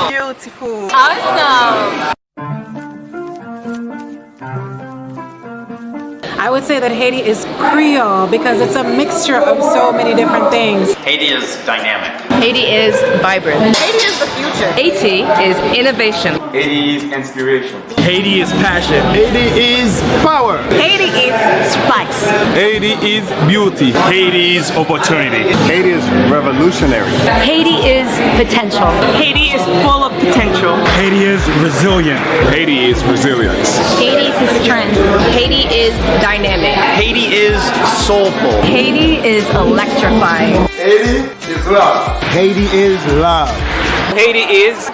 Beautiful. Awesome. I would say that Haiti is Creole because it's a mixture of so many different things. Haiti is dynamic. Haiti is vibrant. Haiti is the future. Haiti is innovation. Haiti is inspiration. Haiti is passion. Haiti is power. Haiti is spice. Haiti is beauty. Haiti is opportunity. Haiti is revolutionary. Haiti is potential. Haiti is full of potential. Haiti is resilient. Haiti is resilience. Haiti is strength. Haiti is dynamic. Haiti is soulful. Haiti is electrifying. Haiti is love. Haiti is love. Haiti is.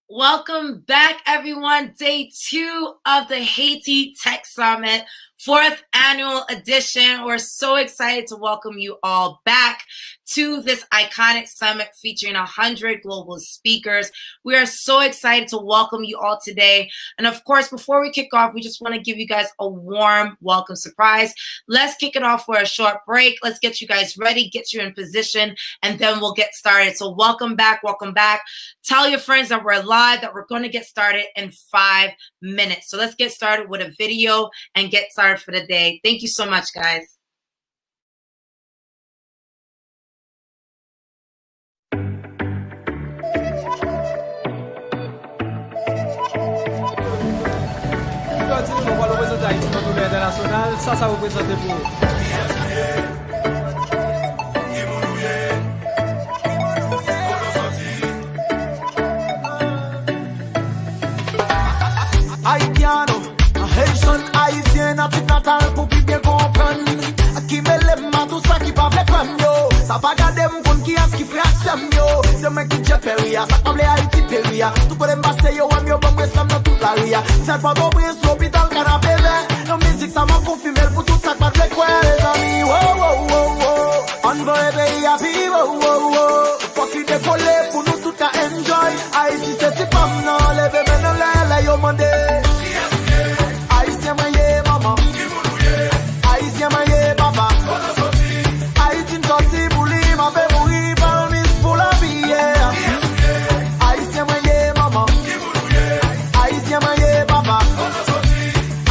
Welcome back, everyone. Day 2 of the Haiti Tech Summit, 4th annual edition. We're so excited to welcome you all back to this iconic summit featuring 100 global speakers. We are so excited to welcome you all today. And of course, before we kick off, we just want to give you guys a warm welcome surprise. Let's kick it off for a short break. Let's get you guys ready, get you in position, and then we'll get started. So welcome back, welcome back. Tell your friends that we're live, that we're going to get started in 5 minutes. So let's get started with a video and get started for the day. Thank you so much, guys. Ça représente pour Haitiano, Haitian, Haitien, Afrique natale pour bien comprendre. Qui me lève tout ça qui pas fait comme yo. Ça pas garder mon compte qui a ce qui fait action yo. C'est moi qui j'ai péria, ça comme les Haïti péria. Tout pour les masser yo, moi bon moi ça dans toute la ria. C'est pas bon pour l'hôpital canapé vert. La musique ça m'a confirmé pour tout ça pas de quoi les amis. Wow wow wow wow. On va réveiller happy wow wow wow. Faut qu'il décolle pour nous tout à enjoy. Haïti c'est pas non, lève maintenant là yo mandé. Haïtien maye maman. Haïtien maye papa. Haïtien sorti pour lui, m'a fait mourir par le mis pour la vie. Haïtien maye maman. Haïtien maye papa.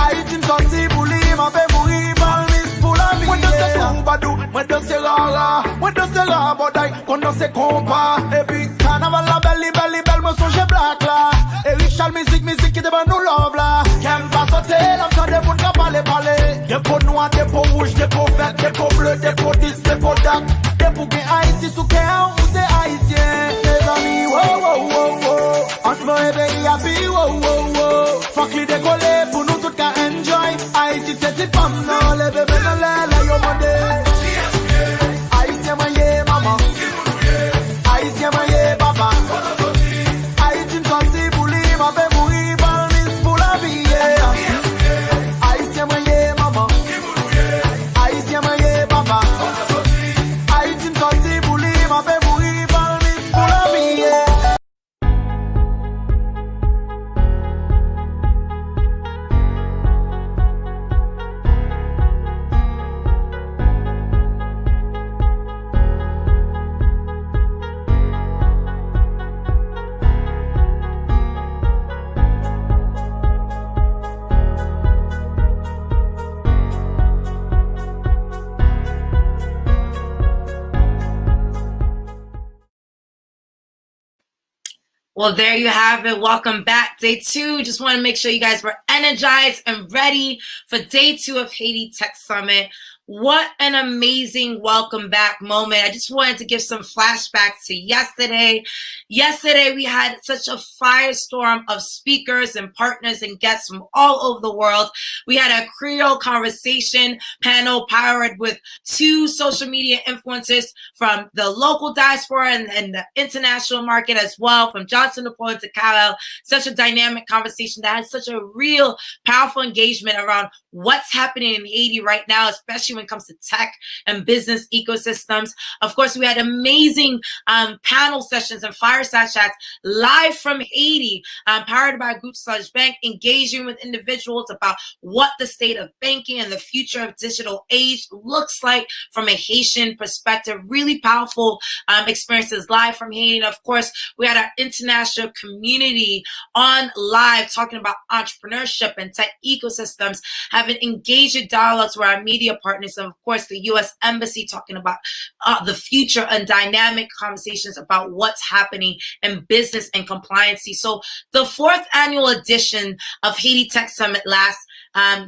Haïtien sorti pour lui, m'a fait mourir par le mis pour la vie. Moi de ce troubadou, moi de ce rara, moi de ce rabodaï, qu'on dans ses compas. Et puis carnaval la belle, moi songe black là. Et Richard musique qui devant nous love là. Qu'aime pas sauter, l'enfant des monde qui parler. Des peaux noires, des peaux rouges, des peaux vertes, des peaux bleues, des peaux 10, des peaux d'arc. Des peaux gains Haïti sous Kéan ou c'est haïtien. Les amis, wow, wow, wow, wow. On va réveiller happy, wow, wow, wow. Faut que les décoller pour nous tout qu'à enjoy. Haïti c'est pas non, les bébés dans l'air, yo mandé. Haïtien maye maman. Haïtien maye papa. Haïtien sorti pour lui, m'a fait mourir par le mis pour la vie. Haïtien maye maman. Haïtien maye papa. Haïtien sorti pour lui, m'a fait mourir par le mis pour la vie. Well, there you have it. Welcome back. Day 2. Just want to make sure you guys were energized and ready for day 2 of Haiti Tech Summit. What an amazing welcome back moment. I just wanted to give some flashbacks to yesterday. Yesterday, we had such a firestorm of speakers and partners and guests from all over the world. We had a Creole conversation panel powered with 2 social media influencers from the local diaspora and the international market as well, from Johnson Napoleon to Kyle. Such a dynamic conversation that had such a real powerful engagement around what's happening in Haiti right now, especially when when it comes to tech and business ecosystems. Of course, we had amazing panel sessions and fireside chats live from Haiti, powered by Group Bank, engaging with individuals about what the state of banking and the future of digital age looks like from a Haitian perspective. Really powerful experiences live from Haiti. And of course, we had our international community on live talking about entrepreneurship and tech ecosystems, having engaging dialogues with our media partners, and of course the U.S. Embassy talking about the future and dynamic conversations about what's happening in business and compliancy. So the 4th annual edition of Haiti Tech Summit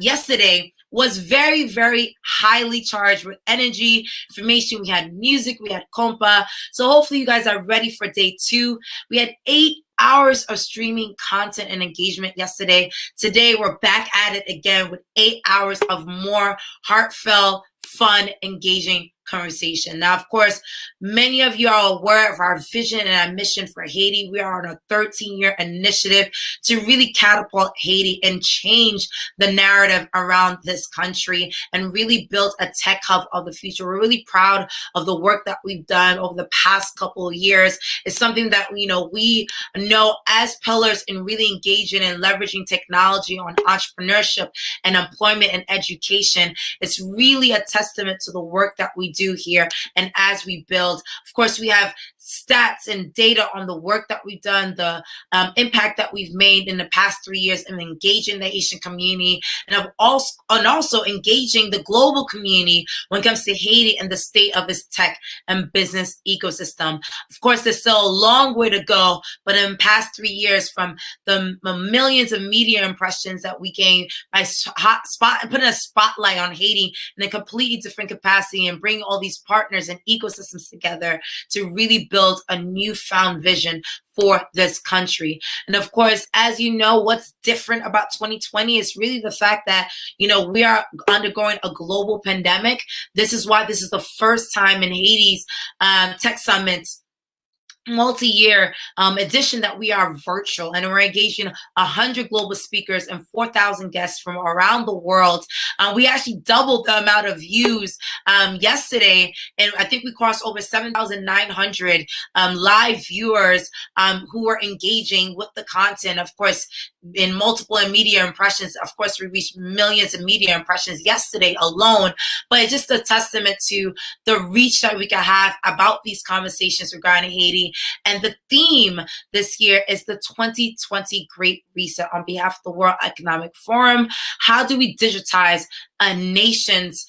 yesterday was very, very highly charged with energy, information. We had music, we had compa. So hopefully you guys are ready for day 2. We had 8 hours of streaming content and engagement yesterday. Today, we're back at it again with 8 hours of more heartfelt, fun, engaging conversation. Now, of course, many of you are aware of our vision and our mission for Haiti. We are on a 13-year initiative to really catapult Haiti and change the narrative around this country and really build a tech hub of the future. We're really proud of the work that we've done over the past couple of years. It's something that we know as pillars in really engaging and leveraging technology on entrepreneurship and employment and education. It's really a testament to the work that we do here. And as we build, of course, we have stats and data on the work that we've done, the impact that we've made in the past 3 years in engaging the Asian community, and also engaging the global community when it comes to Haiti and the state of its tech and business ecosystem. Of course, there's still a long way to go, but in the past 3 years, from the millions of media impressions that we gained by putting a spotlight on Haiti in a completely different capacity and bringing all these partners and ecosystems together to really build a newfound vision for this country. And of course, as you know, what's different about 2020 is really the fact that, we are undergoing a global pandemic. This is why this is the first time in Haiti's Tech Summits multi-year edition that we are virtual, and we're engaging 100 global speakers and 4,000 guests from around the world. We actually doubled the amount of views yesterday, and I think we crossed over 7,900 live viewers who were engaging with the content. Of course, in multiple media impressions, of course, we reached millions of media impressions yesterday alone, but it's just a testament to the reach that we can have about these conversations regarding Haiti. And the theme this year is the 2020 Great Reset on behalf of the World Economic Forum. How do we digitize a nation's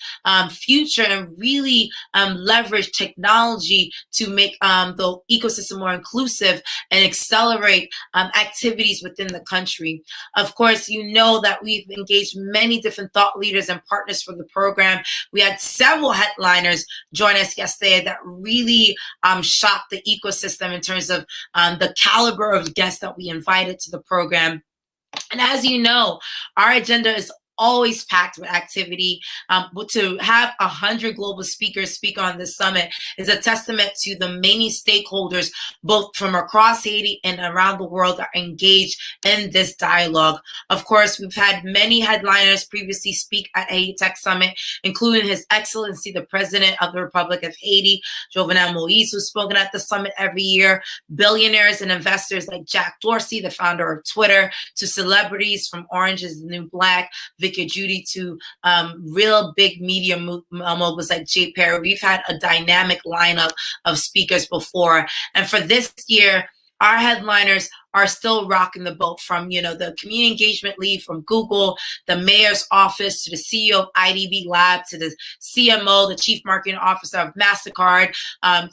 future and really leverage technology to make the ecosystem more inclusive and accelerate activities within the country? Of course, you know that we've engaged many different thought leaders and partners for the program. We had several headliners join us yesterday that really shocked the ecosystem in terms of the caliber of guests that we invited to the program. And as you know, our agenda is always packed with activity. But to have 100 global speakers speak on this summit is a testament to the many stakeholders, both from across Haiti and around the world, that are engaged in this dialogue. Of course, we've had many headliners previously speak at Haiti Tech Summit, including His Excellency, the President of the Republic of Haiti, Jovenel Moise, who's spoken at the summit every year, billionaires and investors like Jack Dorsey, the founder of Twitter, to celebrities from Orange is the New Black, Vicky Judy, to real big media moguls like Jay Perry. We've had a dynamic lineup of speakers before. And for this year, our headliners are still rocking the boat, from, the community engagement lead from Google, the mayor's office, to the CEO of IDB Lab, to the CMO, the chief marketing officer of MasterCard,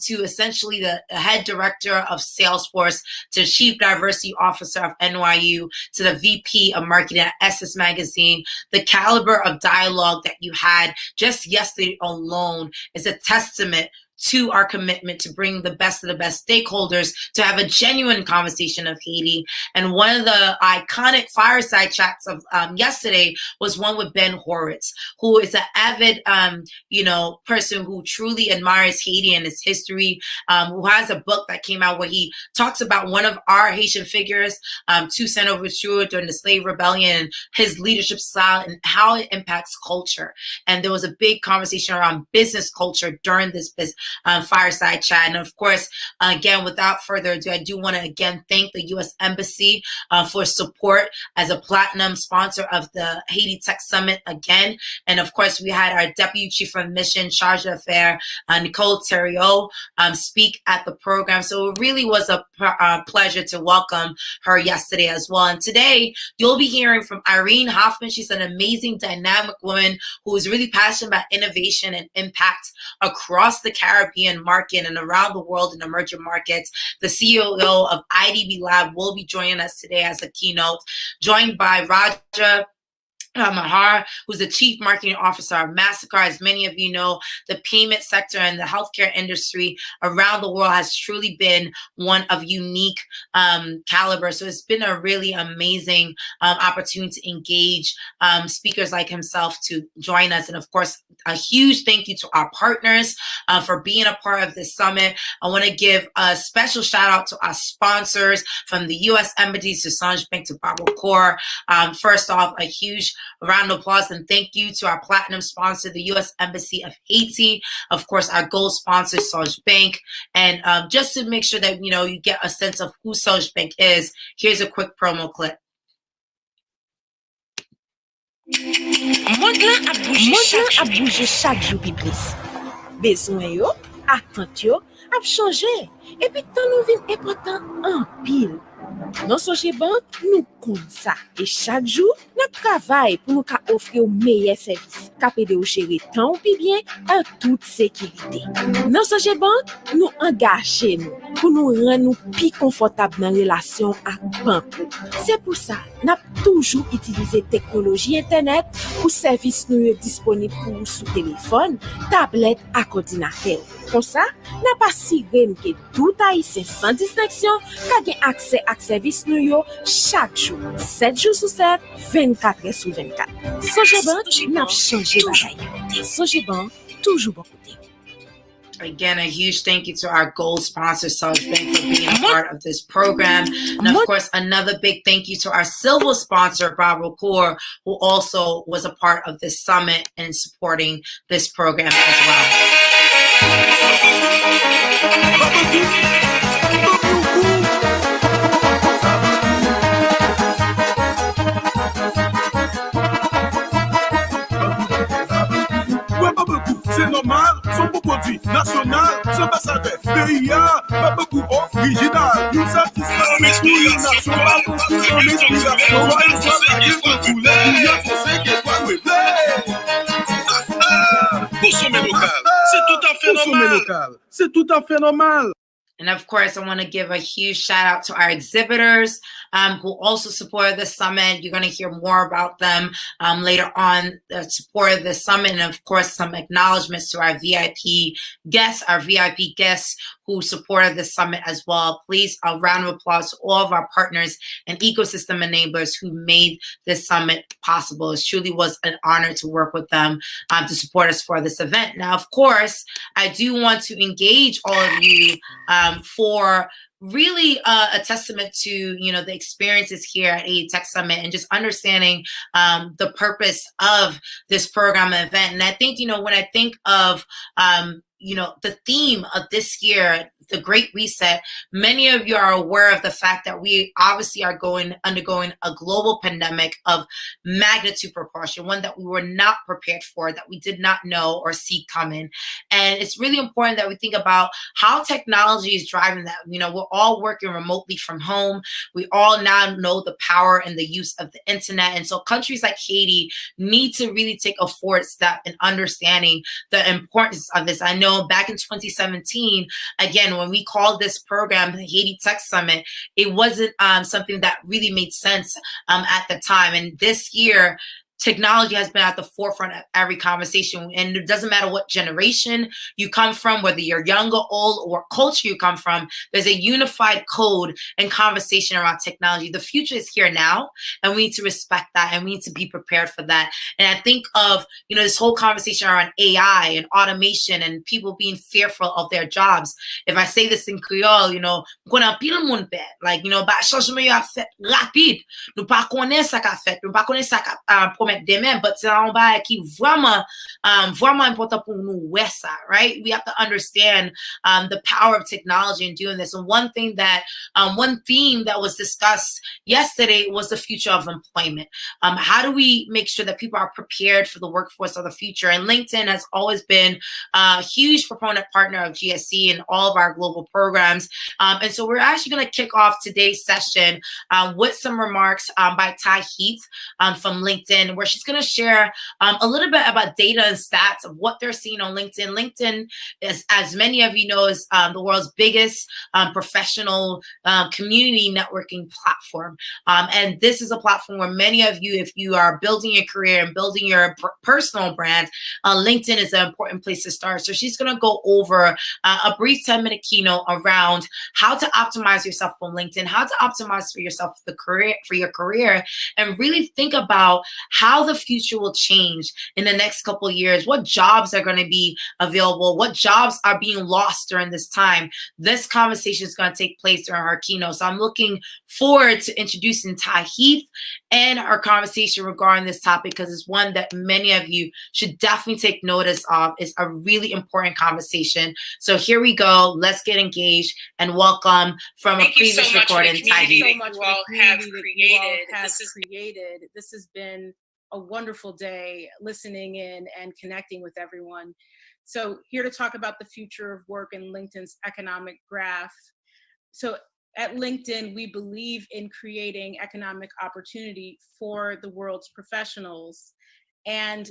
to essentially the head director of Salesforce, to the chief diversity officer of NYU, to the VP of marketing at SS Magazine. The caliber of dialogue that you had just yesterday alone is a testament to our commitment to bring the best of the best stakeholders to have a genuine conversation of Haiti. And one of the iconic fireside chats of yesterday was one with Ben Horowitz, who is an avid, person who truly admires Haiti and its history, who has a book that came out where he talks about one of our Haitian figures, Toussaint Louverture, during the slave rebellion, and his leadership style and how it impacts culture. And there was a big conversation around business culture during this fireside chat. And of course, again, without further ado, I do want to again thank the U.S. Embassy for support as a platinum sponsor of the Haiti Tech Summit again. And of course, we had our Deputy Chief of Mission, Charge d'Affaires, Nicole Theriot, speak at the program. So it really was a pleasure to welcome her yesterday as well. And today, you'll be hearing from Irene Hoffman. She's an amazing, dynamic woman who is really passionate about innovation and impact across the Caribbean market and around the world in emerging markets. The CEO of IDB Lab will be joining us today as a keynote, joined by Raja Mahar, who's the Chief Marketing Officer of MasterCard. As many of you know, the payment sector and the healthcare industry around the world has truly been one of unique caliber. So it's been a really amazing opportunity to engage speakers like himself to join us. And of course, a huge thank you to our partners for being a part of this summit. I want to give a special shout out to our sponsors, from the U.S. Embassy to Songe Bank to Bible Corps. First off, a huge round of applause and thank you to our platinum sponsor, the U.S. Embassy of Haiti. Of course, our gold sponsor, Songe Bank. And just to make sure that you get a sense of who Songe Bank is, here's a quick promo clip. Monde lan ap bouje chak jou pi plis. Bezwen yo, attente yo, ap chanje. Et puis tan nou vin important en pile. Non Songe Bank, nou kon sa. Et chaque jour, nous travaillons pour nous offrir un meilleur service, capable de gérer tant ou pi bien en toute sécurité. Non Songe Bank, nous engageons pour nous rendre plus confortables dans la relation avec banque. C'est pour ça, nous avons toujours utilisé technologie Internet pour services nous disponibles pour sous téléphone, tablette et ordinateur. Comme ça, nous avons assuré que tout haïtien sans distinction a accès à services nous chaque jour, 7 jours sur 7, 24 heures sur 24. Songe Bank n'a changé la Songe Bank, toujours bon côté. Again, a huge thank you to our gold sponsor, Songe Bank, for being a part of this program. And of course, another big thank you to our silver sponsor, Bible Corps, who also was a part of this summit and supporting this program as well. C'est normal, son beau produit national, son ambassadeur, PIA, pas beaucoup original. Nous satisfaisons les couilles nationales, nous l'inspiration, consommer local, c'est tout à fait normal. And of course, I want to give a huge shout out to our exhibitors who also supported the summit. You're going to hear more about them later on, the support of the summit. And of course, some acknowledgments to our VIP guests who supported the summit as well. Please, a round of applause to all of our partners and ecosystem enablers who made this summit possible. It truly was an honor to work with them to support us for this event. Now, of course, I do want to engage all of you for really a testament to the experiences here at Haiti Tech Summit and just understanding the purpose of this program and event. And I think when I think of the theme of this year, the Great Reset, many of you are aware of the fact that we obviously are undergoing a global pandemic of magnitude proportion, one that we were not prepared for, that we did not know or see coming. And it's really important that we think about how technology is driving that. We're all working remotely from home. We all now know the power and the use of the internet. And so countries like Haiti need to really take a forward step in understanding the importance of this. I know back in 2017, again, when we called this program the Haiti Tech Summit, it wasn't something that really made sense at the time. And this year, technology has been at the forefront of every conversation. And it doesn't matter what generation you come from, whether you're young or old, or what culture you come from, there's a unified code and conversation around technology. The future is here now, and we need to respect that, and we need to be prepared for that. And I think of, this whole conversation around AI and automation and people being fearful of their jobs. If I say this in Creole, konan pil moun pe, like, ba changement yo a fait rapide. Nou pa konen sa ka fait, nou pa konen sa ka promet demain, but c'est un bagay qui vraiment important pour nous wè sa, right? We have to understand the power of technology in doing this. And one theme that was discussed yesterday was the future of employment. How do we make sure that people are prepared for the workforce of the future? And LinkedIn has always been a huge proponent partner of GSC and all of our global programs. And so we're actually going to kick off today's session with some remarks by Ty Heath from LinkedIn, where she's going to share a little bit about data and stats of what they're seeing on LinkedIn. LinkedIn is, as many of you know, is the world's biggest professional community networking platform. And this is a platform where many of you, if you are building your career and building your personal brand, LinkedIn is an important place to start. So she's going to go over a brief 10-minute keynote around how to optimize yourself on LinkedIn, how to optimize for yourself for your career, and really think about how the future will change in the next couple of years. What jobs are going to be available? What jobs are being lost during this time? This conversation is going to take place during her keynote. So I'm looking forward to introducing Ty Heath and our conversation regarding this topic, because it's one that many of you should definitely take notice of. It's a really important conversation. So here we go. Let's get engaged and welcome from a previous recording, Ty Heath. Thank you so much for the community that you all have created. This has been a wonderful day, listening in and connecting with everyone. So here to talk about the future of work and LinkedIn's economic graph. So at LinkedIn, we believe in creating economic opportunity for the world's professionals. And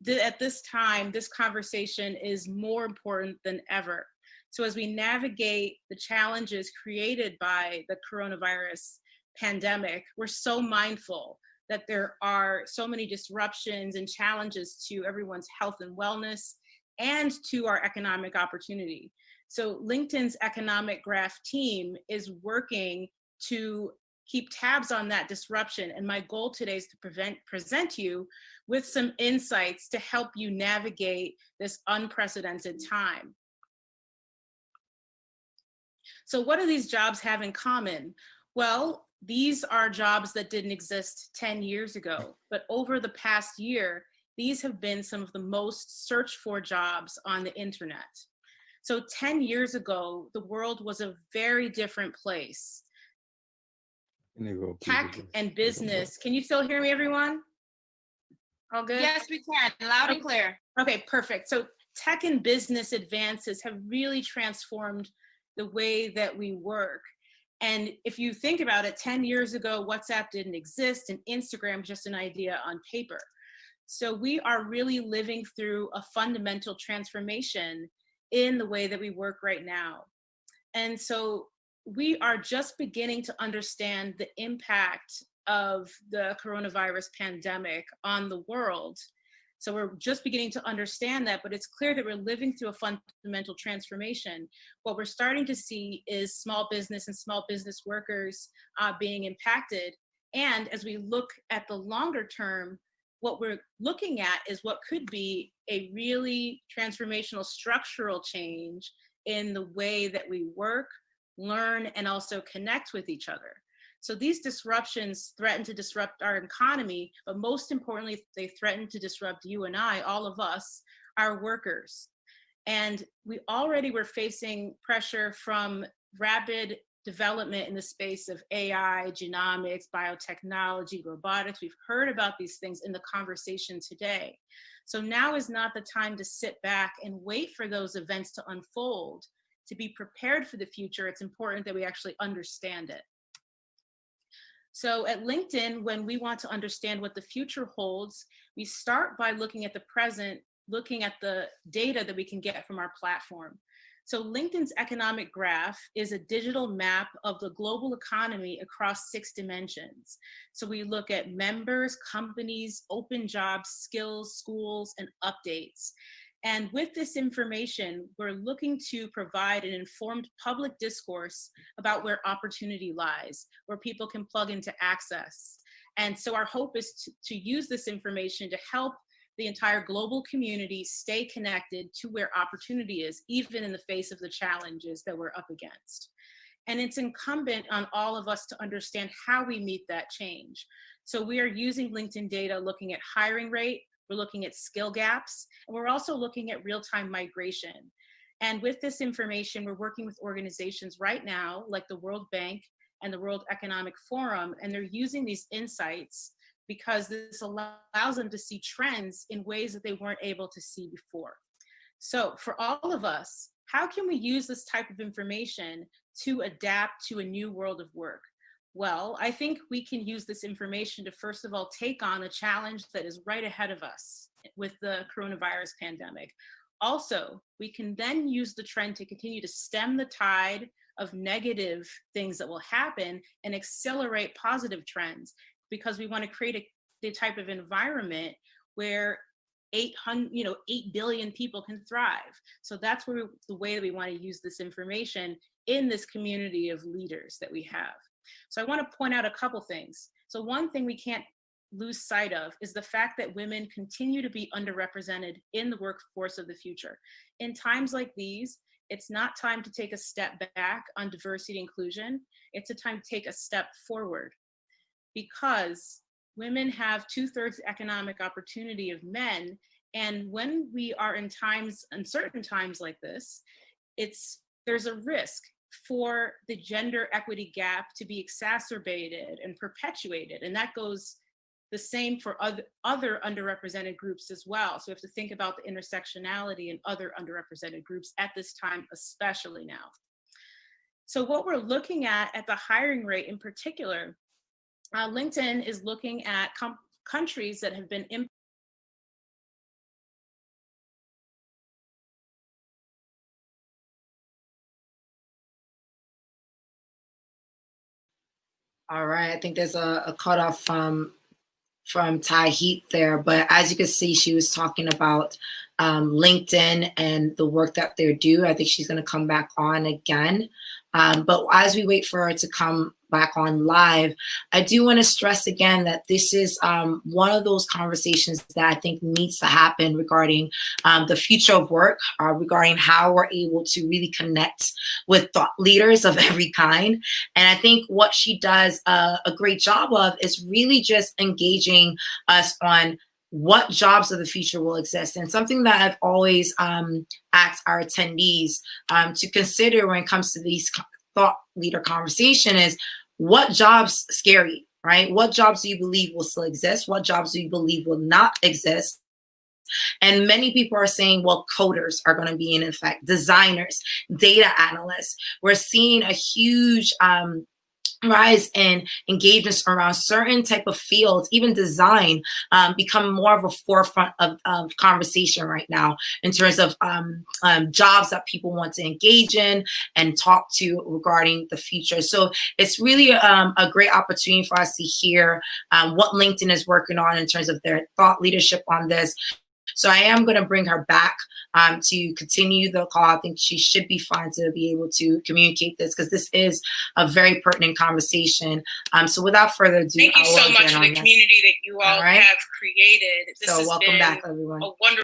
at this time, this conversation is more important than ever. So as we navigate the challenges created by the coronavirus pandemic, we're so mindful that there are so many disruptions and challenges to everyone's health and wellness and to our economic opportunity. So LinkedIn's economic graph team is working to keep tabs on that disruption. And my goal today is to present you with some insights to help you navigate this unprecedented time. So what do these jobs have in common? Well, these are jobs that didn't exist 10 years ago, but over the past year, these have been some of the most searched for jobs on the internet. So 10 years ago, the world was a very different place. Tech and business. Can you still hear me, everyone? All good? Yes, we can. Loud and clear. Okay, perfect. So tech and business advances have really transformed the way that we work. And if you think about it, 10 years ago, WhatsApp didn't exist and Instagram just an idea on paper. So we are really living through a fundamental transformation in the way that we work right now. And so we are just beginning to understand the impact of the coronavirus pandemic on the world. So we're just beginning to understand that, but it's clear that we're living through a fundamental transformation. What we're starting to see is small business and small business workers being impacted. And as we look at the longer term, what we're looking at is what could be a really transformational structural change in the way that we work, learn, and also connect with each other. So these disruptions threaten to disrupt our economy, but most importantly, they threaten to disrupt you and I, all of us, our workers. And we already were facing pressure from rapid development in the space of AI, genomics, biotechnology, robotics. We've heard about these things in the conversation today. So now is not the time to sit back and wait for those events to unfold. To be prepared for the future, it's important that we actually understand it. So at LinkedIn, when we want to understand what the future holds, we start by looking at the present, looking at the data that we can get from our platform. So LinkedIn's economic graph is a digital map of the global economy across 6 dimensions. So we look at members, companies, open jobs, skills, schools, and updates. And with this information, we're looking to provide an informed public discourse about where opportunity lies, where people can plug into access. And so our hope is to use this information to help the entire global community stay connected to where opportunity is, even in the face of the challenges that we're up against. And it's incumbent on all of us to understand how we meet that change. So we are using LinkedIn data, looking at hiring rate, we're looking at skill gaps, and we're also looking at real-time migration. And with this information, we're working with organizations right now, like the World Bank and the World Economic Forum, and they're using these insights because this allows them to see trends in ways that they weren't able to see before. So for all of us, how can we use this type of information to adapt to a new world of work? Well, I think we can use this information to, first of all, take on a challenge that is right ahead of us with the coronavirus pandemic. Also, we can then use the trend to continue to stem the tide of negative things that will happen and accelerate positive trends, because we want to create the type of environment where 8 billion people can thrive. So that's the way that we want to use this information in this community of leaders that we have. So I want to point out a couple things. So one thing we can't lose sight of is the fact that women continue to be underrepresented in the workforce of the future. In times like these, it's not time to take a step back on diversity and inclusion. It's a time to take a step forward, because women have 2/3 economic opportunity of men. And when we are in uncertain times like this, there's a risk for the gender equity gap to be exacerbated and perpetuated. And that goes the same for other underrepresented groups as well. So we have to think about the intersectionality and other underrepresented groups at this time, especially now. So what we're looking at the hiring rate in particular, LinkedIn is looking at countries that have been impacted. All right, I think there's a cutoff from Tahit there, but as you can see, she was talking about LinkedIn and the work that they do. I think she's going to come back on again. But as we wait for her to come back on live, I do want to stress again that this is one of those conversations that I think needs to happen regarding the future of work, regarding how we're able to really connect with thought leaders of every kind. And I think what she does a great job of is really just engaging us on what jobs of the future will exist. And something that I've always asked our attendees to consider when it comes to these thought leader conversation is, what jobs scare you, right? What jobs do you believe will still exist? What jobs do you believe will not exist? And many people are saying, well, coders are going to be in effect, designers, data analysts. We're seeing a huge rise in engagements around certain type of fields, even design, become more of a forefront of conversation right now in terms of jobs that people want to engage in and talk to regarding the future. So it's really a great opportunity for us to hear what LinkedIn is working on in terms of their thought leadership on this. So I am going to bring her back to continue the call. I think she should be fine to be able to communicate this, because this is a very pertinent conversation. So without further ado, thank you so much for the community that you all have created. This so welcome back, everyone. A wonderful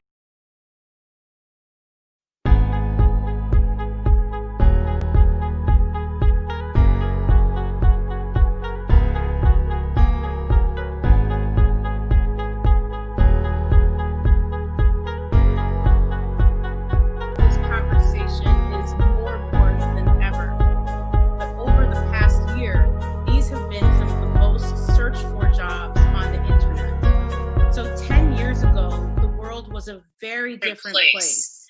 a very different place.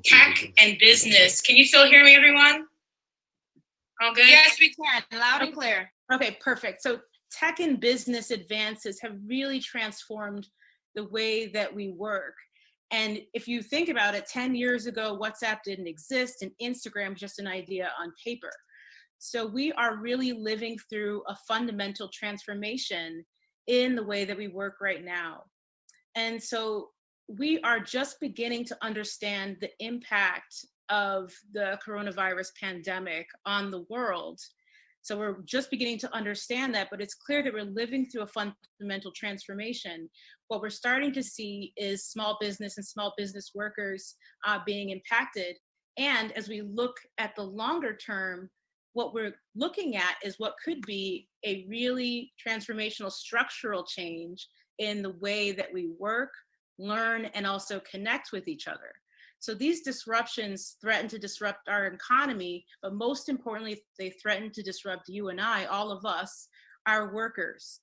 Tech and business. Can you still hear me, everyone? All good? Yes, we can. Loud and clear. Okay, perfect. So tech and business advances have really transformed the way that we work. And if you think about it, 10 years ago, WhatsApp didn't exist and Instagram was just an idea on paper. So we are really living through a fundamental transformation in the way that we work right now. And so we are just beginning to understand the impact of the coronavirus pandemic on the world. So we're just beginning to understand that, but it's clear that we're living through a fundamental transformation. What we're starting to see is small business and small business workers being impacted. And as we look at the longer term, what we're looking at is what could be a really transformational structural change in the way that we work, learn, and also connect with each other. So these disruptions threaten to disrupt our economy, but most importantly, they threaten to disrupt you and I, all of us, our workers.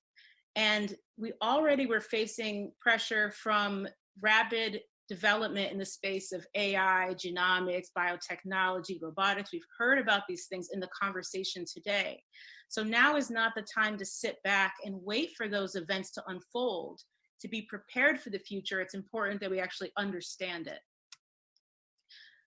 And we already were facing pressure from rapid development in the space of AI, genomics, biotechnology, robotics. We've heard about these things in the conversation today. So now is not the time to sit back and wait for those events to unfold. To be prepared for the future, it's important that we actually understand it.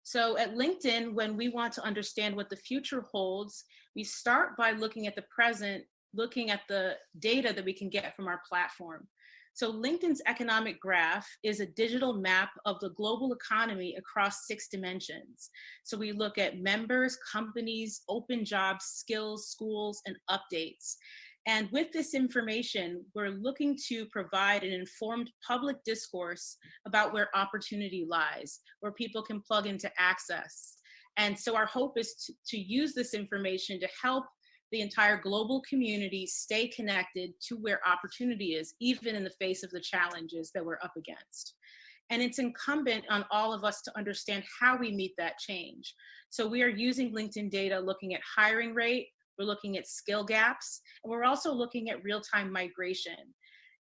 So at LinkedIn, when we want to understand what the future holds, we start by looking at the present, looking at the data that we can get from our platform. So LinkedIn's economic graph is a digital map of the global economy across 6 dimensions. So we look at members, companies, open jobs, skills, schools, and updates. And with this information, we're looking to provide an informed public discourse about where opportunity lies, where people can plug into access. And so our hope is to use this information to help the entire global community stay connected to where opportunity is, even in the face of the challenges that we're up against. And it's incumbent on all of us to understand how we meet that change. So we are using LinkedIn data, looking at hiring rate, we're looking at skill gaps, and we're also looking at real-time migration.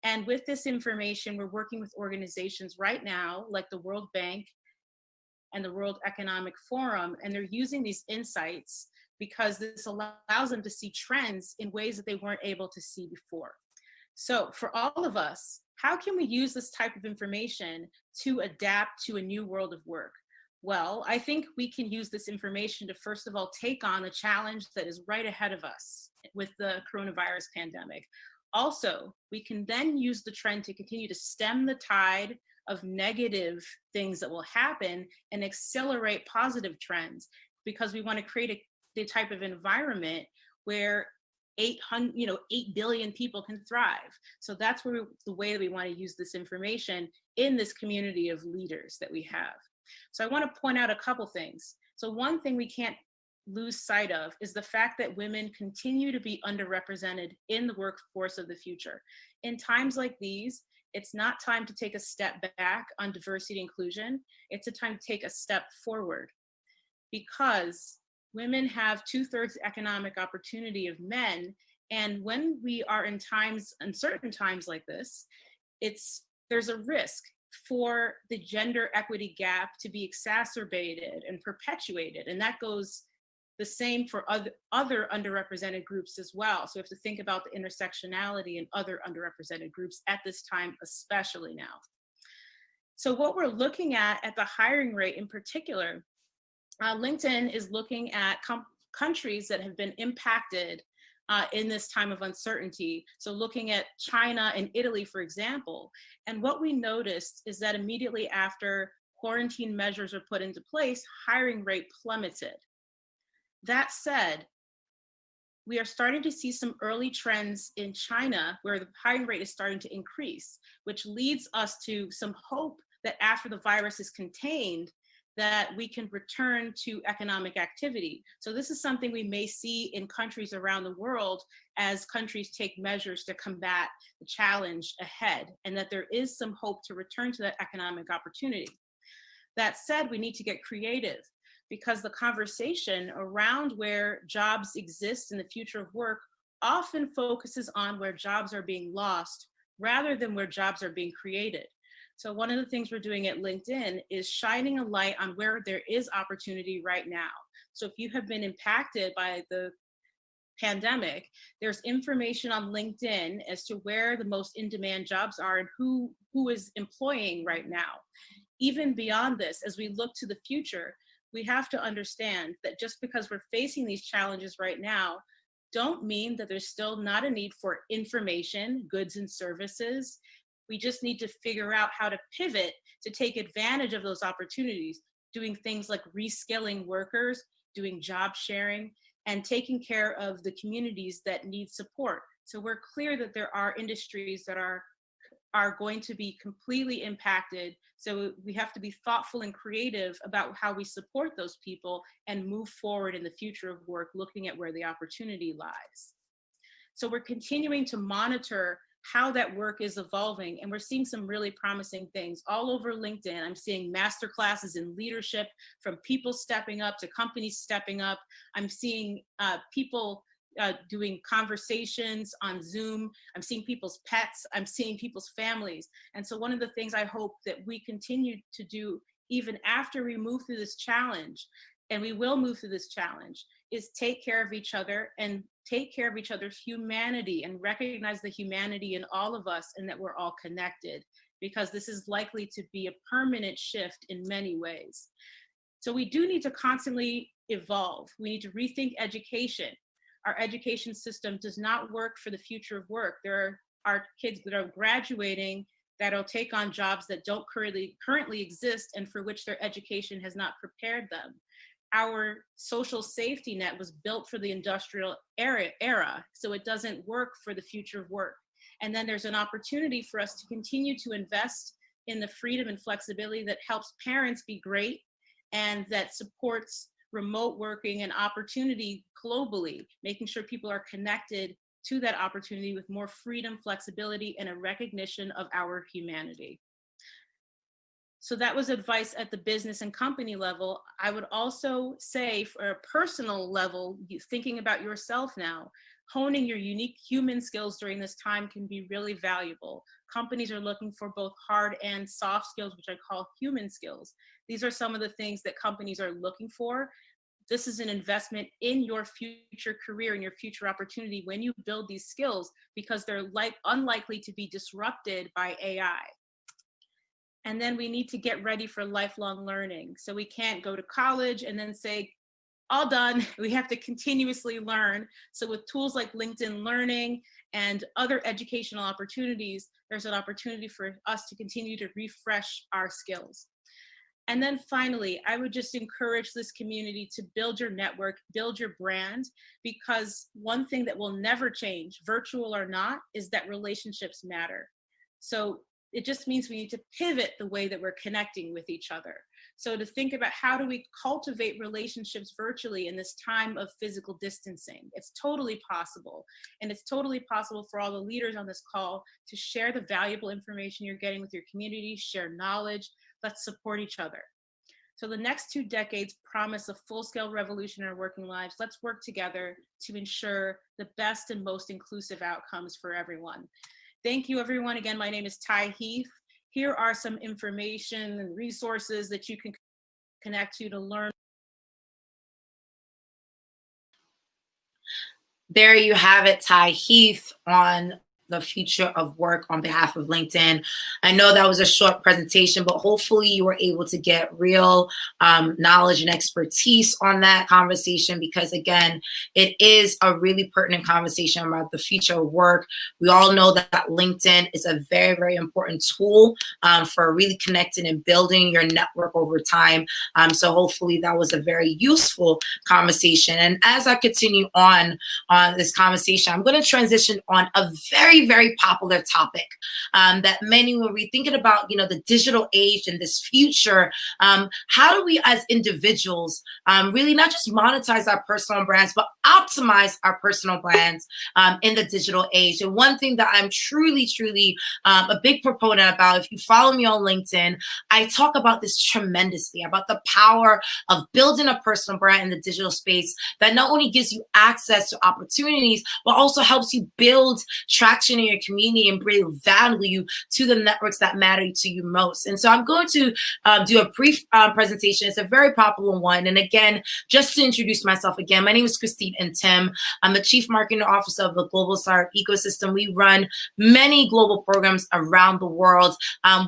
And with this information, we're working with organizations right now, like the World Bank and the World Economic Forum, and they're using these insights because this allows them to see trends in ways that they weren't able to see before. So for all of us, how can we use this type of information to adapt to a new world of work? Well, I think we can use this information to, first of all, take on the challenge that is right ahead of us with the coronavirus pandemic. Also, we can then use the trend to continue to stem the tide of negative things that will happen and accelerate positive trends, because we want to create the type of environment where 8 billion people can thrive. So that's where the way that we want to use this information in this community of leaders that we have. So I want to point out a couple things. So one thing we can't lose sight of is the fact that women continue to be underrepresented in the workforce of the future. In times like these, it's not time to take a step back on diversity and inclusion. It's a time to take a step forward, because women have 2/3 economic opportunity of men. And when we are in uncertain times like this, there's a risk for the gender equity gap to be exacerbated and perpetuated. And that goes the same for other underrepresented groups as well. So we have to think about the intersectionality and other underrepresented groups at this time, especially now. So what we're looking at the hiring rate in particular, LinkedIn is looking at countries that have been impacted in this time of uncertainty. So looking at China and Italy, for example. And what we noticed is that immediately after quarantine measures were put into place, hiring rate plummeted. That said, we are starting to see some early trends in China where the hiring rate is starting to increase, which leads us to some hope that after the virus is contained, that we can return to economic activity. So this is something we may see in countries around the world as countries take measures to combat the challenge ahead, and that there is some hope to return to that economic opportunity. That said, we need to get creative, because the conversation around where jobs exist in the future of work often focuses on where jobs are being lost rather than where jobs are being created. So one of the things we're doing at LinkedIn is shining a light on where there is opportunity right now. So if you have been impacted by the pandemic, there's information on LinkedIn as to where the most in-demand jobs are and who is employing right now. even beyond this, as we look to the future, we have to understand that just because we're facing these challenges right now, don't mean that there's still not a need for information, goods, and services. We just need to figure out how to pivot to take advantage of those opportunities, doing things like reskilling workers, doing job sharing, and taking care of the communities that need support. So we're clear that there are industries that are going to be completely impacted. So we have to be thoughtful and creative about how we support those people and move forward in the future of work, looking at where the opportunity lies. So we're continuing to monitor how that work is evolving, and we're seeing some really promising things all over LinkedIn. I'm seeing master classes in leadership, from people stepping up to companies stepping up. I'm seeing people doing conversations on Zoom. I'm seeing people's pets. I'm seeing people's families. And so one of the things I hope that we continue to do, even after we move through this challenge, and we will move through this challenge, is take care of each other and take care of each other's humanity and recognize the humanity in all of us and that we're all connected, because this is likely to be a permanent shift in many ways. So we do need to constantly evolve. We need to rethink education. Our education system does not work for the future of work. There are kids that are graduating that'll take on jobs that don't currently exist and for which their education has not prepared them. Our social safety net was built for the industrial era, so it doesn't work for the future of work. And then there's an opportunity for us to continue to invest in the freedom and flexibility that helps parents be great and that supports remote working and opportunity globally, making sure people are connected to that opportunity with more freedom, flexibility, and a recognition of our humanity. So that was advice at the business and company level. I would also say, for a personal level, thinking about yourself now, honing your unique human skills during this time can be really valuable. Companies are looking for both hard and soft skills, which I call human skills. These are some of the things that companies are looking for. This is an investment in your future career and your future opportunity when you build these skills, because they're unlikely to be disrupted by AI. And then we need to get ready for lifelong learning. So we can't go to college and then say, all done. We have to continuously learn. So with tools like LinkedIn Learning and other educational opportunities, there's an opportunity for us to continue to refresh our skills. And then finally, I would just encourage this community to build your network, build your brand, because one thing that will never change, virtual or not, is that relationships matter. So it just means we need to pivot the way that we're connecting with each other. So to think about how do we cultivate relationships virtually in this time of physical distancing? It's totally possible. And it's totally possible for all the leaders on this call to share the valuable information you're getting with your community, share knowledge. Let's support each other. So the next 2 decades promise a full-scale revolution in our working lives. Let's work together to ensure the best and most inclusive outcomes for everyone. Thank you, everyone. Again, my name is Ty Heath. Here are some information and resources that you can connect to learn. There you have it, Ty Heath on the future of work on behalf of LinkedIn. I know that was a short presentation, but hopefully you were able to get real knowledge and expertise on that conversation, because again, it is a really pertinent conversation about the future of work. We all know that LinkedIn is a very, very important tool for really connecting and building your network over time. So hopefully that was a very useful conversation. And as I continue on this conversation, I'm going to transition on a very, very popular topic that many, when we're thinking about, the digital age and this future, how do we as individuals really not just monetize our personal brands, but optimize our personal brands in the digital age? And one thing that I'm truly, truly a big proponent about, if you follow me on LinkedIn, I talk about this tremendously, about the power of building a personal brand in the digital space that not only gives you access to opportunities, but also helps you build traction in your community and bring value to the networks that matter to you most. And so I'm going to do a brief presentation. It's a very popular one. And again, just to introduce myself again, my name is Christine and Tim. I'm the Chief Marketing Officer of the Global Startup Ecosystem. We run many global programs around the world.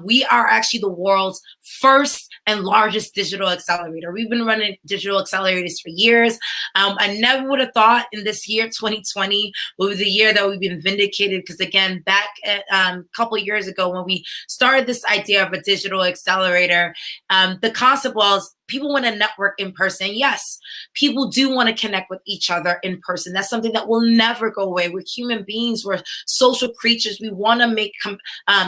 We are actually the world's first and largest digital accelerator. We've been running digital accelerators for years. I never would have thought in this year, 2020, would be the year that we've been vindicated, because again, back at, a couple of years ago when we started this idea of a digital accelerator, the concept was people want to network in person. Yes, people do want to connect with each other in person. That's something that will never go away. We're human beings. We're social creatures. We want to make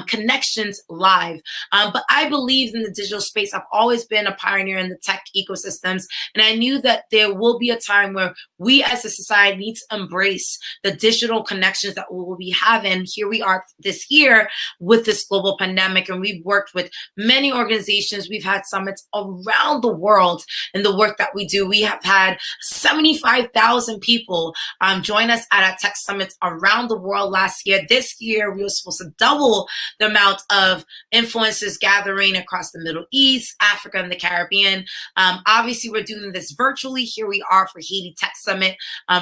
connections live. But I believe in the digital space. I've always been a pioneer in the tech ecosystems. And I knew that there will be a time where we as a society need to embrace the digital connections that we will be having. Here we are this year with this global pandemic. And we've worked with many organizations. We've had summits around the world in the work that we do. We have had 75,000 people join us at our tech summits around the world last year. This year, we were supposed to double the amount of influencers gathering across the Middle East, Africa, and the Caribbean. Obviously, we're doing this virtually. Here we are for Haiti Tech Summit,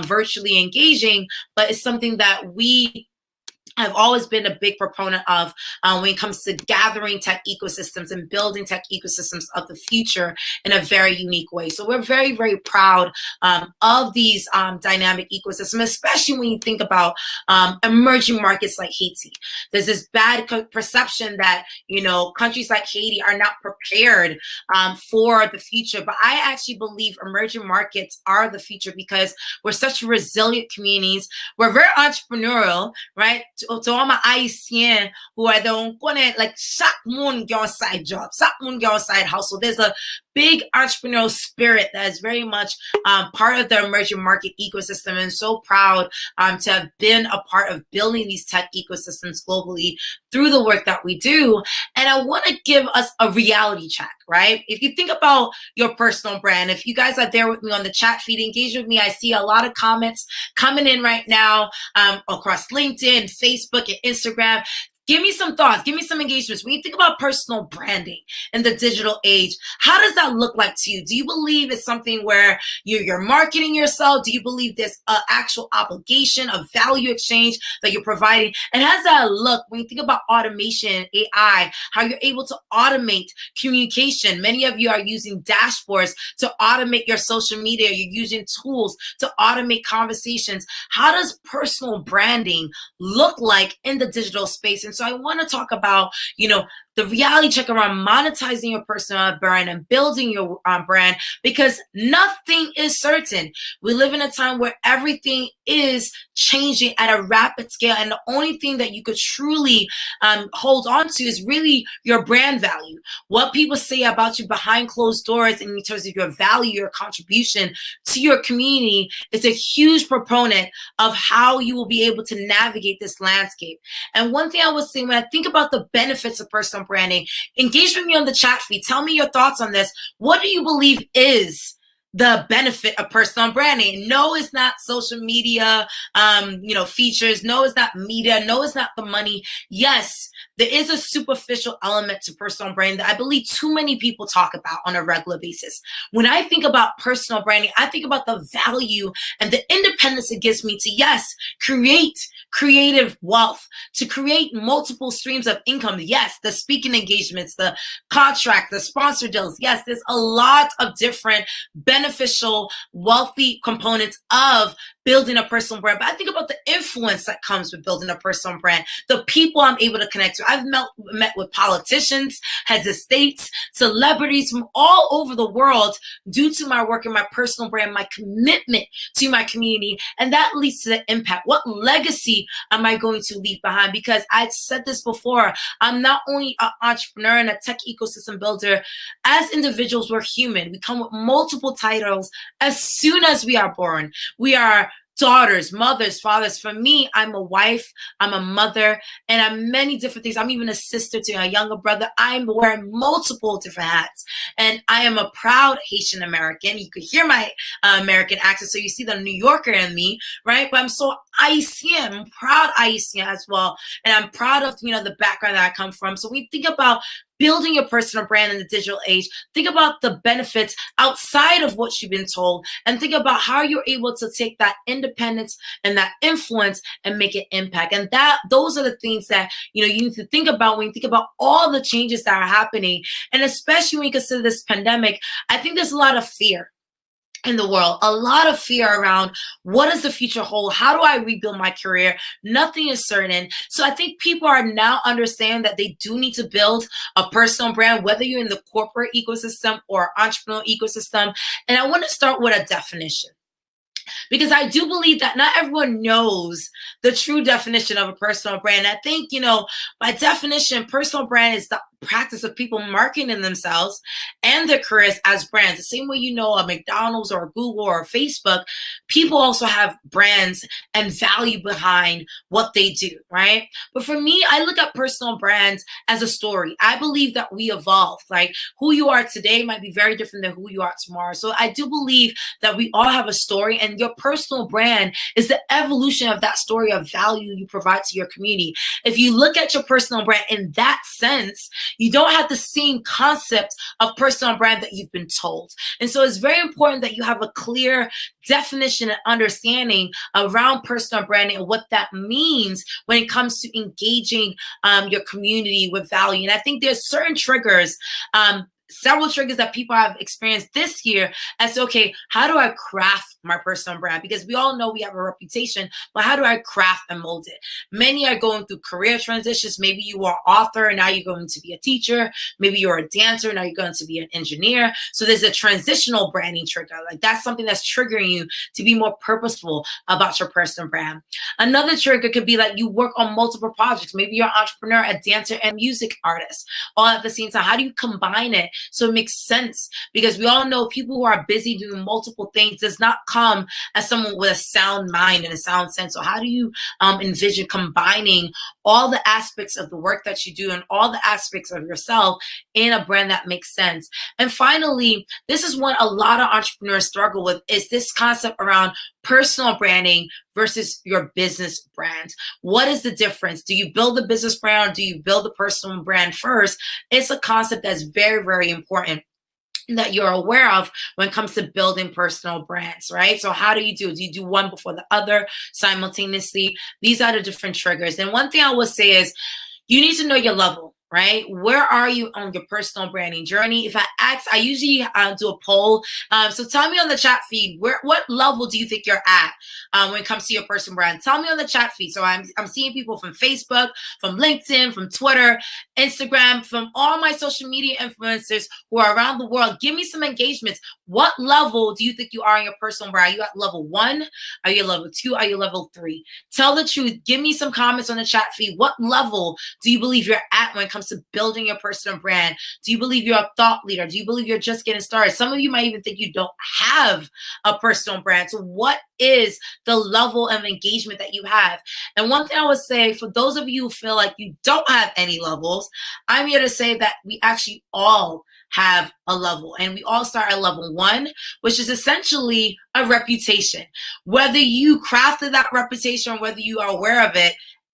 virtually engaging, but it's something that we I've always been a big proponent of when it comes to gathering tech ecosystems and building tech ecosystems of the future in a very unique way. So we're very, very proud of these dynamic ecosystems, especially when you think about emerging markets like Haiti. There's this bad perception that, you know, countries like Haiti are not prepared for the future. But I actually believe emerging markets are the future because we're such resilient communities. We're very entrepreneurial, right? To all my Haitians who are the like chaque monde get a side job, chaque monde get a side hustle. There's a big entrepreneurial spirit that is very much part of the emerging market ecosystem, and so proud to have been a part of building these tech ecosystems globally through the work that we do. And I want to give us a reality check, right? If you think about your personal brand, if you guys are there with me on the chat feed, engage with me. I see a lot of comments coming in right now across LinkedIn, Facebook, and Instagram. Give me some thoughts. Give me some engagements. When you think about personal branding in the digital age, how does that look like to you? Do you believe it's something where you're marketing yourself? Do you believe there's an actual obligation, a value exchange that you're providing? And how does that look when you think about automation, AI, how you're able to automate communication? Many of you are using dashboards to automate your social media. You're using tools to automate conversations. How does personal branding look like in the digital space? And so I want to talk about, you know, the reality check around monetizing your personal brand and building your brand, because nothing is certain. We live in a time where everything is changing at a rapid scale, and the only thing that you could truly hold on to is really your brand value. What people say about you behind closed doors in terms of your value, your contribution to your community is a huge proponent of how you will be able to navigate this landscape. And one thing I would say, when I think about the benefits of personal branding, engage with me on the chat feed. Tell me your thoughts on this. What do you believe is the benefit of personal branding? No, it's not social media, features. No, it's not media. No, it's not the money. Yes, there is a superficial element to personal branding that I believe too many people talk about on a regular basis. When I think about personal branding, I think about the value and the independence it gives me to, yes, create creative wealth, to create multiple streams of income. Yes, the speaking engagements, the contract, the sponsor deals. Yes, there's a lot of different beneficial, wealthy components of building a personal brand. But I think about the influence that comes with building a personal brand, the people I'm able to connect to. I've met with politicians, heads of states, celebrities from all over the world due to my work in my personal brand, my commitment to my community. And that leads to the impact. What legacy am I going to leave behind? Because I said this before, I'm not only an entrepreneur and a tech ecosystem builder. As individuals, we're human. We come with multiple titles as soon as we are born. We are daughters, mothers, fathers. For me, I'm a wife, I'm a mother, and I'm many different things. I'm even a sister to a younger brother. I'm wearing multiple different hats. And I am a proud Haitian American. You could hear my American accent, so you see the New Yorker in me, right? But I'm so Haitian, I'm proud Haitian as well. And I'm proud of, the background that I come from. So we think about building your personal brand in the digital age, think about the benefits outside of what you've been told, and think about how you're able to take that independence and that influence and make an impact. And those are the things that you need to think about when you think about all the changes that are happening. And especially when you consider this pandemic, I think there's a lot of fear in the world, a lot of fear around what does the future hold? How do I rebuild my career? Nothing is certain. So I think people are now understanding that they do need to build a personal brand, whether you're in the corporate ecosystem or entrepreneurial ecosystem. And I want to start with a definition, because I do believe that not everyone knows the true definition of a personal brand. I think, by definition, personal brand is the practice of people marketing themselves and their careers as brands. The same way a McDonald's or a Google or a Facebook, people also have brands and value behind what they do, right? But for me, I look at personal brands as a story. I believe that we evolve. Like, who you are today might be very different than who you are tomorrow. So I do believe that we all have a story, and your personal brand is the evolution of that story of value you provide to your community. If you look at your personal brand in that sense, you don't have the same concept of personal brand that you've been told. And so it's very important that you have a clear definition and understanding around personal branding and what that means when it comes to engaging your community with value. And I think there's certain triggers, several triggers that people have experienced this year as to, okay, how do I craft my personal brand? Because we all know we have a reputation, but how do I craft and mold it? Many are going through career transitions. Maybe you are an author and now you're going to be a teacher. Maybe you're a dancer, now you're going to be an engineer. So there's a transitional branding trigger. Like, that's something that's triggering you to be more purposeful about your personal brand. Another trigger could be like you work on multiple projects. Maybe you're an entrepreneur, a dancer, and music artist all at the same time. How do you combine it so it makes sense? Because we all know people who are busy doing multiple things does not come as someone with a sound mind and a sound sense. So how do you envision combining all the aspects of the work that you do and all the aspects of yourself in a brand that makes sense? And finally, this is what a lot of entrepreneurs struggle with, is this concept around personal branding versus your business brand. What is the difference? Do you build a business brand or do you build a personal brand first? It's a concept that's very, very important that you're aware of when it comes to building personal brands, right? So how do you do one before the other simultaneously? These are the different triggers. And one thing I will say is you need to know your level, right? Where are you on your personal branding journey? If I usually do a poll. So tell me on the chat feed, what level do you think you're at when it comes to your personal brand? Tell me on the chat feed. So I'm seeing people from Facebook, from LinkedIn, from Twitter, Instagram, from all my social media influencers who are around the world. Give me some engagements. What level do you think you are in your personal brand? Are you at level 1? Are you level 2? Are you level 3? Tell the truth. Give me some comments on the chat feed. What level do you believe you're at when it comes to building your personal brand? Do you believe you're a thought leader? Do you believe you're just getting started? Some of you might even think you don't have a personal brand. So what is the level of engagement that you have? And one thing I would say, for those of you who feel like you don't have any levels, I'm here to say that we actually all have a level, and we all start at level 1, which is essentially a reputation. Whether you crafted that reputation or whether you are aware of it,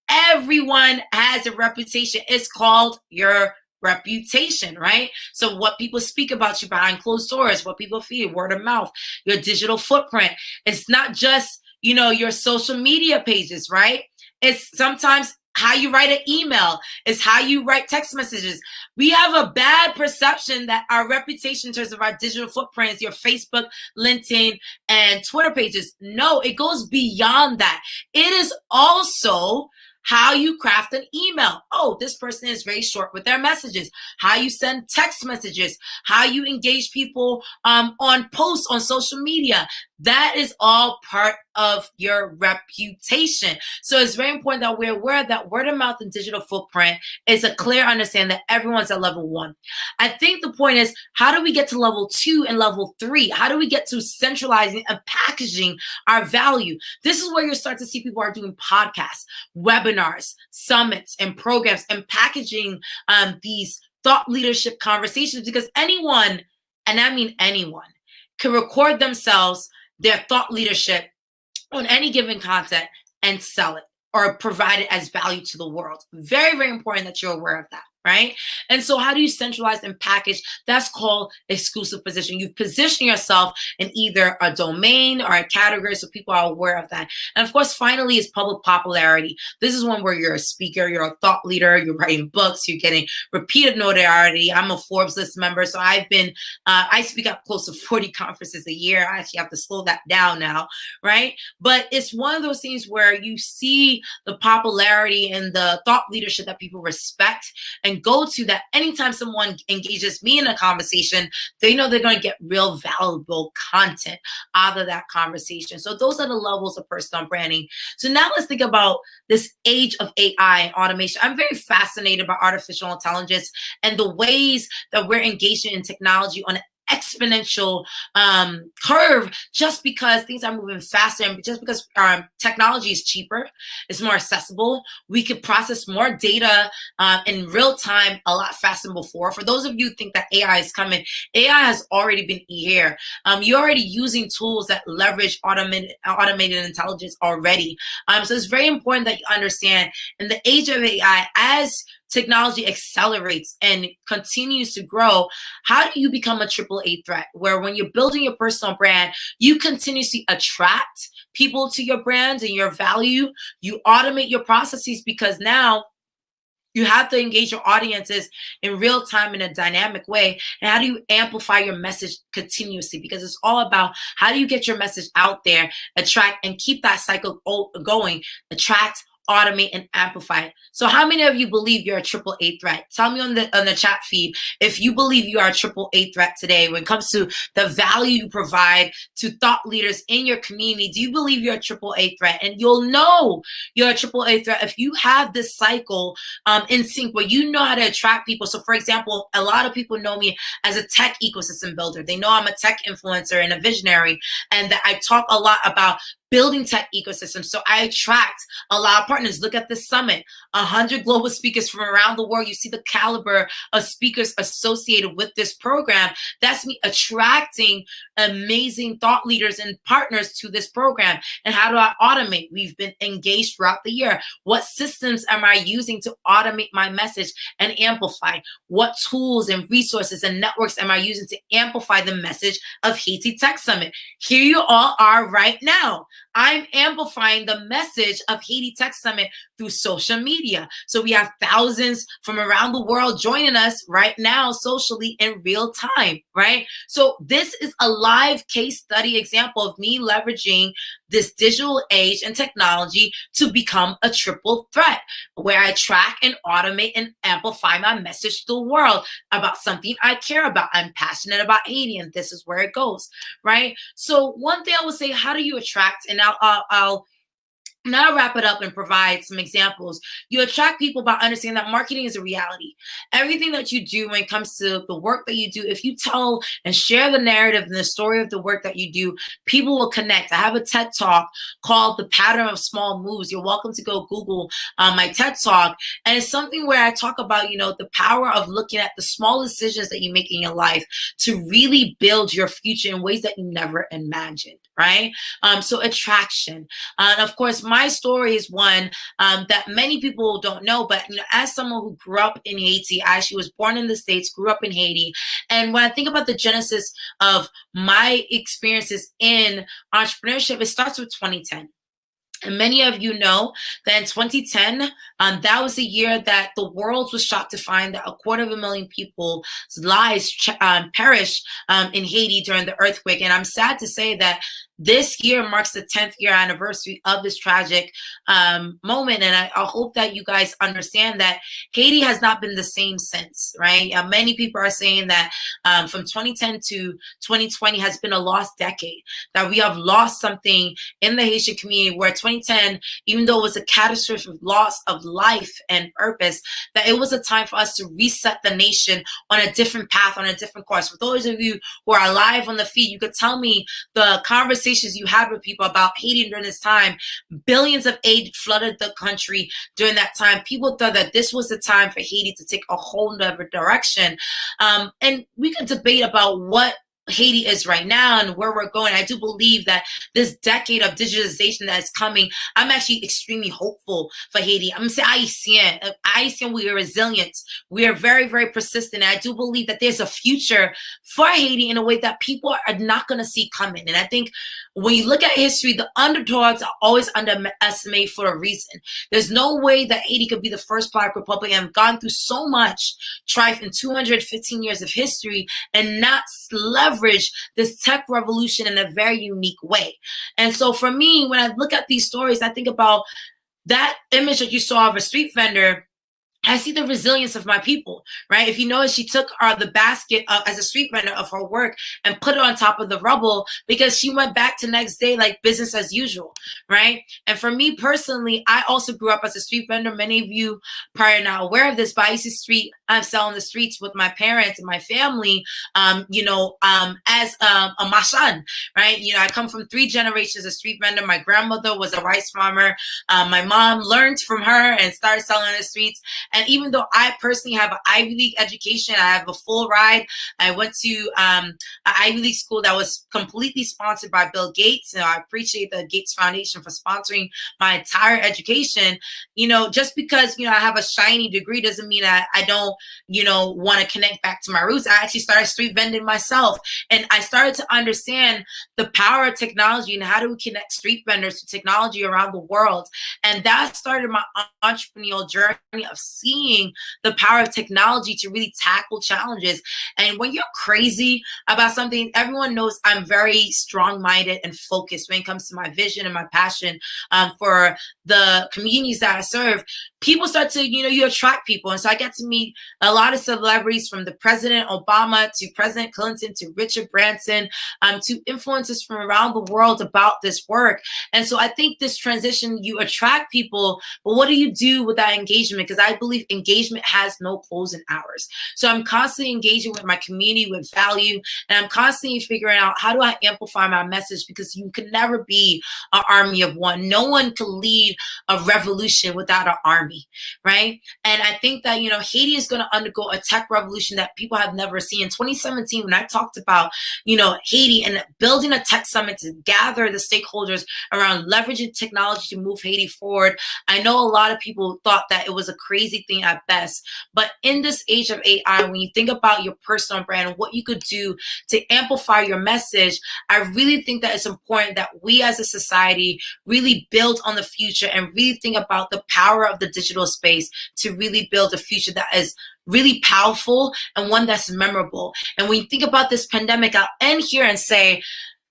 everyone has a reputation. It's called your reputation, right? So what people speak about you behind closed doors, what people feel, word of mouth, your digital footprint. It's not just, your social media pages, right? It's sometimes how you write an email. It's how you write text messages. We have a bad perception that our reputation in terms of our digital footprint is your Facebook, LinkedIn, and Twitter pages. No, it goes beyond that. It is also how you craft an email. Oh, this person is very short with their messages. How you send text messages. How you engage people on posts on social media. That is all part of your reputation. So it's very important that we're aware that word of mouth and digital footprint is a clear understanding that everyone's at level 1. I think the point is, how do we get to level 2 and level 3? How do we get to centralizing and packaging our value? This is where you start to see people are doing podcasts, webinars, summits, and programs, and packaging these thought leadership conversations, because anyone, and I mean anyone, can record themselves, their thought leadership on any given content and sell it or provide it as value to the world. Very, very important that you're aware of that. right? And so how do you centralize and package? That's called exclusive position. You position yourself in either a domain or a category so people are aware of that. And of course, finally, is public popularity. This is one where you're a speaker, you're a thought leader, you're writing books, you're getting repeated notoriety. I'm a Forbes list member, so I speak at close to 40 conferences a year. I actually have to slow that down now, right? But it's one of those things where you see the popularity and the thought leadership that people respect and go to, that anytime someone engages me in a conversation, they know they're going to get real valuable content out of that conversation. So those are the levels of personal branding. So now let's think about this age of AI and automation. I'm very fascinated by artificial intelligence and the ways that we're engaging in technology on an exponential curve, just because things are moving faster and just because technology is cheaper, it's more accessible. We could process more data in real time a lot faster than before. For those of you who think that AI is coming, AI has already been here. You're already using tools that leverage automated intelligence already. So it's very important that you understand, in the age of AI, as technology accelerates and continues to grow, how do you become a AAA threat? Where when you're building your personal brand, you continuously attract people to your brand and your value. You automate your processes because now you have to engage your audiences in real time in a dynamic way. And how do you amplify your message continuously? Because it's all about how do you get your message out there, attract, and keep that cycle going, attract, automate, and amplify it. So how many of you believe you're a AAA threat? Tell me on the chat feed if you believe you are a AAA threat today when it comes to the value you provide to thought leaders in your community. Do you believe you're a AAA threat? And you'll know you're a AAA threat if you have this cycle in sync where you know how to attract people. So for example, a lot of people know me as a tech ecosystem builder. They know I'm a tech influencer and a visionary, and that I talk a lot about building tech ecosystems. So I attract a lot of partners. Look at this summit, 100 global speakers from around the world. You see the caliber of speakers associated with this program. That's me attracting amazing thought leaders and partners to this program. And how do I automate? We've been engaged throughout the year. What systems am I using to automate my message and amplify? What tools and resources and networks am I using to amplify the message of Haiti Tech Summit? Here you all are right now. I'm amplifying the message of Haiti Tech Summit through social media. So we have thousands from around the world joining us right now socially in real time, right? So this is a live case study example of me leveraging this digital age and technology to become a triple threat, where I track and automate and amplify my message to the world about something I care about. I'm passionate about Haiti, and this is where it goes, right? So one thing I would say, how do you attract? And I'll now wrap it up and provide some examples. You attract people by understanding that marketing is a reality. Everything that you do when it comes to the work that you do, if you tell and share the narrative and the story of the work that you do, people will connect. I have a TED Talk called The Pattern of Small Moves. You're welcome to go Google my TED Talk. And it's something where I talk about, the power of looking at the small decisions that you make in your life to really build your future in ways that you never imagined, right? So attraction. And of course, my story is one that many people don't know, but as someone who grew up in Haiti, I actually was born in the States, grew up in Haiti. And when I think about the genesis of my experiences in entrepreneurship, it starts with 2010. And many of you know that in 2010, that was the year that the world was shocked to find that 250,000 people's lives perished in Haiti during the earthquake. And I'm sad to say that this year marks the 10th year anniversary of this tragic moment. And I hope that you guys understand that Haiti has not been the same since, right? Many people are saying that from 2010 to 2020 has been a lost decade, that we have lost something in the Haitian community, where 2010, even though it was a catastrophic loss of life and purpose, that it was a time for us to reset the nation on a different path, on a different course. For those of you who are live on the feed, you could tell me the conversation you had with people about Haiti during this time. Billions of aid flooded the country during that time. People thought that this was the time for Haiti to take a whole nother direction. And we could debate about what Haiti is right now and where we're going, I do believe that this decade of digitalization that is coming, I'm actually extremely hopeful for Haiti. I'm going to say Haitian, we are resilient. We are very, very persistent. And I do believe that there's a future for Haiti in a way that people are not going to see coming. And I think when you look at history, the underdogs are always underestimated for a reason. There's no way that Haiti could be the first Black republic and have gone through so much strife in 215 years of history and not leverage this tech revolution in a very unique way. And so for me, when I look at these stories, I think about that image that you saw of a street vendor. I see the resilience of my people, right? If you notice, she took the basket as a street vendor of her work and put it on top of the rubble because she went back to next day like business as usual, right? And for me personally, I also grew up as a street vendor. Many of you probably are not aware of this, but I used to sell on the streets with my parents and my family, as a mashan, right? I come from 3 generations of street vendor. My grandmother was a rice farmer. My mom learned from her and started selling on the streets. And even though I personally have an Ivy League education, I have a full ride. I went to an Ivy League school that was completely sponsored by Bill Gates. And I appreciate the Gates Foundation for sponsoring my entire education. Just because, I have a shiny degree doesn't mean that I don't, want to connect back to my roots. I actually started street vending myself. And I started to understand the power of technology and how do we connect street vendors to technology around the world. And that started my entrepreneurial journey of seeing the power of technology to really tackle challenges. And when you're crazy about something, everyone knows I'm very strong-minded and focused when it comes to my vision and my passion for the communities that I serve. People start to, you attract people. And so I get to meet a lot of celebrities, from the President Obama to President Clinton to Richard Branson, to influencers from around the world about this work. And so I think this transition, you attract people, but what do you do with that engagement? Because I believe engagement has no closing hours. So I'm constantly engaging with my community with value, and I'm constantly figuring out how do I amplify my message, because you can never be an army of one. No one can lead a revolution without an army, right? And I think that, Haiti is going to undergo a tech revolution that people have never seen. In 2017, when I talked about, Haiti and building a tech summit to gather the stakeholders around leveraging technology to move Haiti forward, I know a lot of people thought that it was a crazy thing at best. But in this age of AI, when you think about your personal brand and what you could do to amplify your message, I really think that it's important that we as a society really build on the future and really think about the power of the digital space to really build a future that is really powerful and one that's memorable. And when you think about this pandemic, I'll end here and say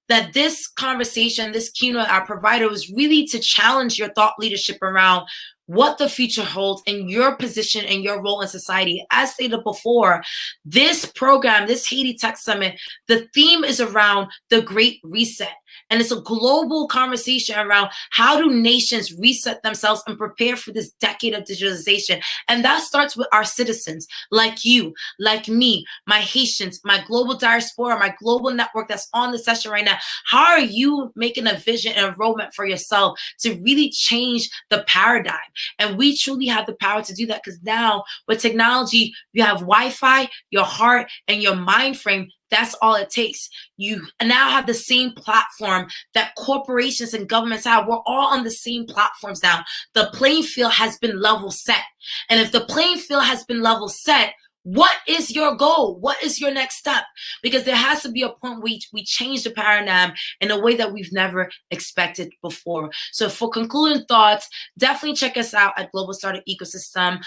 that this conversation, this keynote I provided was really to challenge your thought leadership around what the future holds and your position and your role in society. As stated before, this program, this Haiti Tech Summit, the theme is around the Great Reset. And it's a global conversation around how do nations reset themselves and prepare for this decade of digitalization. And that starts with our citizens, like you, like me, my Haitians, my global diaspora, my global network that's on the session right now. How are you making a vision and a roadmap for yourself to really change the paradigm? And we truly have the power to do that, because now with technology, you have Wi-Fi, your heart, and your mind frame. That's all it takes. You now have the same platform that corporations and governments have. We're all on the same platforms now. The playing field has been level set. And if the playing field has been level set, what is your goal? What is your next step? Because there has to be a point where we change the paradigm in a way that we've never expected before. So for concluding thoughts, definitely check us out at Global Startup Ecosystem.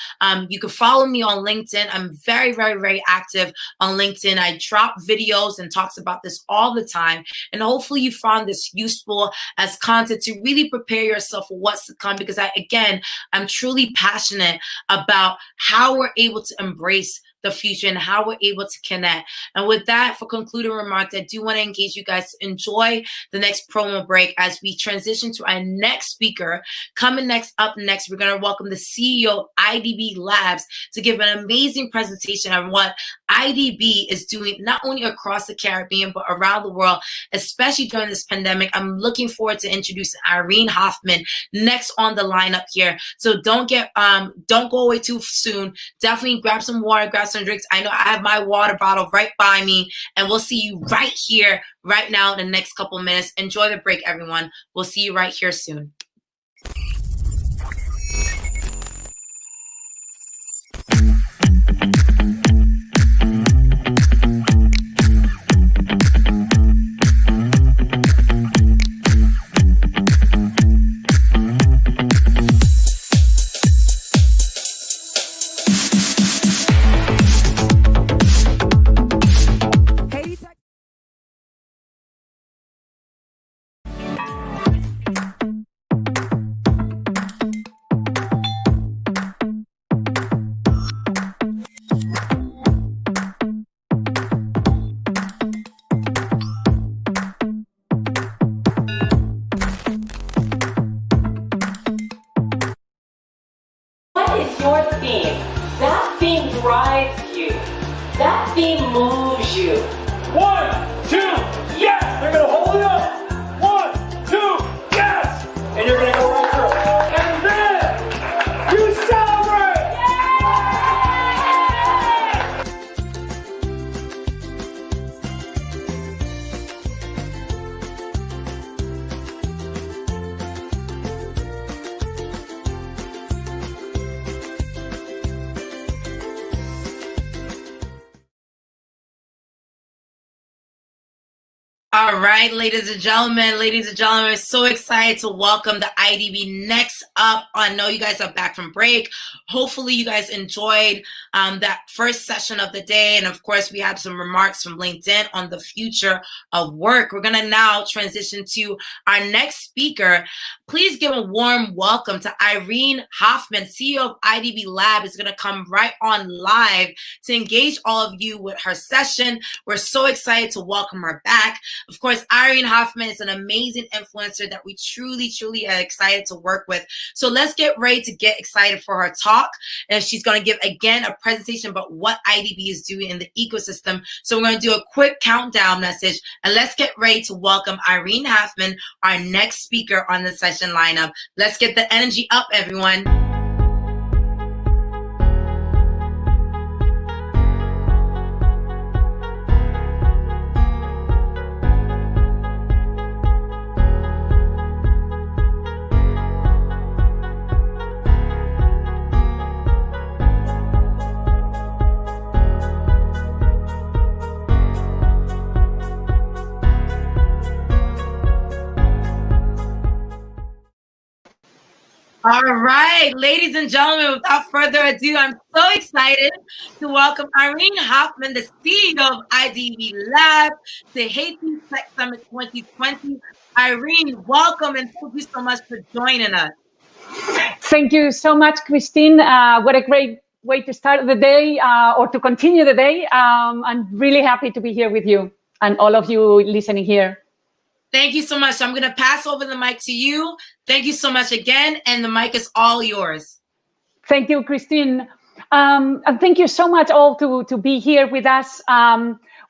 You can follow me on LinkedIn. I'm very, very, very active on LinkedIn. I drop videos and talks about this all the time. And hopefully you found this useful as content to really prepare yourself for what's to come, because I'm truly passionate about how we're able to embrace the future and how we're able to connect. And with that, for concluding remarks, I do want to engage you guys to enjoy the next promo break as we transition to our next speaker. Coming up next, we're going to welcome the CEO of IDB Labs to give an amazing presentation on what IDB is doing, not only across the Caribbean, but around the world, especially during this pandemic. I'm looking forward to introducing Irene Hoffman next on the lineup here. So don't go away too soon. Definitely grab some water, grab some some drinks. I know I have my water bottle right by me, and we'll see you right here, right now in the next couple minutes. Enjoy the break, everyone. We'll see you right here soon. What is your theme? That theme drives you. That theme moves you. 1, 2, yes! They're gonna hold it up. 1, 2, yes! And you're gonna go right through. And then you celebrate! All right, ladies and gentlemen, so excited to welcome the IDB next up. I know you guys are back from break. Hopefully you guys enjoyed that first session of the day. And of course, we had some remarks from LinkedIn on the future of work. We're gonna now transition to our next speaker. Please give a warm welcome to Irene Hoffman, CEO of IDB Lab, is gonna come right on live to engage all of you with her session. We're so excited to welcome her back. Of course, Irene Hoffman is an amazing influencer that we truly are excited to work with. So let's get ready to get excited for her talk. And she's going to give, again, a presentation about what IDB is doing in the ecosystem. So we're going to do a quick countdown message. And let's get ready to welcome Irene Hoffman, our next speaker on the session lineup. Let's get the energy up, everyone. All right, ladies and gentlemen, without further ado, I'm so excited to welcome Irene Hoffman, the CEO of IDB Lab, to Haiti Tech Summit 2020. Irene, welcome and thank you so much for joining us. Thank you so much, Christine. What a great way to start the day or to continue the day. I'm really happy to be here with you and all of you listening here. Thank you so much. I'm going to pass over the mic to you. Thank you so much again, and the mic is all yours. Thank you, Christine. And thank you so much all to be here with us.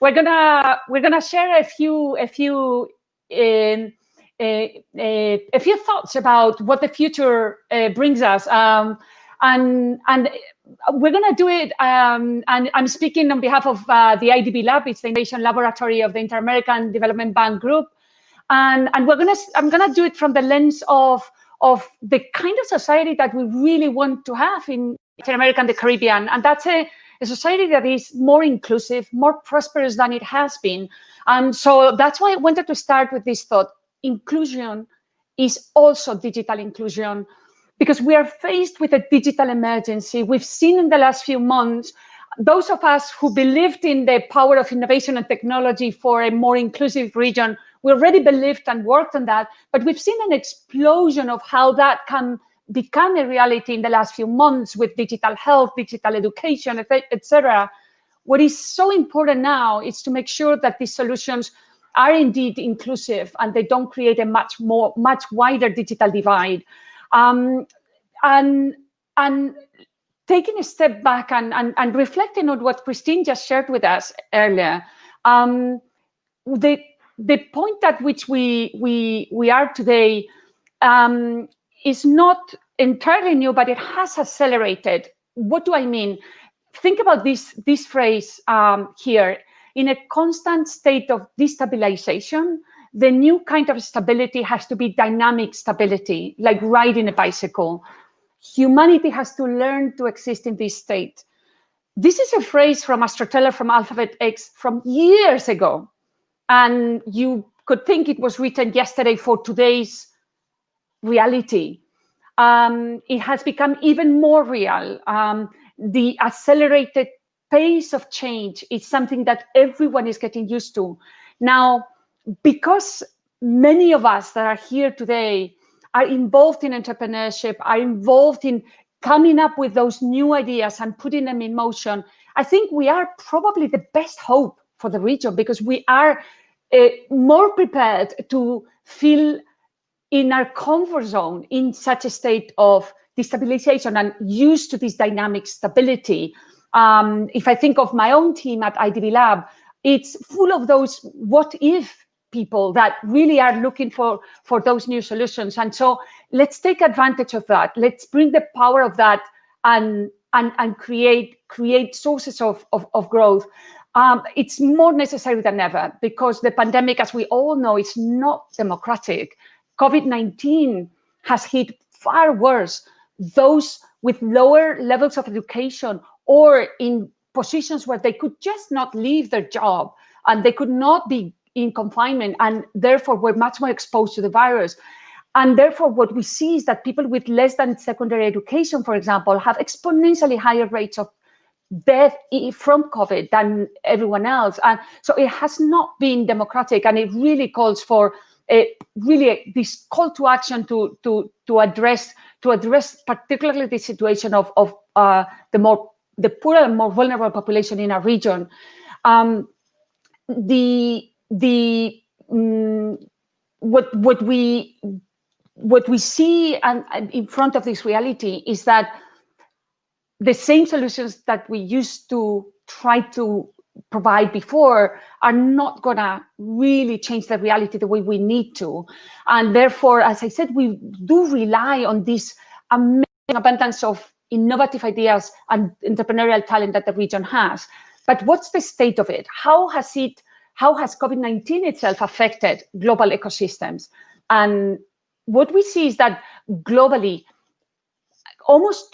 We're gonna share a few thoughts about what the future brings us, and we're gonna do it. And I'm speaking on behalf of the IDB Lab. It's the Innovation Laboratory of the Inter-American Development Bank Group. And I'm gonna do it from the lens of the kind of society that we really want to have in Latin America and the Caribbean. And that's a society that is more inclusive, more prosperous than it has been. And so that's why I wanted to start with this thought. Inclusion is also digital inclusion, because we are faced with a digital emergency. We've seen in the last few months, those of us who believed in the power of innovation and technology for a more inclusive region, we already believed and worked on that, but we've seen an explosion of how that can become a reality in the last few months with digital health, digital education, etc. What is so important now is to make sure that these solutions are indeed inclusive and they don't create a much wider digital divide. And taking a step back and reflecting on what Christine just shared with us earlier, the point at which we are today is not entirely new, but it has accelerated. What do I mean? think about this phrase here. In a constant state of destabilization, the new kind of stability has to be dynamic stability, like riding a bicycle. Humanity has to learn to exist in this state. This is a phrase from a storyteller from Alphabet X from years ago. And you could think it was written yesterday for today's reality. It has become even more real. The accelerated pace of change is something that everyone is getting used to. Now, because many of us that are here today are involved in entrepreneurship, are involved in coming up with those new ideas and putting them in motion, I think we are probably the best hope for the region, because we are more prepared to feel in our comfort zone in such a state of destabilization and used to this dynamic stability. If I think of my own team at IDB Lab, it's full of those what if people that really are looking for those new solutions. And so let's take advantage of that. Let's bring the power of that and create sources of growth. It's more necessary than ever, because the pandemic, as we all know, is not democratic. COVID-19 has hit far worse those with lower levels of education or in positions where they could just not leave their job and they could not be in confinement, and therefore were much more exposed to the virus. And therefore, what we see is that people with less than secondary education, for example, have exponentially higher rates of death from COVID than everyone else. And so it has not been democratic, and it really calls for this call to action to address particularly the situation of the poorer and more vulnerable population in our region. What we see and in front of this reality is that the same solutions that we used to try to provide before are not going to really change the reality the way we need to. And therefore, as I said, we do rely on this amazing abundance of innovative ideas and entrepreneurial talent that the region has. But what's the state of it? How has COVID-19 itself affected global ecosystems? And what we see is that globally, almost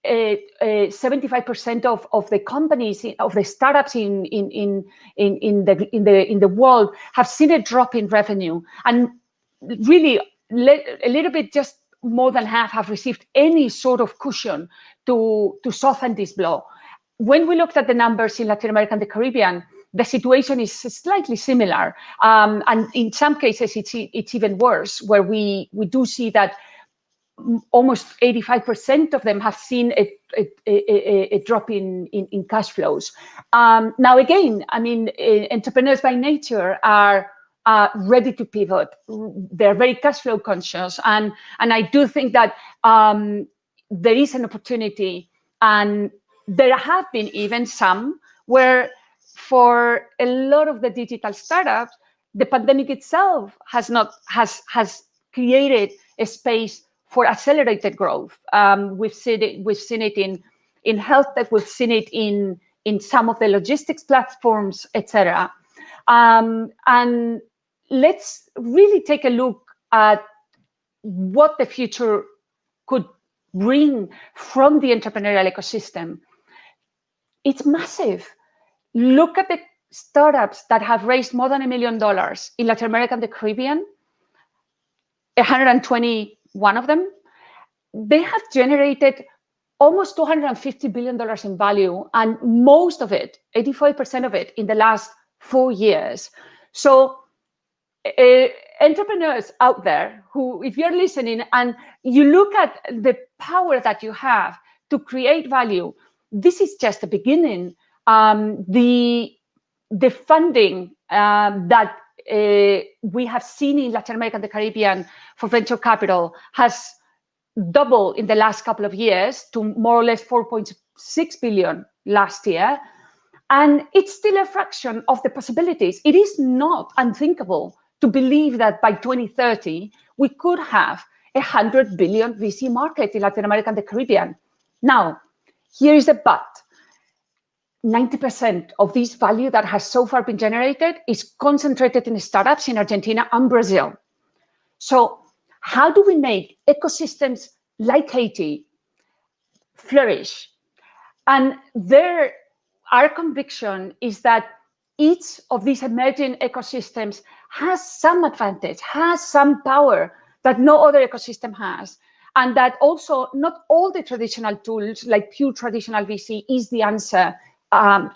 75% of the companies, of the startups in the world have seen a drop in revenue, and really a little bit, just more than half, have received any sort of cushion to soften this blow. When we looked at the numbers in Latin America and the Caribbean, the situation is slightly similar, and in some cases it's even worse, where we do see that almost 85% of them have seen a drop in cash flows. Now, again, I mean, entrepreneurs by nature are ready to pivot. They're very cash flow conscious, and I do think that there is an opportunity, and there have been even some where, for a lot of the digital startups, the pandemic itself has created a space for accelerated growth. We've seen it in health tech, we've seen it in some of the logistics platforms, etc. And let's really take a look at what the future could bring from the entrepreneurial ecosystem. It's massive. Look at the startups that have raised more than $1 million in Latin America and the Caribbean. 121 of them. They have generated almost $250 billion in value, and most of it, 85% of it, in the last 4 years. So entrepreneurs out there who, if you're listening and you look at the power that you have to create value, this is just the beginning. The funding that we have seen in Latin America and the Caribbean for venture capital has doubled in the last couple of years to more or less 4.6 billion last year. And it's still a fraction of the possibilities. It is not unthinkable to believe that by 2030, we could have a 100 billion VC market in Latin America and the Caribbean. Now, here is a but. 90% of this value that has so far been generated is concentrated in startups in Argentina and Brazil. So how do we make ecosystems like Haiti flourish? And our conviction is that each of these emerging ecosystems has some advantage, has some power that no other ecosystem has. And that also not all the traditional tools, like pure traditional VC, is the answer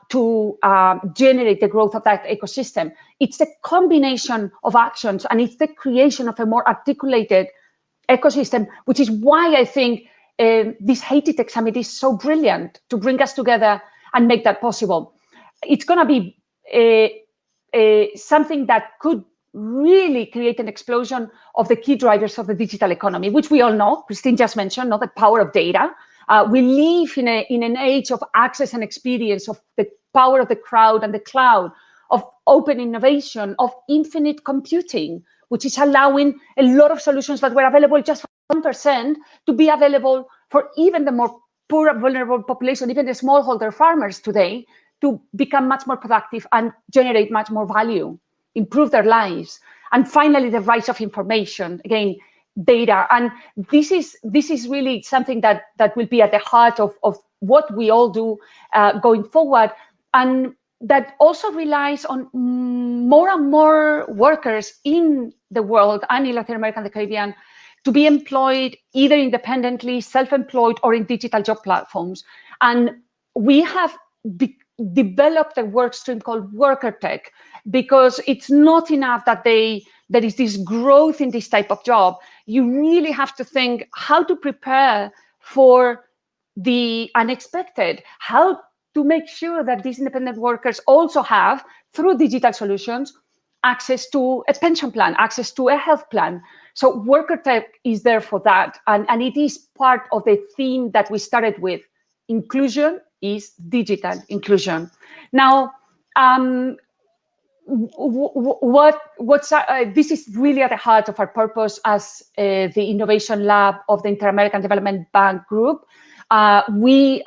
to generate the growth of that ecosystem. It's the combination of actions, and it's the creation of a more articulated ecosystem, which is why I think this Haiti Tech Summit is so brilliant to bring us together and make that possible. It's going to be something that could really create an explosion of the key drivers of the digital economy, which we all know. Christine just mentioned, the power of data. We live in an age of access and experience, of the power of the crowd and the cloud, of open innovation, of infinite computing, which is allowing a lot of solutions that were available just for 1% to be available for even the more poor and vulnerable population, even the smallholder farmers today, to become much more productive and generate much more value, improve their lives. And finally, the rise of information, again, data. And this is really something that will be at the heart of what we all do going forward. And that also relies on more and more workers in the world and in Latin America and the Caribbean to be employed either independently, self-employed, or in digital job platforms. And we have developed a work stream called Worker Tech, because it's not enough that there is this growth in this type of job. You really have to think how to prepare for the unexpected, how to make sure that these independent workers also have, through digital solutions, access to a pension plan, access to a health plan. So Worker Tech is there for that. And it is part of the theme that we started with. Inclusion is digital inclusion. Now, this is really at the heart of our purpose as the Innovation Lab of the Inter-American Development Bank Group. We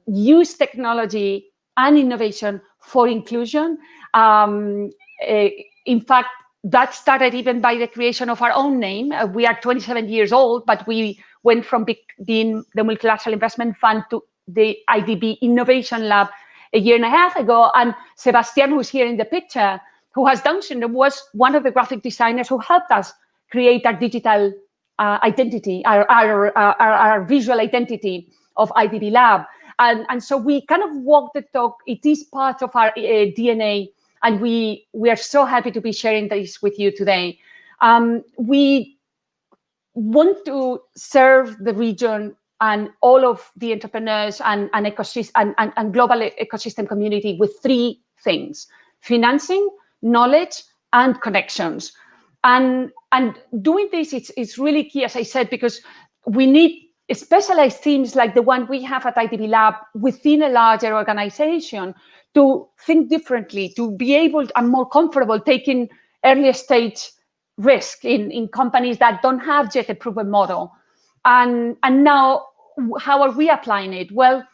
use technology and innovation for inclusion. In fact, that started even by the creation of our own name. We are 27 years old, but we went from being the Multilateral Investment Fund to the IDB Innovation Lab a year and a half ago. And Sebastian, who's here in the picture, who has Down syndrome, was one of the graphic designers who helped us create our digital identity, our visual identity of IDB Lab. And so we kind of walk the talk. It is part of our DNA. And we are so happy to be sharing this with you today. We want to serve the region and all of the entrepreneurs and ecosystem and global ecosystem community with three things: financing, knowledge, and connections. And doing this, it's really key, as I said, because we need specialized teams like the one we have at IDB Lab within a larger organization to think differently, to be able and more comfortable taking early stage risk in companies that don't have yet a proven model. And now, how are we applying it? Well,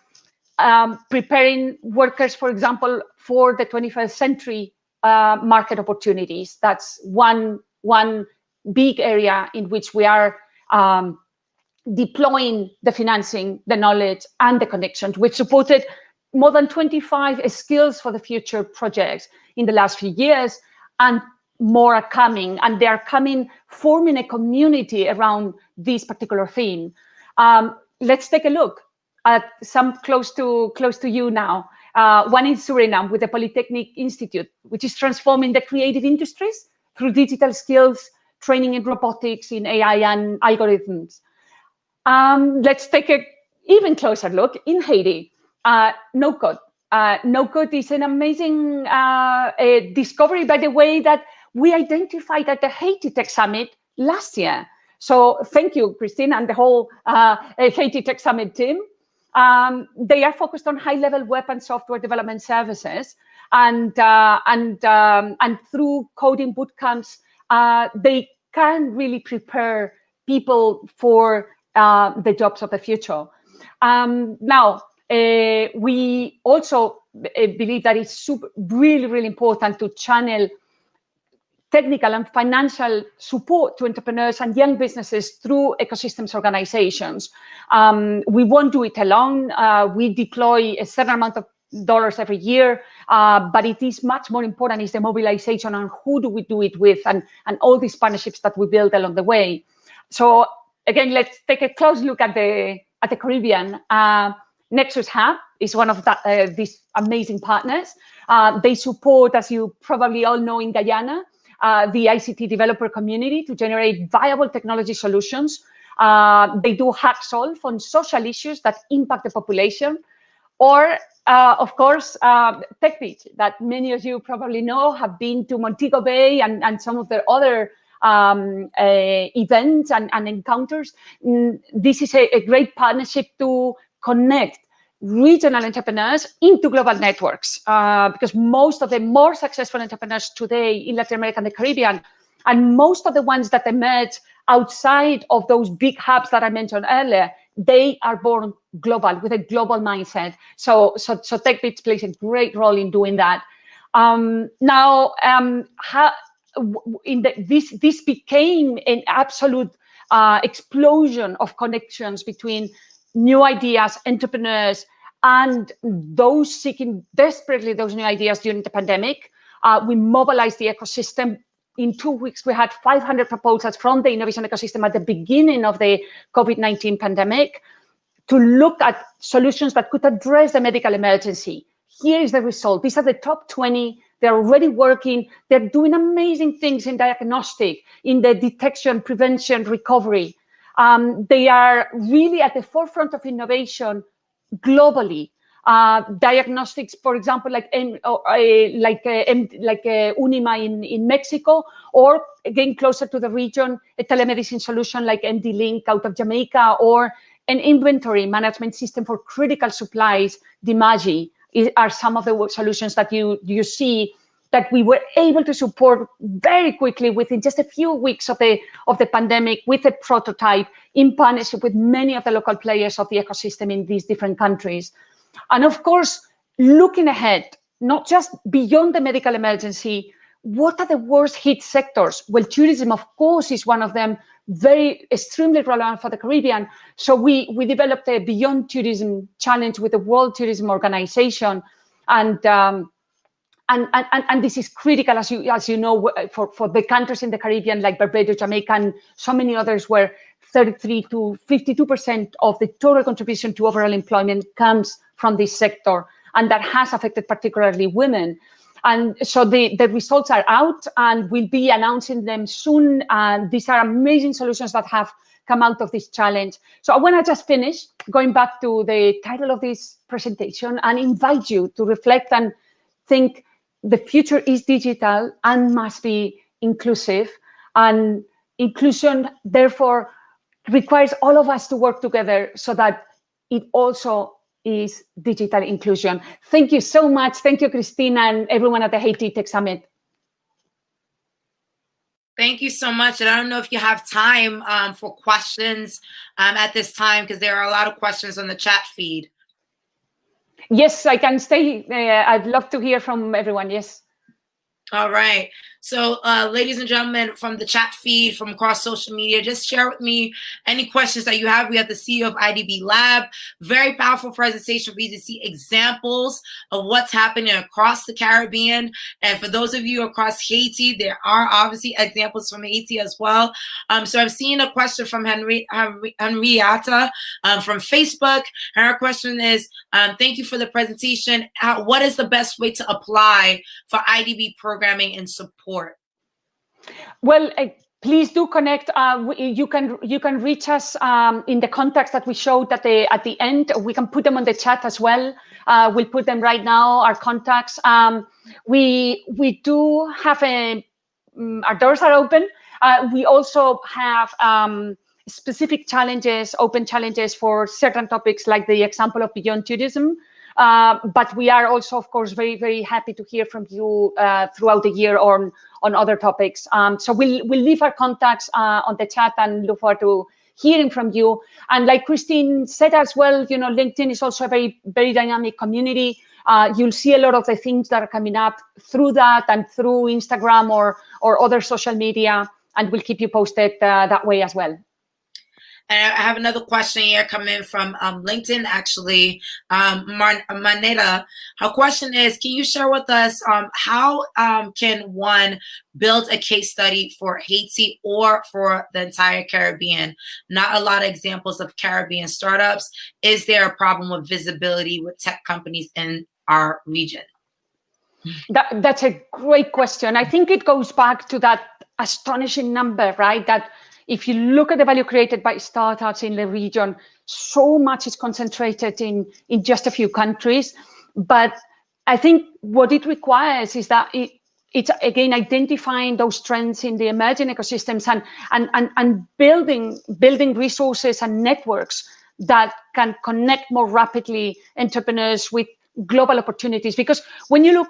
preparing workers, for example, for the 21st century market opportunities. That's one big area in which we are deploying the financing, the knowledge, and the connections. We've supported more than 25 skills for the future projects in the last few years, and more are coming, and they are coming, forming a community around this particular theme. Let's take a look at some close to you now. One in Suriname with the Polytechnic Institute, which is transforming the creative industries through digital skills, training in robotics, in AI and algorithms. Let's take an even closer look in Haiti. No Code. No Code is an amazing discovery, by the way, that we identified at the Haiti Tech Summit last year. So thank you, Christine, and the whole Haiti Tech Summit team. They are focused on high-level web and software development services, and through coding bootcamps, they can really prepare people for the jobs of the future. Now, We also believe that it's really, really important to channel technical and financial support to entrepreneurs and young businesses through ecosystems organizations. We won't do it alone. We deploy a certain amount of dollars every year, but it is much more important is the mobilization and who do we do it with and all these partnerships that we build along the way. So again, let's take a close look at the Caribbean. Nexus Hub is one of these amazing partners. They support, as you probably all know in Guyana, the ICT developer community to generate viable technology solutions. They do hack solve on social issues that impact the population. Or, of course, TechBeach, that many of you probably know, have been to Montego Bay and some of their other events and encounters. This is a great partnership to connect regional entrepreneurs into global networks, because most of the more successful entrepreneurs today in Latin America and the Caribbean, and most of the ones that emerge outside of those big hubs that I mentioned earlier, they are born global with a global mindset. So TechBeach plays a great role in doing that. This became an absolute explosion of connections between new ideas, entrepreneurs, and those seeking desperately those new ideas during the pandemic. We mobilized the ecosystem. In 2 weeks, we had 500 proposals from the innovation ecosystem at the beginning of the COVID-19 pandemic to look at solutions that could address the medical emergency. Here is the result. These are the top 20. They're already working. They're doing amazing things in diagnostic, in the detection, prevention, recovery. They are really at the forefront of innovation globally. Diagnostics, for example, like Unima in Mexico, or again closer to the region, a telemedicine solution like MD-Link out of Jamaica, or an inventory management system for critical supplies, Dimagi, are some of the solutions that you see that we were able to support very quickly within just a few weeks of the pandemic with a prototype in partnership with many of the local players of the ecosystem in these different countries. And of course, looking ahead, not just beyond the medical emergency, what are the worst hit sectors? Well, tourism, of course, is one of them, very extremely relevant for the Caribbean. So we developed a Beyond Tourism challenge with the World Tourism Organization, and this is critical, as you know, for the countries in the Caribbean like Barbados, Jamaica, and so many others, where 33 to 52% of the total contribution to overall employment comes from this sector, and that has affected particularly women. And so the results are out, and we'll be announcing them soon. And these are amazing solutions that have come out of this challenge. So I want to just finish going back to the title of this presentation and invite you to reflect and think the future is digital and must be inclusive. And inclusion, therefore, requires all of us to work together so that it also is digital inclusion. Thank you so much. Thank you, Christina, and everyone at the Haiti Tech Summit. Thank you so much. And I don't know if you have time for questions at this time, because there are a lot of questions on the chat feed. Yes, I can stay. I'd love to hear from everyone. Yes. All right. So, ladies and gentlemen, from the chat feed, from across social media, just share with me any questions that you have. We have the CEO of IDB Lab. Very powerful presentation for you to see examples of what's happening across the Caribbean. And for those of you across Haiti, there are obviously examples from Haiti as well. So I've seen a question from Henrietta from Facebook. And her question is, thank you for the presentation. What is the best way to apply for IDB programming and support? Well, please do connect. You can reach us in the contacts that we showed at the end. We can put them on the chat as well. We'll put them right now, our contacts. We do have our doors are open. We also have specific challenges, open challenges for certain topics, like the example of Beyond Tourism. But we are also, of course, very, very happy to hear from you throughout the year on other topics. So we'll leave our contacts on the chat and look forward to hearing from you. And like Christine said as well, LinkedIn is also a very, very dynamic community. You'll see a lot of the things that are coming up through that and through Instagram or other social media, and we'll keep you posted that way as well. And I have another question here coming from LinkedIn, actually. Maneta, her question is, can you share with us how can one build a case study for Haiti or for the entire Caribbean? Not a lot of examples of Caribbean startups. Is there a problem with visibility with tech companies in our region? That's a great question. I think it goes back to that astonishing number, right? That if you look at the value created by startups in the region, so much is concentrated in just a few countries. But I think what it requires is that it's again identifying those trends in the emerging ecosystems and building resources and networks that can connect more rapidly entrepreneurs with global opportunities. Because when you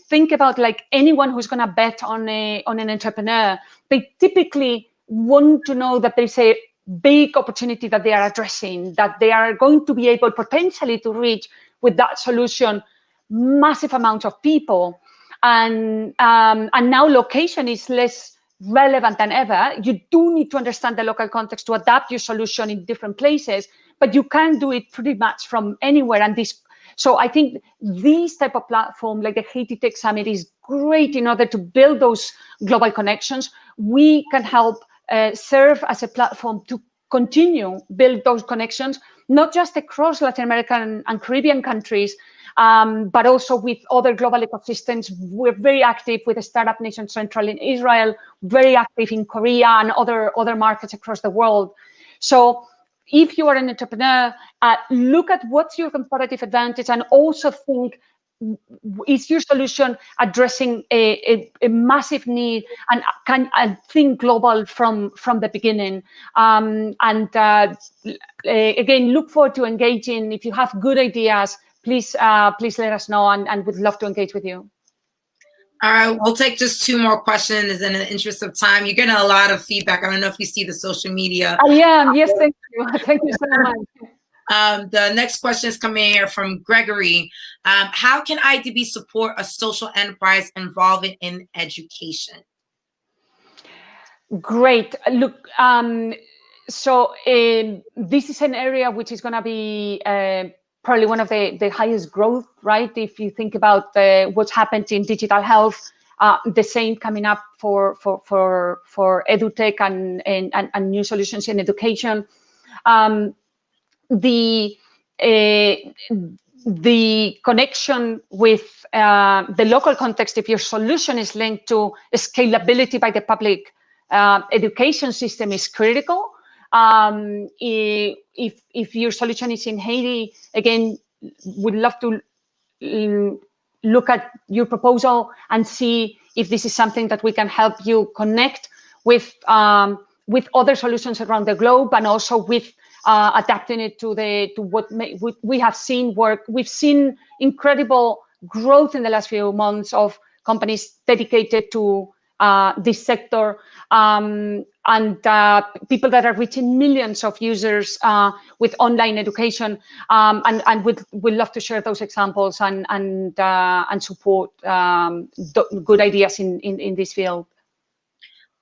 think about like anyone who's going to bet on an entrepreneur, they typically want to know that there's a big opportunity that they are addressing, that they are going to be able potentially to reach with that solution massive amounts of people. And now location is less relevant than ever. You do need to understand the local context to adapt your solution in different places, but you can do it pretty much from anywhere. And so I think this type of platform, like the Haiti Tech Summit, is great in order to build those global connections. We can help serve as a platform to continue build those connections, not just across Latin American and Caribbean countries, but also with other global ecosystems. We're very active with the Startup Nation Central in Israel, very active in Korea and other markets across the world. So if you are an entrepreneur, look at what's your competitive advantage and also think, is your solution addressing a massive need, and can I think global from the beginning? Again, look forward to engaging. If you have good ideas, please let us know, and we'd love to engage with you. All right, we'll take just 2 more questions in the interest of time. You're getting a lot of feedback. I don't know if you see the social media. I am. Yes, thank you. Thank you so much. The next question is coming here from Gregory. How can IDB support a social enterprise involving in education? Great. Look, so this is an area which is going to be probably one of the highest growth, right? If you think about what's happened in digital health, the same coming up for edutech and new solutions in education. The connection with the local context, if your solution is linked to scalability by the public education system, is critical. If your solution is in Haiti, again, would love to look at your proposal and see if this is something that we can help you connect with other solutions around the globe, and also with adapting it to what we have seen work. We've seen incredible growth in the last few months of companies dedicated to this sector, and people that are reaching millions of users with online education, and we'd love to share those examples and support good ideas in this field.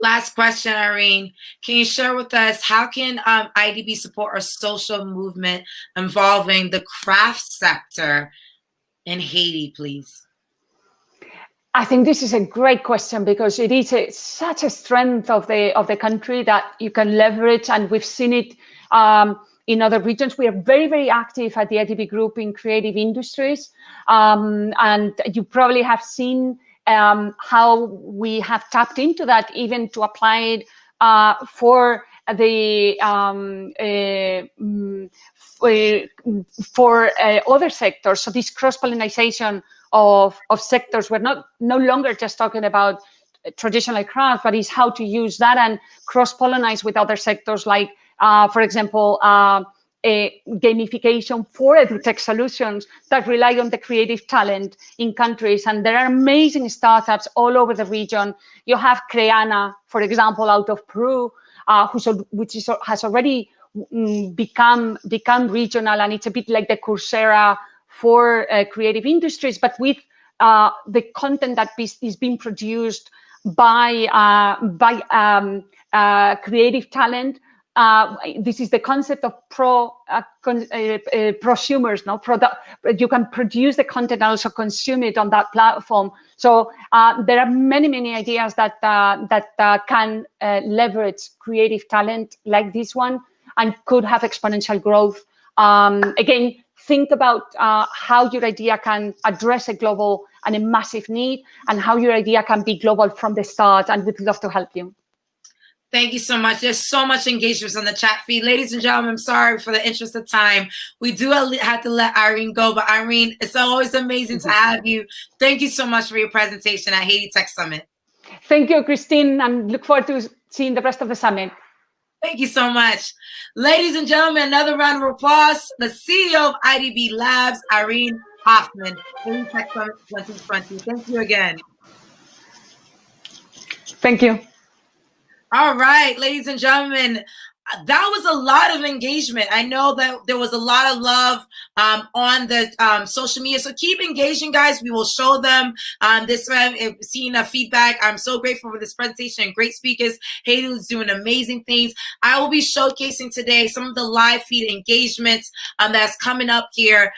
Last question, Irene. Can you share with us how can IDB support a social movement involving the craft sector in Haiti, please? I think this is a great question, because it is such a strength of the country that you can leverage, and we've seen it in other regions. We are very, very active at the IDB Group in creative industries, and you probably have seen how we have tapped into that, even to apply it for other sectors. So this cross-pollination of sectors, we're no longer just talking about traditional craft, but is how to use that and cross-pollinize with other sectors, like, for example, gamification for edutech solutions that rely on the creative talent in countries. And there are amazing startups all over the region. You have Creana, for example, out of Peru, has already become regional, and it's a bit like the Coursera for creative industries, but with the content that is being produced by creative talent. This is the concept of prosumers, no? You can produce the content and also consume it on that platform. So there are many ideas that can leverage creative talent like this one and could have exponential growth. Again, think about how your idea can address a global and a massive need, and how your idea can be global from the start, and we'd love to help you. Thank you so much. There's so much engagement on the chat feed. Ladies and gentlemen, I'm sorry for the interest of time. We do have to let Irene go, but Irene, it's always amazing to have you. Thank you so much for your presentation at Haiti Tech Summit. Thank you, Christine, and look forward to seeing the rest of the summit. Thank you so much. Ladies and gentlemen, another round of applause. The CEO of IDB Labs, Irene Hoffman, Haiti Tech Summit 2020. Thank you again. Thank you. All right, ladies and gentlemen, that was a lot of engagement. I know that there was a lot of love on the social media. So keep engaging, guys. We will show them seeing feedback. I'm so grateful for this presentation and great speakers. Haiti is doing amazing things. I will be showcasing today some of the live feed engagements that's coming up here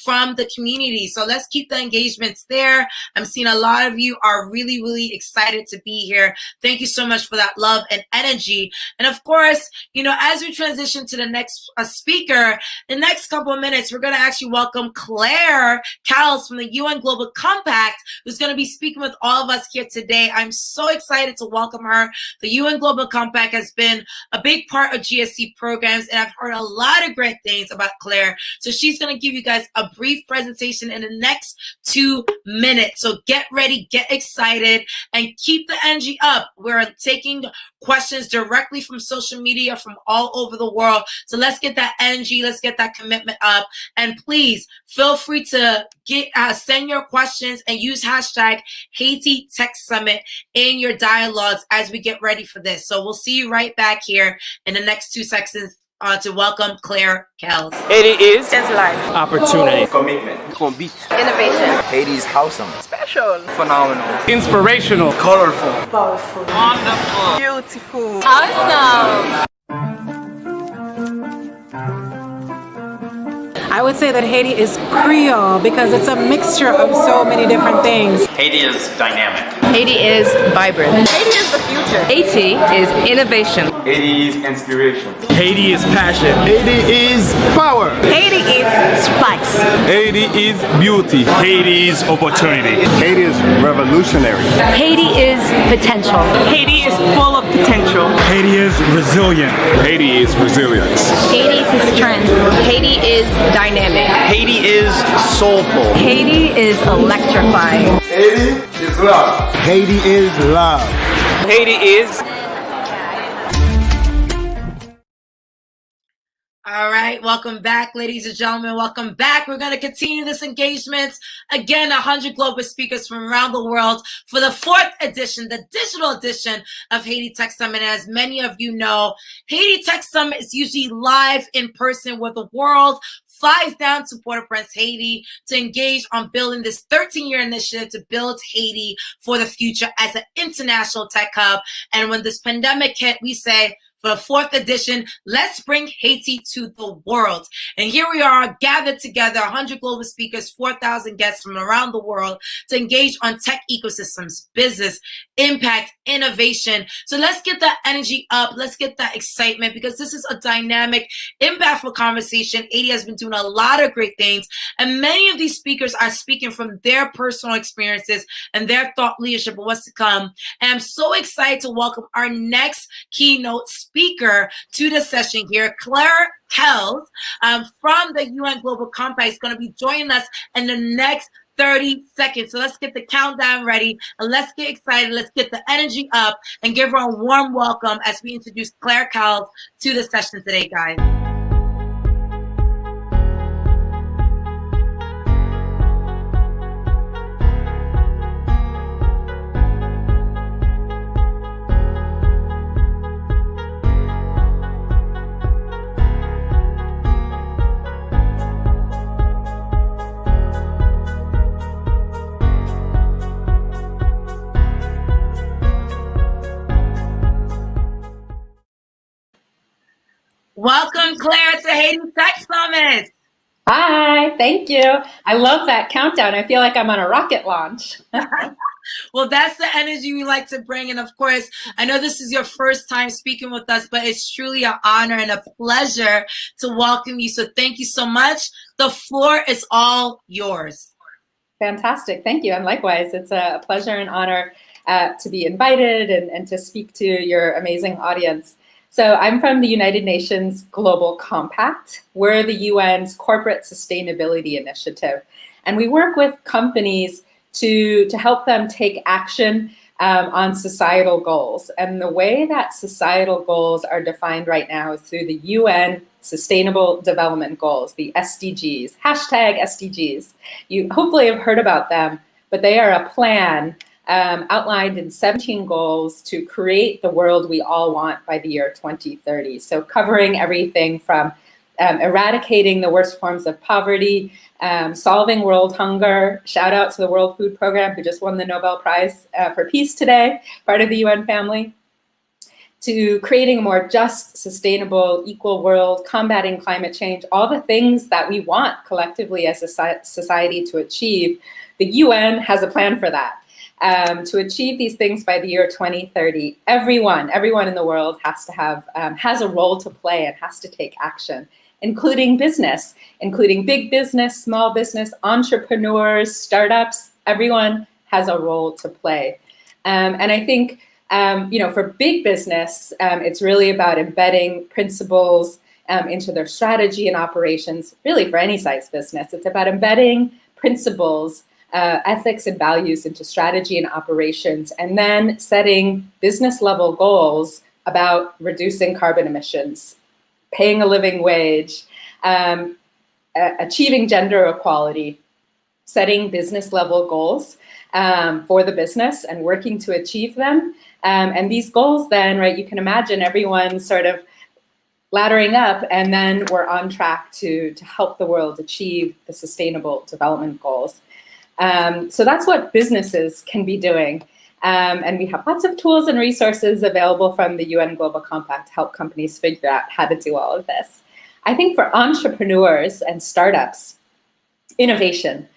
from the community. So let's keep the engagements there. I'm seeing a lot of you are really excited to be here. Thank you so much for that love and energy. And of course, you know, as we transition to the next speaker, the next couple of minutes, we're going to actually welcome Claire Cowles from the UN Global Compact, who's going to be speaking with all of us here today. I'm so excited to welcome her. The UN Global Compact has been a big part of GSC programs, and I've heard a lot of great things about Claire. So she's going to give you guys a brief presentation in the next 2 minutes. So get ready, get excited, and keep the energy up. We're taking questions directly from social media from all over the world. So let's get that energy, let's get that commitment up. And please feel free to send your questions and use hashtag Haiti Tech Summit in your dialogues as we get ready for this. So we'll see you right back here in the next 2 seconds to welcome Claire Cowles. Haiti is life. opportunity, Commitment. Innovation. Haiti's wholesome. Special. Phenomenal. inspirational, Colorful. Powerful. wonderful, Beautiful. Awesome. I would say that Haiti is Creole because it's a mixture of so many different things. Haiti is dynamic. Haiti is vibrant. Haiti is the future. Haiti is innovation. Haiti is inspiration. Haiti is passion. Haiti is power. Haiti is spice. Haiti is beauty. Haiti is opportunity. Haiti is revolutionary. Haiti is potential. Haiti is full of potential. Haiti is resilient. Haiti is resilience. Haiti is strength. Haiti is dynamic. Haiti is soulful. Haiti is electrifying. Haiti is love. Haiti is love. Haiti is All right, welcome back, ladies and gentlemen. Welcome back. We're going to continue this engagement. Again, 100 global speakers from around the world for the 4th edition, the digital edition of Haiti Tech Summit. As many of you know, Haiti Tech Summit is usually live in person where the world flies down to Port-au-Prince, Haiti, to engage on building this 13-year initiative to build Haiti for the future as an international tech hub. And when this pandemic hit, we say, for the 4th edition, let's bring Haiti to the world. And here we are gathered together, 100 global speakers, 4,000 guests from around the world to engage on tech ecosystems, business, impact, innovation. So let's get that energy up. Let's get that excitement because this is a dynamic, impactful conversation. Haiti has been doing a lot of great things. And many of these speakers are speaking from their personal experiences and their thought leadership of what's to come. And I'm so excited to welcome our next keynote speaker to the session here, Claire Cowles from the UN Global Compact is going to be joining us in the next 30 seconds. So let's get the countdown ready and let's get excited. Let's get the energy up and give her a warm welcome as we introduce Claire Cowles to the session today, guys. Welcome, Claire, to Haiti Tech Summit. Hi, thank you. I love that countdown. I feel like I'm on a rocket launch. Well, that's the energy we like to bring. And of course, I know this is your first time speaking with us, but it's truly an honor and a pleasure to welcome you. So thank you so much. The floor is all yours. Fantastic. Thank you. And likewise, it's a pleasure and honor to be invited and to speak to your amazing audience. So I'm from the United Nations Global Compact. We're the UN's corporate sustainability initiative. And we work with companies to help them take action on societal goals. And the way that societal goals are defined right now is through the UN Sustainable Development Goals, the SDGs, hashtag SDGs. You hopefully have heard about them, but they are a plan outlined in 17 goals to create the world we all want by the year 2030. So covering everything from eradicating the worst forms of poverty, solving world hunger. Shout out to the World Food Program, who just won the Nobel Prize for Peace today, part of the UN family, to creating a more just, sustainable, equal world, combating climate change, all the things that we want collectively as a society to achieve. The UN has a plan for that. To achieve these things by the year 2030, everyone in the world has to have, has a role to play and has to take action, including business, including big business, small business, entrepreneurs, startups. Everyone has a role to play. And I think, for big business, it's really about embedding principles into their strategy and operations, really for any size business. It's about embedding principles, ethics and values into strategy and operations, and then setting business level goals about reducing carbon emissions, paying a living wage, achieving gender equality, setting business level goals for the business and working to achieve them. And these goals then, right, you can imagine everyone sort of laddering up, and then we're on track to help the world achieve the Sustainable Development Goals. So that's what businesses can be doing. And we have lots of tools and resources available from the UN Global Compact to help companies figure out how to do all of this. I think for entrepreneurs and startups, innovation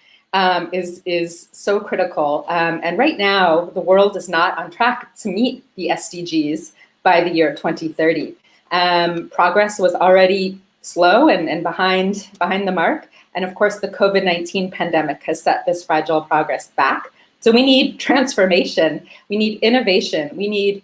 is so critical. And right now, the world is not on track to meet the SDGs by the year 2030. Progress was already slow and behind the mark. And of course, the COVID-19 pandemic has set this fragile progress back. So we need transformation, we need innovation, we need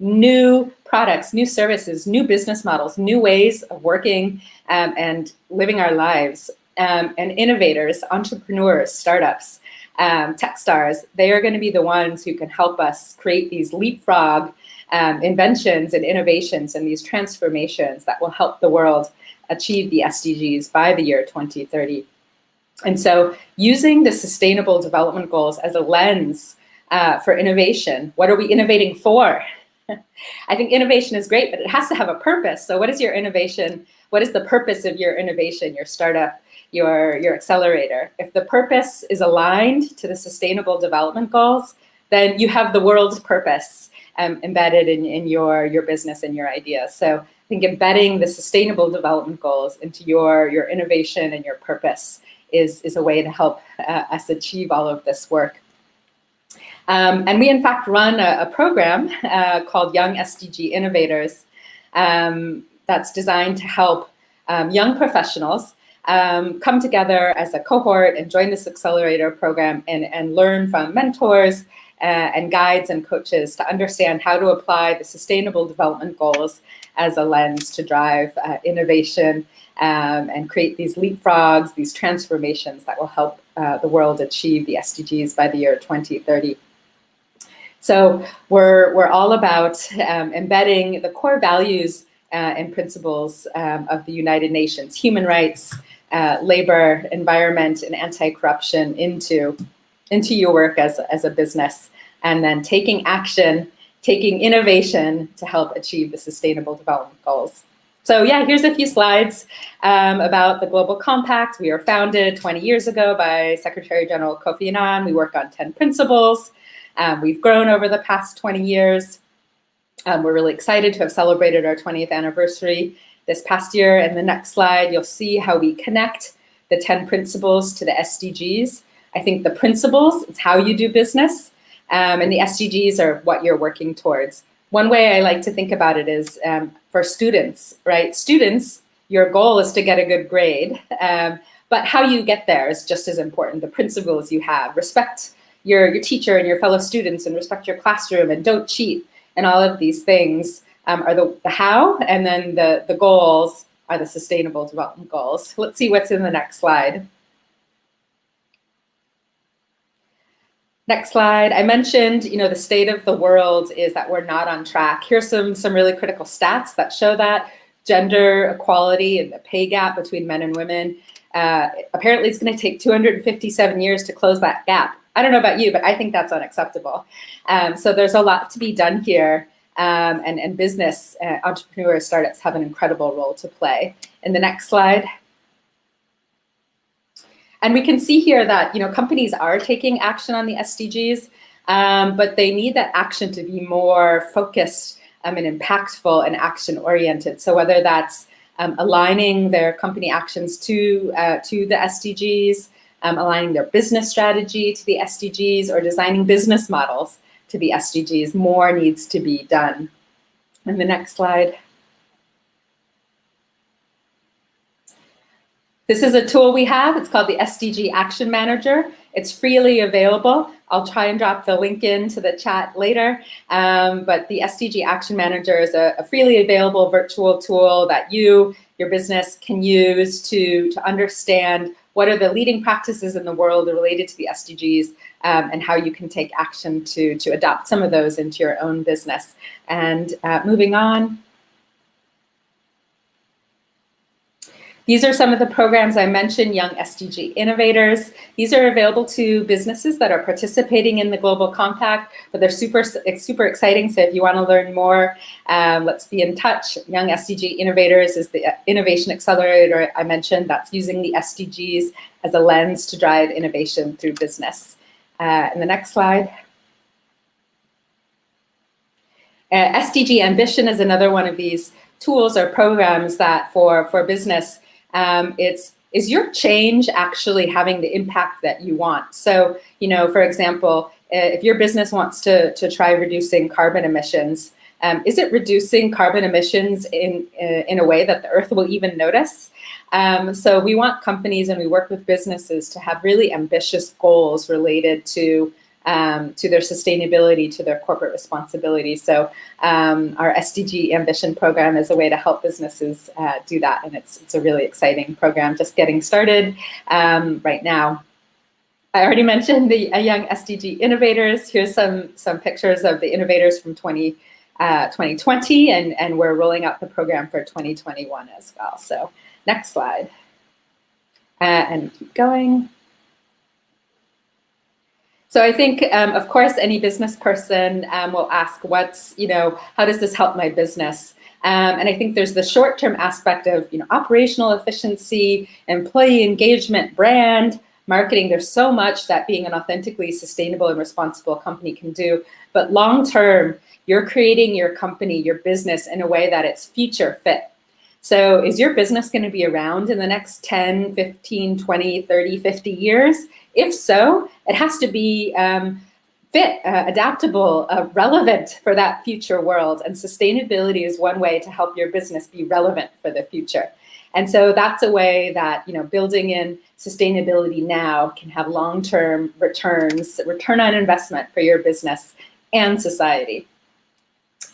new products, new services, new business models, new ways of working and living our lives. And innovators, entrepreneurs, startups, tech stars, they are going to be the ones who can help us create these leapfrog inventions and innovations and these transformations that will help the world achieve the SDGs by the year 2030. And so using the Sustainable Development Goals as a lens for innovation, what are we innovating for? I think innovation is great, but it has to have a purpose. So what is your innovation? What is the purpose of your innovation, your startup, your accelerator? If the purpose is aligned to the Sustainable Development Goals, then you have the world's purpose embedded in your business and your idea. So I think embedding the Sustainable Development Goals into your innovation and your purpose is a way to help us achieve all of this work. And we, in fact, run a program called Young SDG Innovators that's designed to help young professionals come together as a cohort and join this accelerator program and learn from mentors and guides and coaches to understand how to apply the Sustainable Development Goals as a lens to drive innovation and create these leapfrogs, these transformations that will help the world achieve the SDGs by the year 2030. So we're all about embedding the core values and principles of the United Nations, human rights, labor, environment, and anti-corruption into your work as a business, and then taking action, taking innovation to help achieve the Sustainable Development Goals. So yeah, here's a few slides about the Global Compact. We were founded 20 years ago by Secretary General Kofi Annan. We work on 10 principles. We've grown over the past 20 years. We're really excited to have celebrated our 20th anniversary this past year. In the next slide, you'll see how we connect the 10 principles to the SDGs. I think the principles, it's how you do business, and the SDGs are what you're working towards. One way I like to think about it is for students, right? Students, your goal is to get a good grade, but how you get there is just as important. The principles you have, respect your teacher and your fellow students, and respect your classroom, and don't cheat, and all of these things are the how, and then the goals are the sustainable development goals. Let's see what's in the next slide. Next slide. I mentioned, the state of the world is that we're not on track. Here's some really critical stats that show that gender equality and the pay gap between men and women. Apparently, it's going to take 257 years to close that gap. I don't know about you, but I think that's unacceptable. So there's a lot to be done here, and business entrepreneurs, startups have an incredible role to play. In the next slide. And we can see here that companies are taking action on the SDGs, but they need that action to be more focused and impactful and action-oriented. So whether that's aligning their company actions to the SDGs, aligning their business strategy to the SDGs, or designing business models to the SDGs, more needs to be done. And the next slide. This is a tool we have. It's called the SDG Action Manager. It's freely available. I'll try and drop the link into the chat later. But the SDG Action Manager is a freely available virtual tool that your business can use to understand what are the leading practices in the world related to the SDGs, and how you can take action to adopt some of those into your own business. And moving on. These are some of the programs I mentioned, Young SDG Innovators. These are available to businesses that are participating in the Global Compact, but they're super exciting. So if you want to learn more, let's be in touch. Young SDG Innovators is the innovation accelerator I mentioned that's using the SDGs as a lens to drive innovation through business. In the next slide. SDG Ambition is another one of these tools or programs that for business, is your change actually having the impact that you want? So, for example, if your business wants to try reducing carbon emissions, is it reducing carbon emissions in a way that the Earth will even notice? So we want companies, and we work with businesses to have really ambitious goals related to their sustainability, to their corporate responsibility. So our SDG Ambition program is a way to help businesses do that, and it's a really exciting program, just getting started right now. I already mentioned the Young SDG Innovators. Here's some pictures of the innovators from 2020, and we're rolling out the program for 2021 as well. So next slide, and keep going. So I think, of course, any business person will ask, how does this help my business? And I think there's the short-term aspect of, operational efficiency, employee engagement, brand, marketing. There's so much that being an authentically sustainable and responsible company can do. But long-term, you're creating your company, your business in a way that it's future fit. So is your business going to be around in the next 10, 15, 20, 30, 50 years? If so, it has to be fit, adaptable, relevant for that future world. And sustainability is one way to help your business be relevant for the future. And so that's a way that, building in sustainability now can have long-term returns, return on investment for your business and society.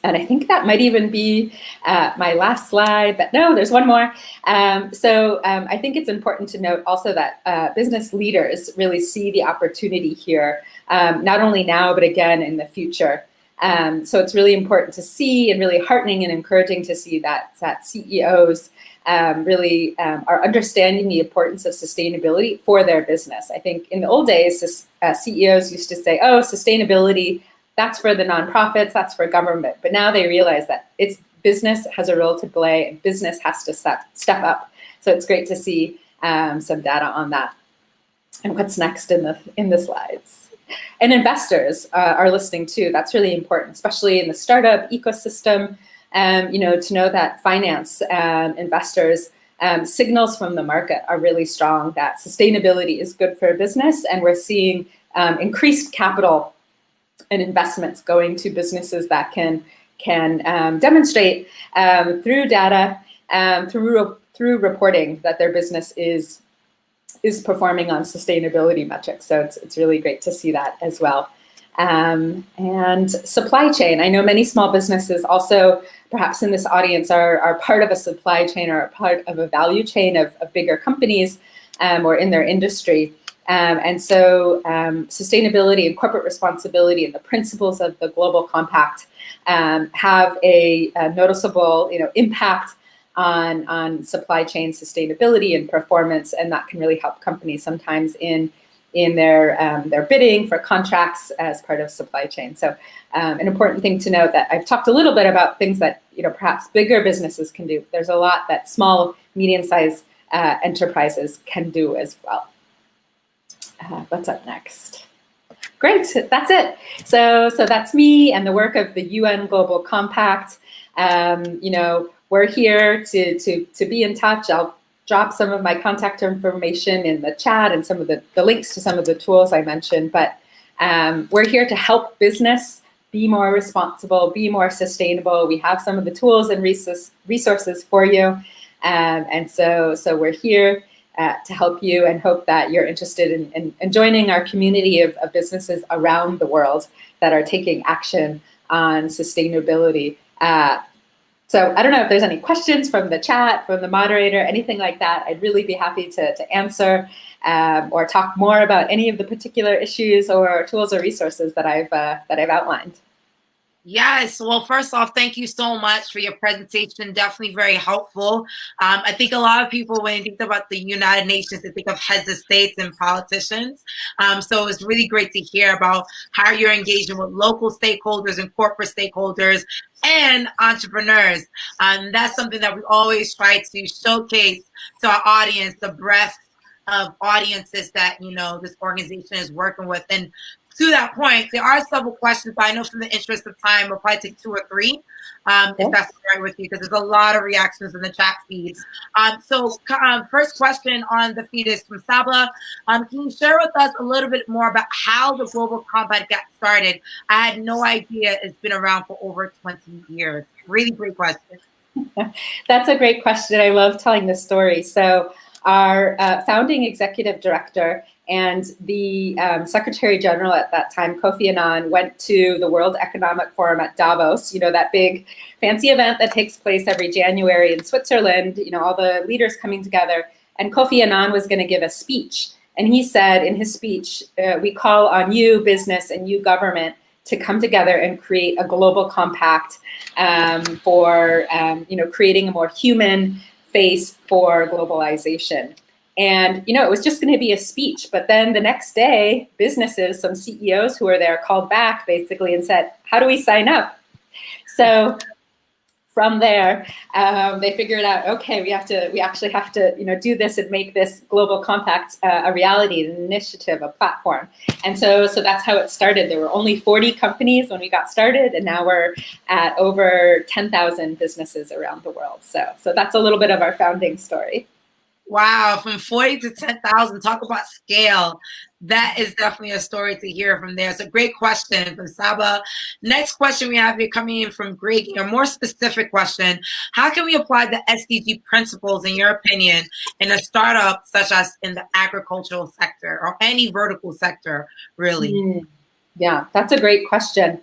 And I think that might even be my last slide, but no, there's one more. I think it's important to note also that business leaders really see the opportunity here, not only now, but again in the future. So it's really important to see, and really heartening and encouraging to see that CEOs really are understanding the importance of sustainability for their business. I think in the old days, CEOs used to say, oh, sustainability, that's for the nonprofits, that's for government. But now they realize that business has a role to play, and business has to step up. So it's great to see some data on that. And what's next in the slides? And investors are listening too. That's really important, especially in the startup ecosystem. to know that finance investors signals from the market are really strong that sustainability is good for a business, and we're seeing increased capital and investments going to businesses that can demonstrate through data, through reporting, that their business is performing on sustainability metrics. So it's really great to see that as well. And supply chain. I know many small businesses also, perhaps in this audience, are part of a supply chain or a part of a value chain of bigger companies or in their industry. And so sustainability and corporate responsibility and the principles of the Global Compact have a noticeable impact on supply chain sustainability and performance, and that can really help companies sometimes in their bidding for contracts as part of supply chain. So an important thing to note that I've talked a little bit about things that perhaps bigger businesses can do. There's a lot that small, medium-sized enterprises can do as well. What's up next? Great, that's it. So that's me and the work of the UN Global Compact. We're here to be in touch. I'll drop some of my contact information in the chat and some of the links to some of the tools I mentioned, but we're here to help business be more responsible, be more sustainable. We have some of the tools and resources for you. And so we're here to help you, and hope that you're interested in joining our community of businesses around the world that are taking action on sustainability. So I don't know if there's any questions from the chat, from the moderator, anything like that. I'd really be happy to answer or talk more about any of the particular issues or tools or resources that I've outlined. Yes. Well, first off, thank you so much for your presentation. Definitely very helpful. I think a lot of people, when you think about the United Nations, they think of heads of states and politicians. So it's really great to hear about how you're engaging with local stakeholders and corporate stakeholders and entrepreneurs. That's something that we always try to showcase to our audience, the breadth of audiences that this organization is working with. And to that point, there are several questions, but I know from the interest of time, we'll probably take 2 or 3, if that's all right with you, because there's a lot of reactions in the chat feed. First question on the feed is from Saba. Can you share with us a little bit more about how the Global Compact got started? I had no idea it's been around for over 20 years. Really great question. That's a great question. I love telling this story. So our founding executive director and the Secretary General at that time, Kofi Annan, went to the World Economic Forum at Davos, that big fancy event that takes place every January in Switzerland, all the leaders coming together. And Kofi Annan was going to give a speech. And he said in his speech, we call on you, business, and you, government, to come together and create a global compact for creating a more human face for globalization. And, it was just going to be a speech. But then the next day, businesses, some CEOs who were there called back basically and said, how do we sign up? So from there, they figured out, okay, we actually have to, do this and make this Global Compact a reality, an initiative, a platform. And so that's how it started. There were only 40 companies when we got started, and now we're at over 10,000 businesses around the world. So that's a little bit of our founding story. Wow, from 40 to 10,000, talk about scale. That is definitely a story to hear from there. It's a great question from Saba. Next question we have here coming in from Greg, a more specific question. How can we apply the SDG principles, in your opinion, in a startup such as in the agricultural sector or any vertical sector, really? Yeah, that's a great question.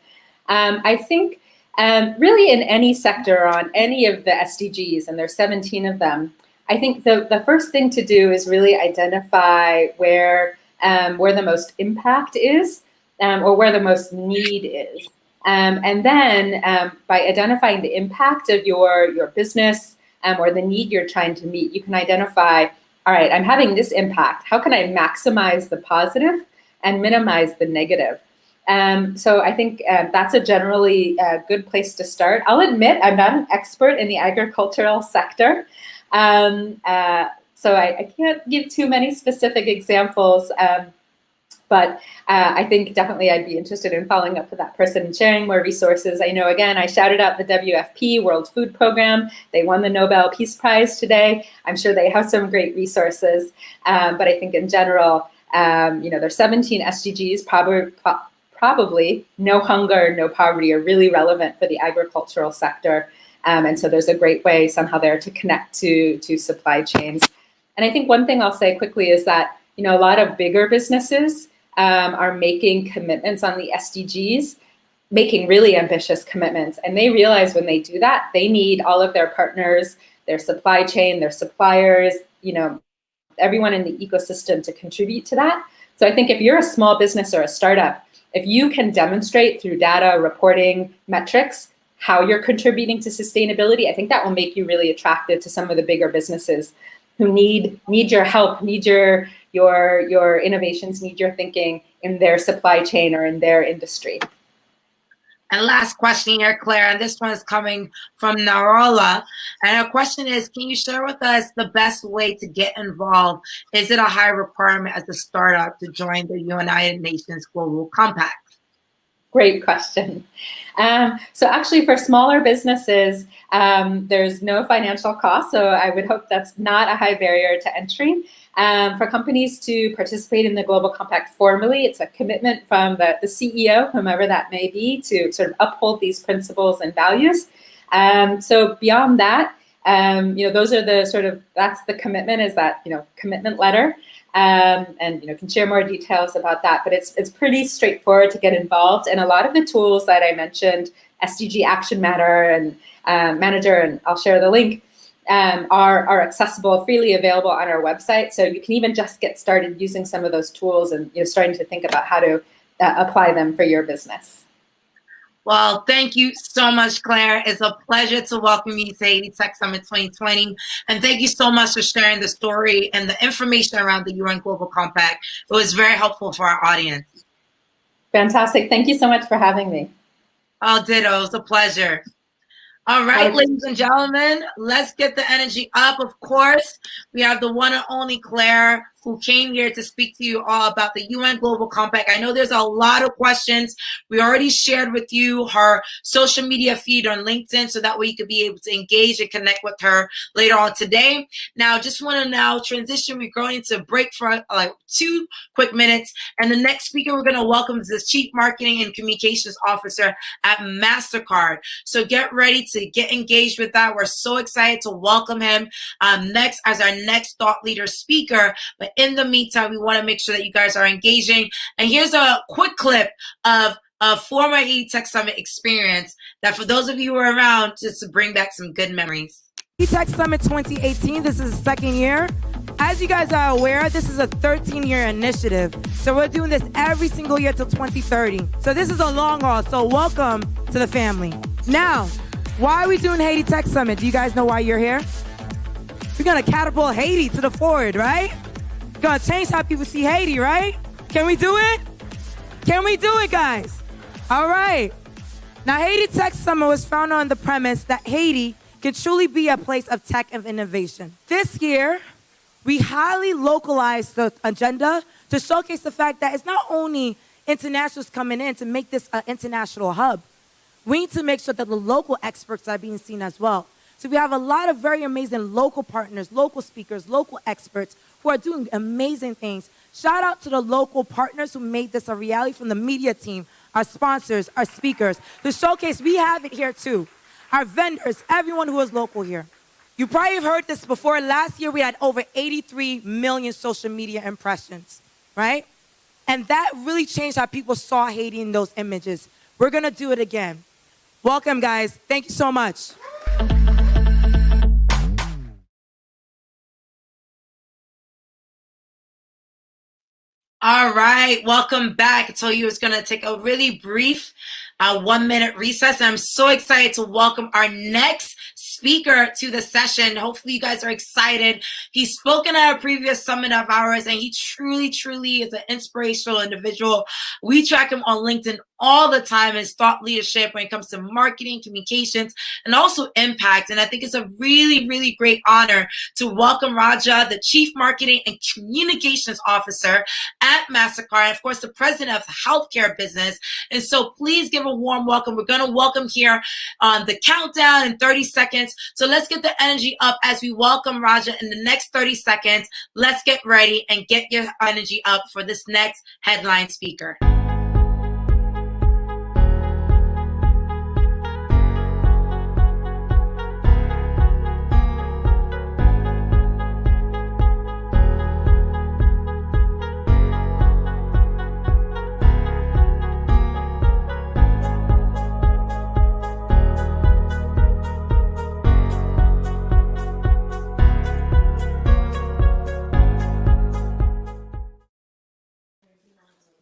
I think really in any sector on any of the SDGs, and there's 17 of them, I think the first thing to do is really identify where the most impact is or where the most need is. And then by identifying the impact of your business or the need you're trying to meet, you can identify, all right, I'm having this impact. How can I maximize the positive and minimize the negative? So I think that's a generally good place to start. I'll admit I'm not an expert in the agricultural sector. So I can't give too many specific examples, But I think definitely I'd be interested in following up with that person and sharing more resources. I know, again, I shouted out the WFP, World Food Program. They won the Nobel Peace Prize today. I'm sure they have some great resources. But I think in general, there's 17 SDGs, probably no hunger, no poverty are really relevant for the agricultural sector. And so there's a great way somehow there to connect to supply chains. And I think one thing I'll say quickly is that, a lot of bigger businesses are making commitments on the SDGs, making really ambitious commitments. And they realize when they do that, they need all of their partners, their supply chain, their suppliers, everyone in the ecosystem to contribute to that. So I think if you're a small business or a startup, if you can demonstrate through data, reporting, metrics, how you're contributing to sustainability, I think that will make you really attractive to some of the bigger businesses who need your help, need your innovations, need your thinking in their supply chain or in their industry. And last question here, Claire, and this one is coming from Narola. And her question is, can you share with us the best way to get involved? Is it a high requirement as a startup to join the United Nations Global Compact? Great question. So actually for smaller businesses, there's no financial cost. So I would hope that's not a high barrier to entry. For companies to participate in the Global Compact formally, it's a commitment from the CEO, whomever that may be, to sort of uphold these principles and values. So beyond that, those are that's the commitment, is that, commitment letter. And can share more details about that, but it's pretty straightforward to get involved. And a lot of the tools that I mentioned, SDG Action Matter and Manager, and I'll share the link, are accessible, freely available on our website. So you can even just get started using some of those tools and starting to think about how to apply them for your business. Well, thank you so much, Claire. It's a pleasure to welcome you to Haiti Tech Summit 2020. And thank you so much for sharing the story and the information around the UN Global Compact. It was very helpful for our audience. Fantastic. Thank you so much for having me. Oh, ditto. It was a pleasure. All right, ladies and gentlemen, let's get the energy up. Of course, we have the one and only Claire, who came here to speak to you all about the UN Global Compact. I know there's a lot of questions. We already shared with you her social media feed on LinkedIn, so that way you could be able to engage and connect with her later on today. Now, just want to transition. We're going into a break for like 2 quick minutes. And the next speaker we're going to welcome is the Chief Marketing and Communications Officer at MasterCard. So get ready to get engaged with that. We're so excited to welcome him next as our next thought leader speaker. But in the meantime, we want to make sure that you guys are engaging. And here's a quick clip of a former Haiti Tech Summit experience that, for those of you who are around, just to bring back some good memories. Haiti Tech Summit 2018, this is the second year. As you guys are aware, this is a 13-year initiative. So we're doing this every single year till 2030. So this is a long haul, so welcome to the family. Now, why are we doing Haiti Tech Summit? Do you guys know why you're here? We're gonna catapult Haiti to the forward, right? Gonna change how people see Haiti, right? Can we do it? Can we do it, guys? All right. Now, Haiti Tech Summit was founded on the premise that Haiti can truly be a place of tech and innovation. This year, we highly localized the agenda to showcase the fact that it's not only internationals coming in to make this an international hub. We need to make sure that the local experts are being seen as well. So we have a lot of very amazing local partners, local speakers, local experts who are doing amazing things. Shout out to the local partners who made this a reality, from the media team, our sponsors, our speakers. The showcase, we have it here too. Our vendors, everyone who is local here. You probably have heard this before. Last year, we had over 83 million social media impressions, right? And that really changed how people saw Haiti in those images. We're gonna do it again. Welcome, guys. Thank you so much. All right, welcome back. I told you it was going to take a really brief 1-minute recess. I'm so excited to welcome our next speaker to the session. Hopefully you guys are excited. He's spoken at a previous summit of ours, and he truly, truly is an inspirational individual. We track him on LinkedIn all the time is thought leadership when it comes to marketing, communications, and also impact. And I think it's a really, really great honor to welcome Raja, the Chief Marketing and Communications Officer at MasterCard, and of course, the President of the Healthcare Business. And so please give a warm welcome. We're going to welcome here on the countdown in 30 seconds. So let's get the energy up as we welcome Raja in the next 30 seconds. Let's get ready and get your energy up for this next headline speaker.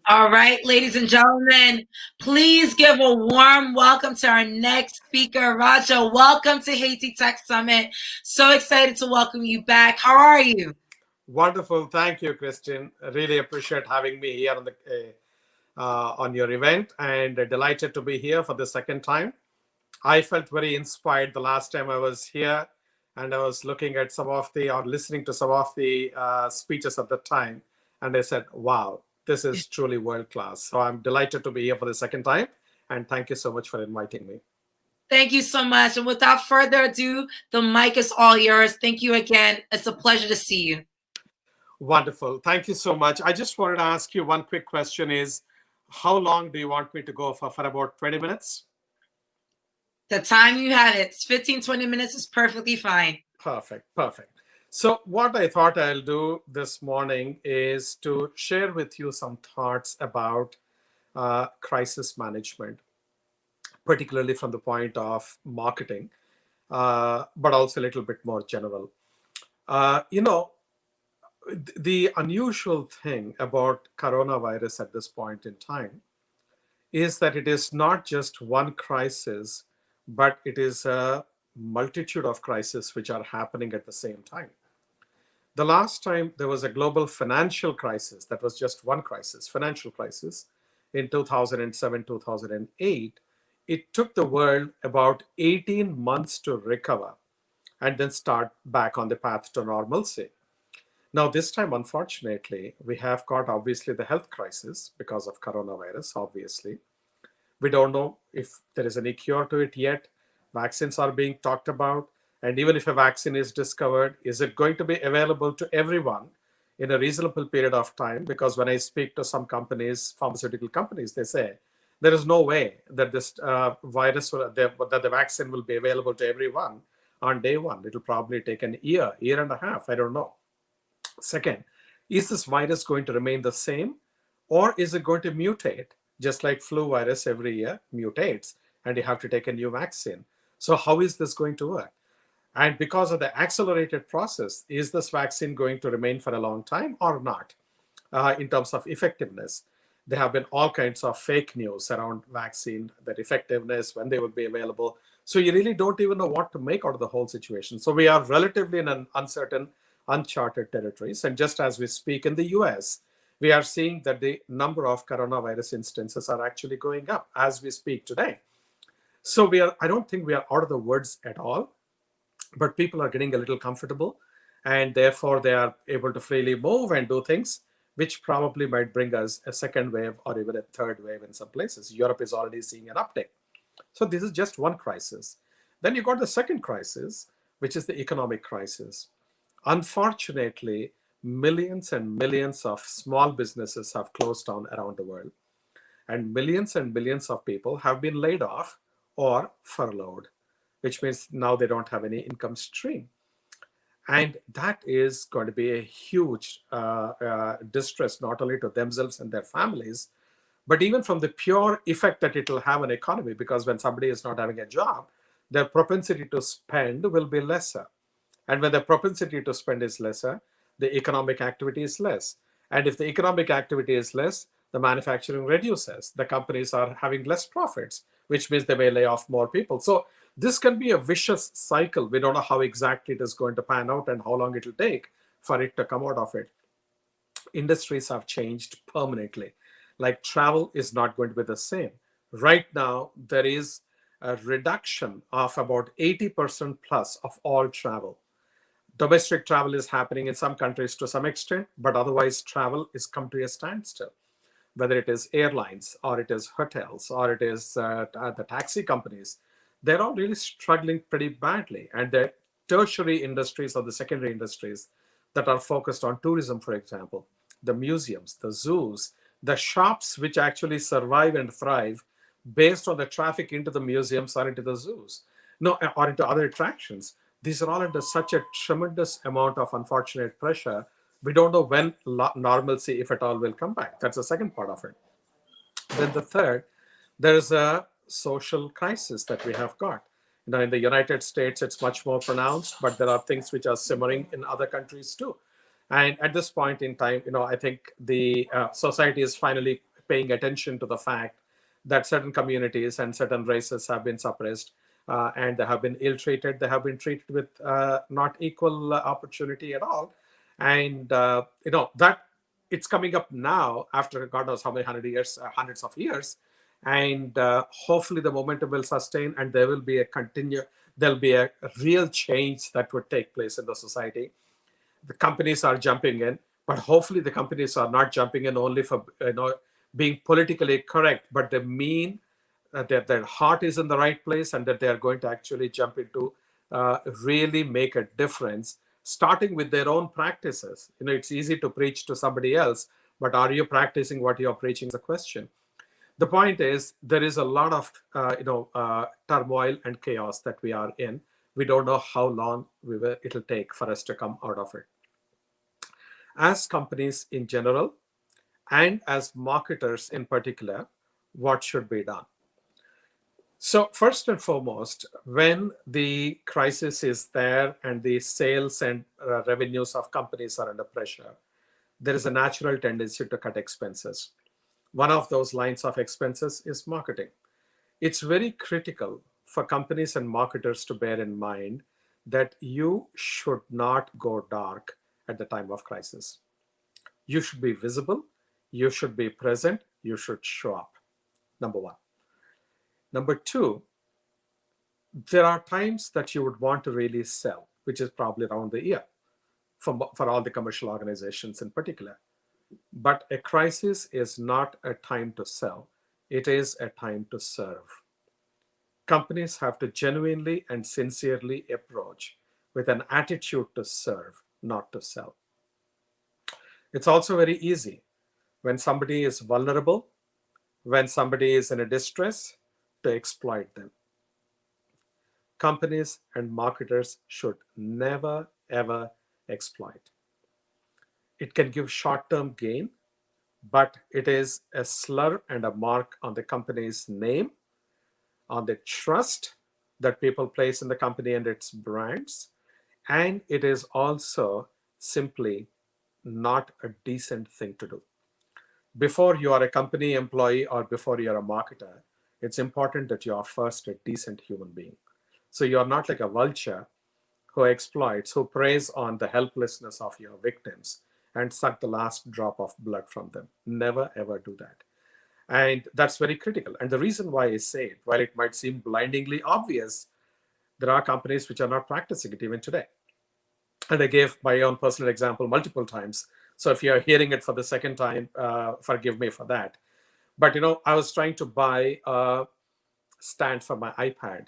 All right, ladies and gentlemen, please give a warm welcome to our next speaker, Raja. Welcome to Haiti Tech Summit. So excited to welcome you back. How are you? Wonderful. Thank you, Christian. I really appreciate having me here on your event, and delighted to be here for the second time. I felt very inspired the last time I was here, and I was looking at listening to some of the speeches at the time, and I said, wow, this is truly world class. So I'm delighted to be here for the second time, and thank you so much for inviting me. Thank you so much. And without further ado, the mic is all yours. Thank you again. It's a pleasure to see you. Wonderful. Thank you so much. I just wanted to ask you one quick question is, how long do you want me to go for about 20 minutes? The time you have it, 15, 20 minutes is perfectly fine. Perfect. So what I thought I'll do this morning is to share with you some thoughts about crisis management, particularly from the point of marketing, but also a little bit more general. The unusual thing about coronavirus at this point in time is that it is not just one crisis, but it is a multitude of crises which are happening at the same time. The last time there was a global financial crisis, that was just one crisis, financial crisis, in 2007, 2008, it took the world about 18 months to recover and then start back on the path to normalcy. Now, this time, unfortunately, we have got obviously the health crisis because of coronavirus, obviously. We don't know if there is any cure to it yet. Vaccines are being talked about. And even if a vaccine is discovered, is it going to be available to everyone in a reasonable period of time? Because when I speak to some companies, pharmaceutical companies, they say there is no way that this that the vaccine will be available to everyone on day one. It'll probably take an year and a half. I don't know. Second, is this virus going to remain the same, or is it going to mutate? Just like flu virus every year mutates, and you have to take a new vaccine. So how is this going to work? And because of the accelerated process, is this vaccine going to remain for a long time or not? In terms of effectiveness, there have been all kinds of fake news around vaccine, that effectiveness, when they will be available. So you really don't even know what to make out of the whole situation. So we are relatively in an uncertain, uncharted territories. And just as we speak in the US, we are seeing that the number of coronavirus instances are actually going up as we speak today. So I don't think we are out of the woods at all, but people are getting a little comfortable, and therefore they are able to freely move and do things, which probably might bring us a second wave or even a third wave in some places. Europe is already seeing an uptick. So this is just one crisis. Then you got the second crisis, which is the economic crisis. Unfortunately, millions and millions of small businesses have closed down around the world, and millions of people have been laid off or furloughed, which means now they don't have any income stream. And that is going to be a huge distress, not only to themselves and their families, but even from the pure effect that it will have on the economy, because when somebody is not having a job, their propensity to spend will be lesser. And when the propensity to spend is lesser, the economic activity is less. And if the economic activity is less, the manufacturing reduces. The companies are having less profits, which means they may lay off more people. So this can be a vicious cycle. We don't know how exactly it is going to pan out and how long it will take for it to come out of it. Industries have changed permanently. Like travel is not going to be the same. Right now, there is a reduction of about 80% plus of all travel. Domestic travel is happening in some countries to some extent, but otherwise travel is come to a standstill. Whether it is airlines or it is hotels or it is the taxi companies, they're all really struggling pretty badly. And the tertiary industries or the secondary industries that are focused on tourism, for example, the museums, the zoos, the shops which actually survive and thrive based on the traffic into the museums or into the zoos, no, or into other attractions. These are all under such a tremendous amount of unfortunate pressure. We don't know when normalcy, if at all, will come back. That's the second part of it. Then the third, there is a social crisis that we have got. In the United States, it's much more pronounced, but there are things which are simmering in other countries too. And at this point in time, I think the society is finally paying attention to the fact that certain communities and certain races have been suppressed, and they have been ill-treated. They have been treated with not equal opportunity at all. And, that it's coming up now after God knows how many hundreds of years. And hopefully the momentum will sustain and there'll be a real change that would take place in the society. The companies are jumping in, but hopefully the companies are not jumping in only for being politically correct, but they mean that their heart is in the right place and that they are going to actually jump into really make a difference, starting with their own practices. It's easy to preach to somebody else, but are you practicing what you're preaching is a question. The point is, there is a lot of turmoil and chaos that we are in. We don't know how long it'll take for us to come out of it. As companies in general, and as marketers in particular, what should be done? So first and foremost, when the crisis is there and the sales and revenues of companies are under pressure, there is a natural tendency to cut expenses. One of those lines of expenses is marketing. It's very critical for companies and marketers to bear in mind that you should not go dark at the time of crisis. You should be visible, you should be present, you should show up. Number one. Number two, there are times that you would want to really sell, which is probably around the year for all the commercial organizations in particular. But a crisis is not a time to sell. It is a time to serve. Companies have to genuinely and sincerely approach with an attitude to serve, not to sell. It's also very easy when somebody is vulnerable, when somebody is in a distress, to exploit them. Companies and marketers should never, ever exploit. It can give short-term gain, but it is a slur and a mark on the company's name, on the trust that people place in the company and its brands, and it is also simply not a decent thing to do. Before you are a company employee or before you're a marketer, it's important that you are first a decent human being. So you're not like a vulture who exploits, who preys on the helplessness of your victims and suck the last drop of blood from them. Never, ever do that. And that's very critical. And the reason why I say it, while it might seem blindingly obvious, there are companies which are not practicing it even today. And I gave my own personal example multiple times. So if you're hearing it for the second time, forgive me for that. But, I was trying to buy a stand for my iPad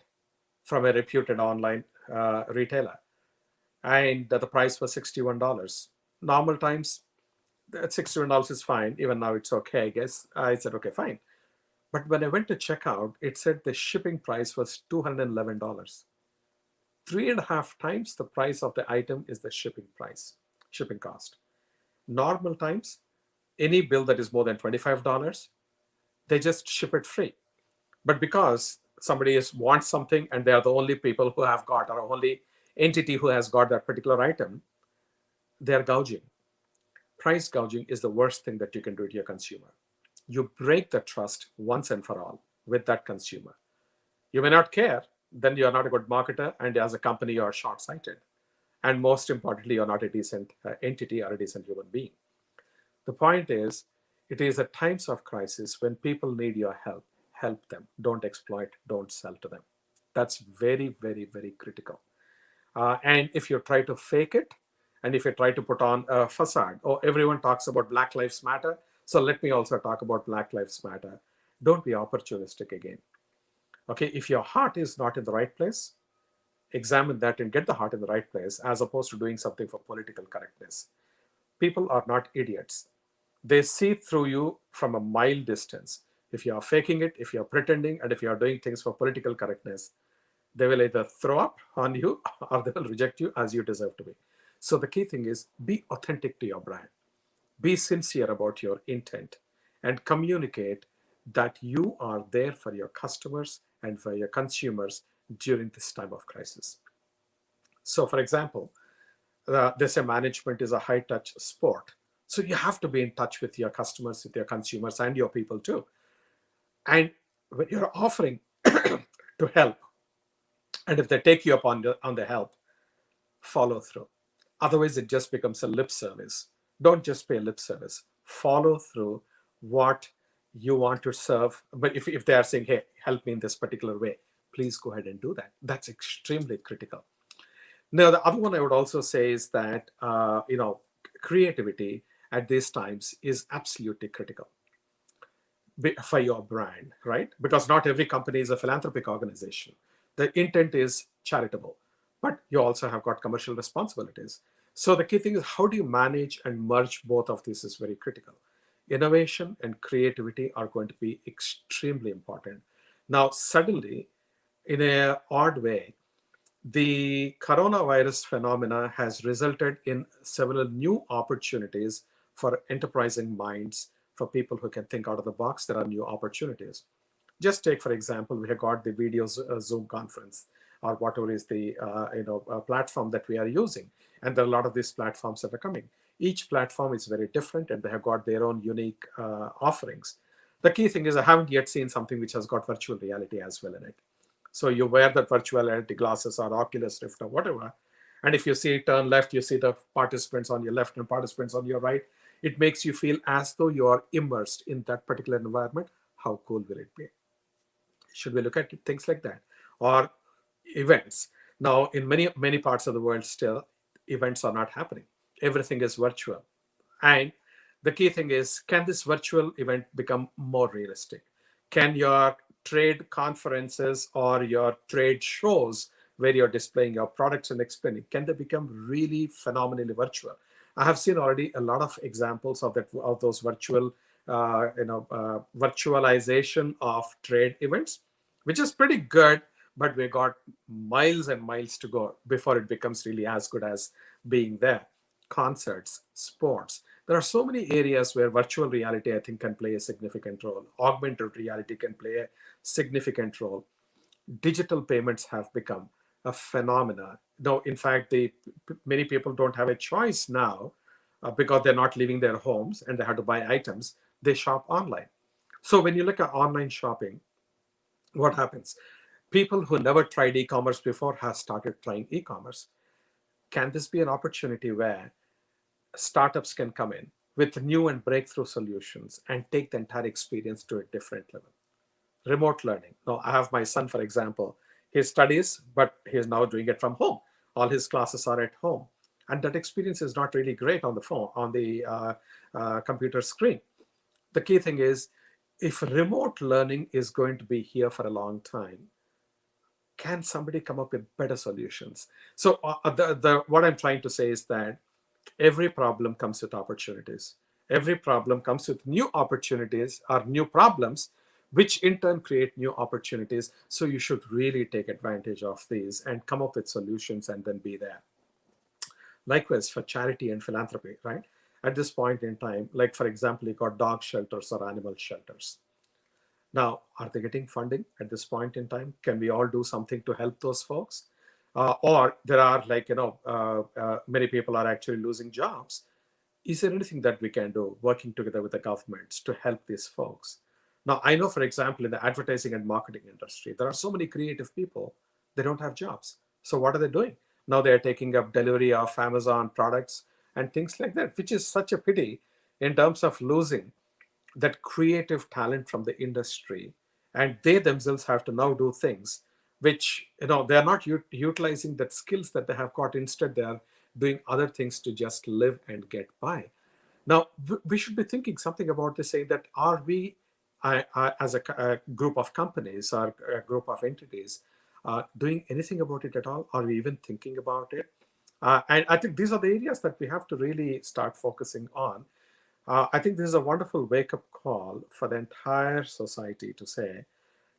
from a reputed online retailer. And the price was $61. Normal times, that $61 is fine. Even now it's okay, I guess. I said, okay, fine. But when I went to check out, it said the shipping price was $211. 3.5 times the price of the item is the shipping cost. Normal times, any bill that is more than $25, they just ship it free. But because somebody wants something and they are the only people who have got, or only entity who has got that particular item, they're gouging. Price gouging is the worst thing that you can do to your consumer. You break the trust once and for all with that consumer. You may not care, then you're not a good marketer, and as a company, you're short-sighted. And most importantly, you're not a decent entity or a decent human being. The point is, it is at times of crisis when people need your help. help them. Don't exploit, don't sell to them. That's very, very, very critical. And if you try to fake it, and if you try to put on a facade, oh, everyone talks about Black Lives Matter, so let me also talk about Black Lives Matter. Don't be opportunistic again. Okay, if your heart is not in the right place, examine that and get the heart in the right place, as opposed to doing something for political correctness. People are not idiots. They see through you from a mile distance. If you are faking it, if you are pretending, and if you are doing things for political correctness, they will either throw up on you or they will reject you as you deserve to be. So the key thing is be authentic to your brand. Be sincere about your intent and communicate that you are there for your customers and for your consumers during this time of crisis. So, for example, they say management is a high touch sport. So you have to be in touch with your customers, with your consumers, and your people too. And when you're offering to help, and if they take you up on the help, follow through. Otherwise, it just becomes a lip service. Don't just pay lip service. Follow through what you want to serve. But if they are saying, hey, help me in this particular way, please go ahead and do that. That's extremely critical. Now, the other one I would also say is that, creativity at these times is absolutely critical for your brand, right? Because not every company is a philanthropic organization. The intent is charitable, but you also have got commercial responsibilities. So the key thing is, how do you manage and merge both of these is very critical. Innovation and creativity are going to be extremely important. Now, suddenly, in an odd way, the coronavirus phenomena has resulted in several new opportunities for enterprising minds, for people who can think out of the box. There are new opportunities. Just take, for example, we have got the video Zoom conference, or whatever is the platform that we are using. And there are a lot of these platforms that are coming. Each platform is very different, and they have got their own unique offerings. The key thing is, I haven't yet seen something which has got virtual reality as well in it. So you wear the virtual reality glasses or Oculus Rift or whatever, and if you see turn left, you see the participants on your left and participants on your right. It makes you feel as though you are immersed in that particular environment. How cool will it be? Should we look at things like that? Or events. Now, in many parts of the world, still, events are not happening. Everything is virtual. And the key thing is, can this virtual event become more realistic? Can your trade conferences or your trade shows where you're displaying your products and explaining, can they become really phenomenally virtual? I have seen already a lot of examples of that, of those virtual, virtualization of trade events, which is pretty good, but we got miles and miles to go before it becomes really as good as being there. Concerts, sports. There are so many areas where virtual reality, I think, can play a significant role. Augmented reality can play a significant role. Digital payments have become a phenomenon. No, in fact, many people don't have a choice now because they're not leaving their homes and they have to buy items. They shop online. So when you look at online shopping, what happens? People who never tried e-commerce before have started trying e-commerce. Can this be an opportunity where startups can come in with new and breakthrough solutions and take the entire experience to a different level? Remote learning. Now, I have my son, for example. He studies, but he is now doing it from home. All his classes are at home. And that experience is not really great on the phone, on the computer screen. The key thing is, if remote learning is going to be here for a long time, can somebody come up with better solutions? So what I'm trying to say is that every problem comes with opportunities. Every problem comes with new opportunities or new problems, which in turn create new opportunities. So you should really take advantage of these and come up with solutions and then be there. Likewise for charity and philanthropy, right? At this point in time, like for example, you got dog shelters or animal shelters. Now, are they getting funding at this point in time? Can we all do something to help those folks? Or there are many people are actually losing jobs. Is there anything that we can do working together with the governments to help these folks? Now, I know, for example, in the advertising and marketing industry, there are so many creative people, they don't have jobs. So what are they doing? Now they're taking up delivery of Amazon products and things like that, which is such a pity in terms of losing that creative talent from the industry and they themselves have to now do things which they're not utilizing that skills that they have got. Instead, they are doing other things to just live and get by. Now, we should be thinking something about this, saying that are we, as a group of companies or a group of entities, doing anything about it at all? Are we even thinking about it? And I think these are the areas that we have to really start focusing on. I think this is a wonderful wake-up call for the entire society to say,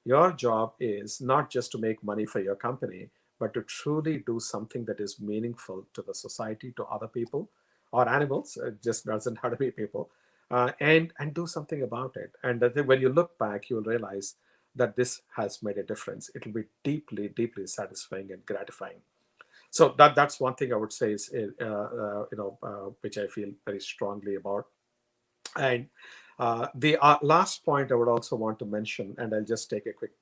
your job is not just to make money for your company, but to truly do something that is meaningful to the society, to other people or animals. It just doesn't have to be people, and do something about it. And I think when you look back, you'll realize that this has made a difference. It'll be deeply, deeply satisfying and gratifying. So that's one thing I would say is, which I feel very strongly about. And the last point I would also want to mention, and I'll just take a quick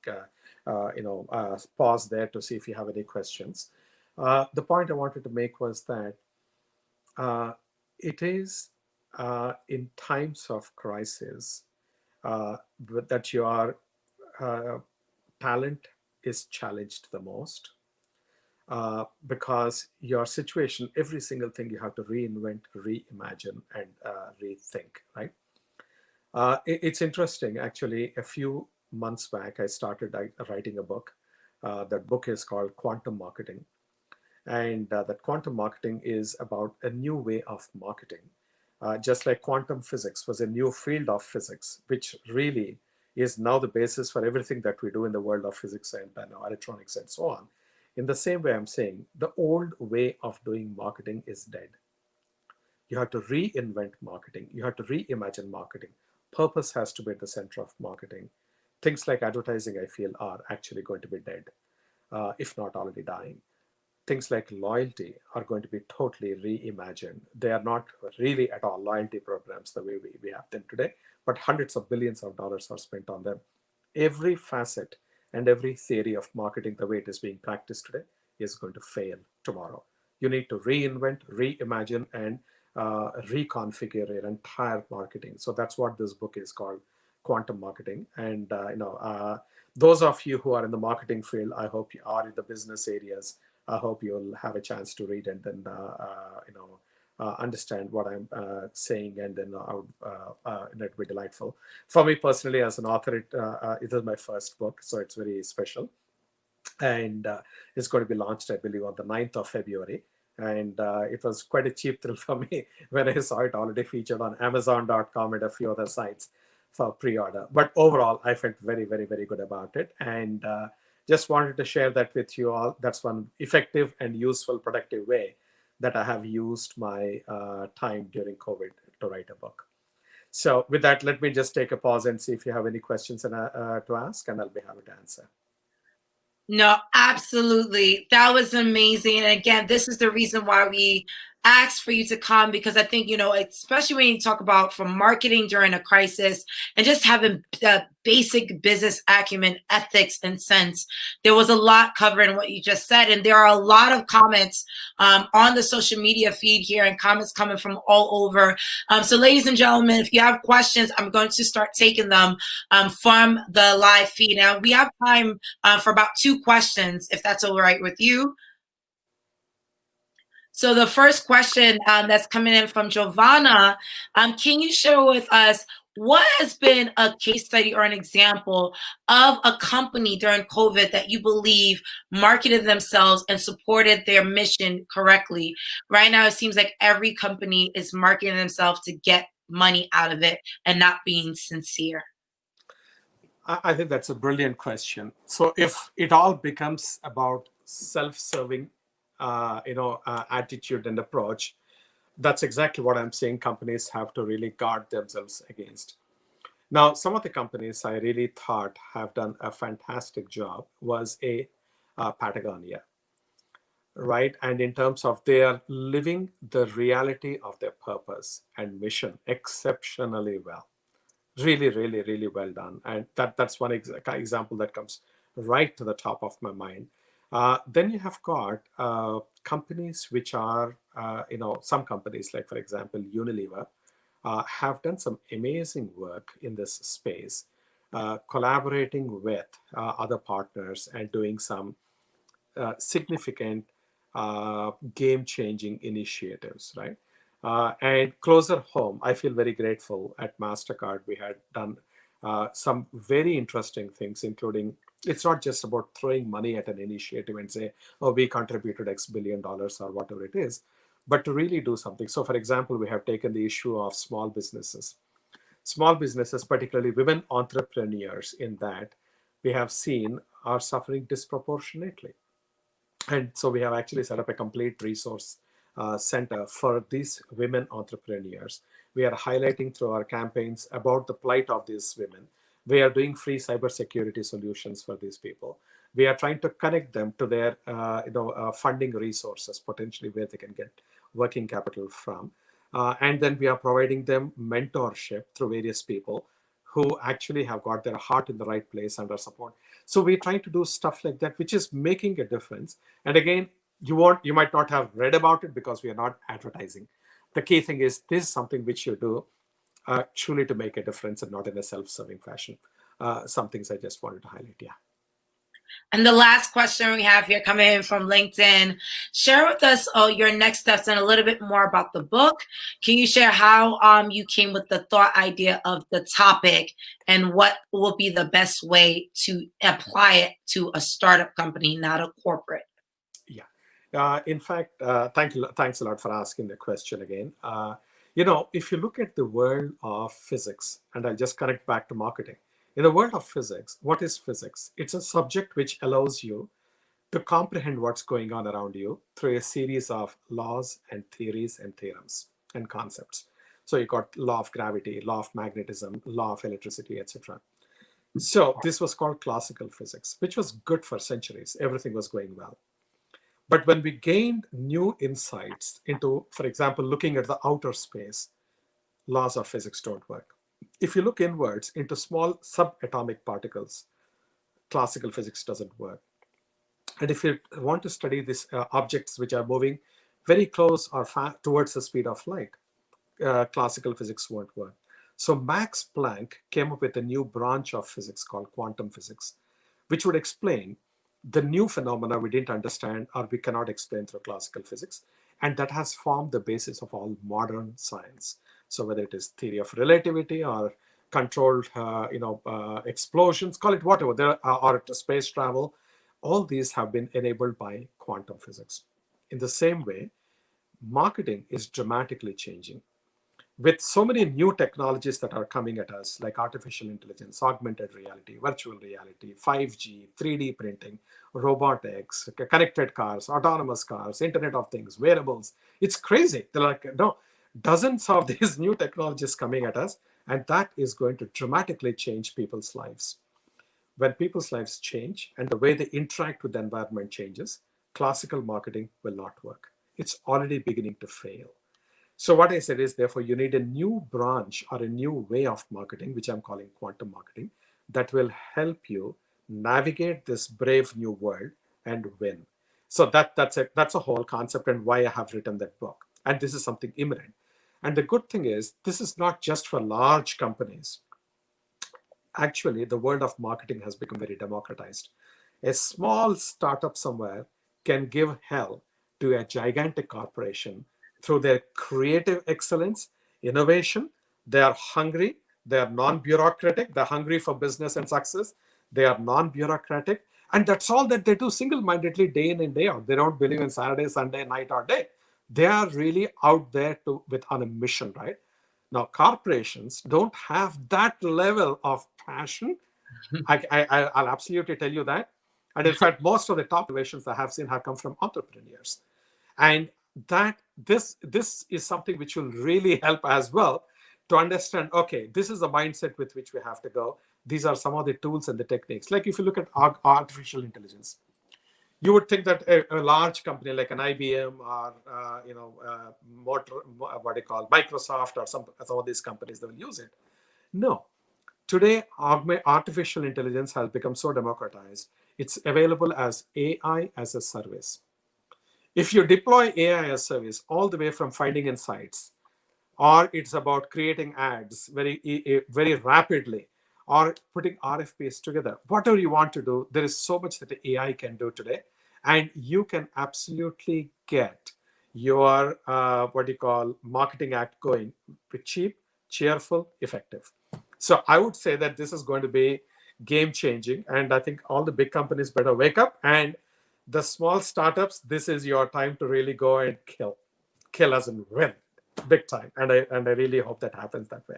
pause there to see if you have any questions. The point I wanted to make was that it is in times of crisis that your talent is challenged the most. Because your situation, every single thing you have to reinvent, reimagine, and rethink, right? It's interesting, actually. A few months back, I started writing a book. That book is called Quantum Marketing. And that quantum marketing is about a new way of marketing. Just like quantum physics was a new field of physics, which really is now the basis for everything that we do in the world of physics and electronics and so on. In the same way, I'm saying the old way of doing marketing is dead. You have to reinvent marketing. You have to reimagine marketing. Purpose has to be at the center of marketing. Things like advertising, I feel, are actually going to be dead, if not already dying. Things like loyalty are going to be totally reimagined. They are not really at all loyalty programs the way we have them today, but hundreds of billions of dollars are spent on them. Every facet and every theory of marketing, the way it is being practiced today, is going to fail tomorrow. You need to reinvent, reimagine, and reconfigure your entire marketing. So that's what this book is called, Quantum Marketing. And those of you who are in the marketing field, I hope you are in the business areas. I hope you'll have a chance to read and then understand what I'm saying, and then it'd be delightful. For me personally, as an author, it is my first book, so it's very special. And it's going to be launched, I believe, on the 9th of February. And it was quite a cheap thrill for me when I saw it already featured on Amazon.com and a few other sites for pre-order. But overall, I felt very, very, very good about it. And just wanted to share that with you all. That's one effective and useful, productive way that I have used my time during COVID to write a book. So with that, let me just take a pause and see if you have any questions to ask, and I'll be happy to answer. No, absolutely. That was amazing. And again, this is the reason why we asked for you to come, because I think, especially when you talk about from marketing during a crisis and just having basic business acumen, ethics, and sense, there was a lot covered in what you just said. And there are a lot of comments on the social media feed here, and comments coming from all over. So ladies and gentlemen, if you have questions, I'm going to start taking them from the live feed. Now we have time for about 2 questions, if that's all right with you. So the first question that's coming in from Giovanna, can you share with us what has been a case study or an example of a company during COVID that you believe marketed themselves and supported their mission correctly? Right now, it seems like every company is marketing themselves to get money out of it and not being sincere. I think that's a brilliant question. So if it all becomes about self-serving, attitude and approach, that's exactly what I'm saying companies have to really guard themselves against. Now, some of the companies I really thought have done a fantastic job was Patagonia, right? And in terms of their living the reality of their purpose and mission exceptionally well. Really, really, really well done. And that's one example that comes right to the top of my mind. Then you have got companies which are, some companies like, for example, Unilever, have done some amazing work in this space. collaborating with other partners and doing some significant game-changing initiatives, right? And closer home, I feel very grateful at MasterCard. We had done some very interesting things, including it's not just about throwing money at an initiative and say, oh, we contributed X billion dollars or whatever it is, but to really do something. So for example, we have taken the issue of small businesses. Small businesses, particularly women entrepreneurs in that we have seen are suffering disproportionately. And so we have actually set up a complete resource center for these women entrepreneurs. We are highlighting through our campaigns about the plight of these women. We are doing free cybersecurity solutions for these people. We are trying to connect them to their funding resources, potentially where they can get working capital from. And then we are providing them mentorship through various people who actually have got their heart in the right place and are support. So we're trying to do stuff like that, which is making a difference. And again, you might not have read about it because we are not advertising. The key thing is this is something which you do truly to make a difference and not in a self-serving fashion. Some things I just wanted to highlight, yeah. And the last question we have here coming in from LinkedIn, share with us your next steps and a little bit more about the book. Can you share how you came with the thought idea of the topic and what will be the best way to apply it to a startup company, not a corporate? Yeah. In fact, thanks a lot for asking the question again. If you look at the world of physics, and I'll just connect back to marketing, in the world of physics, what is physics? It's a subject which allows you to comprehend what's going on around you through a series of laws and theories and theorems and concepts. So you got law of gravity, law of magnetism, law of electricity, etc. So this was called classical physics, which was good for centuries. Everything was going well. But when we gained new insights into, for example, looking at the outer space, laws of physics don't work. If you look inwards into small subatomic particles, classical physics doesn't work. And if you want to study these objects which are moving very close or towards the speed of light, classical physics won't work. So Max Planck came up with a new branch of physics called quantum physics, which would explain the new phenomena we didn't understand or we cannot explain through classical physics. And that has formed the basis of all modern science. So whether it is theory of relativity or controlled explosions, call it whatever, or space travel, all these have been enabled by quantum physics. In the same way, marketing is dramatically changing. With so many new technologies that are coming at us, like artificial intelligence, augmented reality, virtual reality, 5G, 3D printing, robotics, connected cars, autonomous cars, Internet of Things, wearables, it's crazy. They're like, no, dozens of these new technologies coming at us, and that is going to dramatically change people's lives. When people's lives change and the way they interact with the environment changes, classical marketing will not work. It's already beginning to fail. So what I said is, therefore, you need a new branch or a new way of marketing, which I'm calling quantum marketing, that will help you navigate this brave new world and win. So that's a whole concept and why I have written that book. And this is something imminent. And the good thing is, this is not just for large companies. Actually, the world of marketing has become very democratized. A small startup somewhere can give hell to a gigantic corporation through their creative excellence, innovation. They are hungry. They are non-bureaucratic. They're hungry for business and success. They are non-bureaucratic. And that's all that they do single-mindedly day in and day out. They don't believe in Saturday, Sunday, night or day. They are really out there on a mission, right? Now, corporations don't have that level of passion. I'll absolutely tell you that. And in fact, most of the top innovations I have seen have come from entrepreneurs. And that this is something which will really help as well to understand, okay, this is the mindset with which we have to go. These are some of the tools and the techniques. Like if you look at artificial intelligence, you would think that a large company like an IBM or Microsoft or some of these companies, they will use it. No. Today, artificial intelligence has become so democratized. It's available as AI as a service. If you deploy AI as a service all the way from finding insights, or it's about creating ads very rapidly, or putting RFPs together. Whatever you want to do, there is so much that the AI can do today. And you can absolutely get your, marketing act going with cheap, cheerful, effective. So I would say that this is going to be game changing. And I think all the big companies better wake up. And the small startups, this is your time to really go and kill as in win big time. And I really hope that happens that way.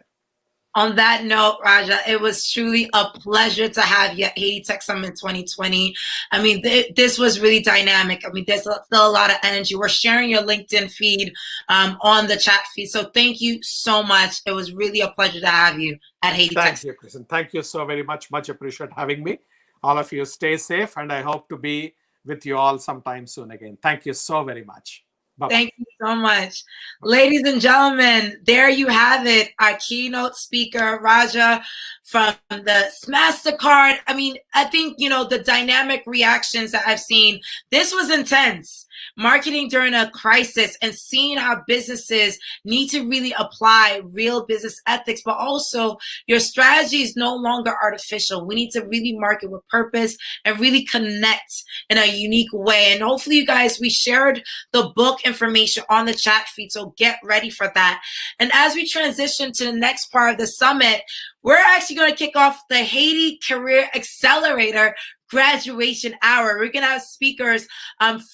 On that note, Raja, it was truly a pleasure to have you at Haiti Tech Summit 2020. I mean, this was really dynamic. I mean, there's still a lot of energy. We're sharing your LinkedIn feed on the chat feed. So thank you so much. It was really a pleasure to have you at Haiti Tech Summit. Thank you, Kristen. Thank you so very much. Much appreciate having me. All of you stay safe, and I hope to be with you all sometime soon again. Thank you so very much. Bye-bye. Thank you so much. Ladies and gentlemen, there you have it. Our keynote speaker, Raja from the MasterCard. I mean, I think, the dynamic reactions that I've seen, this was intense. Marketing during a crisis and seeing how businesses need to really apply real business ethics, but also your strategy is no longer artificial. We need to really market with purpose and really connect in a unique way. And hopefully you guys, we shared the book information on the chat feed, so get ready for that. And as we transition to the next part of the summit, we're actually going to kick off the Haiti Career Accelerator graduation hour. We're going to have speakers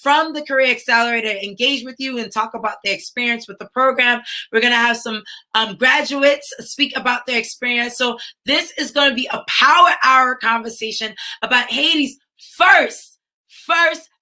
from the Career Accelerator engage with you and talk about their experience with the program. We're going to have some graduates speak about their experience. So this is going to be a power hour conversation about Haiti's first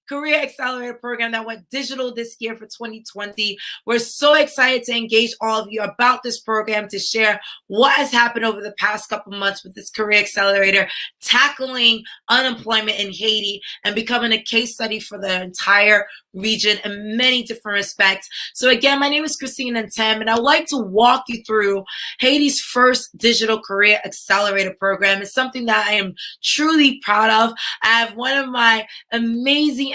Career Accelerator program that went digital this year for 2020. We're so excited to engage all of you about this program, to share what has happened over the past couple months with this Career Accelerator, tackling unemployment in Haiti and becoming a case study for the entire region in many different respects. So again, my name is Christine and Tim, and I'd like to walk you through Haiti's first digital Career Accelerator program. It's something that I am truly proud of. I have one of my amazing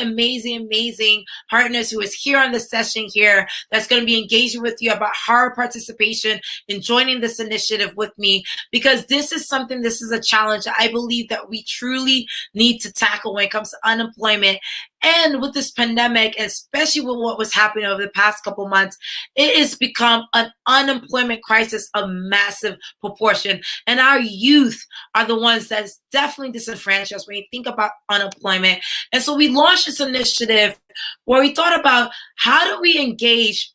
partners who is here on the session here that's going to be engaging with you about her participation in joining this initiative with me, because this is a challenge that I believe that we truly need to tackle when it comes to unemployment. And with this pandemic, especially with what was happening over the past couple months, it has become an unemployment crisis of massive proportion. And our youth are the ones that's definitely disenfranchised when you think about unemployment. And so we launched this initiative where we thought about how do we engage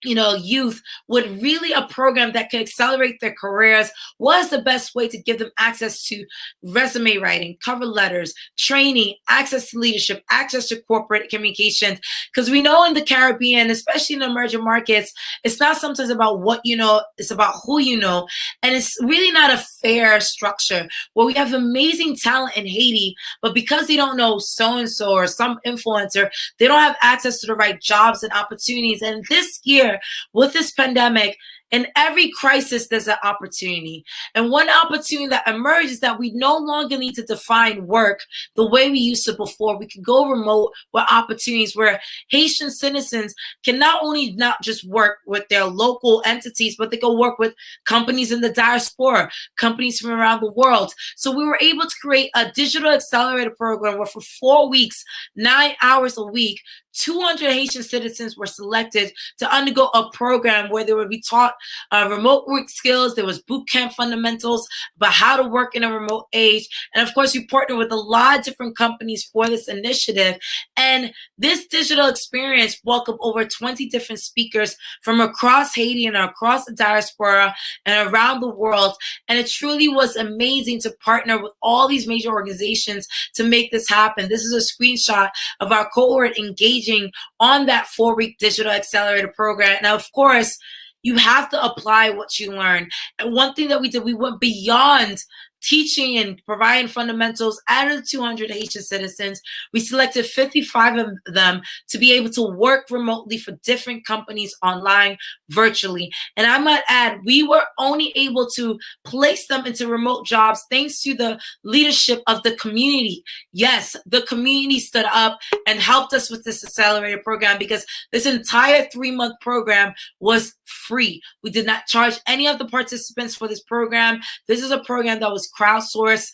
youth with really a program that could accelerate their careers. What is the best way to give them access to resume writing, cover letters, training, access to leadership, access to corporate communications? Because we know in the Caribbean, especially in emerging markets, it's not sometimes about what you know, it's about who you know. And it's really not a fair structure where we have amazing talent in Haiti, but because they don't know so-and-so or some influencer, they don't have access to the right jobs and opportunities. And this year, with this pandemic, in every crisis, there's an opportunity. And one opportunity that emerged is that we no longer need to define work the way we used to before. We can go remote with opportunities where Haitian citizens can not just work with their local entities, but they can work with companies in the diaspora, companies from around the world. So we were able to create a digital accelerator program where for 4 weeks, 9 hours a week, 200 Haitian citizens were selected to undergo a program where they would be taught remote work skills. There was boot camp fundamentals about how to work in a remote age. And of course, we partnered with a lot of different companies for this initiative. And this digital experience welcomed over 20 different speakers from across Haiti and across the diaspora and around the world. And it truly was amazing to partner with all these major organizations to make this happen. This is a screenshot of our cohort engaging on that 4-week digital accelerator program. Now, of course, you have to apply what you learn. And one thing that we did, we went beyond teaching and providing fundamentals. Out of the 200 Haitian citizens, we selected 55 of them to be able to work remotely for different companies online, virtually. And I might add, we were only able to place them into remote jobs thanks to the leadership of the community. Yes, the community stood up and helped us with this accelerator program, because this entire 3-month program was free. We did not charge any of the participants for this program. This is a program that was was crowdsourced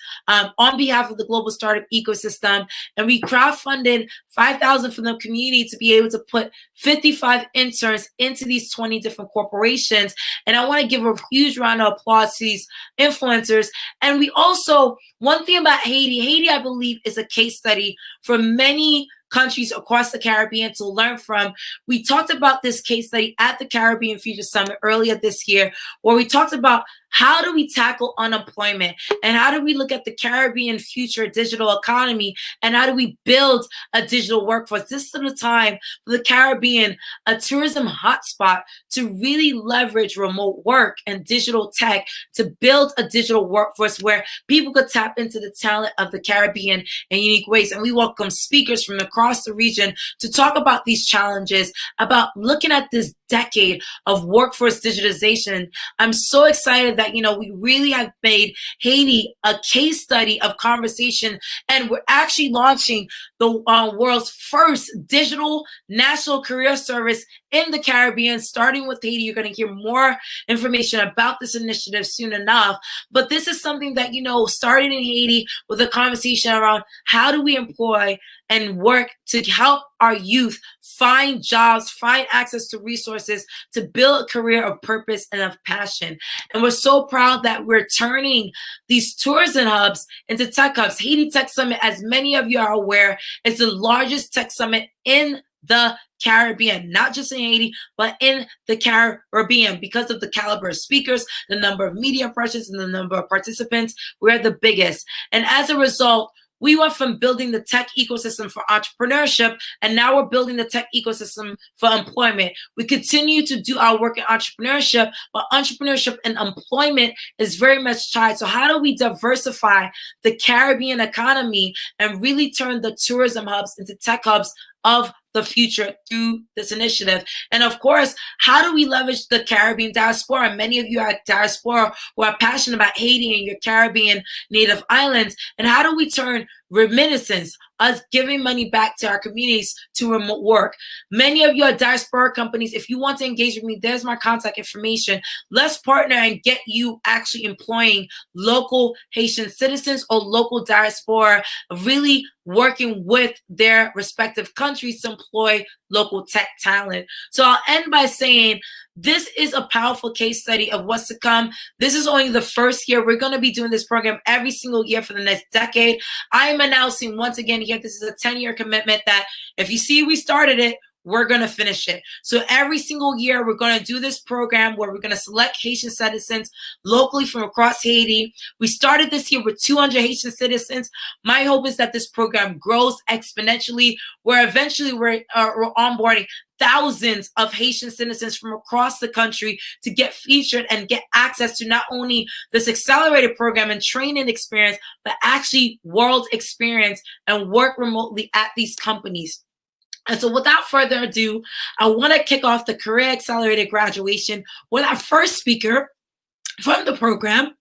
on behalf of the global startup ecosystem. And we crowdfunded $5,000 from the community to be able to put 55 interns into these 20 different corporations. And I want to give a huge round of applause to these influencers. And we also, one thing about Haiti, I believe, is a case study for many countries across the Caribbean to learn from. We talked about this case study at the Caribbean Future Summit earlier this year, where we talked about how do we tackle unemployment and how do we look at the Caribbean future digital economy and how do we build a digital workforce. This is the time for the Caribbean, a tourism hotspot, to really leverage remote work and digital tech to build a digital workforce where people could tap into the talent of the Caribbean in unique ways. And we welcome speakers from across the region to talk about these challenges, about looking at this decade of workforce digitization. I'm so excited that, we really have made Haiti a case study of conversation, and we're actually launching the world's first digital national career service in the Caribbean, starting with Haiti. You're going to hear more information about this initiative soon enough. But this is something that, started in Haiti with a conversation around how do we employ and work to help our youth find jobs, find access to resources, to build a career of purpose and of passion. And we're so proud that we're turning these tourism hubs into tech hubs. Haiti Tech Summit, as many of you are aware, is the largest tech summit in the Caribbean, not just in Haiti, but in the Caribbean. Because of the caliber of speakers, the number of media impressions, and the number of participants, we're the biggest. And as a result, we went from building the tech ecosystem for entrepreneurship, and now we're building the tech ecosystem for employment. We continue to do our work in entrepreneurship, but entrepreneurship and employment is very much tied. So how do we diversify the Caribbean economy and really turn the tourism hubs into tech hubs of the future through this initiative? And of course, how do we leverage the Caribbean diaspora? Many of you are diaspora who are passionate about Haiti and your Caribbean native islands. And how do we turn remittances, us giving money back to our communities, to remote work? Many of you are diaspora companies. If you want to engage with me, there's my contact information. Let's partner and get you actually employing local Haitian citizens or local diaspora, really working with their respective countries to employ local tech talent. So I'll end by saying this is a powerful case study of what's to come. This is only the first year. We're going to be doing this program every single year for the next decade. I am announcing once again here, this is a 10-year commitment that if you see we started it, we're going to finish it. So every single year, we're going to do this program where we're going to select Haitian citizens locally from across Haiti. We started this year with 200 Haitian citizens. My hope is that this program grows exponentially, where eventually we're onboarding thousands of Haitian citizens from across the country to get featured and get access to not only this accelerated program and training experience, but actually world experience and work remotely at these companies. And so without further ado, I want to kick off the Career Accelerated graduation with our first speaker from the program.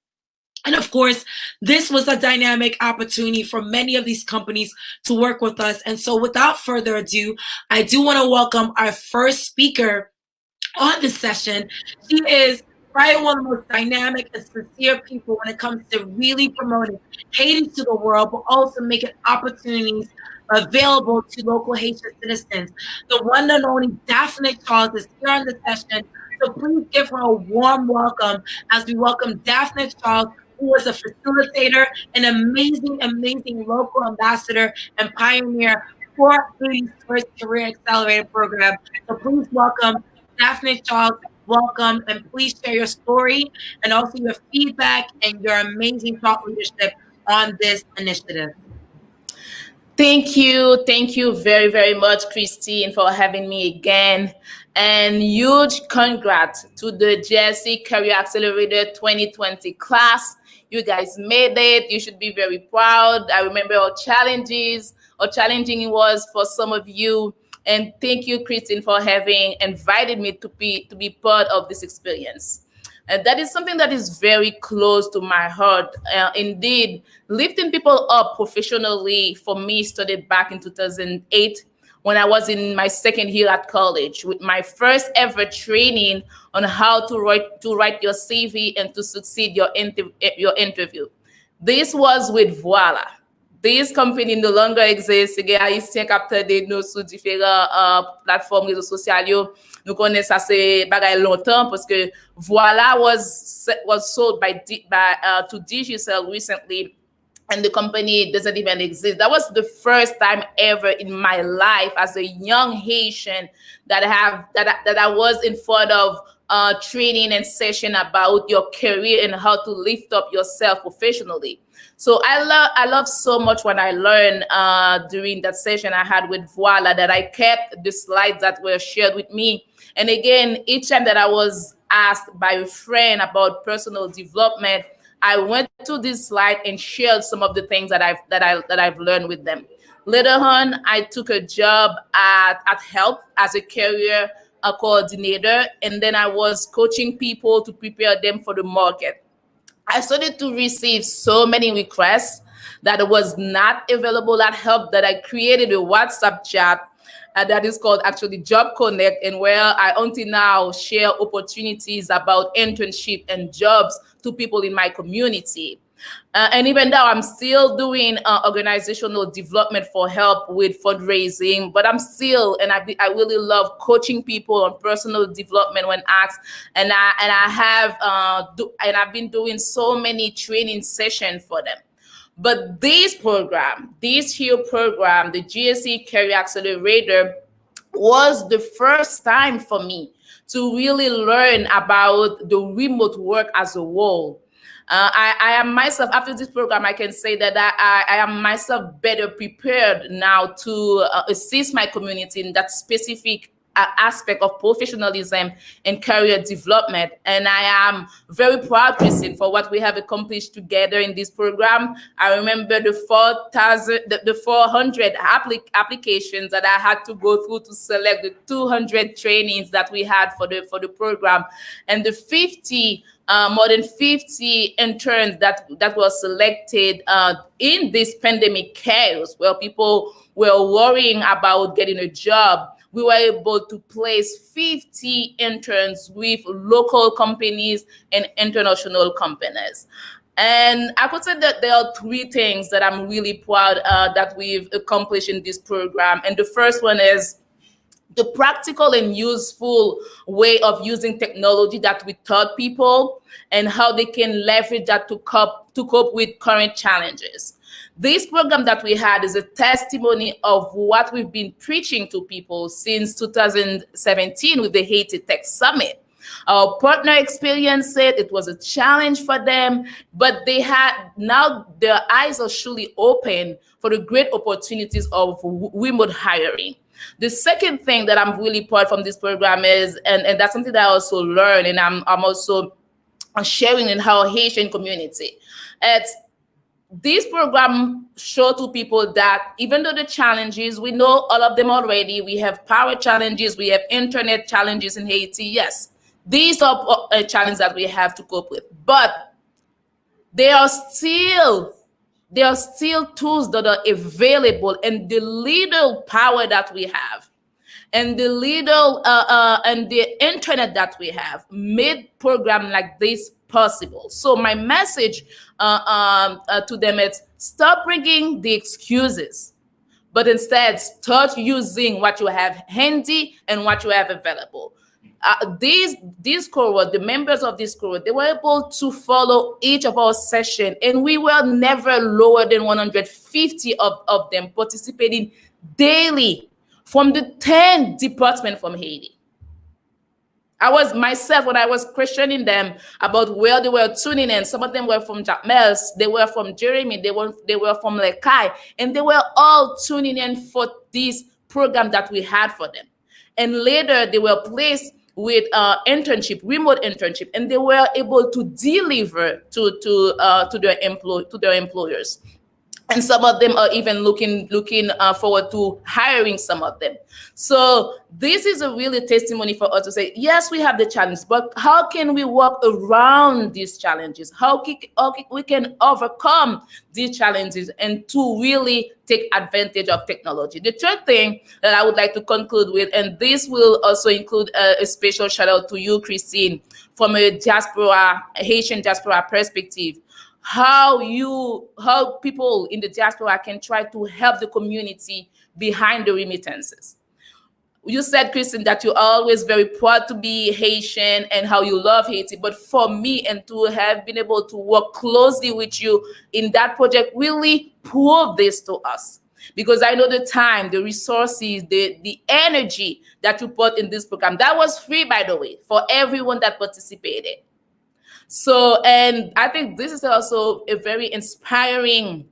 And of course, this was a dynamic opportunity for many of these companies to work with us. And so without further ado, I do want to welcome our first speaker on this session. She is probably one of the most dynamic and sincere people when it comes to really promoting Haiti to the world, but also making opportunities available to local Haitian citizens. The one and only Daphne Charles is here on the session. So please give her a warm welcome as we welcome Daphne Charles, who was a facilitator, an amazing local ambassador and pioneer for Haiti's first Career Accelerator program. So please welcome Daphne Charles. Welcome, and please share your story and also your feedback and your amazing thought leadership on this initiative. Thank you very, very much, Christine, for having me again. And huge congrats to the GSC Career Accelerator 2020 class. You guys made it. You should be very proud. I remember how challenging it was for some of you. And thank you, Christine, for having invited me to be part of this experience. That is something that is very close to my heart. Indeed, lifting people up professionally for me started back in 2008 when I was in my second year at college with my first ever training on how to write your CV and to succeed your interview. This was with Voila. This company no longer exists. Gen Haitien kapte de nou sou diferent platform réseaux sociaux. Nou konnen ça c'est bagay longtemps parce que Voila was sold by to Digicel recently. And the company doesn't even exist. That was the first time ever in my life as a young Haitian that I was in front of training and session about your career and how to lift up yourself professionally. So I love so much when I learned during that session I had with Voila that I kept the slides that were shared with me. And again, each time that I was asked by a friend about personal development, I went to this slide and shared some of the things that I've learned with them. Later on, I took a job at Help as a career coordinator, and then I was coaching people to prepare them for the market. I started to receive so many requests that was not available at Help that I created a WhatsApp chat that is called actually Job Connect, and where I until now share opportunities about internship and jobs to people in my community. And even though I'm still doing organizational development for Help with fundraising, but I'm still, and I really love coaching people on personal development when asked. And I've been doing so many training sessions for them. But this program, the GSE Career Accelerator, was the first time for me to really learn about the remote work as a whole. I am myself, after this program, I can say that I am myself better prepared now to assist my community in that specific aspect of professionalism and career development. And I am very proud, Christine, for what we have accomplished together in this program. I remember the 400 applications that I had to go through to select the 200 trainings that we had for the program, and the more than 50 interns that were selected in this pandemic chaos where people were worrying about getting a job. We were able to place 50 interns with local companies and international companies. And I could say that there are three things that I'm really proud that we've accomplished in this program. And the first one is the practical and useful way of using technology that we taught people and how they can leverage that to cope with current challenges. This program that we had is a testimony of what we've been preaching to people since 2017 with the Haiti Tech Summit. Our partner experienced it. It was a challenge for them, but now their eyes are surely open for the great opportunities of remote hiring. The second thing that I'm really proud from this program is, and that's something that I also learned, and I'm also sharing in our Haitian community. This program show to people that even though the challenges, we know all of them already, we have power challenges, we have internet challenges in Haiti, yes, these are challenges that we have to cope with, but there are still tools that are available, and the little power that we have and the little and the internet that we have made program like this possible. So my message to them is stop bringing the excuses, but instead start using what you have handy and what you have available. This cohort, the members of this cohort, they were able to follow each of our sessions, and we were never lower than 150 of them participating daily from the 10 departments from Haiti. I was myself, when I was questioning them about where they were tuning in, some of them were from Jacmels, they were from Jeremy, they were from Lekai, and they were all tuning in for this program that we had for them. And later they were placed with remote internship, and they were able to deliver to their employers. And some of them are even looking forward to hiring some of them. So this is a really testimony for us to say, yes, we have the challenge, but how can we work around these challenges? How we can overcome these challenges and to really take advantage of technology. The third thing that I would like to conclude with, and this will also include a special shout out to you, Christine, from a Haitian diaspora perspective. how people in the diaspora can try to help the community behind the remittances. You said, Kristen, that you're always very proud to be Haitian and how you love Haiti. But for me, and to have been able to work closely with you in that project really proved this to us. Because I know the time, the resources, the energy that you put in this program. That was free, by the way, for everyone that participated. So, and I think this is also a very inspiring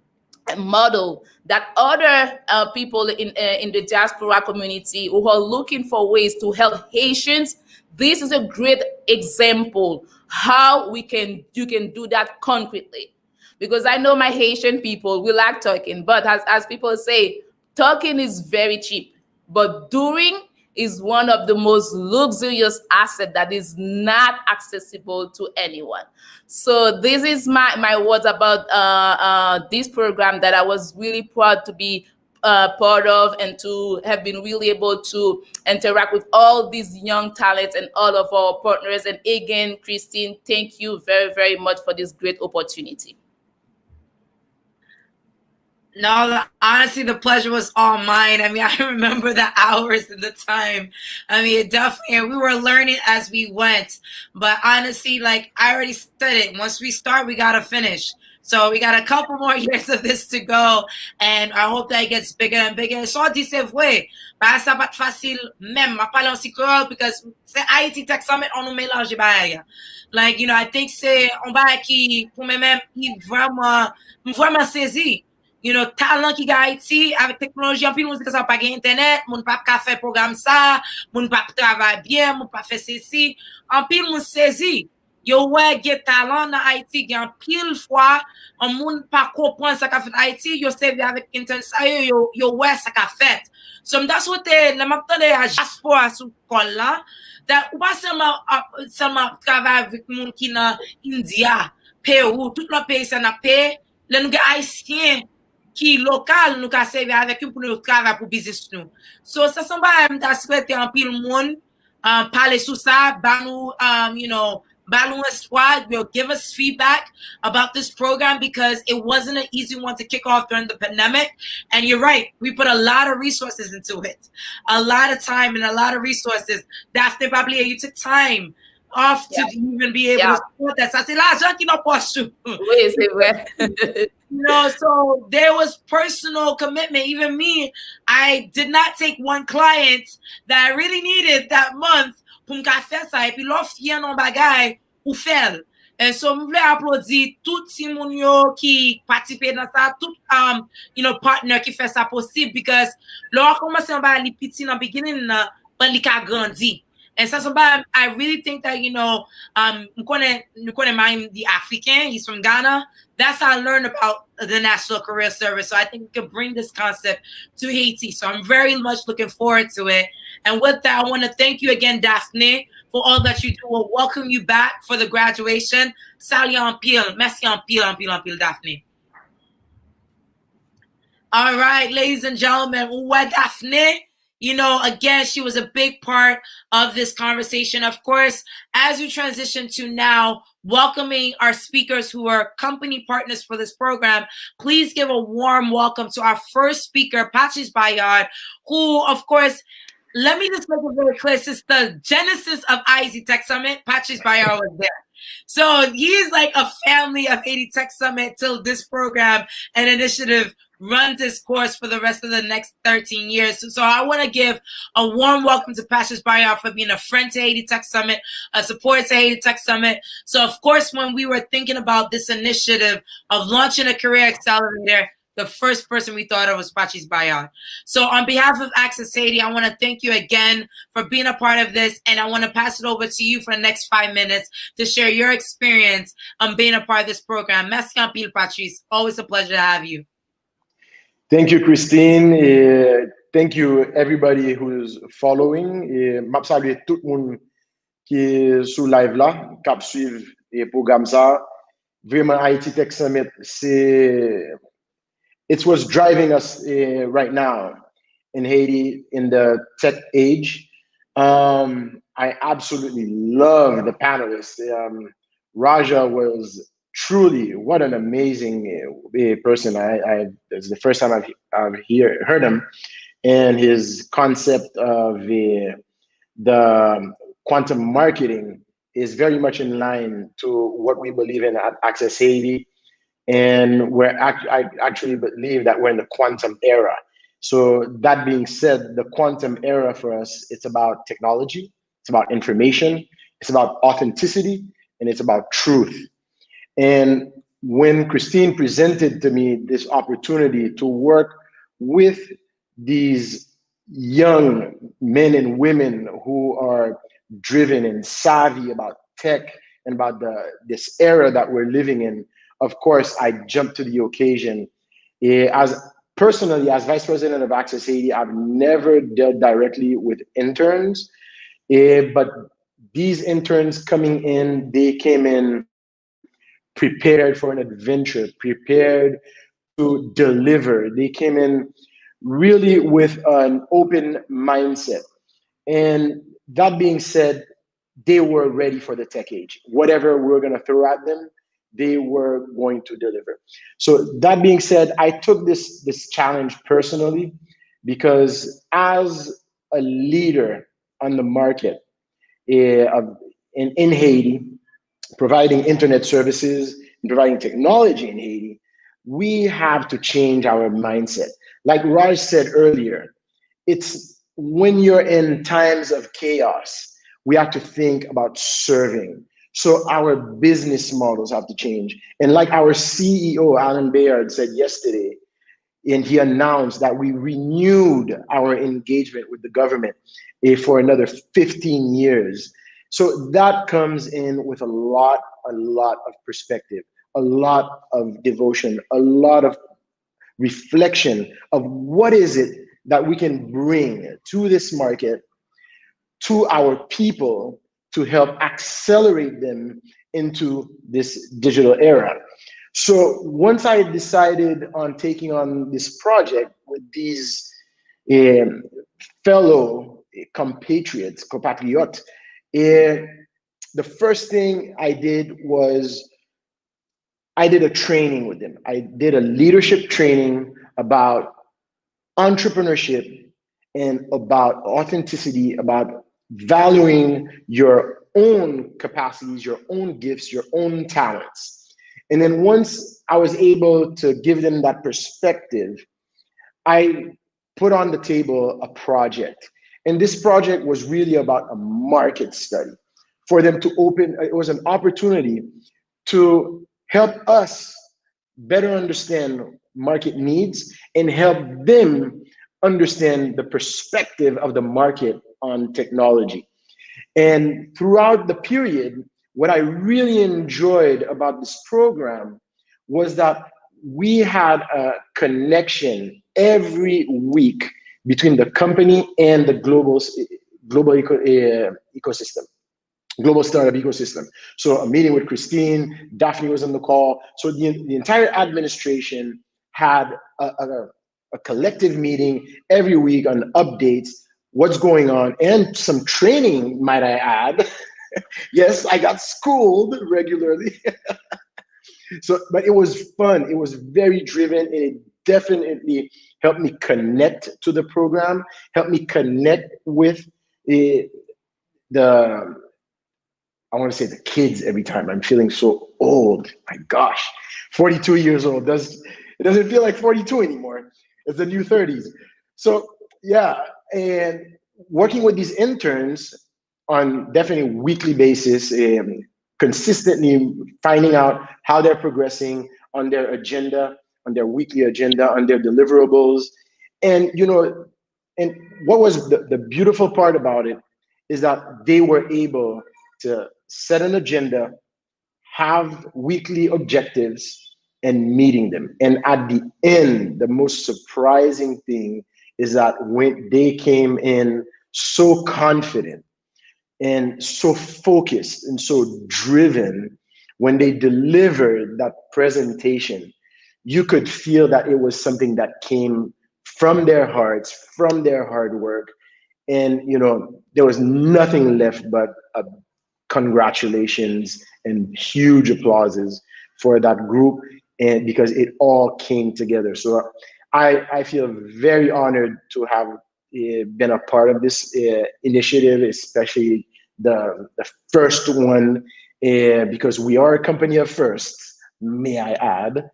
model that other people in the diaspora community who are looking for ways to help Haitians. This is a great example how you can do that concretely. Because I know my Haitian people, we like talking, but as people say, talking is very cheap, but doing is one of the most luxurious assets that is not accessible to anyone. So this is my words about this program that I was really proud to be part of, and to have been really able to interact with all these young talents and all of our partners. And again, Christine, thank you very, very much for this great opportunity. No, honestly, the pleasure was all mine. I mean, I remember the hours and the time. I mean, it definitely, and we were learning as we went. But honestly, like I already said it, once we start, we got to finish. So we got a couple more years of this to go, and I hope that it gets bigger and bigger. So this is way, but ça pas facile même. I parle aussi créole because c'est Haiti Tech Summit on nous mélange ba. Like, you know, I think c'est on va qui pour moi-même qui vraiment saisi. You know, talent qui gagne Haïti avec technologie, en plus nous ça pas gain internet, moun pas ka faire programme ça, moun pas travailler bien, moun pas faire ceci. En pile moun saisi. Yo ouais get talent dans Haïti, gen pile fois on moun pas comprendre ça qu'a fait Haïti, yo servi avec internet ça yo ouais ça qu'a fait. So that's what they le m'attendait à diaspora sous col là. That ou pas seulement travailler avec moun qui dans India, Pérou, tout le pays ça n'a pas le nous haïtien qui local nous ka servi avec eux pour nous travailler pour business nous. So ça sont pas m'ta souhaiter en pile monde parler sur ça, ba nous you know, Balloon Squad will give us feedback about this program because it wasn't an easy one to kick off during the pandemic. And you're right, we put a lot of resources into it, a lot of time and a lot of resources. Daphne Bablia, you took time off to even be able to support that. So I said, l'argent qui n'en poche. Oui, c'est vrai. You know, so there was personal commitment. Even me, I did not take one client that I really needed that month pour me faire ça. Et puis l'offre y a un bagay ou fait. And so je voulais applaudir tout le monde qui participait dans ça, tout you know, partner qui fait ça possible because l'on commence à les petits dans le beginning, but les a grandi. And so I really think that, you know, Nkone mind the African, he's from Ghana. That's how I learned about the National Career Service. So I think we can bring this concept to Haiti. So I'm very much looking forward to it. And with that, I want to thank you again, Daphne, for all that you do. We'll welcome you back for the graduation. Salut en pile. Merci en pile, Daphne. All right, ladies and gentlemen, Uwa Daphne. You know, again, she was a big part of this conversation. Of course, as we transition to now welcoming our speakers who are company partners for this program, please give a warm welcome to our first speaker, Patrice Bayard, who, of course, let me just make it very clear, since the genesis of IZ Tech Summit, Patrice Bayard was there. So he's like a family of Haiti Tech Summit till this program and initiative runs this course for the rest of the next 13 years. So I want to give a warm welcome to Patrice Bayard for being a friend to Haiti Tech Summit, a supporter to Haiti Tech Summit. So of course, when we were thinking about this initiative of launching a career accelerator, the first person we thought of was Patrice Bayard. So on behalf of Access Haiti, I want to thank you again for being a part of this. And I want to pass it over to you for the next 5 minutes to share your experience on being a part of this program. Merci en pile, Patrice. Always a pleasure to have you. Thank you, Christine. Thank you, everybody who's following. Je salue tout le monde qui est sur live là, qui suit le programme ça. Vraiment, Haiti Tech Summit, it's what's driving us right now in Haiti in the tech age. I absolutely love the panelists. Raja was truly, what an amazing person. It's the first time I've heard him, and his concept of the quantum marketing is very much in line to what we believe in at Access Haiti. And I actually believe that we're in the quantum era. So that being said, the quantum era for us, it's about technology, it's about information, it's about authenticity, and it's about truth. And when Christine presented to me this opportunity to work with these young men and women who are driven and savvy about tech and about this era that we're living in, of course, I jumped to the occasion. As personally, as vice president of Access Haiti, I've never dealt directly with interns, but these interns coming in, they came in prepared for an adventure, prepared to deliver. They came in really with an open mindset. And that being said, they were ready for the tech age. Whatever we're going to throw at them, they were going to deliver. So that being said, I took this challenge personally because as a leader on the market in Haiti, providing internet services and providing technology in Haiti, we have to change our mindset. Like Raj said earlier, it's when you're in times of chaos, we have to think about serving. So our business models have to change. And like our CEO, Alan Bayard, said yesterday, and he announced that we renewed our engagement with the government for another 15 years. So that comes in with a lot of perspective, a lot of devotion, a lot of reflection of what is it that we can bring to this market, to our people, to help accelerate them into this digital era. So once I decided on taking on this project with these fellow compatriots, the first thing I did was I did a training with them. I did a leadership training about entrepreneurship and about authenticity, about valuing your own capacities, your own gifts, your own talents. And then once I was able to give them that perspective, I put on the table a project. And this project was really about a market study for them to open. It was an opportunity to help us better understand market needs and help them understand the perspective of the market on technology. And throughout the period, what I really enjoyed about this program was that we had a connection every week between the company and the global ecosystem, global startup ecosystem. So a meeting with Christine, Daphne was on the call. So the entire administration had a collective meeting every week on updates, what's going on, and some training, might I add. Yes, I got schooled regularly. So, but it was fun. It was very driven, and it definitely helped me connect to the program, helped me connect with the I want to say the kids every time. I'm feeling so old. My gosh, 42 years old. It doesn't feel like 42 anymore. It's the new 30s. So yeah, and working with these interns on definitely weekly basis, consistently finding out how they're progressing on their agenda, on their weekly agenda, on their deliverables. And and what was the beautiful part about it is that they were able to set an agenda, have weekly objectives, and meeting them. And at the end, the most surprising thing is that when they came in so confident and so focused and so driven, when they delivered that presentation, you could feel that it was something that came from their hearts, from their hard work. And there was nothing left but congratulations and huge applauses for that group, and because it all came together. So I feel very honored to have been a part of this initiative, especially the first one, because we are a company of firsts, may I add.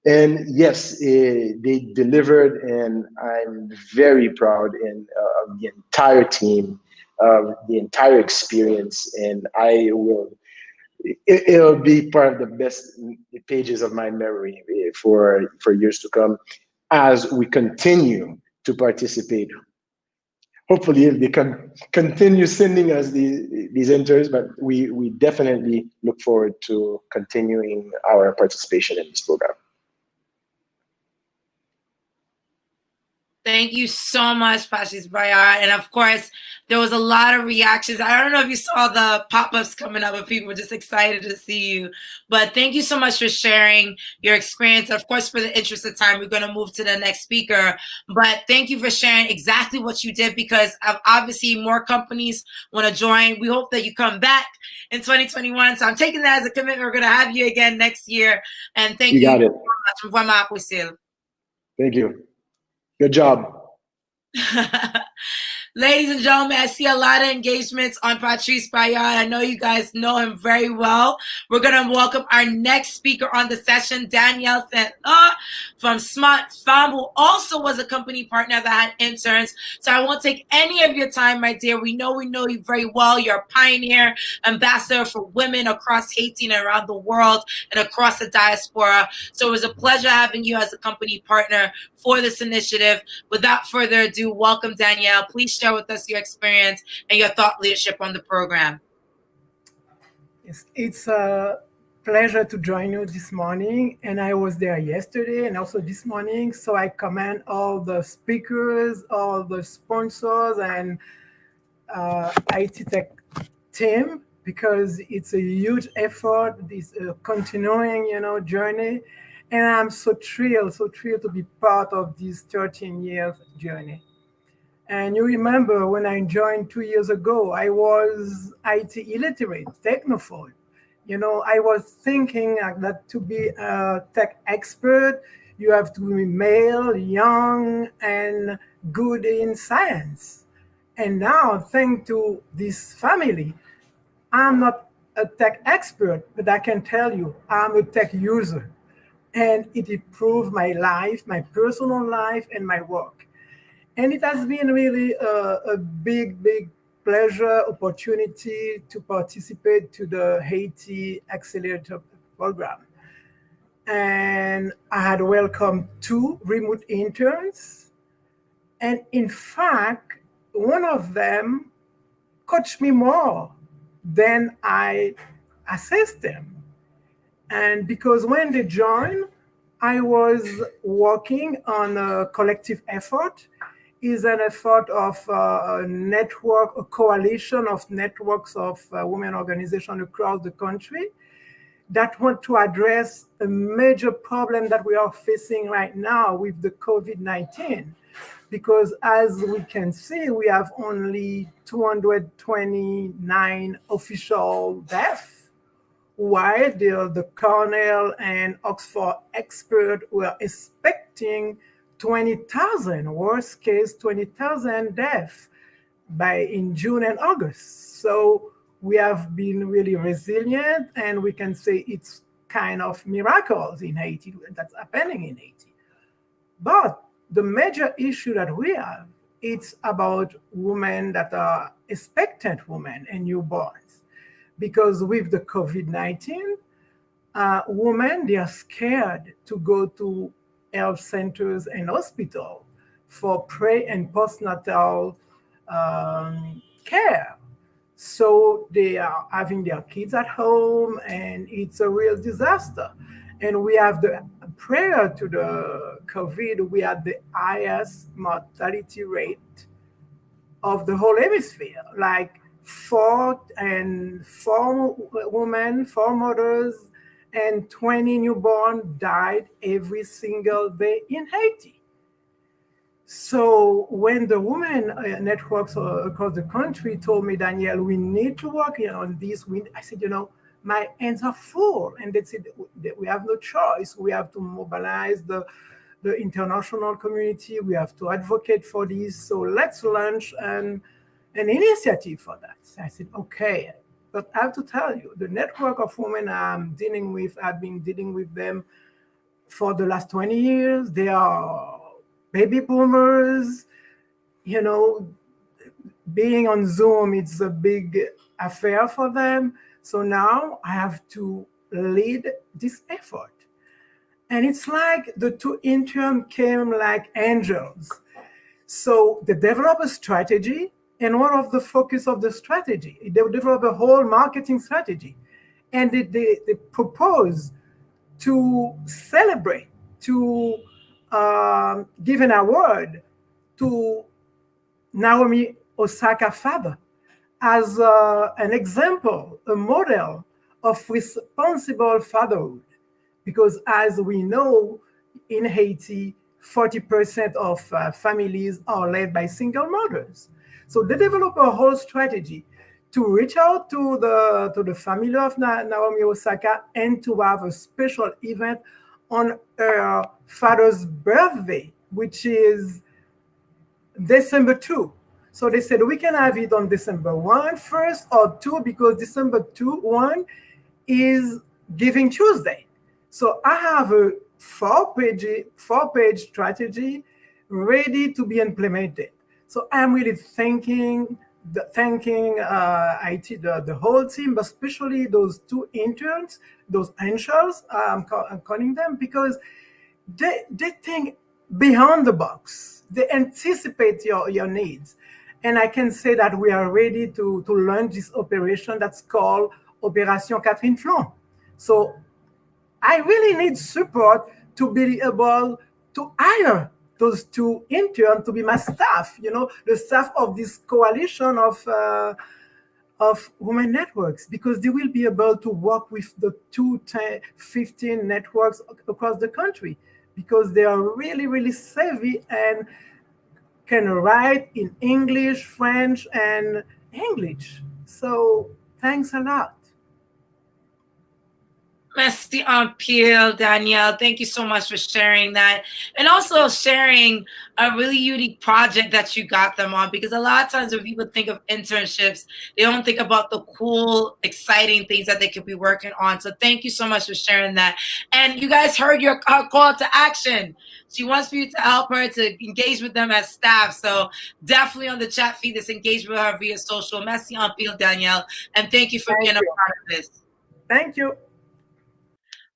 And yes, they delivered, and I'm very proud of the entire team, of the entire experience, and it'll be part of the best pages of my memory for years to come as we continue to participate. Hopefully, if they can continue sending us these interns, but we definitely look forward to continuing our participation in this program. Thank you so much, Pashis Bayar. And of course, there was a lot of reactions. I don't know if you saw the pop-ups coming up, but people were just excited to see you. But thank you so much for sharing your experience. Of course, for the interest of time, we're going to move to the next speaker. But thank you for sharing exactly what you did, because obviously more companies want to join. We hope that you come back in 2021. So I'm taking that as a commitment. We're going to have you again next year. And thank you got it. so much. Thank you. Good job. Ladies and gentlemen, I see a lot of engagements on Patrice Bayard. I know you guys know him very well. We're going to welcome our next speaker on the session, Danielle from Smart Farm, who also was a company partner that had interns. So I won't take any of your time, my dear. We know you very well. You're a pioneer, ambassador for women across Haiti and around the world and across the diaspora. So it was a pleasure having you as a company partner for this initiative. Without further ado, welcome, Danielle. Please share with us your experience and your thought leadership on the program. Yes, it's a pleasure to join you this morning, and I was there yesterday and also this morning, so I commend all the speakers, all the sponsors, and IT Tech team, because it's a huge effort, this continuing, journey, and I'm so thrilled to be part of this 13 years journey. And you remember when I joined 2 years ago, I was IT illiterate, technophobe. I was thinking that to be a tech expert, you have to be male, young, and good in science. And now, thanks to this family, I'm not a tech expert, but I can tell you, I'm a tech user. And it improved my life, my personal life, and my work. And it has been really a big pleasure, opportunity to participate to the Haiti Accelerator Program. And I had welcomed 2 remote interns. And in fact, one of them coached me more than I assessed them. And because when they joined, I was working on a collective effort. Is an effort of a network, a coalition of networks of women organizations across the country that want to address a major problem that we are facing right now with the COVID-19. Because as we can see, we have only 229 official deaths, while the Cornell and Oxford experts were expecting 20,000, worst case 20,000 deaths in June and August. So we have been really resilient, and we can say it's kind of miracles in Haiti that's happening in Haiti. But the major issue that we have, it's about women that are expectant women and newborns. Because with the COVID-19, women, they are scared to go to health centers and hospitals for pre- and postnatal care. So they are having their kids at home, and it's a real disaster. And we have prior to the COVID, we had the highest mortality rate of the whole hemisphere, like 4 women, 4 mothers, and 20 newborn died every single day in Haiti. So when the women networks across the country told me, Danielle, we need to work on this, I said, my hands are full. And they said, we have no choice. We have to mobilize the international community. We have to advocate for this. So let's launch an initiative for that. So I said, okay. But I have to tell you, the network of women I'm dealing with, I've been dealing with them for the last 20 years. They are baby boomers. You know, being on Zoom, it's a big affair for them. So now I have to lead this effort. And it's like the two interns came like angels. So they develop a strategy, and one of the focus of the strategy, they develop a whole marketing strategy. And they propose to celebrate, to give an award to Naomi Osaka father as an example, a model of responsible fatherhood. Because as we know, in Haiti, 40% of families are led by single mothers. So they develop a whole strategy to reach out to the family of Naomi Osaka and to have a special event on her father's birthday, which is December 2. So they said we can have it on December 1 first or 2, because December 1 is Giving Tuesday. So I have a four-page strategy ready to be implemented. So I'm really thanking IT, the whole team, but especially those two interns, those angels, I'm calling them, because they think beyond the box. They anticipate your needs. And I can say that we are ready to launch this operation that's called Opération Catherine Flon. So I really need support to be able to hire those two interns to be my staff, the staff of this coalition of women networks, because they will be able to work with the 15 networks across the country, because they are really, really savvy and can write in English, French, and English. So thanks a lot. Merci en pile, Danielle. Thank you so much for sharing that. And also sharing a really unique project that you got them on, because a lot of times when people think of internships, they don't think about the cool, exciting things that they could be working on. So thank you so much for sharing that. And you guys heard her call to action. She wants you to help her to engage with them as staff. So definitely on the chat feed, just engage with her via social. Merci en pile, Danielle. And thank you for being a part of this. Thank you.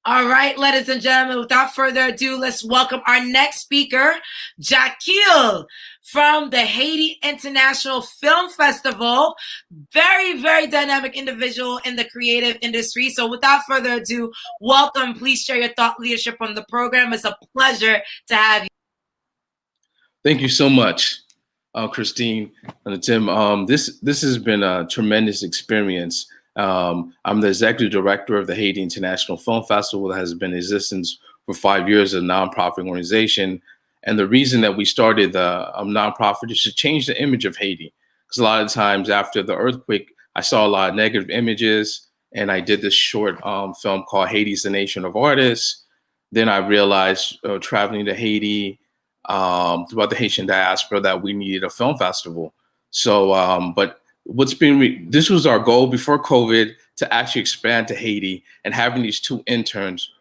All right, ladies and gentlemen, without further ado, let's welcome our next speaker, Jacquille from the Haiti International Film Festival. Very, very dynamic individual in the creative industry. So without further ado, welcome. Please share your thought leadership on the program. It's a pleasure to have you. Thank you so much, Christine and Tim. This has been a tremendous experience. I'm the executive director of the Haiti International Film Festival that has been in existence for 5 years, a nonprofit organization. And the reason that we started the nonprofit is to change the image of Haiti. Because a lot of times after the earthquake, I saw a lot of negative images, and I did this short film called Haiti's the Nation of Artists. Then I realized traveling to Haiti, throughout the Haitian diaspora, that we needed a film festival. So, but this was our goal before COVID, to actually expand to Haiti, and having these two interns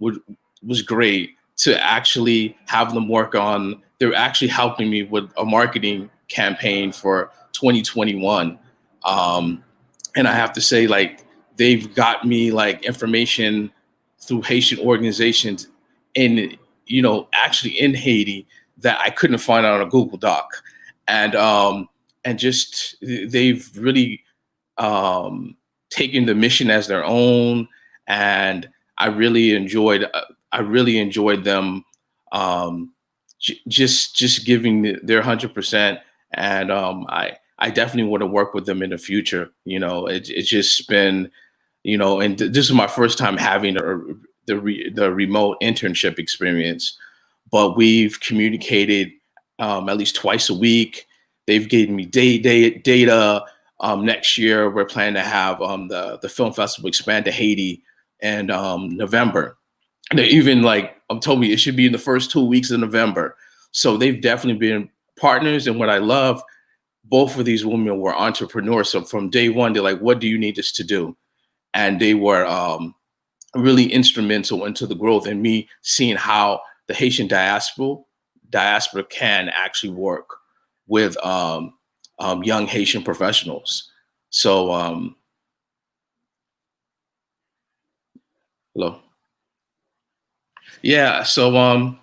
was great to actually have them work on. They're actually helping me with a marketing campaign for 2021. And I have to say, like, they've got me like information through Haitian organizations in, actually in Haiti that I couldn't find on a Google Doc. And just they've really taken the mission as their own, and I really enjoyed them just giving their 100%, and I definitely want to work with them in the future. It's just been, and this is my first time having the remote internship experience, but we've communicated at least twice a week. They've given me data. Next year, we're planning to have the film festival expand to Haiti in November. And they even told me it should be in the first 2 weeks of November. So they've definitely been partners. And what I love, both of these women were entrepreneurs. So from day one, they're like, what do you need us to do? And they were really instrumental into the growth and me seeing how the Haitian diaspora can actually work with young Haitian professionals. So, hello. Yeah. So,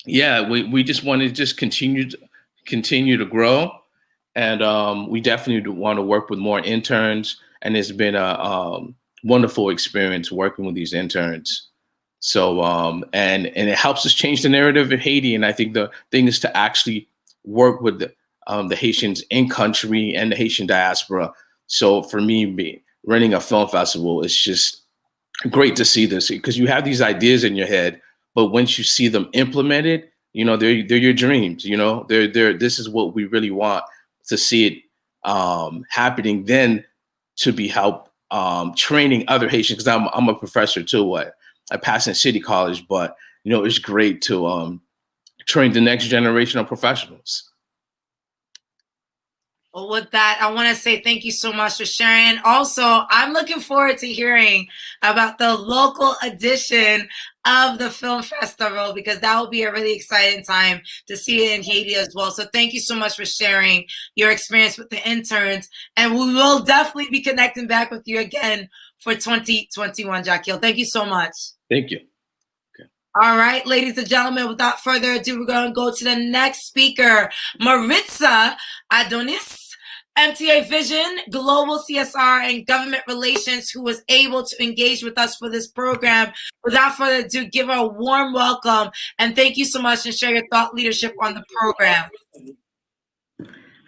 we just want to just continue to grow, and we definitely want to work with more interns. And it's been a wonderful experience working with these interns. So, and it helps us change the narrative in Haiti. And I think the thing is to actually work with the Haitians in country and the Haitian diaspora. So for me, running a film festival, it's just great to see this, because you have these ideas in your head, but once you see them implemented, they're your dreams. This is what we really want to see it happening. Then to be help training other Haitians, because I'm a professor too. I pass in City College, but it's great to train the next generation of professionals. Well, with that, I want to say thank you so much for sharing. Also, I'm looking forward to hearing about the local edition of the film festival, because that will be a really exciting time to see it in Haiti as well. So thank you so much for sharing your experience with the interns. And we will definitely be connecting back with you again for 2021, Jacquiel. Thank you so much. Thank you. All right, ladies and gentlemen, without further ado, we're going to go to the next speaker, Maritza Adonis, MTA Vision, Global CSR and Government Relations, who was able to engage with us for this program. Without further ado, give her a warm welcome, and thank you so much, and share your thought leadership on the program.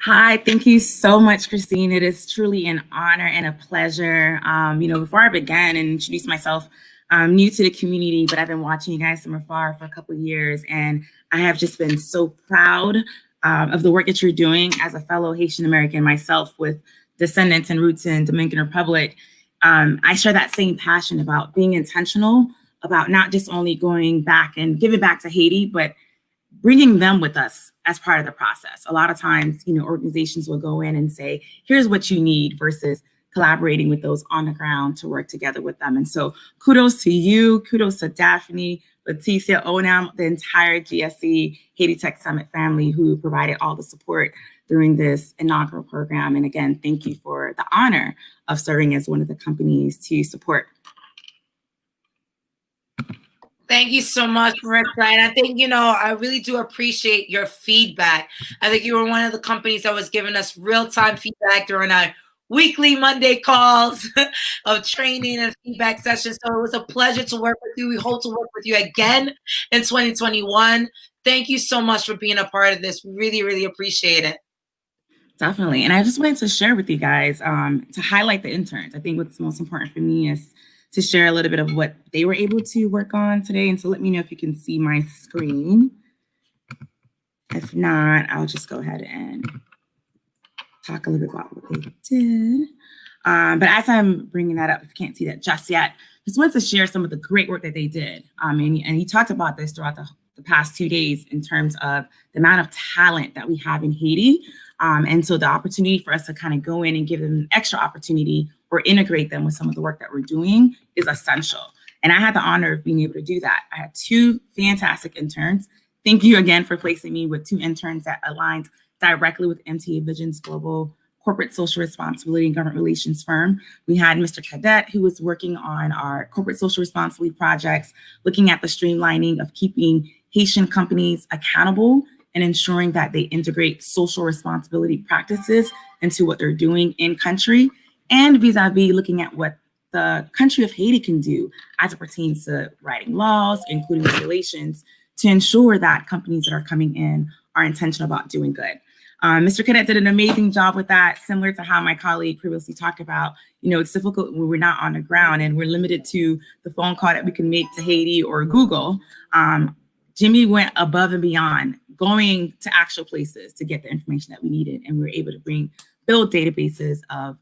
Hi, thank you so much, Christine. It is truly an honor and a pleasure. Before I begin and introduce myself, I'm new to the community, but I've been watching you guys from afar for a couple of years, and I have just been so proud of the work that you're doing as a fellow Haitian American myself with descendants and roots in Dominican Republic. I share that same passion about being intentional, about not just only going back and giving back to Haiti, but bringing them with us as part of the process. A lot of times, organizations will go in and say, here's what you need, versus collaborating with those on the ground to work together with them. And so kudos to you, kudos to Daphne, Leticia, Onam, the entire GSE Haiti Tech Summit family who provided all the support during this inaugural program. And again, thank you for the honor of serving as one of the companies to support. Thank you so much, Maritza. And I think, I really do appreciate your feedback. I think you were one of the companies that was giving us real-time feedback during our weekly Monday calls of training and feedback sessions. So it was a pleasure to work with you. We hope to work with you again in 2021. Thank you so much for being a part of this. Really, really appreciate it. Definitely. And I just wanted to share with you guys to highlight the interns. I think what's most important for me is to share a little bit of what they were able to work on today. And so let me know if you can see my screen. If not, I'll just go ahead and talk a little bit about what they did. But as I'm bringing that up, if you can't see that just yet, just wanted to share some of the great work that they did. And he talked about this throughout the past 2 days in terms of the amount of talent that we have in Haiti. And so the opportunity for us to kind of go in and give them an extra opportunity or integrate them with some of the work that we're doing is essential. And I had the honor of being able to do that. I had 2 fantastic interns. Thank you again for placing me with 2 interns that aligned directly with MTA Vision's Global Corporate Social Responsibility and Government Relations firm. We had Mr. Cadet, who was working on our corporate social responsibility projects, looking at the streamlining of keeping Haitian companies accountable and ensuring that they integrate social responsibility practices into what they're doing in country, and vis-a-vis looking at what the country of Haiti can do as it pertains to writing laws, including regulations, to ensure that companies that are coming in are intentional about doing good. Mr. Cadet did an amazing job with that, similar to how my colleague previously talked about. It's difficult when we're not on the ground and we're limited to the phone call that we can make to Haiti or Google. Jimmy went above and beyond, going to actual places to get the information that we needed, and we were able to bring build databases of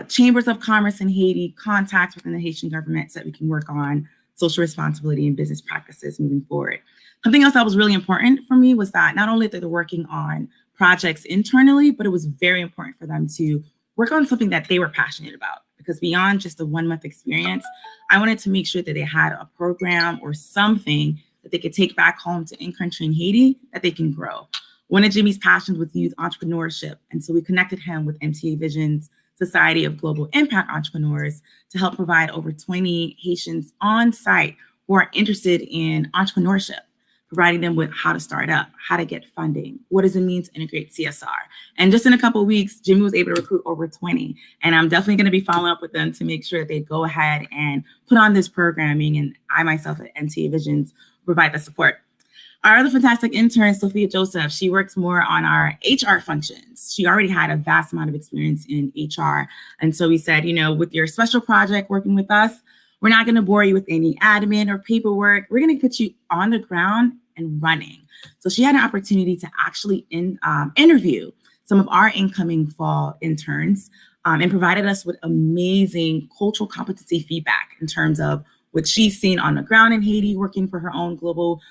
chambers of commerce in Haiti, contacts within the Haitian government so that we can work on social responsibility and business practices moving forward. Something else that was really important for me was that not only that they're working on projects internally, but it was very important for them to work on something that they were passionate about. Because beyond just a 1 month experience, I wanted to make sure that they had a program or something that they could take back home to in-country in Haiti that they can grow. One of Jimmy's passions was youth entrepreneurship. And so we connected him with MTA Vision's Society of Global Impact Entrepreneurs to help provide over 20 Haitians on site who are interested in entrepreneurship, providing them with how to start up, how to get funding, what does it mean to integrate CSR. And just in a couple of weeks, Jimmy was able to recruit over 20. And I'm definitely going to be following up with them to make sure they go ahead and put on this programming. And I myself at MTA Visions provide the support. Our other fantastic intern, Sophia Joseph, she works more on our HR functions. She already had a vast amount of experience in HR. And so we said, with your special project working with us, we're not going to bore you with any admin or paperwork. We're going to put you on the ground and running. So she had an opportunity to actually interview some of our incoming fall interns and provided us with amazing cultural competency feedback in terms of what she's seen on the ground in Haiti, working for her own global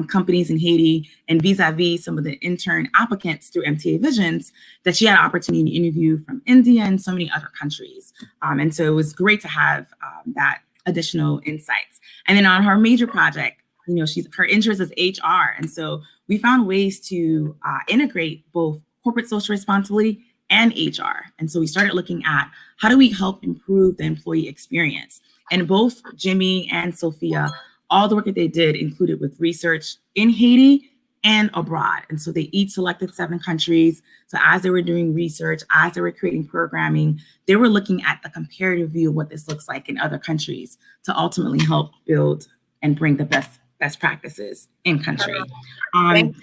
companies in Haiti, and vis-a-vis some of the intern applicants through MTA Visions that she had an opportunity to interview from India and so many other countries. And so it was great to have that additional insights. And then on her major project, her interest is HR. And so we found ways to integrate both corporate social responsibility and HR. And so we started looking at how do we help improve the employee experience. And both Jimmy and Sophia, all the work that they did included with research in Haiti and abroad. And so they each selected 7 countries. So as they were doing research, as they were creating programming, they were looking at the comparative view of what this looks like in other countries to ultimately help build and bring the best practices in country. Again,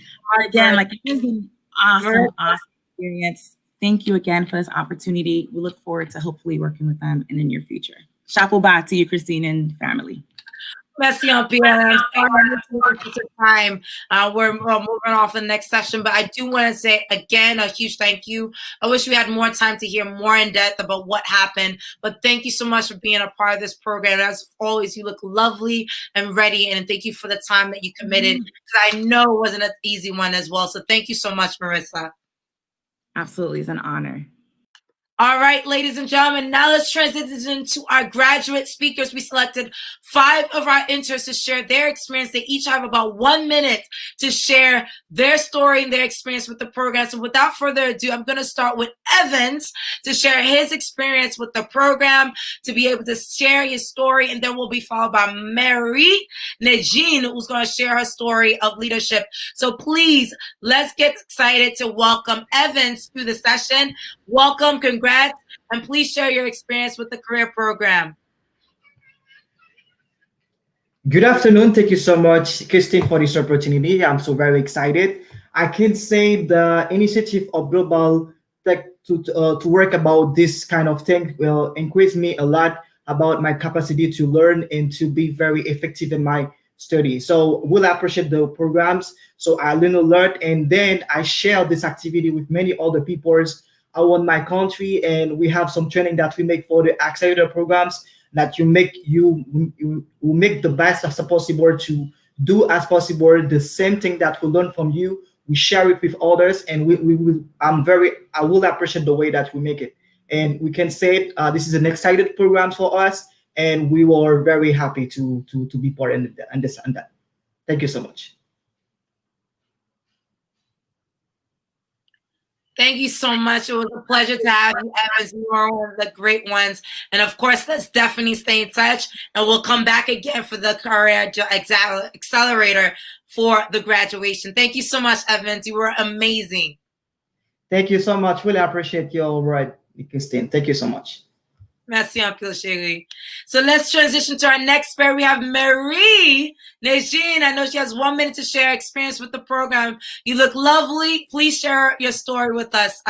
this is an awesome experience. Thank you again for this opportunity. We look forward to hopefully working with them in the near future. Chapeau bas to you, Christine and family. Merci, Pierre. Time. We're moving off the next session, but I do want to say again a huge thank you. I wish we had more time to hear more in depth about what happened, but thank you so much for being a part of this program. As always, you look lovely and ready, and thank you for the time that you committed, because I know it wasn't an easy one as well. So thank you so much, Marissa. Absolutely, it's an honor. All right, ladies and gentlemen, now let's transition to our graduate speakers. We selected 5 of our interns to share their experience. They each have about 1 minute to share their story and their experience with the program. So without further ado, I'm going to start with Evans to share his experience with the program, to be able to share his story, and then we'll be followed by Mary Najin, who's going to share her story of leadership. So please, let's get excited to welcome Evans to the session. Welcome, congrats, and please share your experience with the career program. Good afternoon. Thank you so much, Christine, for this opportunity. I'm so very excited. I can say the initiative of Global Tech to work about this kind of thing will increase me a lot about my capacity to learn and to be very effective in my study. So we'll appreciate the programs. So I learn a lot, and then I share this activity with many other people around my country, and we have some training that we make for the accelerator programs that you make the best as possible to do as possible the same thing that we learn from you. We share it with others, and I will appreciate the way that we make it. And we can say this is an excited program for us, and we were very happy to be part in this and that. Thank you so much. Thank you so much. It was a pleasure to have you, Evans. You are one of the great ones. And of course, let's definitely stay in touch. And we'll come back again for the Career Accelerator for the graduation. Thank you so much, Evans. You were amazing. Thank you so much. Really appreciate your right, Christine. Thank you so much. Merci un peu, chérie. So let's transition to our next pair. We have Marie Najin. I know she has 1 minute to share experience with the program. You look lovely. Please share your story with us.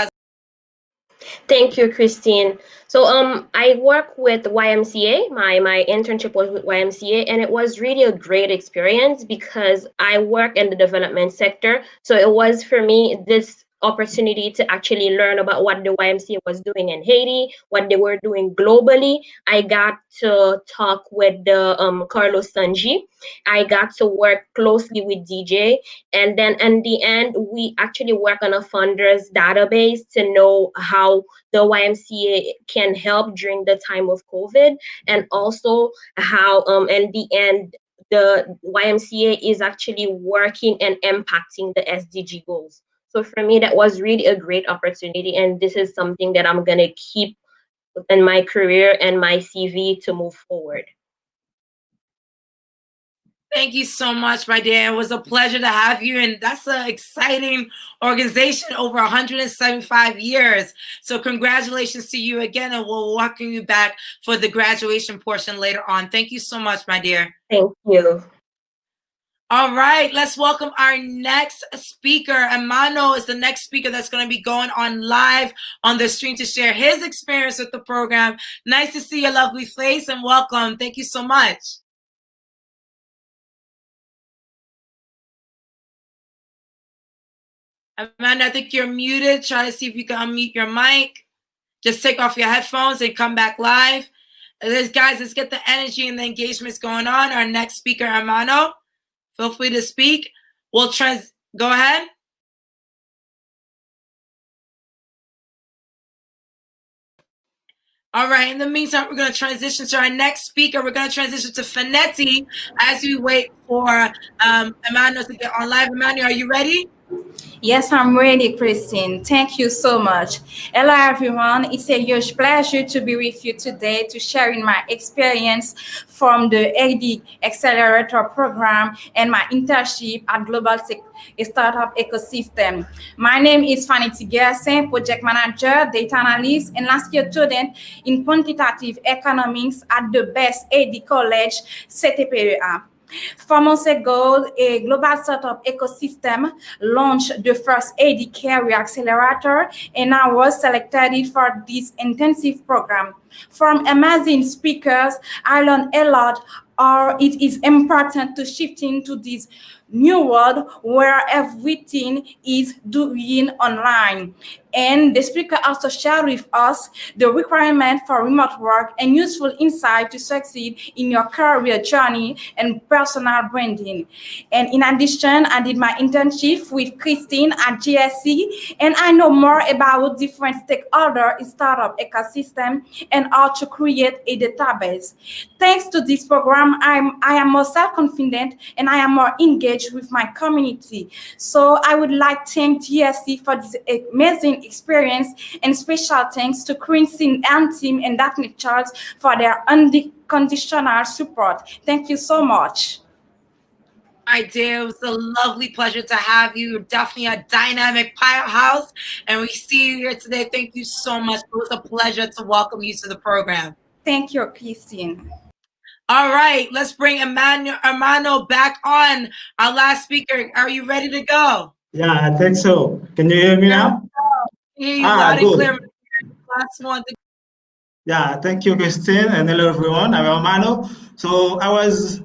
Thank you, Christine. So I work with YMCA. My internship was with YMCA, and it was really a great experience because I work in the development sector. So it was for me this opportunity to actually learn about what the YMCA was doing in Haiti, what they were doing globally. I got to talk with the Carlos Sanji. I got to work closely with DJ, and then in the end, we actually work on a funders database to know how the YMCA can help during the time of COVID, and also how in the end the YMCA is actually working and impacting the SDG goals. So for me, that was really a great opportunity, and this is something that I'm gonna keep in my career and my CV to move forward. Thank you so much, my dear. It was a pleasure to have you. And that's an exciting organization, over 175 years. So congratulations to you again, and we'll welcome you back for the graduation portion later on. Thank you so much, my dear. Thank you. All right, let's welcome our next speaker. Amano is the next speaker that's going to be going on live on the stream to share his experience with the program. Nice to see your lovely face, and welcome. Thank you so much. Amanda, I think you're muted. Try to see if you can unmute your mic. Just take off your headphones and come back live. Guys, let's get the energy and the engagements going on. Our next speaker, Amano, feel free to speak. Go ahead. All right, in the meantime, we're going to transition to our next speaker. We're going to transition to Finetti as we wait for Amano to get on live. Amano, are you ready? Yes, I'm ready, Christine. Thank you so much. Hello, everyone. It's a huge pleasure to be with you today to sharing my experience from the AD Accelerator Program and my internship at Global Startup Ecosystem. My name is Finetti Gerson, Project Manager, Data Analyst, and last year student in Quantitative Economics at the best AD college, CTPEA. 4 months ago, a global startup ecosystem launched the first AD Career Accelerator, and I was selected for this intensive program. From amazing speakers, I learned a lot, or it is important to shift into this new world where everything is doing online. And the speaker also shared with us the requirement for remote work and useful insight to succeed in your career journey and personal branding. And in addition, I did my internship with Christine at GSC, and I know more about different stakeholders in startup ecosystem and how to create a database. Thanks to this program, I am more self-confident and I am more engaged with my community. So I would like to thank GSC for this amazing experience, and special thanks to Christine and team and Daphne Charles for their unconditional support. Thank you so much. My dear, it was a lovely pleasure to have you. You're definitely a dynamic powerhouse, and we see you here today. Thank you so much. It was a pleasure to welcome you to the program. Thank you, Christine. All right, let's bring Amano back on. Our last speaker. Are you ready to go? Yeah, I think so. Can you hear me now? Hear you loud and Good. clear. Last one. Yeah, thank you, Christine, and hello everyone. I'm Romano. So I was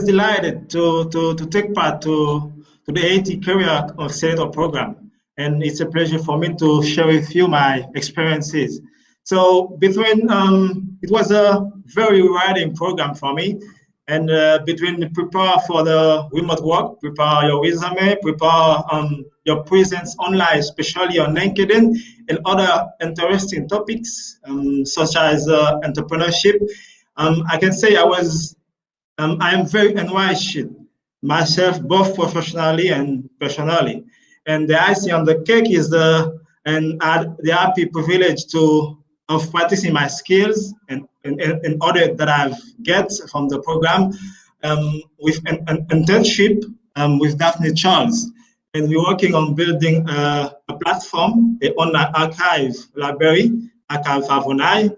delighted to take part to the Haiti Career Accelerator program, and it's a pleasure for me to share with you my experiences. So it was a very rewarding program for me, and between prepare for the remote work, prepare your resume, prepare your presence online, especially on LinkedIn, and other interesting topics such as entrepreneurship. I can say I am very enriched myself, both professionally and personally. And the icing on the cake is the happy privilege of practicing my skills and other that I've get from the program with an internship with Daphne Charles. And we're working on building a platform, an online archive library, Archive Avonai,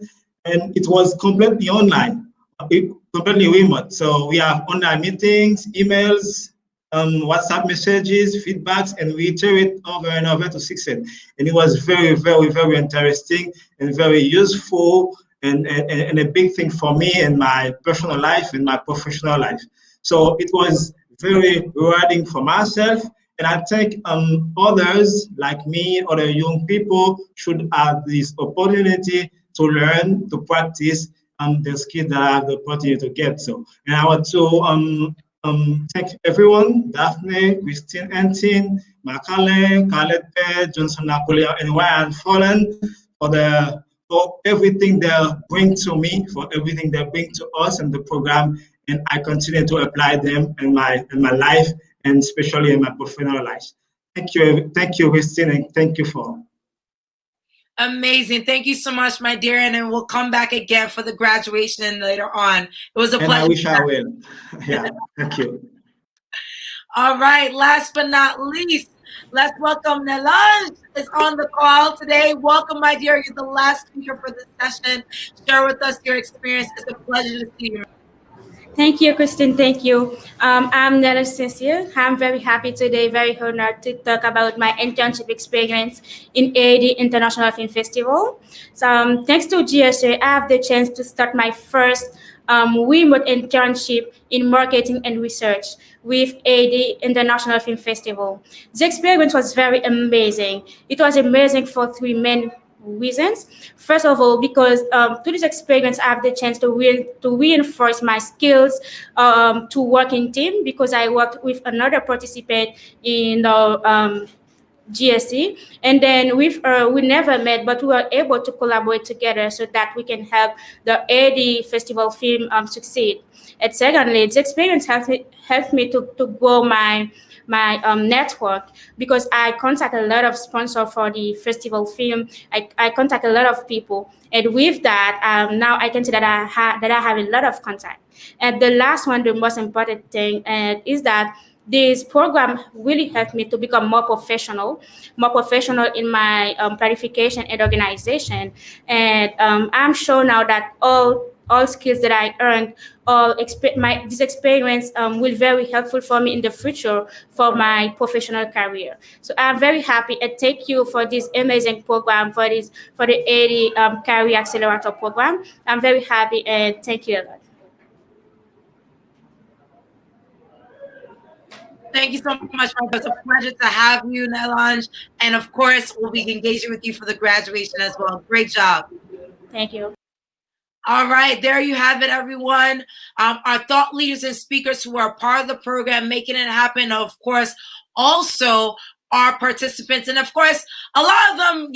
and it was completely online, completely remote. So we have online meetings, emails, WhatsApp messages, feedbacks, and we iterate over and over to succeed. And it was very, very, very interesting and very useful, and a big thing for me in my personal life and my professional life. So it was very rewarding for myself And I think others like me, other young people should have this opportunity to learn, to practice the skills that I have the opportunity to get. So, and I want to thank everyone, Daphne, Christine Antin, Makale, Khaled Pei, Johnson Napoleon, and Ryan Follen for everything they bring to me, for everything they bring to us in the program, and I continue to apply them in my life, and especially in my professional life. Thank you, Christine, and thank you for. Amazing. Thank you so much, my dear. And then we'll come back again for the graduation later on. It was a pleasure. And I wish I will. Yeah, thank you. All right. Last but not least, let's welcome Nelange is on the call today. Welcome, my dear. You're the last speaker for this session. Share with us your experience. It's a pleasure to see you. Thank you, Christine. Thank you. I'm Nella Cecilia. I'm very happy today, very honored to talk about my internship experience in AD International Film Festival. So thanks to GSA, I have the chance to start my first remote internship in marketing and research with AD International Film Festival. The experience was very amazing. It was amazing for three main reasons. First of all, because through this experience, I have the chance to reinforce my skills to work in team, because I worked with another participant in the GSC, and then we never met, but we were able to collaborate together so that we can help the AD Festival film succeed. And secondly, this experience helped me to grow my network, because I contact a lot of sponsors for the festival film. I contact a lot of people, and with that, now I can say that I have a lot of contact. And the last one, the most important thing, is that this program really helped me to become more professional in my planification and organization. And I'm sure now that all skills that I earned, this experience will very helpful for me in the future for my professional career. So I'm very happy, and thank you for this amazing program, for the AD Career Accelerator program. I'm very happy, and thank you a lot. Thank you so much. It's a pleasure to have you, Nelange. And of course, we'll be engaging with you for the graduation as well. Great job. Thank you. All right, there you have it, everyone. Our thought leaders and speakers who are part of the program, making it happen. Of course, also our participants. And of course, a lot of them,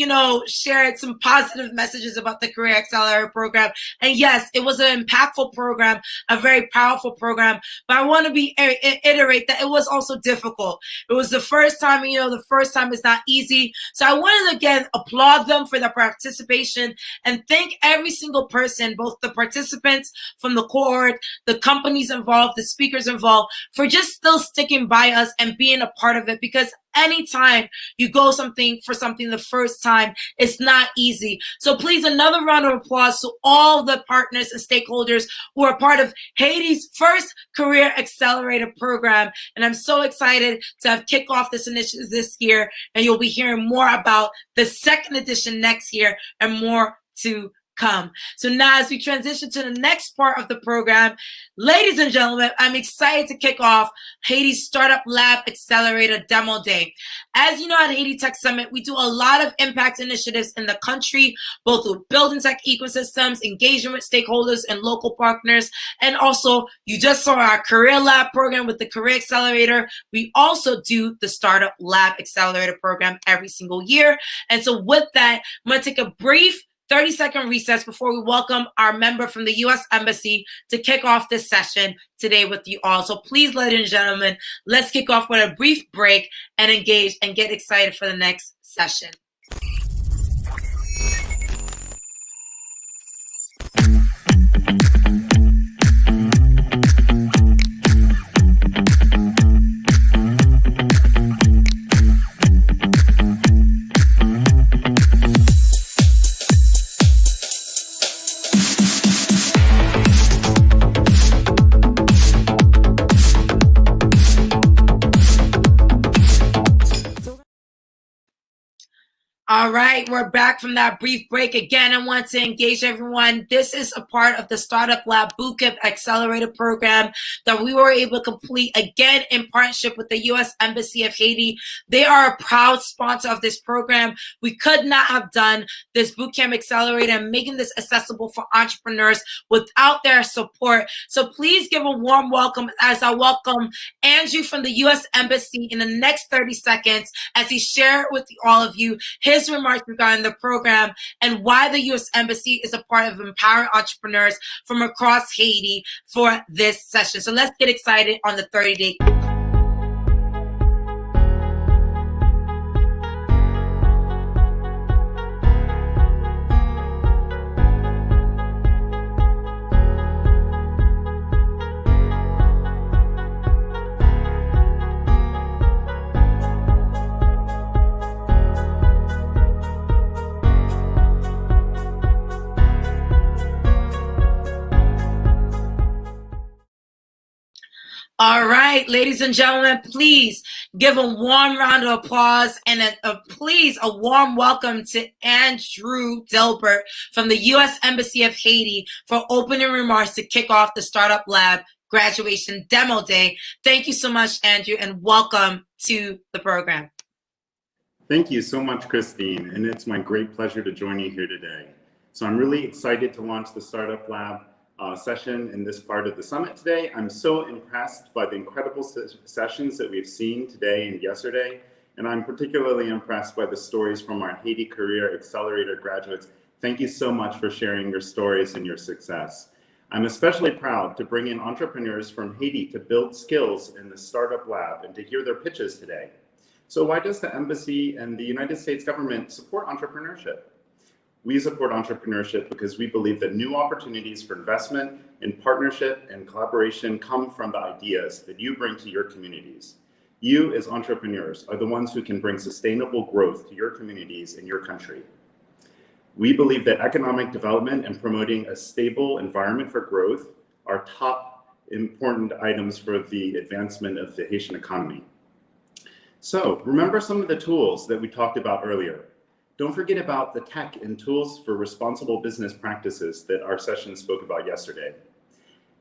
shared some positive messages about the Career Accelerator program. And yes, it was an impactful program, a very powerful program. But I want to iterate that it was also difficult. It was the first time, the first time is not easy. So I want to again applaud them for their participation and thank every single person, both the participants from the cohort, the companies involved, the speakers involved, for just still sticking by us and being a part of it, because anytime you go for something the first time, it's not easy. So please, another round of applause to all the partners and stakeholders who are part of Haiti's first Career Accelerator program. And I'm so excited to have kicked off this initiative this year. And you'll be hearing more about the second edition next year and more to come. So now, as we transition to the next part of the program, ladies and gentlemen, I'm excited to kick off Haiti's Startup Lab Accelerator Demo Day. As you know, at Haiti Tech Summit, we do a lot of impact initiatives in the country, both with building tech ecosystems, engagement with stakeholders and local partners. And also, you just saw our Career Lab program with the Career Accelerator. We also do the Startup Lab Accelerator program every single year. And so with that, I'm going to take a brief 30-second recess before we welcome our member from the U.S. Embassy to kick off this session today with you all. So please, ladies and gentlemen, let's kick off with a brief break and engage and get excited for the next session. All right, we're back from that brief break. Again, I want to engage everyone. This is a part of the Startup Lab Bootcamp Accelerator program that we were able to complete, again, in partnership with the U.S. Embassy of Haiti. They are a proud sponsor of this program. We could not have done this Bootcamp Accelerator and making this accessible for entrepreneurs without their support. So please give a warm welcome as I welcome Andrew from the U.S. Embassy in the next 30 seconds as he shares with all of you his remarks regarding the program and why the U.S. Embassy is a part of empowering entrepreneurs from across Haiti for this session. So let's get excited on the 30-day. All right, ladies and gentlemen, please give a warm round of applause and please a warm welcome to Andrew Dilbert from the U.S. Embassy of Haiti for opening remarks to kick off the Startup Lab Graduation Demo Day. Thank you so much, Andrew, and welcome to the program. Thank you so much, Christine, and it's my great pleasure to join you here today. So I'm really excited to launch the Startup Lab session in this part of the summit today. I'm so impressed by the incredible sessions that we've seen today and yesterday, and I'm particularly impressed by the stories from our Haiti Career Accelerator graduates. Thank you so much for sharing your stories and your success. I'm especially proud to bring in entrepreneurs from Haiti to build skills in the Startup Lab and to hear their pitches today. So why does the Embassy and the United States government support entrepreneurship? We support entrepreneurship because we believe that new opportunities for investment and partnership and collaboration come from the ideas that you bring to your communities. You as entrepreneurs are the ones who can bring sustainable growth to your communities and your country. We believe that economic development and promoting a stable environment for growth are top important items for the advancement of the Haitian economy. So remember some of the tools that we talked about earlier. Don't forget about the tech and tools for responsible business practices that our session spoke about yesterday.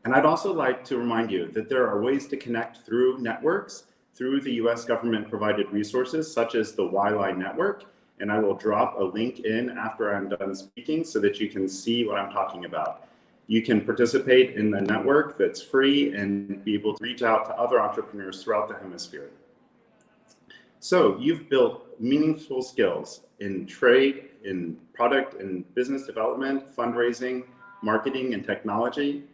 And I'd also like to remind you that there are ways to connect through networks, through the US government provided resources, such as the Y-Line network. And I will drop a link in after I'm done speaking so that you can see what I'm talking about. You can participate in the network that's free and be able to reach out to other entrepreneurs throughout the hemisphere. So you've built meaningful skills in trade, in product and business development, fundraising, marketing, and technology.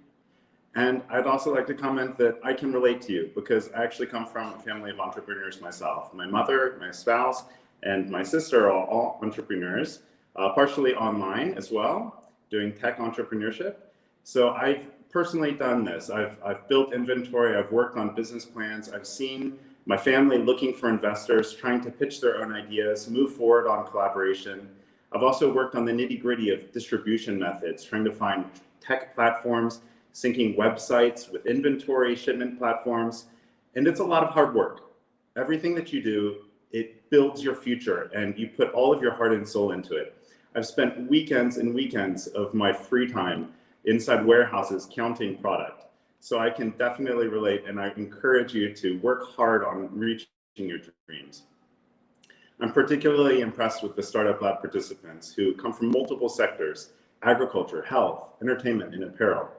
And I'd also like to comment that I can relate to you because I actually come from a family of entrepreneurs myself. My mother, my spouse, and my sister are all entrepreneurs, partially online as well, doing tech entrepreneurship. So I've personally done this. I've built inventory, I've worked on business plans, I've seen my family looking for investors, trying to pitch their own ideas, move forward on collaboration. I've also worked on the nitty-gritty of distribution methods, trying to find tech platforms, syncing websites with inventory shipment platforms, and it's a lot of hard work. Everything that you do, it builds your future, and you put all of your heart and soul into it. I've spent weekends and weekends of my free time inside warehouses counting product. So I can definitely relate, and I encourage you to work hard on reaching your dreams. I'm particularly impressed with the Startup Lab participants who come from multiple sectors: agriculture, health, entertainment, and apparel.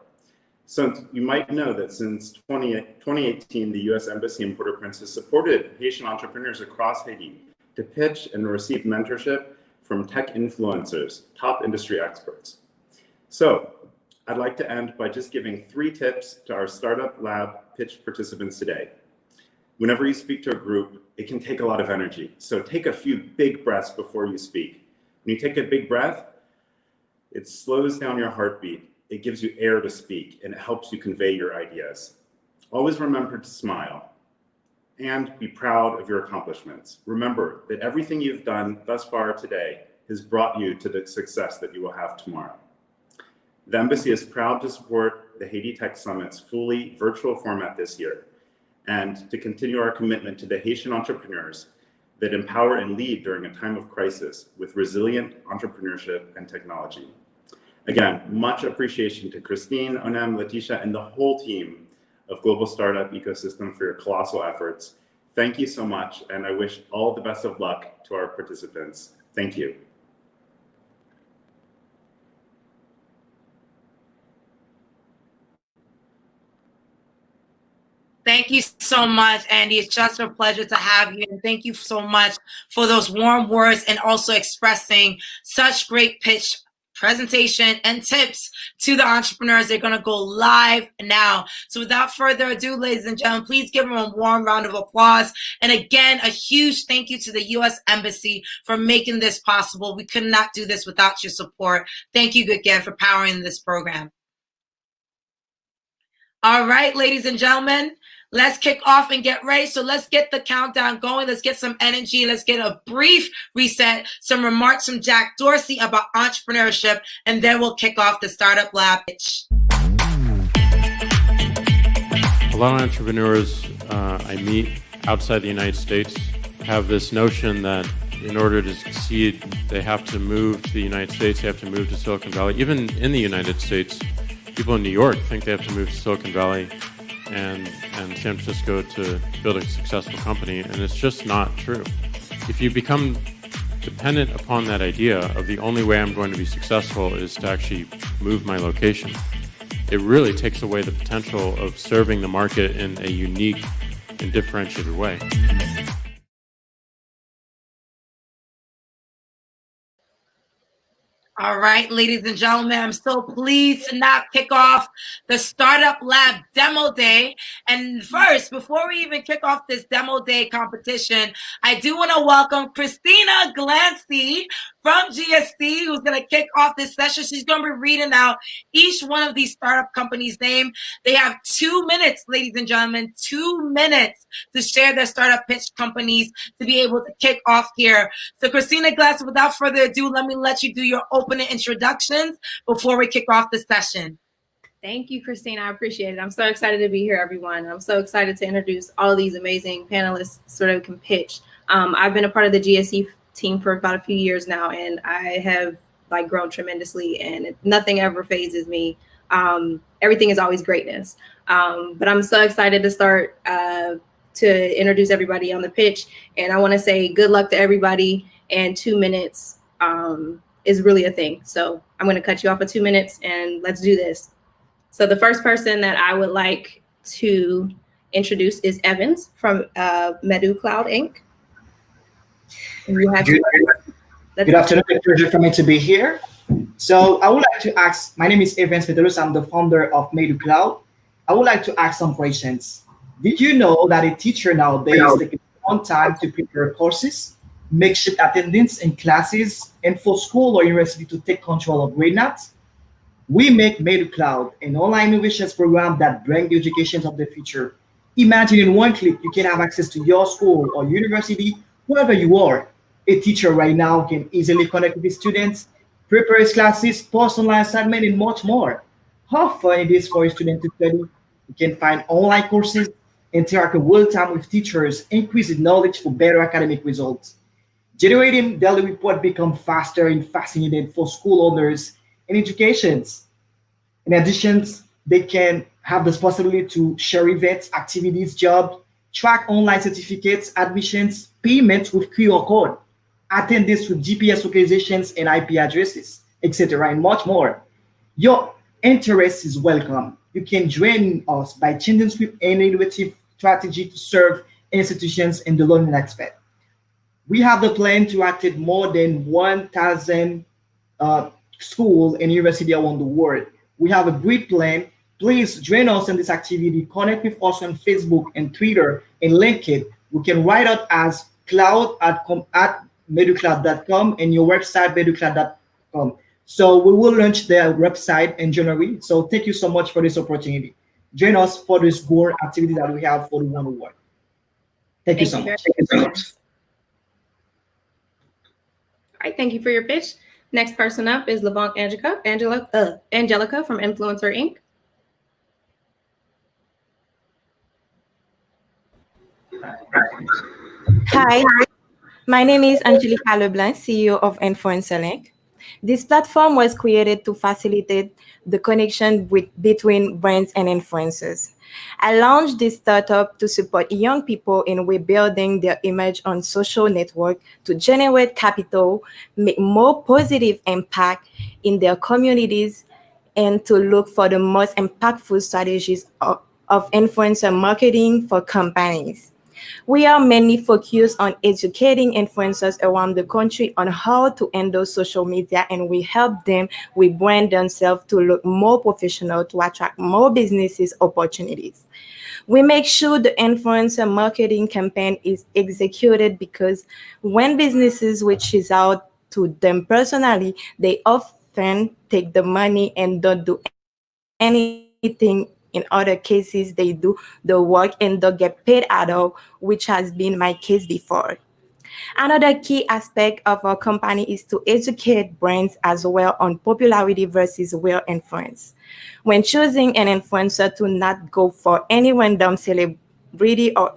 So you might know that since 2018, the US Embassy in Port-au-Prince has supported Haitian entrepreneurs across Haiti to pitch and receive mentorship from tech influencers, top industry experts. So I'd like to end by just giving 3 tips to our Startup Lab pitch participants today. Whenever you speak to a group, it can take a lot of energy. So take a few big breaths before you speak. When you take a big breath, it slows down your heartbeat. It gives you air to speak, and it helps you convey your ideas. Always remember to smile and be proud of your accomplishments. Remember that everything you've done thus far today has brought you to the success that you will have tomorrow. The Embassy is proud to support the Haiti Tech Summit's fully virtual format this year. And to continue our commitment to the Haitian entrepreneurs, that empower and lead during a time of crisis with resilient entrepreneurship and technology. Again, much appreciation to Christine, Onem, Letitia, and the whole team of Global Startup Ecosystem for your colossal efforts. Thank you so much, and I wish all the best of luck to our participants. Thank you. Thank you so much, Andy. It's just a pleasure to have you. And thank you so much for those warm words and also expressing such great pitch presentation and tips to the entrepreneurs. They're going to go live now. So without further ado, ladies and gentlemen, please give them a warm round of applause. And again, a huge thank you to the U.S. Embassy for making this possible. We could not do this without your support. Thank you again for powering this program. All right, ladies and gentlemen, let's kick off and get ready. So let's get the countdown going. Let's get some energy. Let's get a brief reset, some remarks from Jack Dorsey about entrepreneurship, and then we'll kick off the Startup Lab. A lot of entrepreneurs I meet outside the United States have this notion that in order to succeed, they have to move to the United States, they have to move to Silicon Valley. Even in the United States, people in New York think they have to move to Silicon Valley and San Francisco to build a successful company, and it's just not true. If you become dependent upon that idea of the only way I'm going to be successful is to actually move my location, it really takes away the potential of serving the market in a unique and differentiated way. All right, ladies and gentlemen, I'm so pleased to now kick off the Startup Lab Demo Day. And first, before we even kick off this Demo Day competition, I do want to welcome Christina Glancy from GST, who's going to kick off this session. She's going to be reading out each one of these startup companies' name. They have 2 minutes, ladies and gentlemen, 2 minutes to share their startup pitch companies to be able to kick off here. So Christina Glancy, without further ado, let you do your opening introductions before we kick off the session. Thank you, Christine. I appreciate it. I'm so excited to be here, everyone. I'm so excited to introduce all of these amazing panelists so that we can pitch. I've been a part of the GSE team for about a few years now, and I have grown tremendously, and nothing ever phases me. Everything is always greatness. But I'm so excited to start to introduce everybody on the pitch. And I want to say good luck to everybody, and 2 minutes is really a thing. So I'm going to cut you off at 2 minutes, and let's do this. So the first person that I would like to introduce is Evans from Medu Cloud Inc. Good afternoon. It's a pleasure for me to be here. So I would like to ask, my name is Evans Peterus. I'm the founder of Medu Cloud. I would like to ask some questions. Did you know that a teacher nowadays takes one time to prepare courses, makeshift attendance in classes, and for school or university to take control of grade notes? We make Medu Cloud, an online innovations program that brings the education of the future. Imagine in one click, you can have access to your school or university, wherever you are. A teacher right now can easily connect with students, prepare his classes, post online assignment, and much more. How fun it is for a student to study. You can find online courses, interact in real time with teachers, increase the knowledge for better academic results. Generating daily report become faster and fascinating for school owners and educations. In addition, they can have this possibility to share events, activities, jobs, track online certificates, admissions, payments with QR code, attend this with GPS localizations and IP addresses, etc., and much more. Your interest is welcome. You can join us by changing swift and innovative strategy to serve institutions in the learning aspect. We have the plan to attend more than 1,000 schools and universities around the world. We have a great plan. Please join us in this activity. Connect with us on Facebook and Twitter and LinkedIn. We can write out as cloud at meducloud.com and your website meducloud.com. So we will launch their website in January. So thank you so much for this opportunity. Join us for this goal activity that we have for the One Award. Thank you so much. Thank you so much. All right, thank you for your pitch. Next person up is Levant Angelica from Influencer Inc. Hi, My name is Angelica Leblanc, CEO of Influencer Link. This platform was created to facilitate the connection between brands and influencers. I launched this startup to support young people in rebuilding their image on social network to generate capital, make more positive impact in their communities, and to look for the most impactful strategies of influencer marketing for companies. We are mainly focused on educating influencers around the country on how to handle social media, and we help them rebrand themselves to look more professional to attract more businesses opportunities. We make sure the influencer marketing campaign is executed because when businesses reaches out to them personally, they often take the money and don't do anything. In other cases, they do the work and don't get paid at all, which has been my case before. Another key aspect of our company is to educate brands as well on popularity versus real influence. When choosing an influencer, to not go for any random celebrity or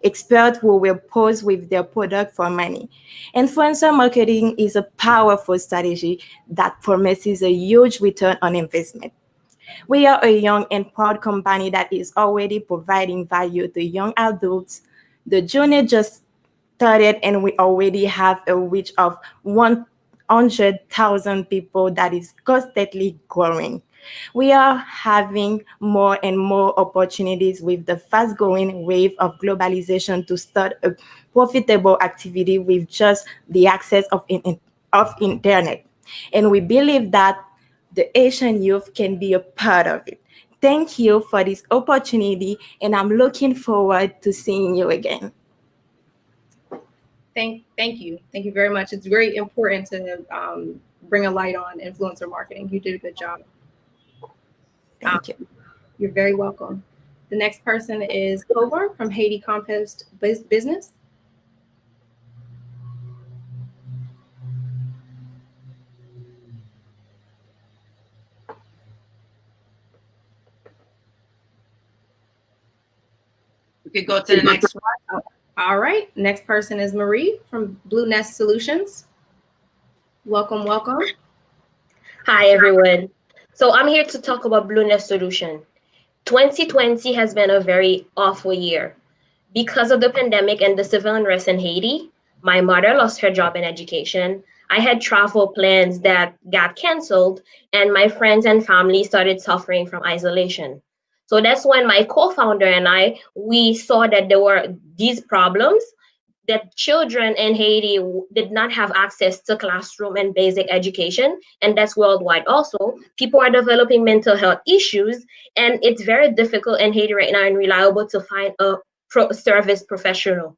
expert who will pose with their product for money. Influencer marketing is a powerful strategy that promises a huge return on investment. We are a young and proud company that is already providing value to young adults. The journey just started, and we already have a reach of 100,000 people that is constantly growing. We are having more and more opportunities with the fast-growing wave of globalization to start a profitable activity with just the access of internet. And we believe that the Asian youth can be a part of it. Thank you for this opportunity, and I'm looking forward to seeing you again. Thank you very much. It's very important to bring a light on influencer marketing. You did a good job. Thank you. You're very welcome. The next person is Kovar from Haiti Compost Business. We could go to the next one. All right. Next person is Marie from Blue Nest Solutions. Welcome, welcome. Hi, everyone. So I'm here to talk about Blue Nest Solution. 2020 has been a very awful year. Because of the pandemic and the civil unrest in Haiti, my mother lost her job in education. I had travel plans that got canceled, and my friends and family started suffering from isolation. So that's when my co-founder and we saw that there were these problems, that children in Haiti did not have access to classroom and basic education, and that's worldwide also. People are developing mental health issues, and it's very difficult in Haiti right now and reliable to find a service professional.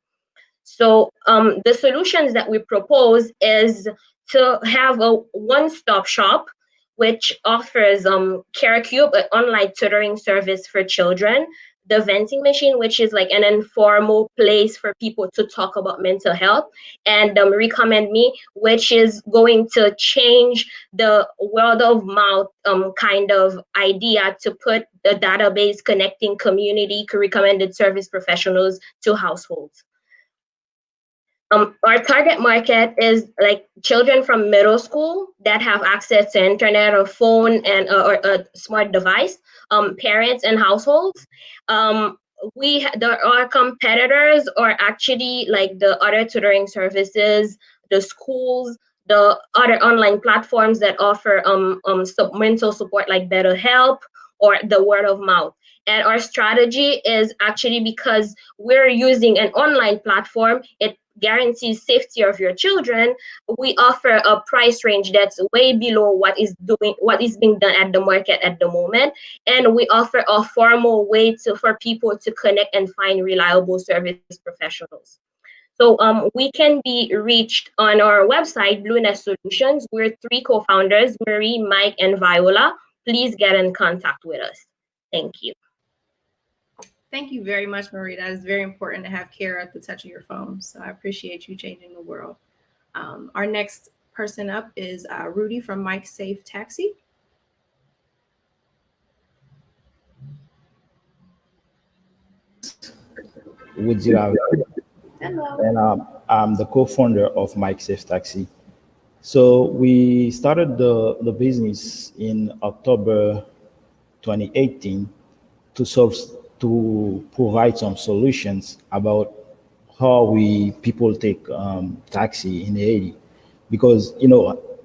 So the solutions that we propose is to have a one-stop shop which offers CareCube, an online tutoring service for children, the venting machine, which is like an informal place for people to talk about mental health, and Recommend Me, which is going to change the word of mouth kind of idea to put the database connecting community recommended service professionals to households. Our target market is like children from middle school that have access to internet or phone and or a smart device, parents and households. Our competitors are actually like the other tutoring services, the schools, the other online platforms that offer mental support like BetterHelp or the word of mouth. And our strategy is actually because we're using an online platform, it guarantees safety of your children. We offer a price range that's way below what is being done at the market at the moment, and we offer a formal way for people to connect and find reliable service professionals. So we can be reached on our website, Blue Nest Solutions. We're 3 co-founders, Marie, Mike, and Viola. Please get in contact with us. Thank you. Thank you very much, Marie. That is very important to have care at the touch of your phone. So I appreciate you changing the world. Our next person up is Rudy from Mike Safe Taxi. Would you have? Hello. And I'm the co-founder of Mike Safe Taxi. So we started the business in October 2018 to solve to provide some solutions about how we people take taxi in Haiti, because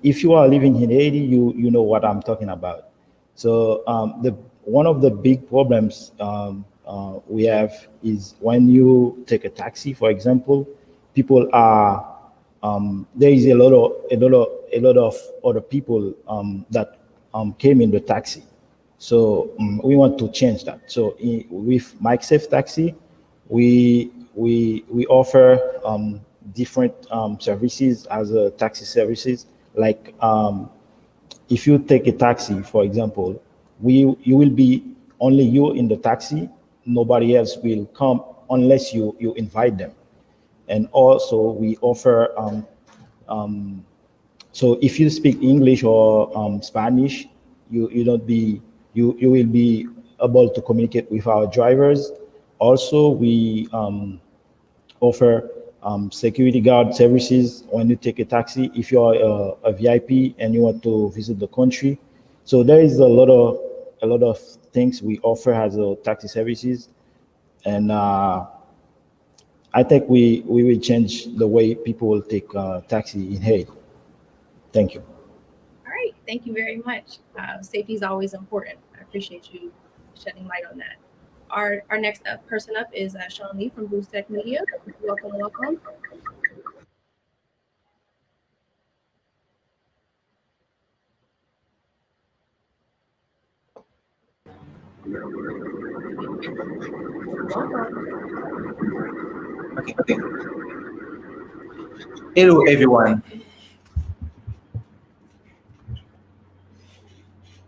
if you are living in Haiti, you know what I'm talking about. So the one of the big problems we have is when you take a taxi, for example, people are there is a lot of other people that came in the taxi. So we want to change that. So with Mike Safe Taxi, we offer different services as a taxi services. Like if you take a taxi, for example, you will be only you in the taxi. Nobody else will come unless you invite them. And also we offer um, so if you speak English or Spanish, you don't be you will be able to communicate with our drivers. Also, we offer security guard services when you take a taxi. If you are a VIP and you want to visit the country, so there is a lot of things we offer as a taxi services, and I think we will change the way people will take taxi in Haiti. Thank you. All right, thank you very much. Safety is always important. I appreciate you shedding light on that. Our next person up is Sean Lee from Boost Tech Media. Welcome, welcome. Okay. Hello, everyone.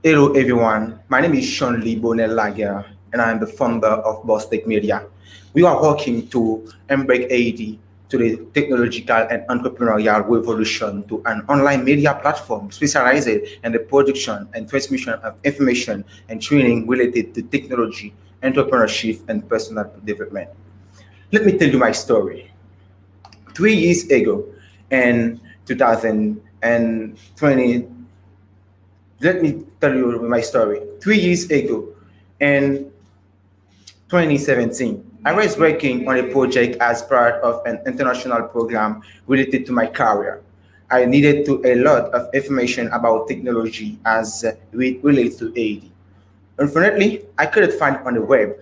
Hello, everyone. My name is Sean Lee Bonnell Laguerre, and I am the founder of Boss Tech Media. We are working to embrace AD to the technological and entrepreneurial revolution to an online media platform specialized in the production and transmission of information and training related to technology, entrepreneurship, and personal development. Let me tell you my story. 3 years ago, in 2020, let me tell you my story. 3 years ago, in 2017, I was working on a project as part of an international program related to my career. I needed to a lot of information about technology as it relates to AD. Unfortunately, I couldn't find it on the web.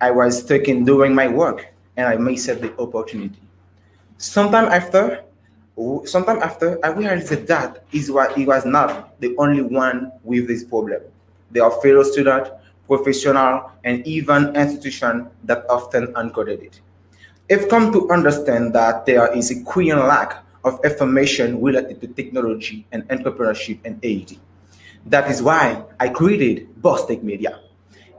I was stuck in doing my work, and I missed the opportunity. Sometime after, Sometime after, I realized that he was not the only one with this problem. There are fellow students, professionals, and even institutions that often encoded it. I've come to understand that there is a clear lack of information related to technology and entrepreneurship and AD. That is why I created Boss Tech Media.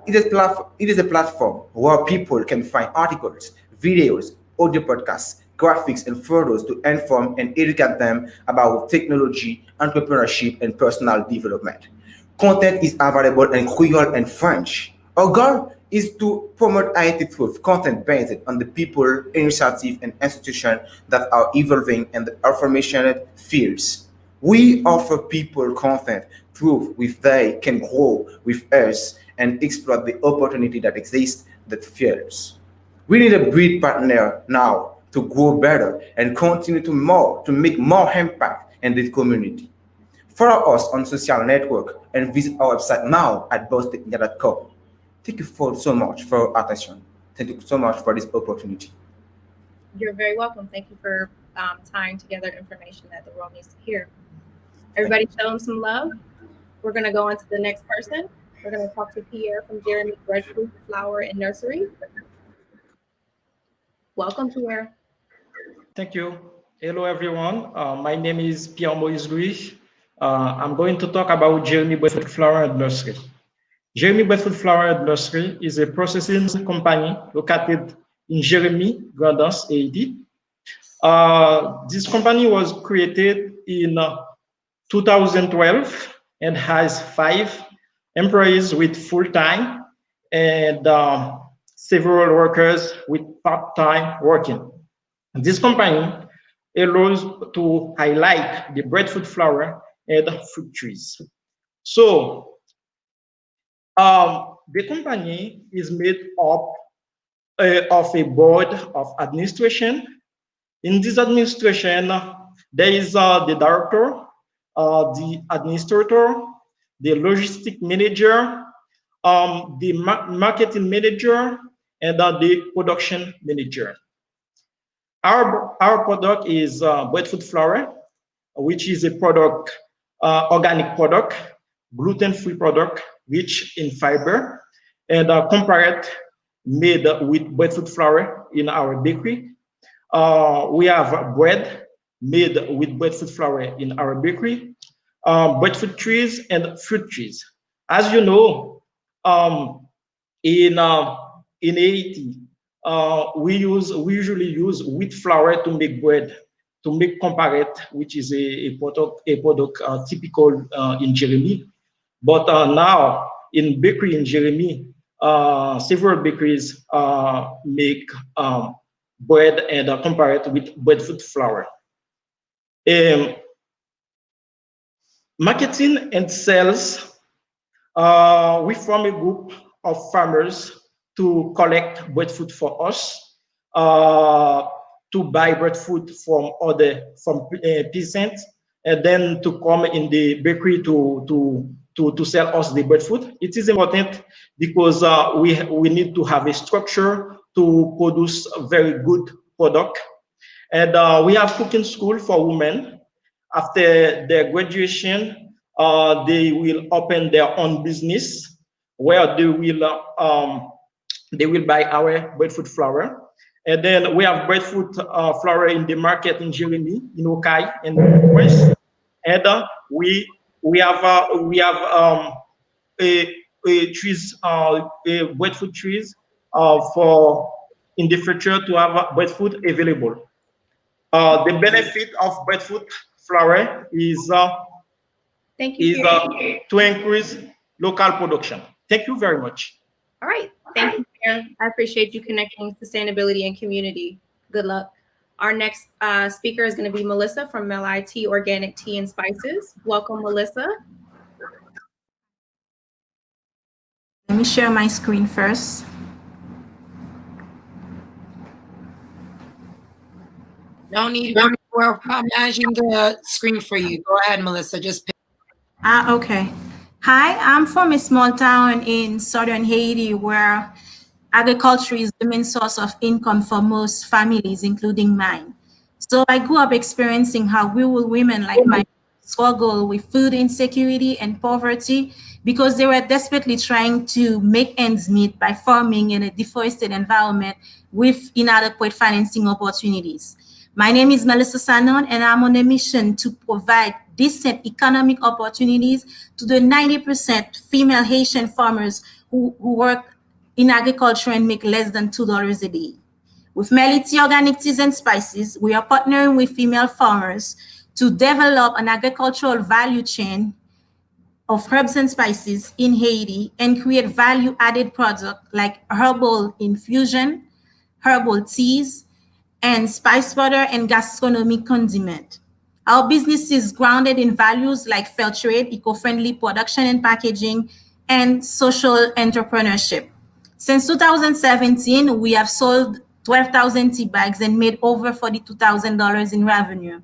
It is a platform where people can find articles, videos, audio podcasts, graphics, and photos to inform and educate them about technology, entrepreneurship, and personal development. Content is available in Creole and French. Our goal is to promote IT through content based on the people, initiative, and institutions that are evolving in the information fields. We offer people content through which they can grow with us and explore the opportunity that exists that fears. We need a great partner now to grow better and continue to make more impact in this community. Follow us on social network and visit our website now at bosstechmedia.com. Thank you so much for your attention. Thank you so much for this opportunity. You're very welcome. Thank you for tying together information that the world needs to hear. Everybody show them some love. We're going to go on to the next person. We're going to talk to Pierre from Jeremy Breadfruit Flower and Nursery. Welcome, Pierre. Thank you. Hello, everyone. My name is Pierre Moïse Louis. I'm going to talk about Jeremy Breadfruit Flower and Nursery. Jeremy Breadfruit Flower and Nursery is a processing company located in Jeremy, Grandance, Haiti. This company was created in 2012 and has 5 employees with full-time and several workers with part-time working. This company allows to highlight the breadfruit flower and fruit trees. So the company is made up of a board of administration. In this administration, there is the director, the administrator, the logistic manager, the marketing manager, and the production manager. Our product is breadfruit flour, which is a product, organic product, gluten-free product, rich in fiber, and compared made with breadfruit flour in our bakery. We have bread made with breadfruit flour in our bakery, breadfruit trees and fruit trees. As you know, in Haiti, we usually use wheat flour to make bread, to make comparate, which is a product typical in Jeremy. But now in bakery in Jeremy, several bakeries make bread and compare it with breadfruit flour. Marketing and sales, we form a group of farmers to collect breadfruit for us, to buy breadfruit from peasants, and then to come in the bakery to sell us the breadfruit. It is important because we need to have a structure to produce a very good product. And we have cooking school for women. After their graduation, they will open their own business where they will buy our breadfruit flour. And then we have breadfruit flour in the market in Jeremy, in Okai, in the West. And we have trees, breadfruit trees for in the future to have breadfruit available. The benefit of breadfruit flour is to increase local production. Thank you very much. All right. Thank you, Pierre. I appreciate you connecting sustainability and community. Good luck. Our next speaker is going to be Melissa from MLIT Organic Tea and Spices. Welcome, Melissa. Let me share my screen first. No need. We're managing the screen for you. Go ahead, Melissa. Just pick. Okay. Hi, I'm from a small town in southern Haiti where agriculture is the main source of income for most families, including mine. So I grew up experiencing how rural women like mine struggle with food insecurity and poverty because they were desperately trying to make ends meet by farming in a deforested environment with inadequate financing opportunities. My name is Melissa Sanon, and I'm on a mission to provide decent economic opportunities to the 90% female Haitian farmers who work in agriculture and make less than $2 a day. With MLIT Organic Teas and Spices, we are partnering with female farmers to develop an agricultural value chain of herbs and spices in Haiti and create value-added products like herbal infusion, herbal teas, and spice butter and gastronomic condiment. Our business is grounded in values like fair trade, eco-friendly production and packaging, and social entrepreneurship. Since 2017, we have sold 12,000 tea bags and made over $42,000 in revenue.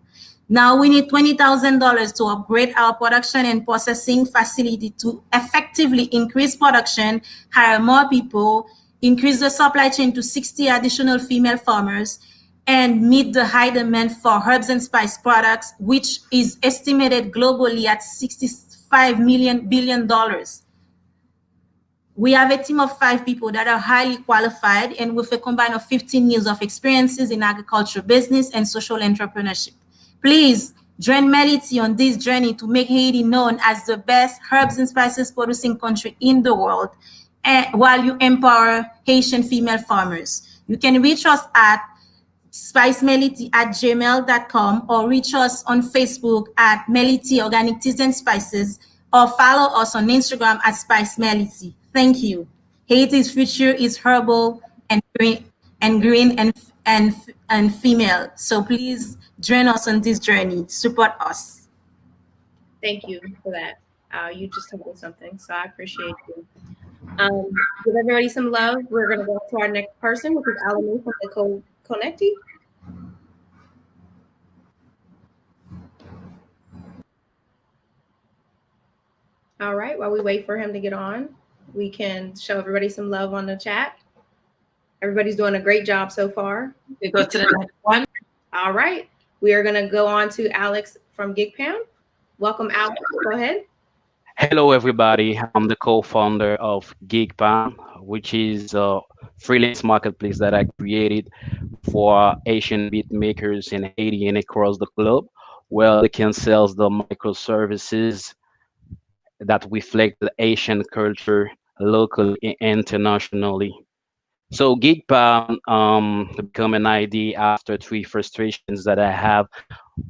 Now we need $20,000 to upgrade our production and processing facility to effectively increase production, hire more people, increase the supply chain to 60 additional female farmers, and meet the high demand for herbs and spice products, which is estimated globally at $65 billion. We have a team of 5 people that are highly qualified and with a combine of 15 years of experiences in agriculture business and social entrepreneurship. Please join MLIT on this journey to make Haiti known as the best herbs and spices producing country in the world, while you empower Haitian female farmers. You can reach us at spicemelity@gmail.com or reach us on Facebook at MLIT Organic Teas and Spices or follow us on Instagram at Spice Melity. Thank you. Haiti's future is herbal and green and female. So please join us on this journey. Support us. Thank you for that. You just told me something, so I appreciate you. Give everybody some love. We're gonna go to our next person, which is Alamou from the Connecti. All right, while we wait for him to get on, we can show everybody some love on the chat. Everybody's doing a great job so far. We go to the next one. All right, we are gonna go on to Alex from GigPam. Welcome, Alex. Go ahead. Hello, everybody. I'm the co-founder of GigPam, which is a freelance marketplace that I created for Asian beat makers in Haiti and across the globe, where they can sell the microservices that reflect the Asian culture locally and internationally. So GigPam become an idea after three frustrations that I have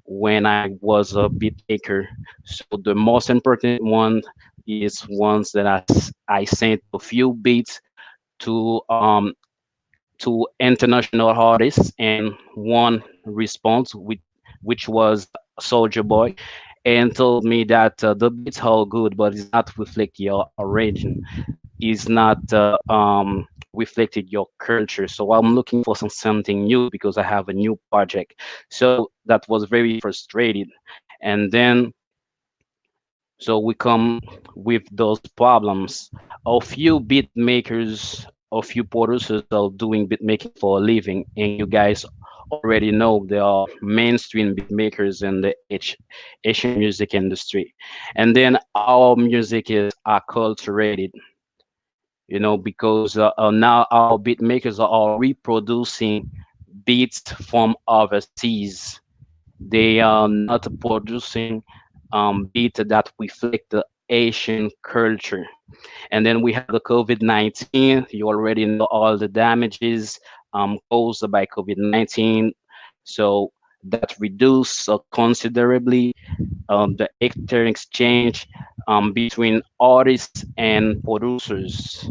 when I was a beat maker. So the most important one is ones that I sent a few beats to international artists, and one response which was Soldier Boy, and told me that the beats are good, but it's not reflect your origin, is not reflected your culture. So I'm looking for something new because I have a new project. So that was very frustrated. And then so we come with those problems. A few beat makers, a few producers are doing beat making for a living, and you guys already know there are mainstream beat makers in the Asian music industry. And then our music is acculturated, because now our beat makers are all reproducing beats from overseas. They are not producing beats that reflect the Asian culture. And then we have the COVID-19. You already know all the damages caused by COVID-19. So that reduced considerably the exchange between artists and producers.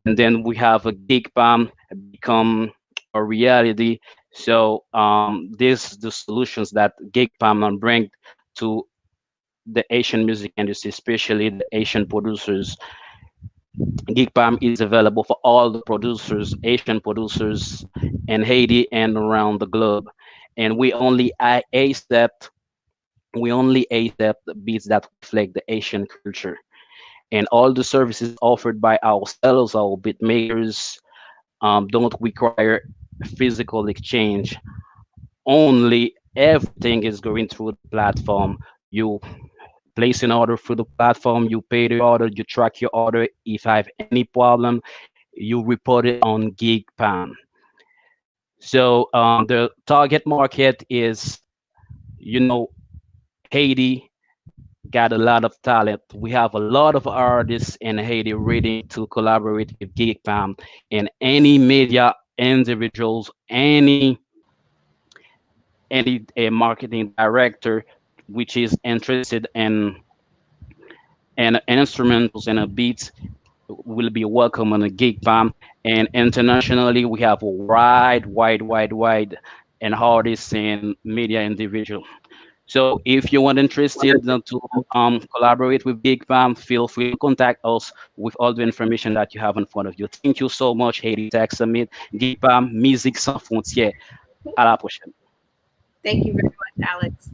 And then we have a gig palm become a reality. So this the solutions that gig palm bring to the Asian music industry, especially the Asian producers. Gig palm is available for all the producers, Asian producers in Haiti and around the globe. And we only accept beats that reflect the Asian culture. And all the services offered by our sellers, our beat makers, don't require physical exchange. Only everything is going through the platform. You place an order through the platform, you pay the order, you track your order. If I have any problem, you report it on GigPam. So the target market is, Haiti got a lot of talent. We have a lot of artists in Haiti ready to collaborate with GigPam, and any media individuals, any a marketing director which is interested in instrumentals and a beats will be welcome on a GigPam. And internationally, we have a wide and artists and media individual. So if you want interested to collaborate with GigPam, feel free to contact us with all the information that you have in front of you. Thank you so much, Haiti Tech Summit, GigPam, Musique Sans Frontières. À la prochaine. Thank you very much, Alex.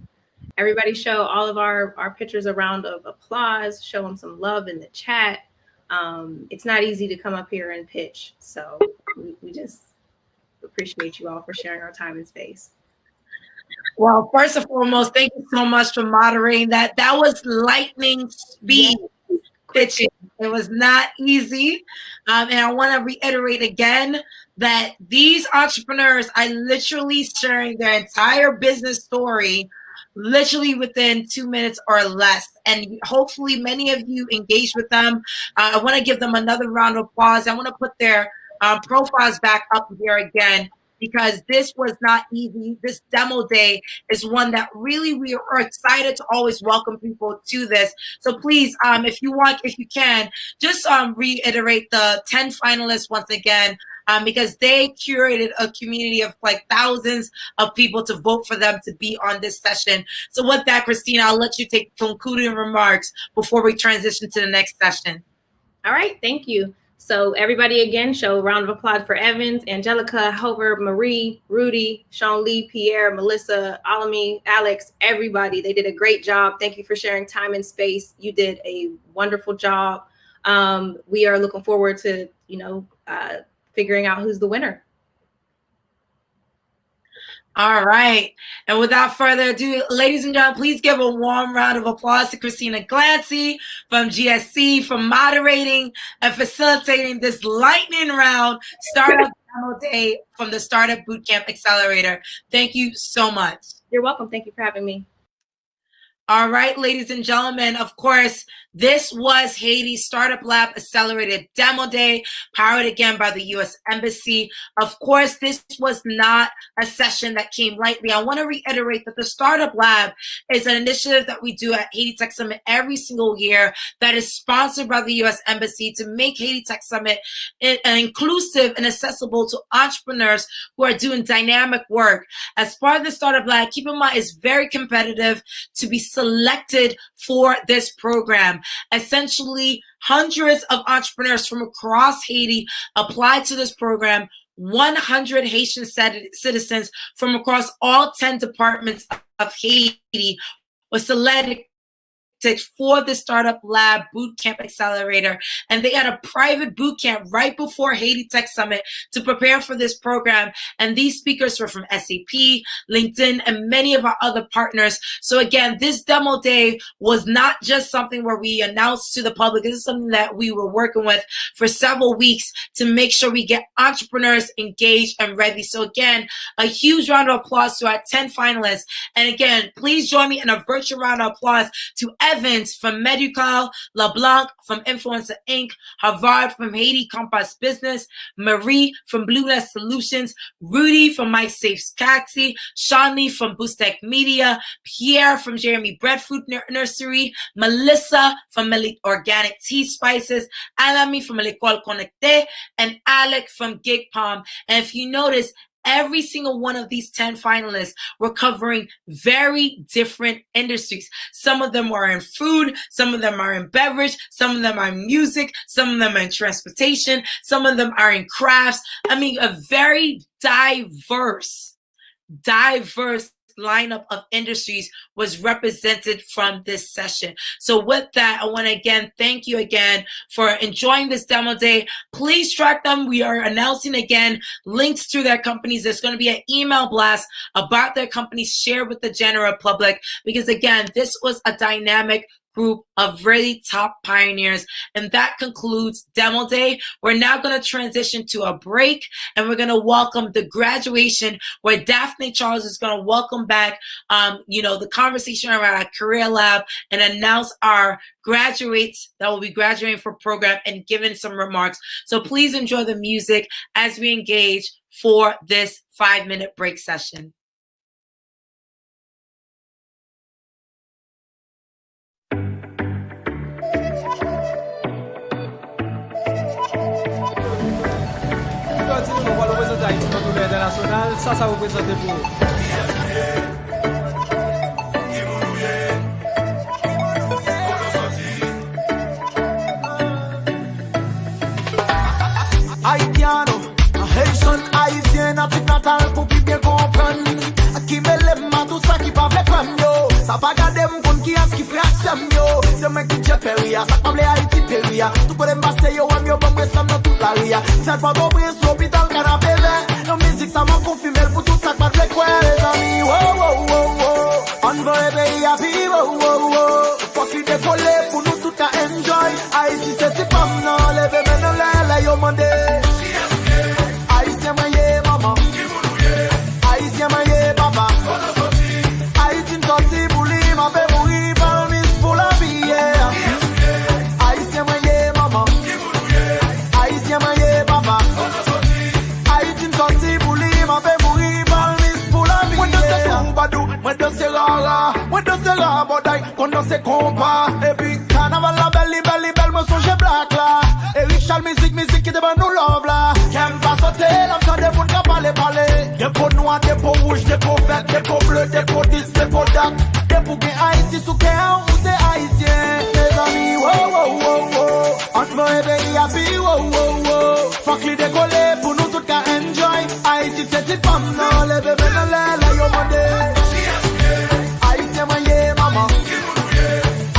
Everybody show all of our pictures a round of applause. Show them some love in the chat. It's not easy to come up here and pitch. So we just appreciate you all for sharing our time and space. Well, first and foremost, thank you so much for moderating that. That was lightning speed pitching. It was not easy. And I want to reiterate again that these entrepreneurs are literally sharing their entire business story literally within 2 minutes or less. And hopefully many of you engaged with them. I want to give them another round of applause. I want to put their profiles back up here again, because this was not easy. This demo day is one that really we are excited to always welcome people to this. So please, if you can, just reiterate the 10 finalists once again. because they curated a community of like thousands of people to vote for them to be on this session. So with that, Christina, I'll let you take concluding remarks before we transition to the next session. All right, thank you. So everybody again, show a round of applause for Evans, Angelica, Hover, Marie, Rudy, Sean Lee, Pierre, Melissa, Alami, Alex, everybody. They did a great job. Thank you for sharing time and space. You did a wonderful job. We are looking forward to, figuring out who's the winner. All right. And without further ado, ladies and gentlemen, please give a warm round of applause to Christina Glancy from GSC for moderating and facilitating this lightning round Startup Demo Day from the Startup Bootcamp Accelerator. Thank you so much. You're welcome. Thank you for having me. All right, ladies and gentlemen, of course, this was Haiti Startup Lab Accelerated Demo Day, powered again by the U.S. Embassy. Of course, this was not a session that came lightly. I want to reiterate that the Startup Lab is an initiative that we do at Haiti Tech Summit every single year that is sponsored by the U.S. Embassy to make Haiti Tech Summit inclusive and accessible to entrepreneurs who are doing dynamic work. As part of the Startup Lab, keep in mind, it's very competitive to be selected for this program. Essentially, hundreds of entrepreneurs from across Haiti applied to this program. 100 Haitian citizens from across all 10 departments of Haiti were selected for the Startup Lab Bootcamp Accelerator, and they had a private bootcamp right before Haiti Tech Summit to prepare for this program. And these speakers were from SAP, LinkedIn, and many of our other partners. So again, this demo day was not just something where we announced to the public. This is something that we were working with for several weeks to make sure we get entrepreneurs engaged and ready. So again, a huge round of applause to our 10 finalists. And again, please join me in a virtual round of applause to Evans from Medical, LeBlanc from Influencer Inc., Harvard from Haiti Compass Business, Marie from Blue Nest Solutions, Rudy from My Safe Taxi, Shawnee from Boostech Media, Pierre from Jeremy Breadfruit Nursery, Melissa from Elite Organic Tea Spices, Alami from L'École Connectée, and Alec from Gig Palm. And if you notice, every single one of these 10 finalists were covering very different industries. Some of them are in food, some of them are in beverage, some of them are in music, some of them are in transportation, some of them are in crafts. I mean, a very diverse lineup of industries was represented from this session. So with that, I want to again thank you again for enjoying this demo day. Please track them. We are announcing again links to their companies. There's going to be an email blast about their companies shared with the general public, because again, this was a dynamic group of really top pioneers. And that concludes Demo Day. We're now going to transition to a break, and we're going to welcome the graduation, where Daphne Charles is going to welcome back, the conversation around our career lab and announce our graduates that will be graduating for program and giving some remarks. So please enjoy the music as we engage for this 5-minute break session. International, ça représente pour Haitiano, Haitian, Haitien, Afrique natale pour bien comprendre. Qui me lève tout ça qui pas fait comme yo. Ça pas garder mon compte qui a ce qui fait action yo. C'est moi qui j'ai péria, ça semble Haïti péria. Tout pour les passer yo, yo bon moi ça dans toute la ria. Ça pas bon prince l'hôpital canapé vert. La musique ça m'a confirmé pour tout ça pas de quoi les amis. Wow wow wow wow. On va réveiller happy wow wow wow. Faut qu'il décolle pour nous tout à enjoy. Haïti c'est pas non, lever maintenant là yo mandé. Haïtien maye maman. Haïtien maye papa. Haïtien sorti pour lui, m'a fait mourir par le pour la vie. Haïtien maye maman. Haïtien maye papa. Haïtien sorti pour lui, m'a fait mourir par le pour la vie. Moi de ce tombadou, moi de ce rara, moi de ce rabodaï, qu'on de ce compas. Et puis carnaval la belle, moi songe black là. Et Richard musique qui devant nous love là. Qu'aime pas sauter Des pour vert, des pour bleu, des pour 10, des pour dat. Des pour que Haïti sous cœur, ou c'est haïtien. Mes amis, wow, wow, wow, wow. Entre moi et pays à vie, wow, wow, wow. Faut que les décoller pour nous tout qu'à enjoy. Haïti c'est une femme, non, les bébés dans l'air, là, yo, mandé. Haïtien, maillé, maman.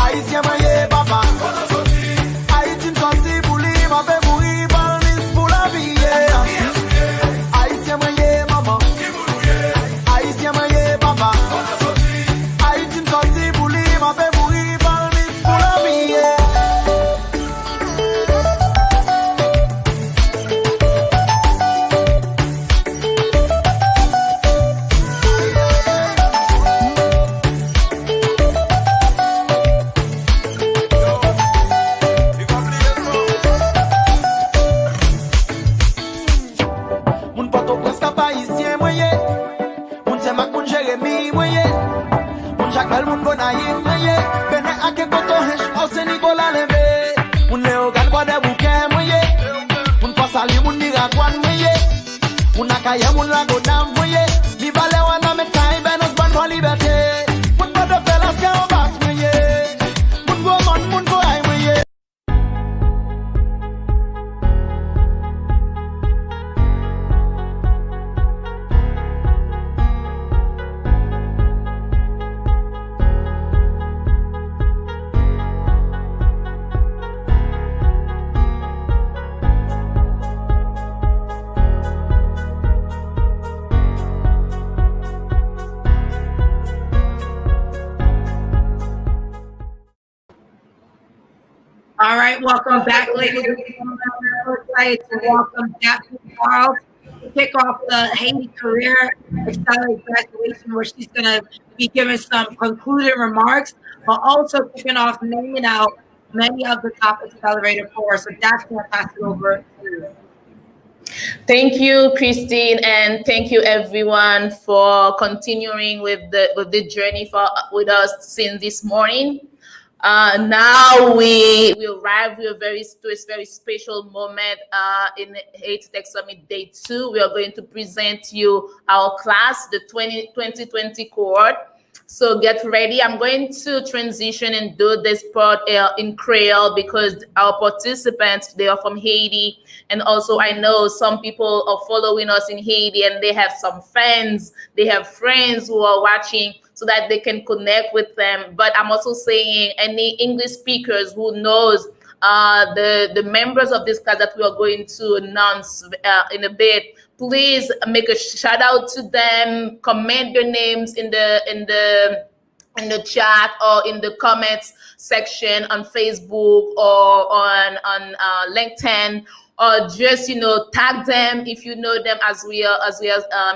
Haïtien, maillé, papa. Haïtien, sorti pour lui, ma bébé, mourir, balmis pour la vie, yeah. Haïtien, maillé, maman. Haïtien, maillé, papa. Haïtien, sorti pour lui, ma bébé, mourir, balmis pour la vie, yeah. Moun poto preska païsien moyen. Moun Semak, moun Jérémy moyen. Moun Jacques Bel, moun Gonaïf moyen. Bene ake koto hench, ose Nicolas Levé. Moun Léogan, kwa de bouquet moyen. Moun Pasali, moun Niragwan moyen. Moun Akaye, moun Lagodam moyen. Mi vale wana met kai benos ban for liberté. Moun poto pelas ke obas moyen. Moun Gomon, moun Goay moyen. All right, welcome back, ladies and gentlemen. I'm so excited to welcome Daphne Charles to kick off the Haiti Career Accelerated Graduation, where she's going to be giving some concluding remarks, but also kicking off naming out many of the top accelerators for us. So Daphne, I'll pass it over to you. Thank you, Christine, and thank you everyone for continuing with the journey with us since this morning. Now we arrive with a very special moment in Haiti Tech Summit Day 2. We are going to present you our class, the 2020 cohort. So get ready. I'm going to transition and do this part in Creole because our participants, they are from Haiti. And also I know some people are following us in Haiti and they have some friends, they have friends who are watching so that they can connect with them. But I'm also saying any English speakers who knows the members of this class that we are going to announce in a bit, please make a shout out to them, comment their names in the chat or in the comments section on Facebook or on LinkedIn, or just tag them if you know them as we are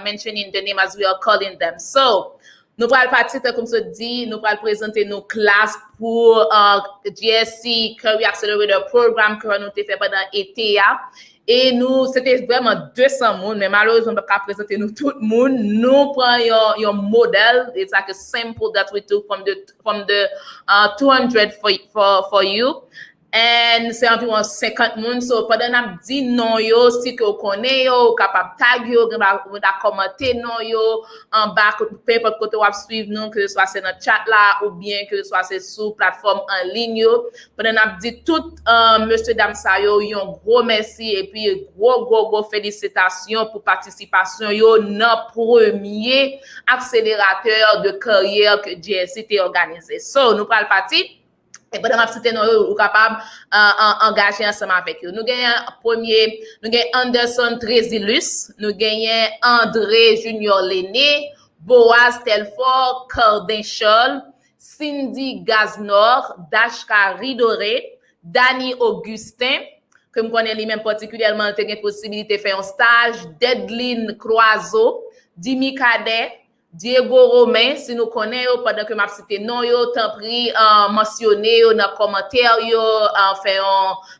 mentioning the name, as we are calling them. So nous allons partir comme se dit, nous allons présenter nos classes pour GSC Career Accelerator Program que nous avons fait pendant l'été. Et nous, c'était vraiment 200 personnes, mais malheureusement, on ne peut pas présenter nous tout le monde. Nous prenons un modèle. It's like a sample that we took from the 200 for you. And c'est environ 50 moun. So, pendant qu'on dit non yo, si que vous connaissez yo, capable tag yo, vous commenter non yo, en bas, peu importe côté vous suivre nous, que ce soit c'est dans chat là, ou bien que ce soit c'est sur plateforme en ligne yo. Pendant qu'on dit tout, monsieur dame sa yo, un gros merci et puis gros félicitations pour participation yo dans premier accélérateur de carrière que GSC a organisé. So, nous parlons parti. Et pendant que nous sommes capables d'engager ensemble avec eux. Nous gagnons Anderson Trezilus, nous gagnons André Junior Lenné, Boaz Telfort, Cardin Scholl, Cindy Gaznor, Dashka Ridoré, Danny Augustin, que je connais lui-même particulièrement, il a possibilité de faire un stage, Dedeline Croiseau, Dimi Cadet, Diego Romain, si nous connaissons, pendant que m'a cité non yo, t'en prie, mentionné yo dans commentaire yo, enfin,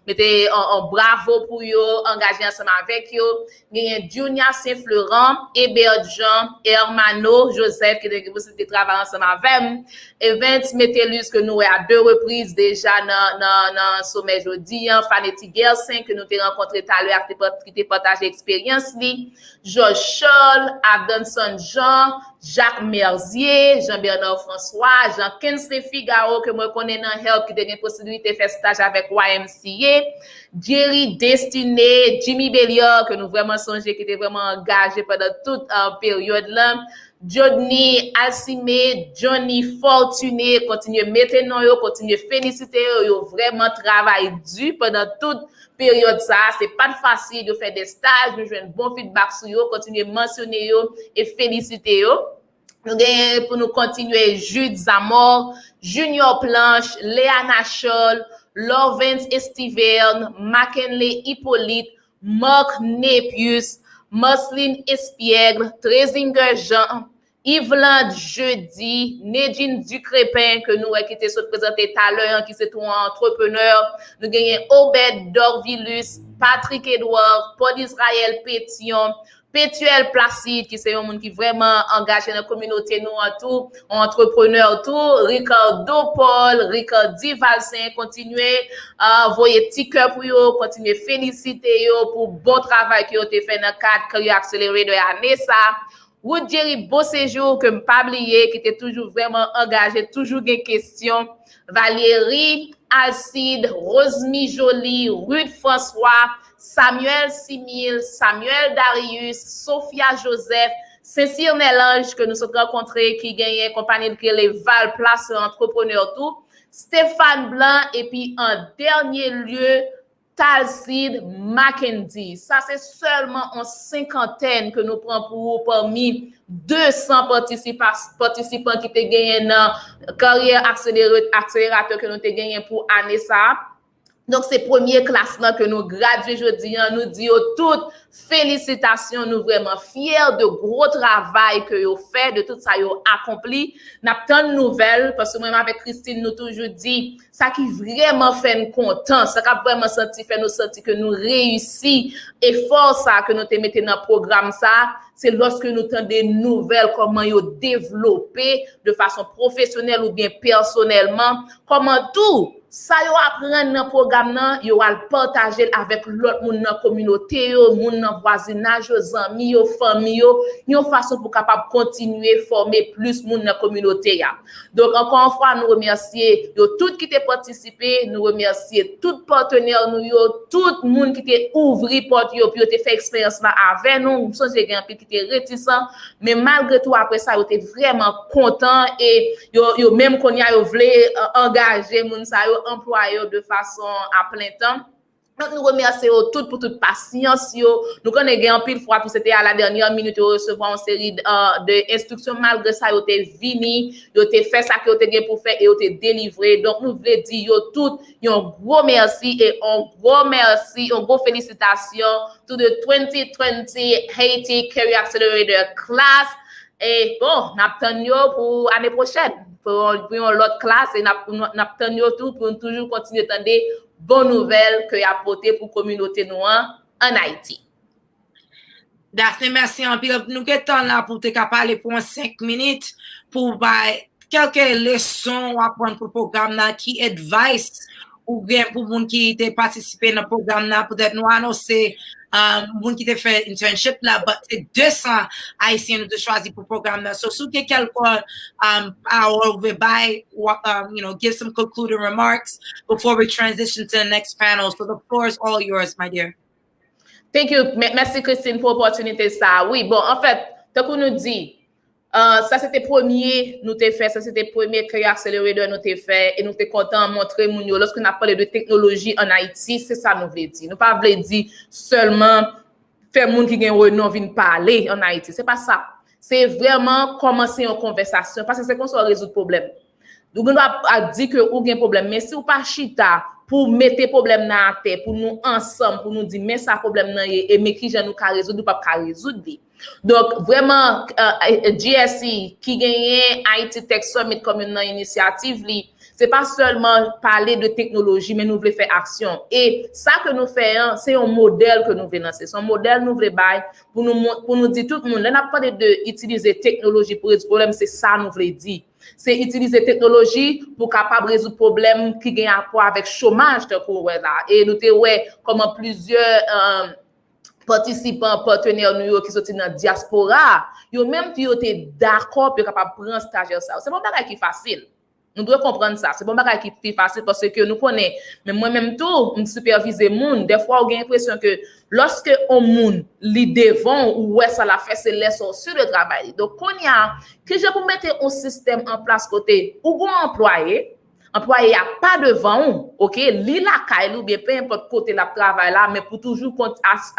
mettez un bravo pour yo, engagé ensemble avec yo. Gagne Junior Saint-Florent, Hébert Jean, Hermano, Joseph, qui de travailler ensemble avec. Events Metellus, que nous à 2 reprises déjà dans sommet jeudi, Fanetti Gersin, que nous t'ai rencontré tout à l'heure, qui t'ai partagé expérience li. Georges Scholl, Abdonson Jean, Jacques Merzier, Jean-Bernard François, Jean Kinsley Figaro, que moi connais dans Help, qui a une possibilité de faire stage avec YMCA, Jerry Destiné, Jimmy Belliard, que nous vraiment songé, qui était vraiment engagé pendant toute période là, Johnny Alcimé, Johnny Fortuné, continuez mettre non yo, continuez féliciter yo, vraiment travail dur pendant toute période ça, c'est pas facile de faire des stages, nous jouons un bon feedback sur yo, continuez mentionner yo et féliciter yo. Nous gagnons pour nous continuer Jude Zamor, Junior Planche, Léana Scholl, Lawrence Estiverne, McKinley Hippolyte, Marc Nepius, Marceline Espiègle, Trésinger Jean, Yveland Jeudi, Nedine Ducrépin, que nous qui était présenté tout à l'heure, qui c'est tout entrepreneur. Nous gagnons Obed Dorvilus, Patrick Edouard, Paul Israël Pétion, Pétuel Placide, qui c'est un monde qui vraiment engagé dans la communauté, nous en tout, entrepreneur tout, Ricardo Paul, Ricardi Valsin, continuez à envoyer petit cœur pour vous, continuez féliciter vous pour bon travail que vous avez fait dans le cadre Career Accelerator année ça. Wood Jerry beau séjour que m'pas oublié qui était toujours vraiment engagé, toujours des questions. Valérie Alcide, Rosemi Jolie, Ruth François, Samuel Simil, Samuel Darius, Sophia Joseph, Cécile Nelange que nous sommes rencontrés qui gagnait compagnie de les Val Place Entrepreneur tout, Stéphane Blanc et puis en dernier lieu Talcide Mackenzie. Ça, c'est seulement en cinquantaine que nous prenons pour parmi 200 participants qui te gagné dans carrière accélérateur que nous te gagné pour année ça. Donc, c'est premier classe là que nous graduons aujourd'hui. Nous disons toutes félicitations. Nous vraiment fiers de gros travail que vous fait, de tout ça vous accompli. N'a pas de nouvelles parce que moi avec Christine nous toujours dit ça qui vraiment fait nous content, ça qui vraiment fait nous sentir que nous réussi et force ça que nous te mettez dans le programme ça, c'est lorsque nous avons des nouvelles comment vous développer de façon professionnelle ou bien personnellement, comment tout ça yo apprendre dans programme nan yo va le partager avec l'autre monde dans communauté yo monde dans voisinage yo amis yo famille yo façon pour capable continuer former plus monde dans communauté ya. Donc encore une fois nous remercier yo tout qui t'a participé, nous remercier tout partenaire nous yo tout monde qui t'a ouvri porte yo puis t'a fait expérience là avec nous, songe gen un qui t'a réticent mais malgré tout après ça yo t'es vraiment content et yo même qu'on y a yo voulait engager monde ça yo employé de façon à plein temps. Donc, nous remercions toutes pour toute patience. Nous connaissons un pile fois, tout c'était à la dernière minute, de recevoir une série d'instructions. Malgré ça, vous avez venu, vous avez fait ça que vous avez pour faire et vous avez délivré. Donc, nous voulons dire tout, un gros merci et un gros merci, une gros félicitations to the 2020 Haiti Career Accelerator Class. Et bon, nous pour l'année prochaine, pour l'autre classe, et nous tout pour toujours continuer à attendre bonnes nouvelles que y a apporté pour la communauté noire en Haïti. Daphné, merci en pile. Nous sommes là pour te parler pour 5 minutes pour quelques leçons à apprendre pour le programme, qui advice ou bien pour les gens qui ont participé dans le programme, peut-être nous annoncer moun qui te fait internship là, but c'est 200 Haïtiens nous de choisir pour programme là. So, si vous avez quelqu'un give some concluding remarks before we transition to the next panel. So the floor is all yours, my dear. Thank you. Merci Christine pour l'opportunité ça. Oui, bon, en fait, tant qu'on nous dit, ça c'était premier nous t'ai fait, ça c'était premier Career Accelerator nous t'ai fait et nous t'es content de montrer moun yo lorsqu'on a parlé de technologie en Haïti, c'est ça nous voulons dire. Nous pas voulons dire seulement faire moun qui gen renom vinn parler en Haïti, c'est pas ça. C'est vraiment commencer une conversation parce que c'est comme ça on résout le problème. Donc on doit dire que ou gen problème mais si ou pas chita pour mettre problème dans la tête, pour nous ensemble, pour nous dire mais ça problème nan et mais qui j'en nous ka résoudre pas ka résoudre. Donc vraiment GSE qui gagne Haiti Tech Summit comme une initiative c'est pas seulement parler de technologie mais nous voulons faire action et ça que nous faisons c'est un modèle que nous voulons lancer c'est un modèle nous voulons bailler pour nous dire tout le monde on n'a pas de utiliser technologie pour résoudre problème c'est ça nous voulons dire c'est utiliser technologie pour capable résoudre problème qui gagne rapport avec chômage de et nous te ouais comment plusieurs participants partenaires nous qui sont dans la diaspora yo même qui étaient d'accord pour capable prendre stagiaire ça c'est pas bagage qui facile nous devons comprendre ça c'est pas bagage qui facile parce que nous connaît mais moi même tout me superviser monde des fois on a l'impression que lorsque on monde li devant ou ouais ça la fait c'est laisser sur le travail donc on y a que je pour mettre un système en place côté ou employé a pas devant OK li la caille ou bien peu importe côté la travail là mais pour toujours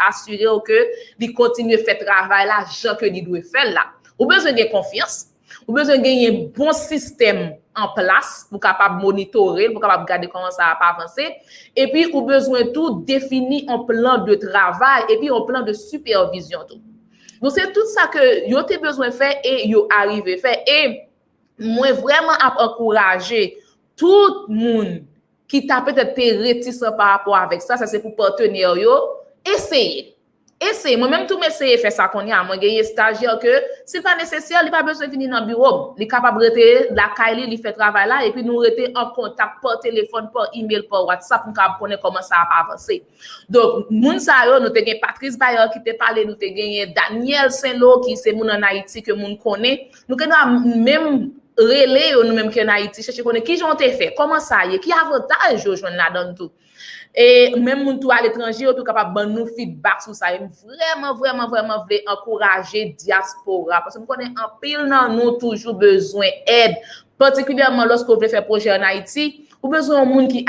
assurer que il continue faire travail là gens que il doit faire là ou besoin de confiance ou besoin de gagner un bon système en place pour capable monitorer pour capable regarder comment ça va avancer et puis ou besoin tout définir un plan de travail et puis un plan de supervision tout donc c'est tout ça que yo te besoin faire et yo arrivé faire et moi vraiment à encourager tout le monde qui t'a peut-être réticent par rapport avec ça c'est pour partenaire yo essayer moi-même tout m'essayer faire ça qu'on y a moi gagner stagiaire que c'est pas nécessaire il pas besoin venir dans bureau il capable rester la caille il fait travail là et puis nous rester en contact par téléphone par email par WhatsApp pour connaître comment ça va avancer donc moun sa yo nous te gagné Patrice Bayer qui te parlé nous te gagné Daniel Saint-Lô qui c'est moun en Haïti que moun connaît nous que même relais nous même que en Haïti chercher connaître qui j'ont fait comment ça y est qui avantage je joindre là-dedans tout et même moun tout à l'étranger tout capable ban nous feedback sur ça vraiment veut encourager diaspora parce que nous connaît en pile nan nous toujours besoin aide particulièrement lorsque vous voulez faire projet en Haïti ou besoin de monde qui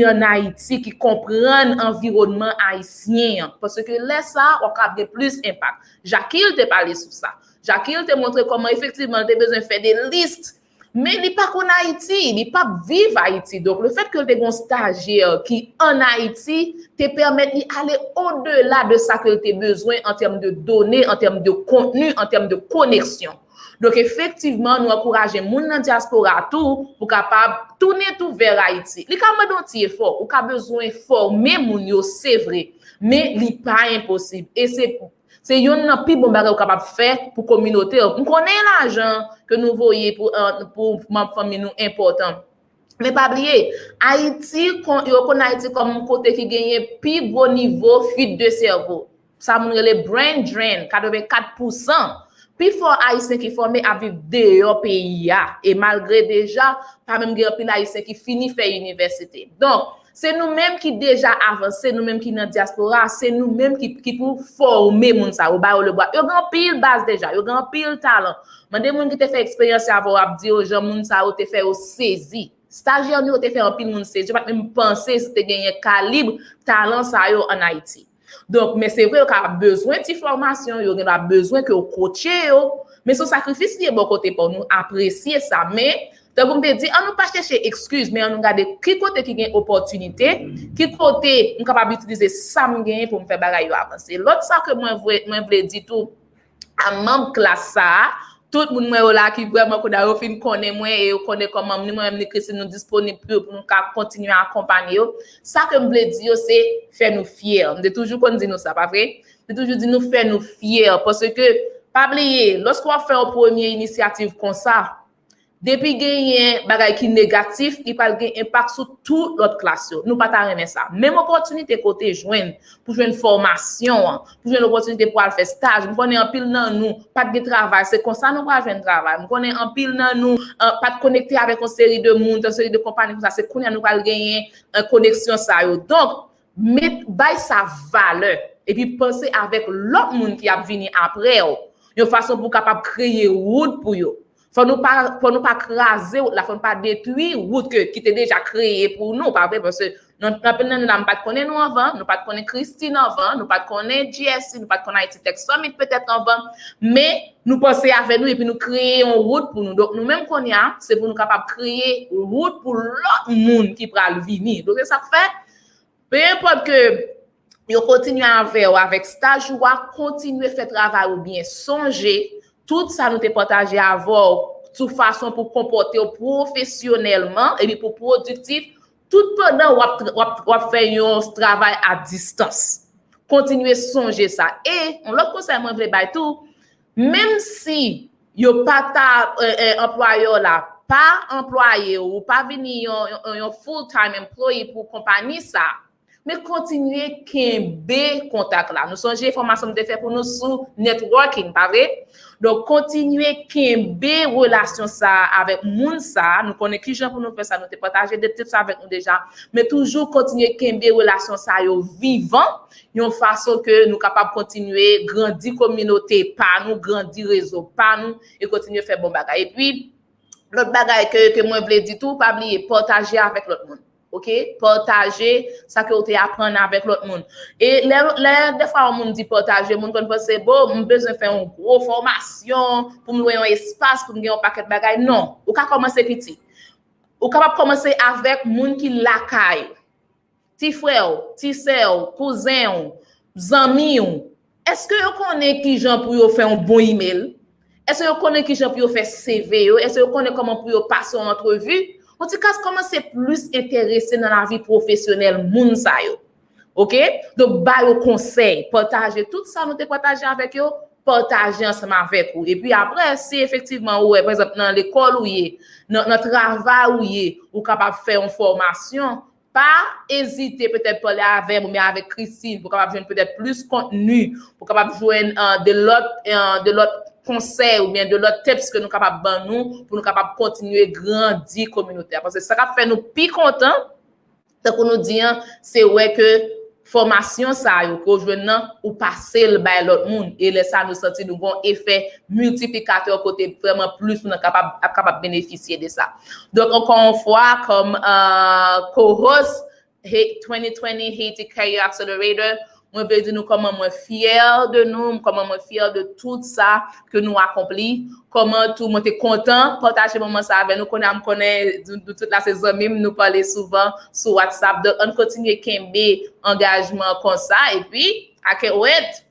en Haïti qui comprennent environnement haïtien parce que là ça on a plus impact Jacques te parler sur ça Jacques te montrer comment effectivement tu as besoin de faire des listes mais il n'est pas qu'en Haïti, il n'est pas vivre Haïti. Donc, le fait que tu aies un stagiaire qui en Haïti te permet d'aller au-delà de ça que tu as besoin en termes de données, en termes de contenu, en termes de connexion. Donc, effectivement, nous encourageons les gens dans la diaspora tout pour capable tourner tout vers Haïti. Il y a un effort, ou a besoin de former les gens, c'est vrai, mais il n'est pas impossible. Et c'est yon pi bon bagay capable faire pour communauté on connaît l'argent que nous voyons pour ma famille nous important mais pas oublier Haïti yo Haïti comme côté qui gagne pi bon niveau fuite de cerveau ça mon le brain drain 84% puis fort haïtien qui formé à vivre dehors pays et malgré déjà pas même grand pile haïtien qui finit faire université donc c'est nous-mêmes qui déjà avancé, nous-mêmes qui dans diaspora, c'est nous-mêmes qui pour former moun sa ou ba ou le bois. Yo grand pile base déjà, yo grand pile talent. Mande moun qui te fait expérience avant a dire aux gens moun sa ou te fait au saisi. Stagiaire nous te fait un pile moun saisi. Je pas même penser si te gagner calibre talent sa yo en Haïti. Donc mais c'est vrai qu'on a besoin de formation, yo a besoin que coacher yo, mais son sacrifice qui est bon côté pour nous apprécier ça mais donc, on me dit, on ne pas chercher excuse, mais on regarde qui côté qui gagne opportunité, qui côté on capable d'utiliser ça me pour me faire bagaille avancer. L'autre ça que moi voulais dire tout à membre classe ça, tout le monde moi là qui vraiment qu'on a fin connaît moi et connaît comment moi-même Christine nous disponible pour nous continuer à accompagner. Ça que me voulais dire c'est faire nous fiers. On dit toujours qu'on dit nous ça pas vrai? On toujours dit nous faire nous fiers parce que pas oublier lorsqu'on fait une première initiative comme ça depuis gagner bagay qui négatif il pas gagner impact sur tout l'autre classe nous pas ta remettre ça même opportunité côté joindre pour joindre formation pour joindre opportunité pour aller faire stage nous connaît en pile nan nous pas de travail c'est comme ça nous pas joindre travail nous connaît en pile nan nous pas de connecter avec une série de monde une série de compagnies comme ça c'est qu'on nous pas gagner connexion ça yo donc mettre bay sa valeur et puis penser avec l'autre monde qui a venir après une façon pour capable créer route pour yo. Faut nous pas craser la faut pas détruire route qui était déjà créée pour nous parce que nous n'avons pas connaître nous avant, nous pas connaître Christine avant, nous pas connaître GSC, nous pas connaître Haiti Tech Summit peut-être avant, mais nous penser avec nous et puis nous créer une route pour nous. Donc nous même qu'on y a, c'est pour nous capable créer une route pour l'autre monde qui pral venir. Donc c'est ça que fait. Peu importe que vous continuez à faire avec stage ou à continuer à faire travail ou bien songer, tout ça nous te partagé avant, toute façon pour comporter professionnellement et puis pour productif, tout pendant ou faire un travail à distance. Continuez à songer ça. Et on l'autre conseil moi voulais bailler tout, même si yo pas ta employeur là, pas employé ou pas venir un full-time employee pour compagnie ça. Mais continuez kembe contact là. Nous songez formation de faire pour nous sous networking, pas vrai? Donc continuez kembe relation ça avec moun ça. Nous connaissons qui gens pour nous faire ça, nous te partager des tips avec nous déjà. Mais toujours continuer kembe relation ça yo vivant, une façon que nous capable continuer grandir communauté par nous, grandir réseau par nous et continuer faire bon bagay. Et puis l'autre bagay que moi voulais dire tout, pas oublier partager avec l'autre monde. OK, partager ça que vous apprendre avec l'autre monde. Et des fois on me dit partager, mon qu'on pense bon, on besoin faire une gros formation pour me louer un espace pour me gagner un paquet de bagages. Non, ou ka commencer petit. Ou capable commencer avec monde qui la caille. Ti frère, ti sœur, cousin, zami. Est-ce que vous connaissez qui gens pour faire un bon email? Est-ce que vous connaissez qui gens pour faire CV? Est-ce que vous connaissez comment pour passer en entrevue? En tout cas, comment c'est plus intéressé dans la vie professionnelle, moun sa yo. OK? Donc, ba yo conseil, partager tout ça, nous te partager avec yo, partager ensemble avec vous. Et puis après, si effectivement, ouais, par exemple, dans l'école ou dans notre travail ou capable faire une formation, pas hésiter peut-être parler avec ou mais avec Christine pour capable joindre peut-être plus contenu, pour capable joindre de l'autre conseils ou bien de l'autre tips que nous capables de nous pour nous capables continuer grandir communautaire parce que ça va faire nous plus content tant qu'on nous dit c'est ouais que formation ça yo ko joindre ou passer le bail l'autre monde et laisser ça nous sentir nous bon effet multiplicateur côté vraiment plus nous capable bénéficier de ça. Donc encore une fois comme co-host 2020 Haiti Career Accelerator, moi veux dire nous comment moi fier de nous, comment moi fier de tout ça que nous accompli, comment tout moi t'es content partager moment ça avec nous connaît de toute la saison même nous parler souvent sur WhatsApp. Donc on continue kembe engagement comme ça et puis I can't wait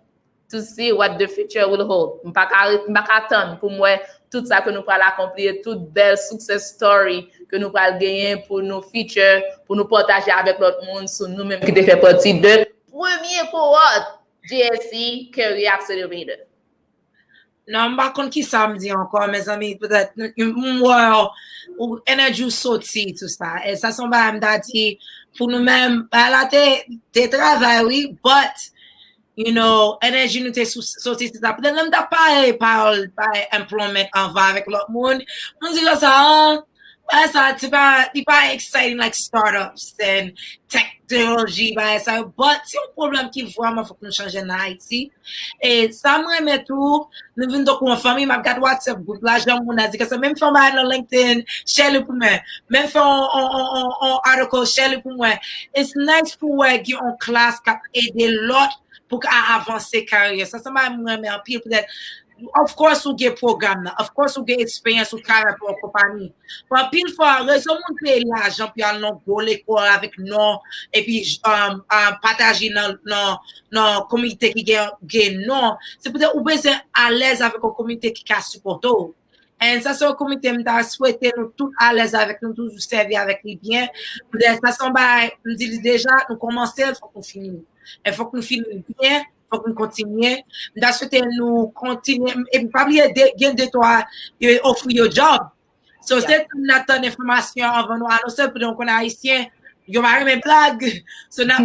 to see what the future will hold. M'pas attendre pour moi tout ça que nous allons accomplir, toute belle success story que nous allons gagner pour nos features, pour nous partager avec l'autre monde sur nous-mêmes qui fait partie de premier cohorte GSC Career Accelerator. Non, par contre, qui ça me dit encore, mes amis, peut-être, moi, ou énergie sortie, tout ça. Et ça, sont pas m'dati, pour nous-mêmes, là, t'es travail, oui, but, you know, énergie nous t'es sortie, c'est ça. Peut-être même t'as pas employment en va avec l'autre monde. On dit ça, ça, c'est pas exciting like startups and technology, ça. But c'est un problème qui vraiment faut que nous changions en Haïti. Et ça me remet tout. Nous venons donc en famille, m'a regardé WhatsApp groupe là, j'aime mon a dit que ça même fait mal dans LinkedIn, share le pour moi. Même fait un article share le pour moi. It's nice pour moi qui en classe qui aider l'autre pour avancer carrière. Ça m'a remet en pile peut-être. Of course, we get program. Of course, we get experience ou carrière pour compagnie. But pile fois, raison mon paye l'argent puis aller dans l'école avec nous et puis partager dans communauté qui gagne non. C'est peut-être ou besoin à l'aise avec une communauté qui a supporté. Et ça c'est une communauté m'ta souhaité nous tout à l'aise avec nous tous servir avec les biens. Peut-être ça sont me dit déjà nous commencer, il faut qu'on finisse. Il faut que nous finissions bien. Faut qu'on continue. D'assurer nous continuer et pas oublier de toi offrir your job. So c'est une information avant nous annoncer pour donc on haïtien, yo va même blague. So n'a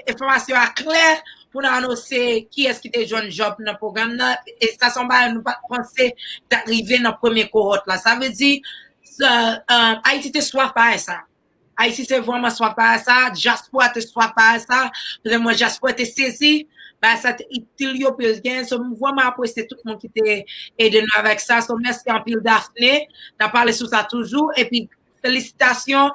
information claire pour nous annoncer qui est-ce qui te joint job dans programme là et ça sont pas nous pas penser d'arriver dans premier cohorte là. Ça veut dire Haïti te soif pas ça. Haïti c'est vraiment soit pas ça, diaspora te soit pas ça, vraiment diaspora te saisi, bah ça utile yo plus gain, so vraiment apprécier tout le monde qui t'a aidé nous avec ça, so merci en pile Daphné, t'as parlé sur ça toujours, et puis félicitations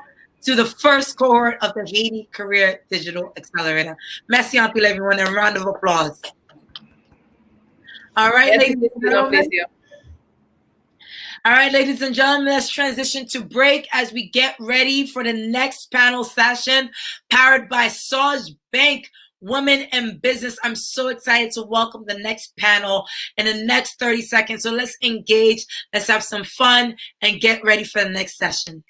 to the first cohort of the Haiti Career Digital Accelerator. Merci en pile everyone, and a round of applause. All right, ladies and gentlemen. All right, ladies and gentlemen, let's transition to break as we get ready for the next panel session powered by Soj Bank, Women in Business. I'm so excited to welcome the next panel in the next 30 seconds. So let's engage, let's have some fun, and get ready for the next session.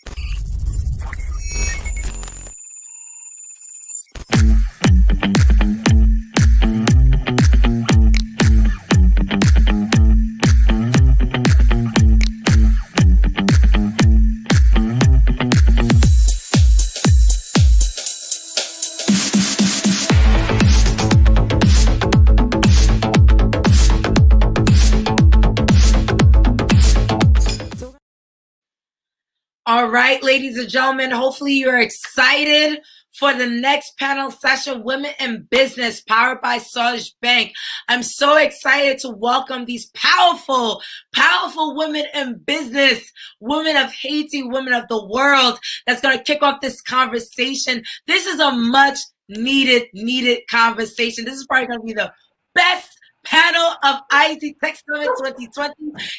All right, ladies and gentlemen, hopefully you're excited for the next panel session, Women in Business, powered by Soj Bank. I'm so excited to welcome these powerful, powerful women in business, women of Haiti, women of the world, that's going to kick off this conversation. This is a much needed conversation. This is probably going to be the best panel of IT Tech Summit 2020.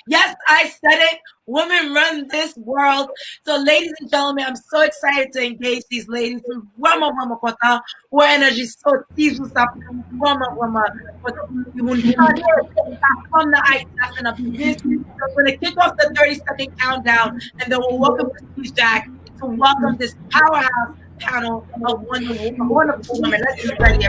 Yes, I said it. Women run this world. So, ladies and gentlemen, I'm so excited to engage these ladies. Vraiment content. Our energy so teasing ça vraiment from the IT and of business. So we're going to kick off the 30-second countdown, and then we'll welcome Prestige Jack to welcome this powerhouse panel of wonderful women. Let's get ready.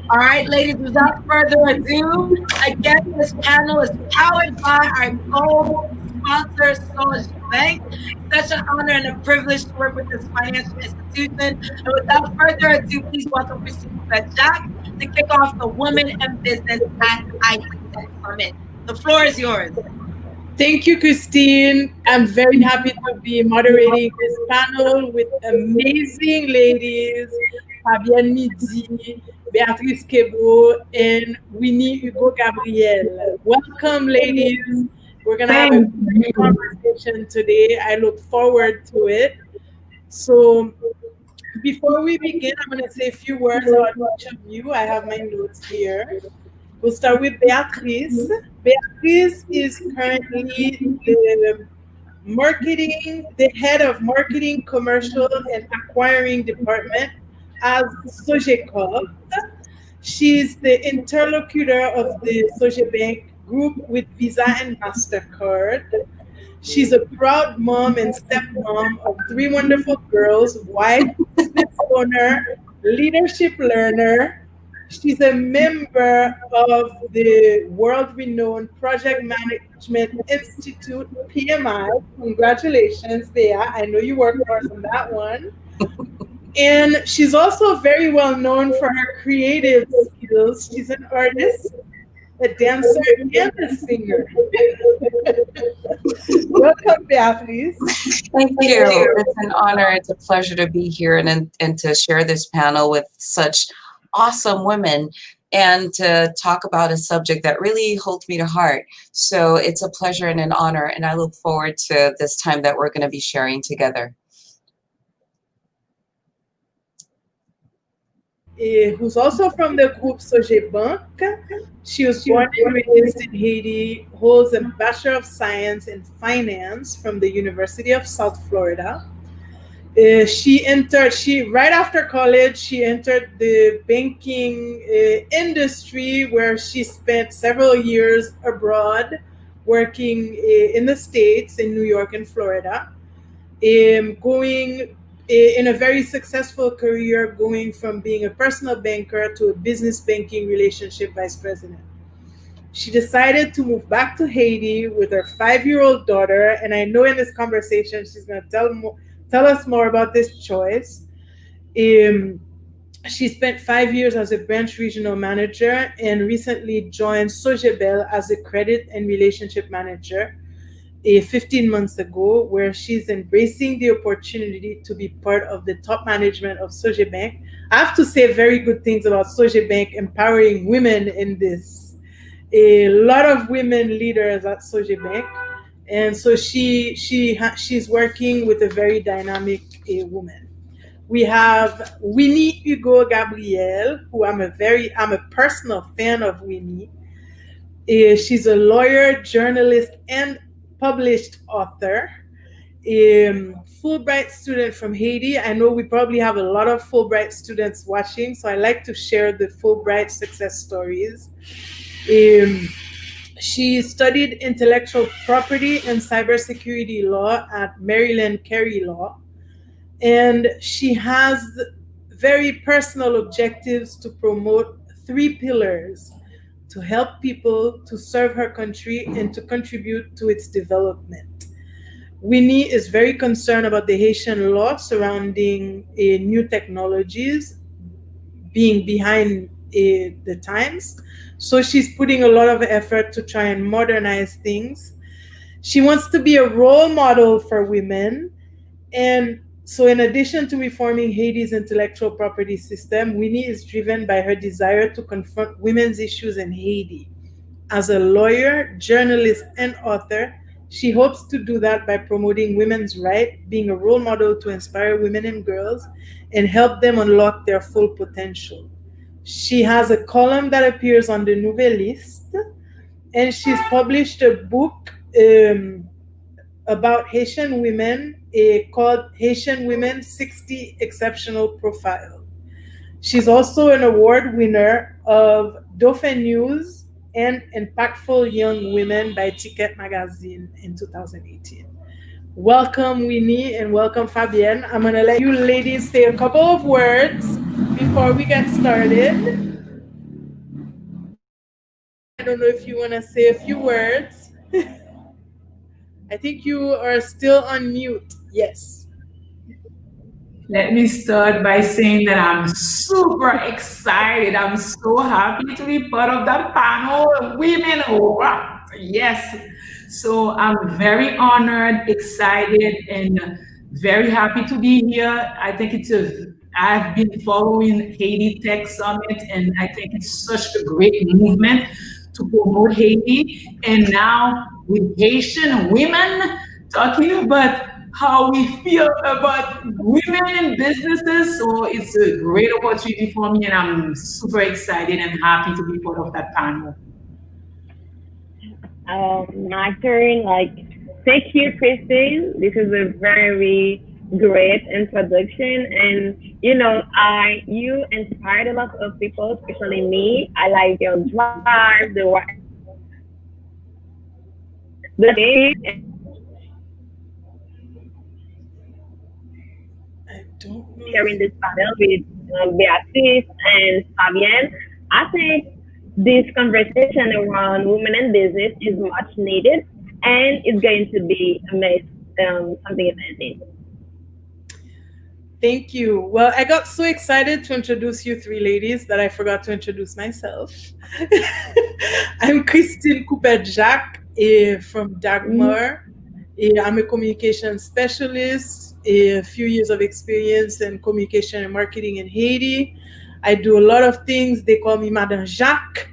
All right, ladies, without further ado, again, this panel is powered by our gold sponsor, Soj Bank. Such an honor and a privilege to work with this financial institution. And without further ado, please welcome Prestige Jack to kick off the Women in Business at IT Tech Summit. The floor is yours. Thank you, Christine. I'm very happy to be moderating this panel with amazing ladies, Fabienne Midi, Beatrice Kebo, and Winnie Hugo Gabriel. Welcome, ladies. We're going to have a great conversation today. I look forward to it. So before we begin, I'm going to say a few words about each of you. I have my notes here. We'll start with Beatrice. Beatrice is currently the head of marketing, commercial, and acquiring department at Sogecop. She's the interlocutor of the Sogebank group with Visa and MasterCard. She's a proud mom and stepmom of 3 wonderful girls, wife, business owner, leadership learner. She's a member of the world-renowned Project Management Institute, PMI. Congratulations, Bea. I know you worked hard on that one. And she's also very well known for her creative skills. She's an artist, a dancer, and a singer. Welcome, Beatrice. Thank you. It's an honor. It's a pleasure to be here and to share this panel with such awesome women and to talk about a subject that really holds me to heart. So it's a pleasure and an honor, and I look forward to this time that we're going to be sharing together. Who's also from the group Sogebank. She was born and raised in Haiti, holds a Bachelor of Science in Finance from the University of South Florida. Right after college, she entered the banking industry, where she spent several years abroad working in the States, in New York and Florida. in a very successful career, going from being a personal banker to a business banking relationship vice president. She decided to move back to Haiti with her 5-year-old daughter, and I know in this conversation she's going to tell us more about this choice. She spent 5 years as a branch regional manager and recently joined Sogebel as a credit and relationship manager 15 months ago, where she's embracing the opportunity to be part of the top management of Sogebank. I have to say very good things about Sogebank empowering women in this. A lot of women leaders at Sogebank, and so she's working with a very dynamic woman. We have Winnie Hugo Gabriel, who I'm a personal fan of Winnie. She's a lawyer, journalist, and published author. Fulbright student from Haiti. I know we probably have a lot of Fulbright students watching, so I like to share the Fulbright success stories. She studied intellectual property and cybersecurity law at Maryland Carey Law, and she has very personal objectives to promote 3 pillars to help people to serve her country and to contribute to its development. Winnie is very concerned about the Haitian law surrounding new technologies being behind the times. So she's putting a lot of effort to try and modernize things. She wants to be a role model for women. And so in addition to reforming Haiti's intellectual property system, Winnie is driven by her desire to confront women's issues in Haiti. As a lawyer, journalist, and author, she hopes to do that by promoting women's rights, being a role model to inspire women and girls, and help them unlock their full potential. She has a column that appears on the Nouvelliste, and she's published a book about Haitian women called Haitian Women 60 Exceptional Profile. She's also an award winner of Dauphin News and Impactful Young Women by Ticket Magazine in 2018. Welcome, Winnie, and welcome, Fabienne. I'm going to let you ladies say a couple of words before we get started. I don't know if you want to say a few words. I think you are still on mute. Yes. Let me start by saying that I'm super excited. I'm so happy to be part of that panel. Women rock. Yes. So I'm very honored, excited, and very happy to be here. I think I've been following Haiti Tech Summit, and I think it's such a great movement to promote Haiti. And now with Haitian women talking about how we feel about women in businesses. So it's a great opportunity for me, and I'm super excited and happy to be part of that panel. My turn. Thank you, Christine. This is a very great introduction, and you inspired a lot of people, especially me. I like your drive, the day. Sharing this panel with Beatrice and Fabienne. I think this conversation around women in business is much needed, and it's going to be something amazing. Thank you. Well, I got so excited to introduce you 3 ladies that I forgot to introduce myself. I'm Christine Coupet-Jacques from Dagmar. I'm a communication specialist, a few years of experience in communication and marketing in Haiti. I do a lot of things. They call me Madame Jacques.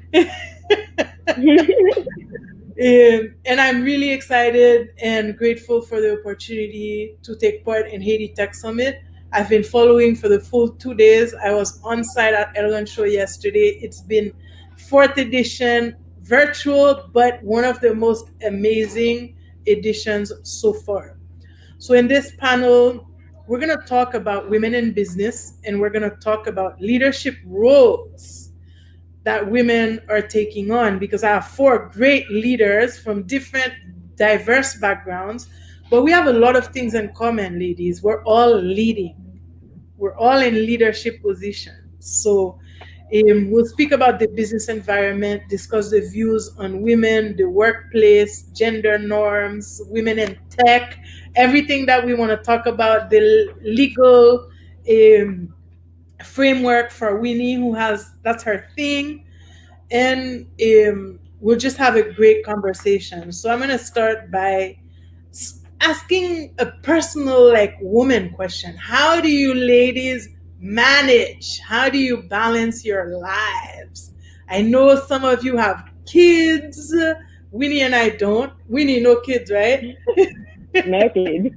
And I'm really excited and grateful for the opportunity to take part in Haiti Tech Summit. I've been following for the full 2 days. I was on site at Elgon Show yesterday. It's been 4th edition, virtual, but one of the most amazing editions so far. So in this panel, we're going to talk about women in business, and we're going to talk about leadership roles that women are taking on, because I have 4 great leaders from different diverse backgrounds, but we have a lot of things in common, ladies. We're all leading. we're all in leadership positions. So we'll speak about the business environment, discuss the views on women, the workplace, gender norms, women in tech, everything that we want to talk about, the legal um, framework for Winnie, who has that's her thing, and we'll just have a great conversation. So I'm gonna start by asking a personal, like, woman question. How do you ladies manage? How do you balance your lives? I know some of you have kids. Winnie and I don't. Winnie, no kids, right? No kids.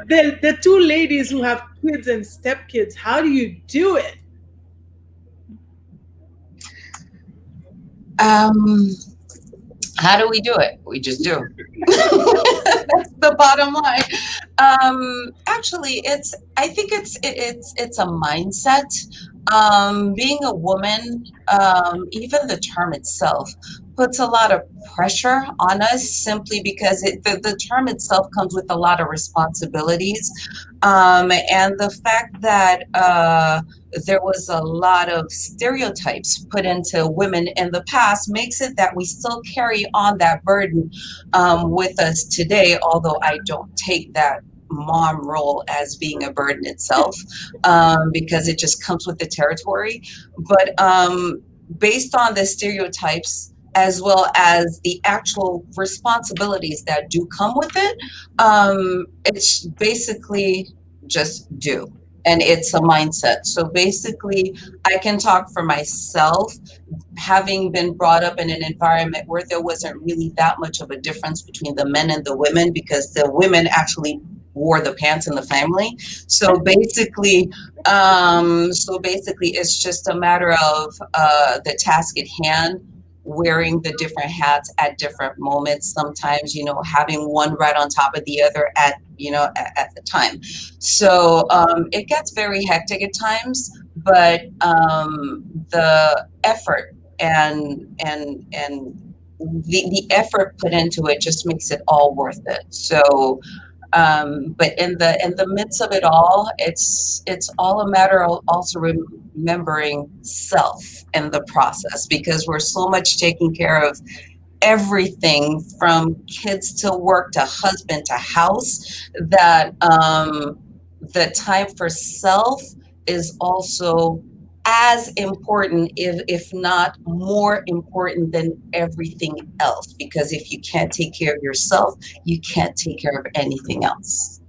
The two ladies who have kids and stepkids, how do you do it? Um, how do we do it? We just do. That's the bottom line. Actually, I think it's a mindset. Being a woman, even the term itself puts a lot of pressure on us simply because the term itself comes with a lot of responsibilities. And the fact that there was a lot of stereotypes put into women in the past makes it that we still carry on that burden with us today, although I don't take that mom role as being a burden itself, because it just comes with the territory. But based on the stereotypes as well as the actual responsibilities that do come with it, it's basically just do. And it's a mindset. So basically, I can talk for myself, having been brought up in an environment where there wasn't really that much of a difference between the men and the women, because the women actually wore the pants in the family. So basically, it's just a matter of the task at hand, wearing the different hats at different moments. Sometimes, having one right on top of the other at the time. So it gets very hectic at times, but the effort and the effort put into it just makes it all worth it. So but in the midst of it all, it's all a matter of also remembering self in the process, because we're so much taking care of everything from kids to work to husband to house, that the time for self is also as important, if not more important than everything else. Because if you can't take care of yourself, you can't take care of anything else.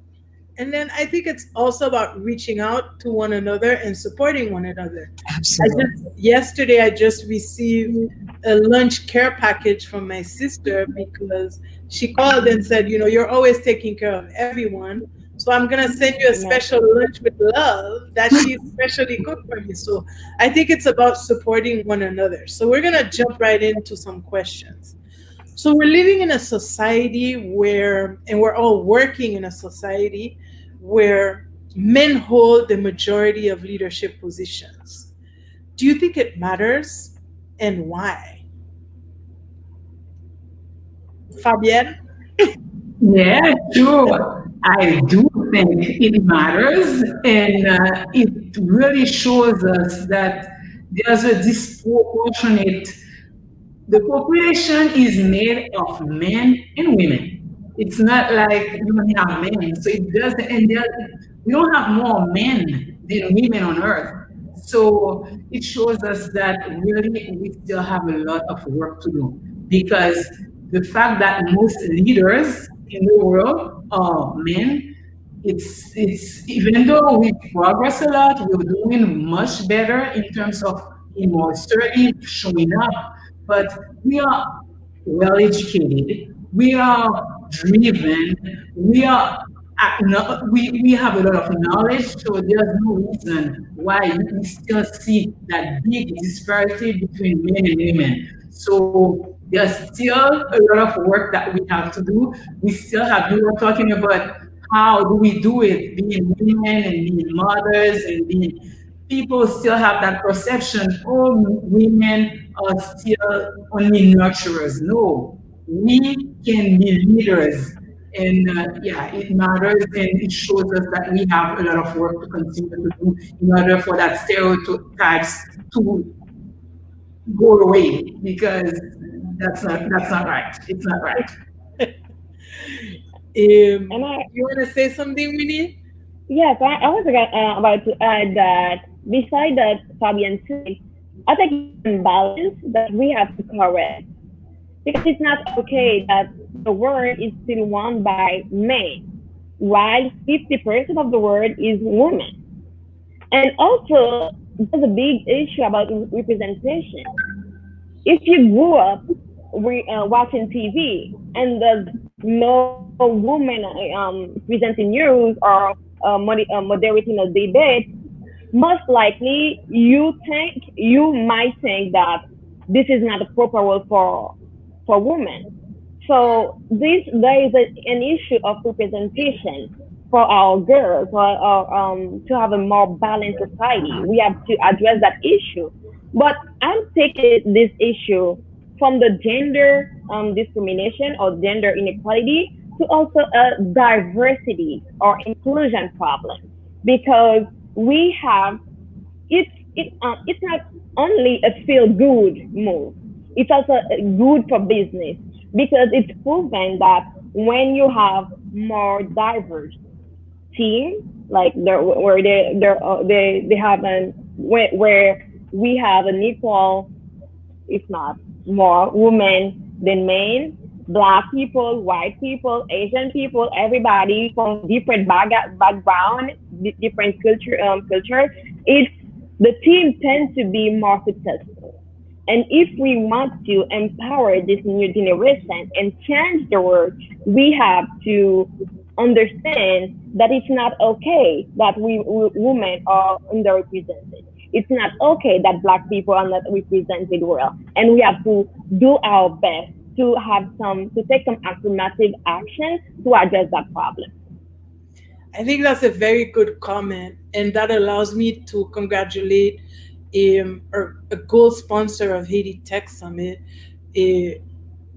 And then I think it's also about reaching out to one another and supporting one another. Absolutely. Yesterday, I just received a lunch care package from my sister because she called and said, you're always taking care of everyone. So I'm going to send you a special lunch with love that she specially cooked for me. So I think it's about supporting one another. So we're going to jump right into some questions. So we're living in a society and we're all working in a society where men hold the majority of leadership positions. Do you think it matters, and why? Fabienne? Yeah, sure. I do think it matters, and it really shows us that there's a disproportionate. The population is made of men and women. It's not like you only have men, so it doesn't. And we don't have more men than women on Earth. So it shows us that really we still have a lot of work to do, because the fact that most leaders in the world are men, it's even though we progress a lot, we're doing much better in terms of being more assertive, showing up, but we are well educated, we are driven, we are we have a lot of knowledge, so there's no reason why we still see that big disparity between men and women. So there's still a lot of work that we have to do. We still have, you were talking about how do we do it, being women and being mothers and being, people still have that perception, oh, women are still only nurturers. No, we can be leaders. And yeah, it matters and it shows us that we have a lot of work to continue to do in order for that stereotypes to go away because that's not right. It's not right. You And I, want to say something, Winnie? yes, I was about to add that beside that Fabian said, I think it's an imbalance that we have to correct because it's not okay that the world is still won by men, while 50% of the world is women. And also, there's a big issue about representation. If you grew up watching TV and there's no woman presenting news or moderating a debate, most likely you might think that this is not a proper role for women. So there is an issue of representation for our girls, to have a more balanced society. We have to address that issue. But I'm taking this issue from the gender discrimination or gender inequality to also a diversity or inclusion problem because we have it's not only a feel good move. It's also good for business because it's proven that when you have more diverse team, like where they have where we have an equal, if not more, women than men, black people, white people, Asian people, everybody from different background, different culture, it's the team tends to be more successful. And if we want to empower this new generation and change the world, we have to understand that it's not okay that women are underrepresented. It's not okay that black people are not represented well. And we have to do our best to take some affirmative action to address that problem. I think that's a very good comment, and that allows me to congratulate a gold sponsor of Haiti Tech Summit. Uh,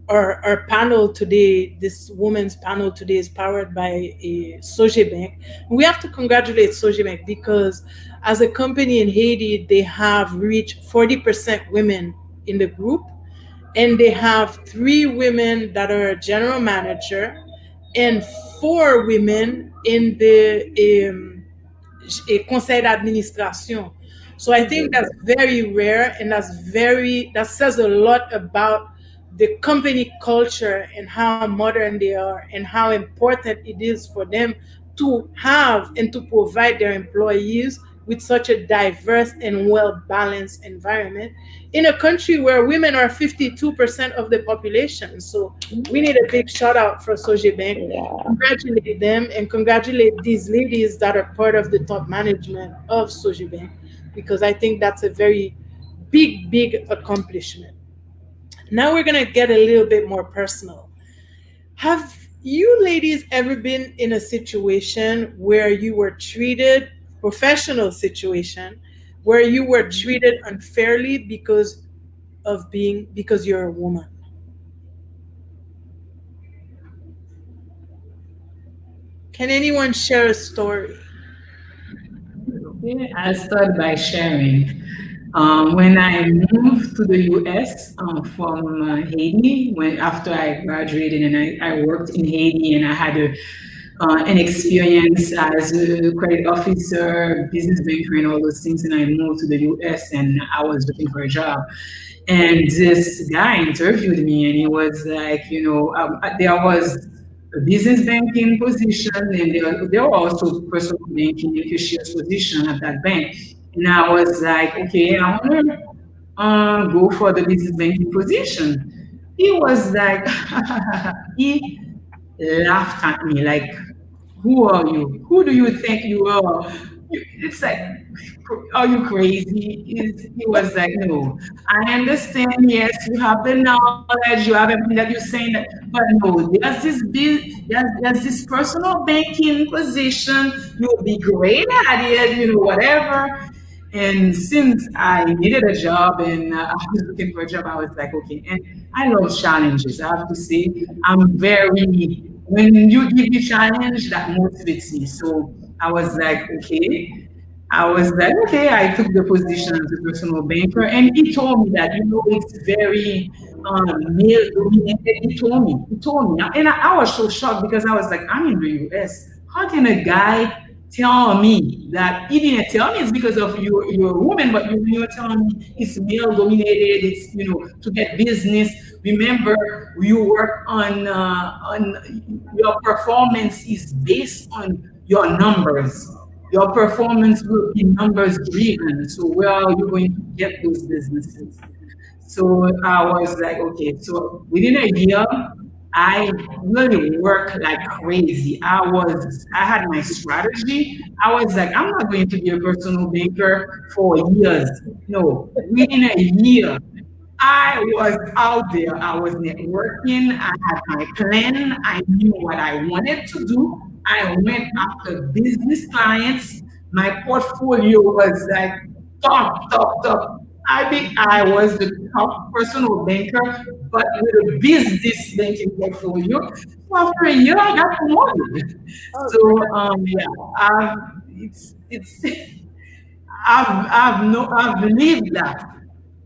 our panel today, this women's panel today, is powered by Sogebank. We have to congratulate Sogebank because, as a company in Haiti, they have reached 40% women in the group, and they have 3 women that are general manager and 4 women in the conseil d'administration. So I think that's very rare, and that says a lot about the company culture and how modern they are and how important it is for them to have and to provide their employees with such a diverse and well balanced environment in a country where women are 52% of the population. So we need a big shout out for Sogebank. Congratulate them and congratulate these ladies that are part of the top management of Sogebank because I think that's a very big accomplishment. Now we're going to get a little bit more personal. Have you ladies ever been in a situation where you were treated, professional situation, where you were treated unfairly because you're a woman? Can anyone share a story? Yeah, I'll start by sharing. When I moved to the US from Haiti, when after I graduated and I worked in Haiti and I had an experience as a credit officer, business banker, and all those things, and I moved to the US and I was looking for a job. And this guy interviewed me, and he was like, there was a business banking position, and there were also personal banking and cashier's position at that bank. And I was like, okay, I want to go for the business banking position. He was like, he laughed at me like, who are you? Who do you think you are? It's like, are you crazy? He was like, no, I understand. Yes, you have the knowledge, you have everything that you're saying, but no, there's this personal banking position. You'll be great at it, whatever. And since I needed a job and I was looking for a job, I was like, okay. And I love challenges. I have to say, I'm very when you give me challenge, that motivates me. So I was like, okay. I was like, okay, I took the position as a personal banker. And he told me that, it's very male dominated. He told me. And I was so shocked because I was like, I'm in the US. How can a guy tell me that he didn't tell me it's because of you're a woman, but you're telling me it's male dominated, it's to get business. Remember, you work on your performance is based on your numbers. Your performance will be numbers driven. So where are you going to get those businesses? So I was like, okay. So within a year, I really worked like crazy. I had my strategy. I was like, I'm not going to be a personal banker for years. No, within a year, I was out there. I was networking. I had my plan. I knew what I wanted to do. I went after business clients. My portfolio was like top. I think I was the top personal banker, but with a business banking portfolio. So after a year, I got promoted. So yeah, it's I've lived that.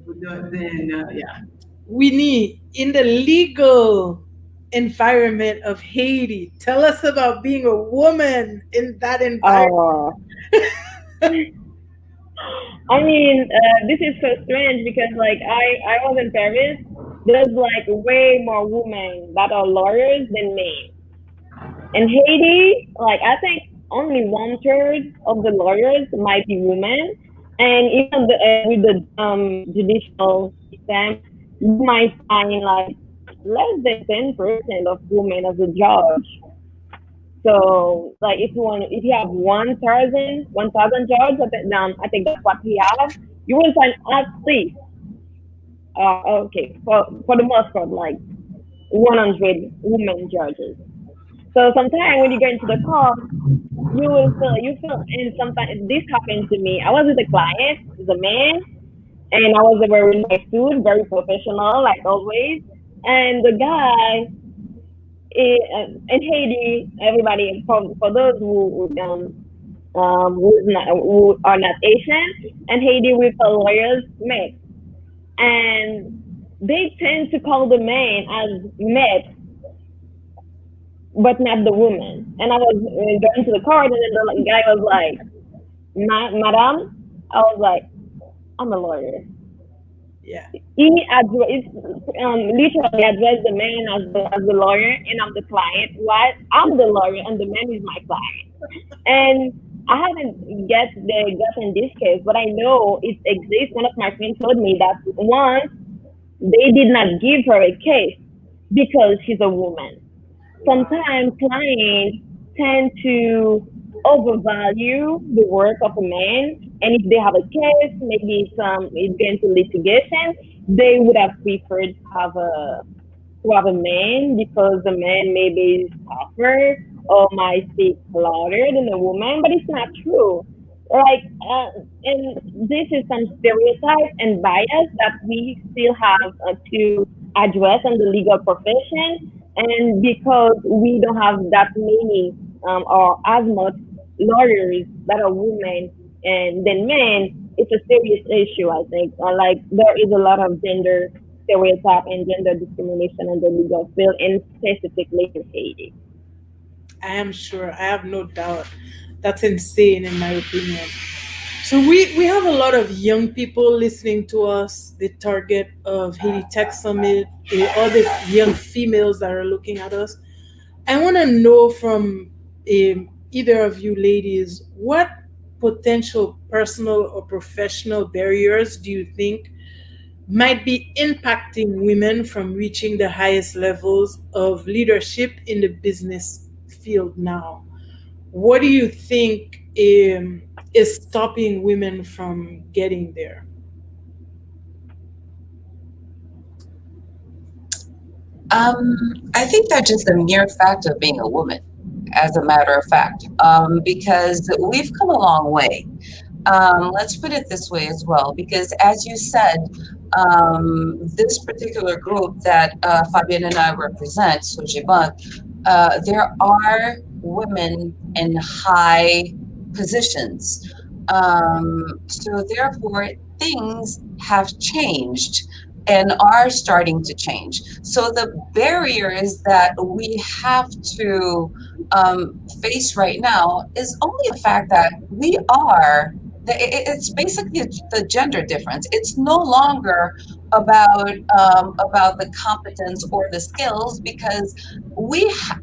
Then yeah. Winnie, in the legal environment of Haiti, tell us about being a woman in that environment. I mean, this is so strange because like I was in Paris. There's like way more women that are lawyers than men. In Haiti, like I think only 1/3 of the lawyers might be women, and even with the judicial system, you might find like less than 10% of women as a judge. So like if you have 1,000 judges, I think that's what we have. You will find at least okay for the most part like 100 women judges. So sometimes when you go into the court, you feel and sometimes this happened to me. I was with a client, the man, and I was wearing my suit, very professional like always. And the guy in Haiti, everybody for those who are not Asian, and Haiti we call lawyers mate, and they tend to call the man as mate, but not the woman. And I was going to the court, and then the guy was like, "Madam," I was like, "I'm a lawyer." Yeah. He literally addressed the man as the lawyer, and I'm the client. Why? I'm the lawyer, and the man is my client. And I haven't gotten this case, but I know it exists. One of my friends told me that once they did not give her a case because she's a woman. Sometimes clients tend to overvalue the work of a man, and if they have a case, maybe it's going to litigation, they would have preferred to have a man because the man maybe is tougher or might speak louder than a woman, but it's not true. Like, and this is some stereotype and bias that we still have to address in the legal profession. And because we don't have that many or as much lawyers that are women and than men, it's a serious issue, I think. Like, there is a lot of gender stereotype and gender discrimination in the legal field, and specifically in Haiti. I am sure. I have no doubt. That's insane, in my opinion. So we have a lot of young people listening to us, the target of Haiti Tech Summit, all the young females that are looking at us. I want to know from either of you ladies, what potential personal or professional barriers do you think might be impacting women from reaching the highest levels of leadership in the business field now? What do you think is stopping women from getting there? I think that just the mere fact of being a woman, as a matter of fact, because we've come a long way. Let's put it this way as well, because as you said, this particular group that Fabian and I represent, Sojibank, there are women in high positions. So therefore, things have changed and are starting to change. So the barriers that we have to face right now is only the fact that we are. It's basically the gender difference. It's no longer about the competence or the skills, because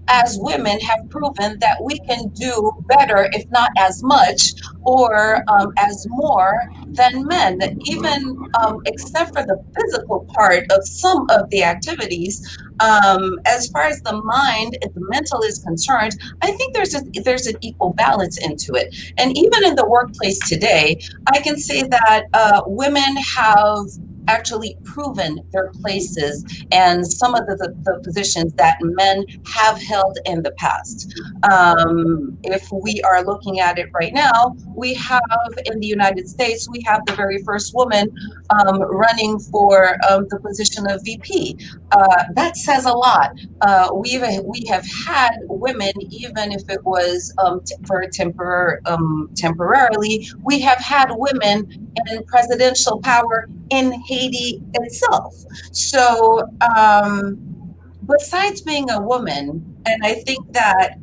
as women have proven that we can do better, if not as much or as more than men, even except for the physical part of some of the activities. As far as the mind, if the mental is concerned, I think there's an equal balance into it. And even in the workplace today, I can say that women have actually proven their places and some of the positions that men have held in the past. If we are looking at it right now, we have in the United States, we have the very first woman running for the position of VP. That says a lot. We have had women, even if it was temporarily, we have had women in presidential power in Haiti itself. So besides being a woman, and I think that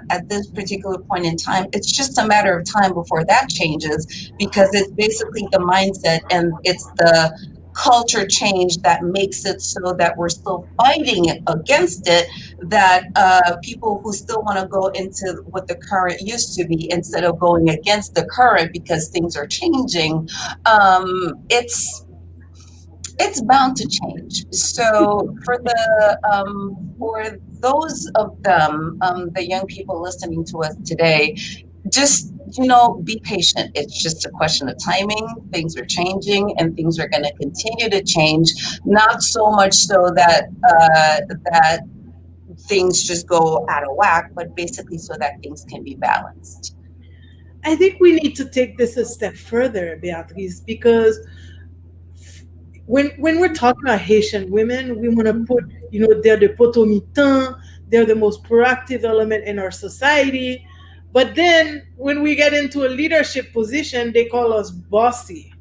at this particular point in time, it's just a matter of time before that changes, because it's basically the mindset and it's the culture change that makes it so that we're still fighting against it, that people who still want to go into what the current used to be instead of going against the current because things are changing, it's bound to change. So for those of them, the young people listening to us today, just be patient. It's just a question of timing. Things are changing, and things are going to continue to change. Not so much so that that things just go out of whack, but basically so that things can be balanced. I think we need to take this a step further, Beatrice, because when we're talking about Haitian women, we want to put, they're the potomitan, they're the most proactive element in our society. But then when we get into a leadership position, they call us bossy.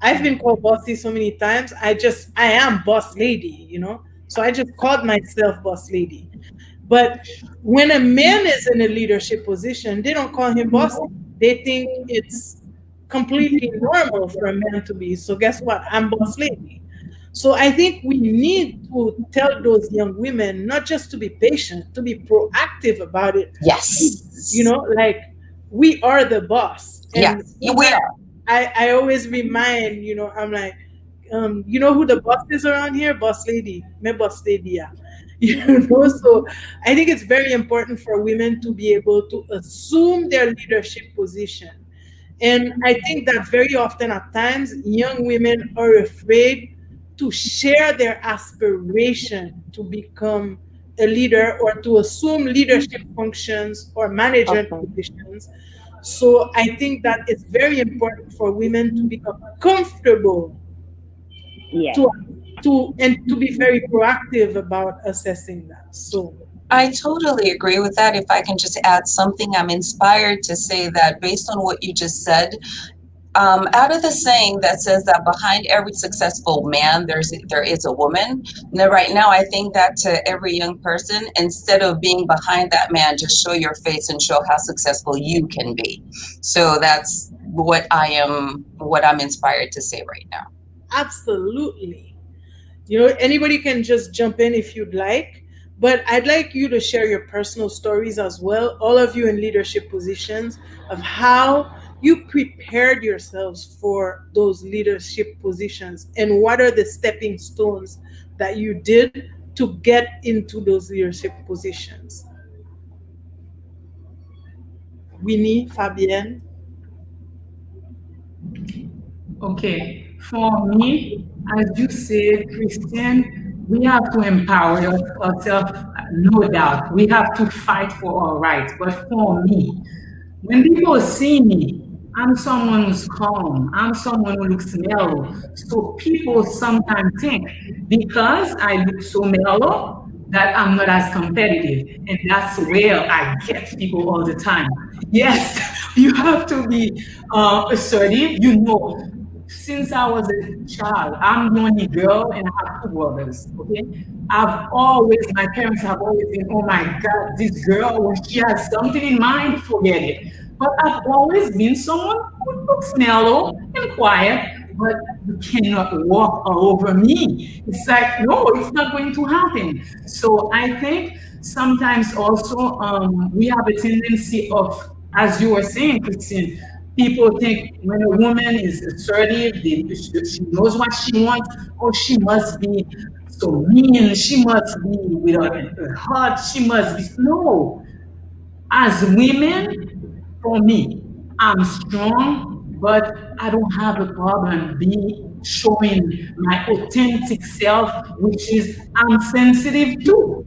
I've been called bossy so many times. I am boss lady. So I just called myself boss lady. But when a man is in a leadership position, they don't call him bossy. They think it's completely normal for a man to be. So guess what? I'm boss lady. So I think we need to tell those young women not just to be patient, to be proactive about it. Yes. Like we are the boss. And yes, we are. I always remind, I'm like, you know who the boss is around here? Boss lady. Me boss lady, yeah. So I think it's very important for women to be able to assume their leadership position. And I think that very often at times, young women are afraid to share their aspiration to become a leader or to assume leadership functions or management positions. So I think that it's very important for women to become comfortable to be very proactive about assessing that. So I totally agree with that. If I can just add something, I'm inspired to say that based on what you just said, out of the saying that says that behind every successful man, there is a woman. Now, right now, I think that to every young person, instead of being behind that man, just show your face and show how successful you can be. So that's what I'm inspired to say right now. Absolutely. Anybody can just jump in if you'd like, but I'd like you to share your personal stories as well, all of you in leadership positions, of how you prepared yourselves for those leadership positions and what are the stepping stones that you did to get into those leadership positions. Winnie, Fabienne. Okay, for me, as you said, Christian, we have to empower ourselves, no doubt. We have to fight for our rights. But for me, when people see me, I'm someone who's calm. I'm someone who looks mellow. So people sometimes think because I look so mellow, that I'm not as competitive. And that's where I get people all the time. Yes, you have to be assertive. You know, since I was a child, I'm the only girl and I have two brothers. Okay, my parents have always been, oh my God, this girl, when she has something in mind, forget it. But I've always been someone who looks mellow and quiet, but you cannot walk all over me. It's like, no, it's not going to happen. So I think sometimes also we have a tendency of, as you were saying, Christine, people think when a woman is assertive, she knows what she wants, or she must be so mean, she must be with her heart, she must be. No, as women, for me, I'm strong, but I don't have a problem be showing my authentic self, which is I'm sensitive too.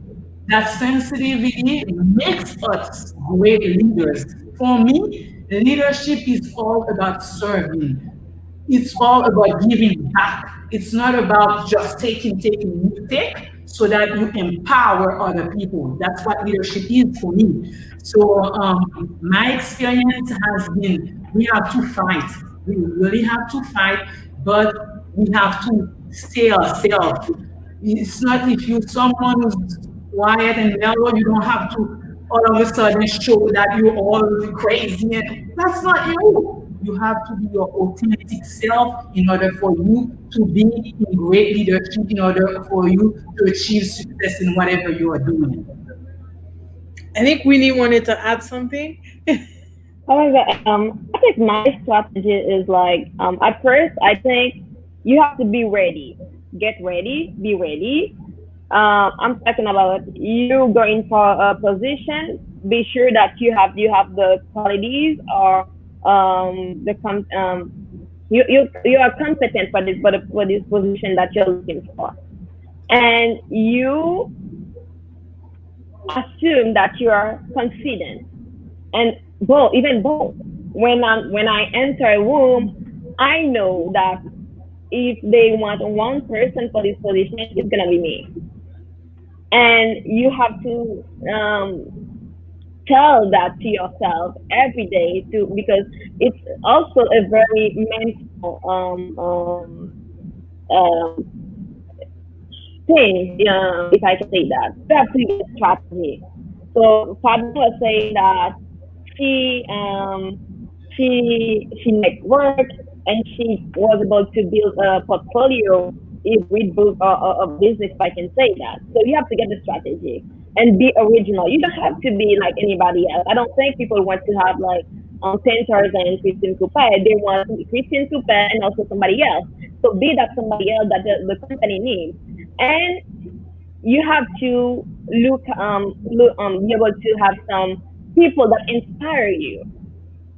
That sensitivity makes us great leaders. For me, leadership is all about serving. It's all about giving back. It's not about just taking, you take so that you empower other people. That's what leadership is for me. So my experience has been we have to fight. We really have to fight, but we have to stay ourselves. It's not if you're someone who's quiet and mellow, you don't have to all of a sudden show that you're all crazy. And that's not you. You have to be your authentic self in order for you to be in great leadership, in order for you to achieve success in whatever you are doing. I think Winnie wanted to add something. However, I think my strategy is like, at first, I think you have to be ready. Get ready, be ready. I'm talking about you going for a position. Be sure that you have the qualities or you are competent for this position that you're looking for, and you assume that you are confident and bold, even bold. When I enter a room, I know that if they want one person for this position, it's gonna be me. And you have to tell that to yourself every day too, because it's also a very mental thing, if I can say that. You have to use strategy. So Fabian was saying that she she like work and she was able to build a portfolio with book or business, if I can say that. So you have to get the strategy and be original. You don't have to be like anybody else. I don't think people want to have like 10 Tarzan and Christine Coupe. They want Christine Coupe and also somebody else. So be that somebody else that the company needs. And you have to be able to have some people that inspire you,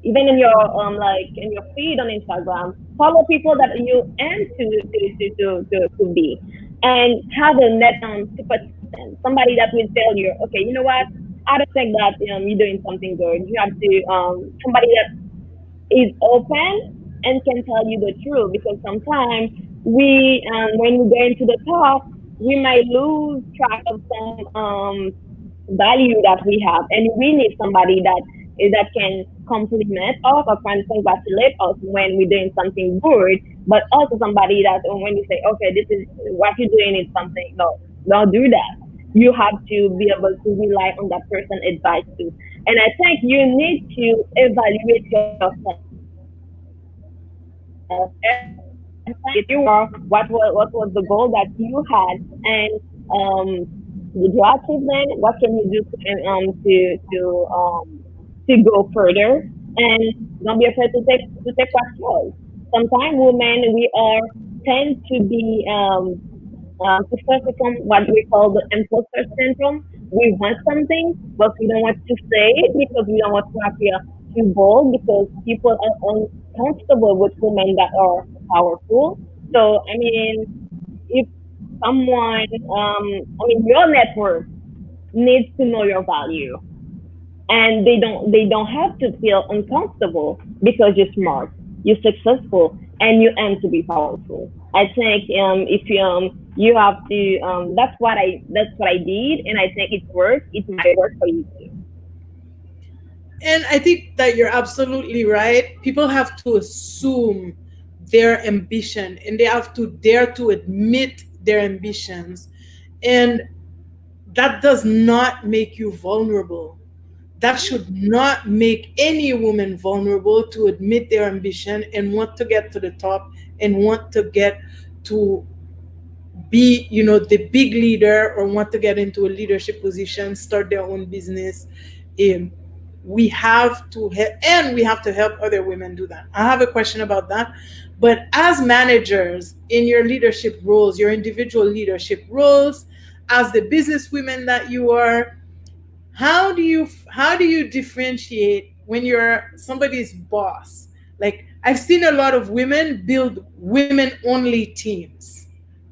even in your like in your feed on Instagram. Follow people that you aim to be, and have a net support system. Somebody that will tell you, okay, you know what? I don't think that you're doing something good. You have to somebody that is open and can tell you the truth, because sometimes we when we go into the talk, we might lose track of some value that we have, and we need somebody that can compliment us or congratulate us when we're doing something good, but also somebody that when you say, okay, this is what you're doing is something, no, don't do that. You have to be able to rely on that person advice too. And I think you need to evaluate yourself if you were, what was the goal that you had, and did you achieve them? What can you do to go further? And don't be afraid to take what goes. Sometimes women we are tend to be to suffer from what we call the imposter syndrome. We want something, but we don't want to say it because we don't want to appear too bold, because people are uncomfortable with women that are powerful. So, I mean, if someone, your network needs to know your value, and they don't have to feel uncomfortable because you're smart, you're successful, and you aim to be powerful. I think if You have to. That's what I did, and I think it worked. It might work for you too. And I think that you're absolutely right. People have to assume their ambition and they have to dare to admit their ambitions. And that does not make you vulnerable. That should not make any woman vulnerable to admit their ambition and want to get to the top and want to get to be, the big leader or want to get into a leadership position, start their own business. um, we have to and we have to help other women do that. I have a question about that. But as managers in your leadership roles, your individual leadership roles, as the business women that you are, how do you differentiate when you're somebody's boss? Like, I've seen a lot of women build women only teams,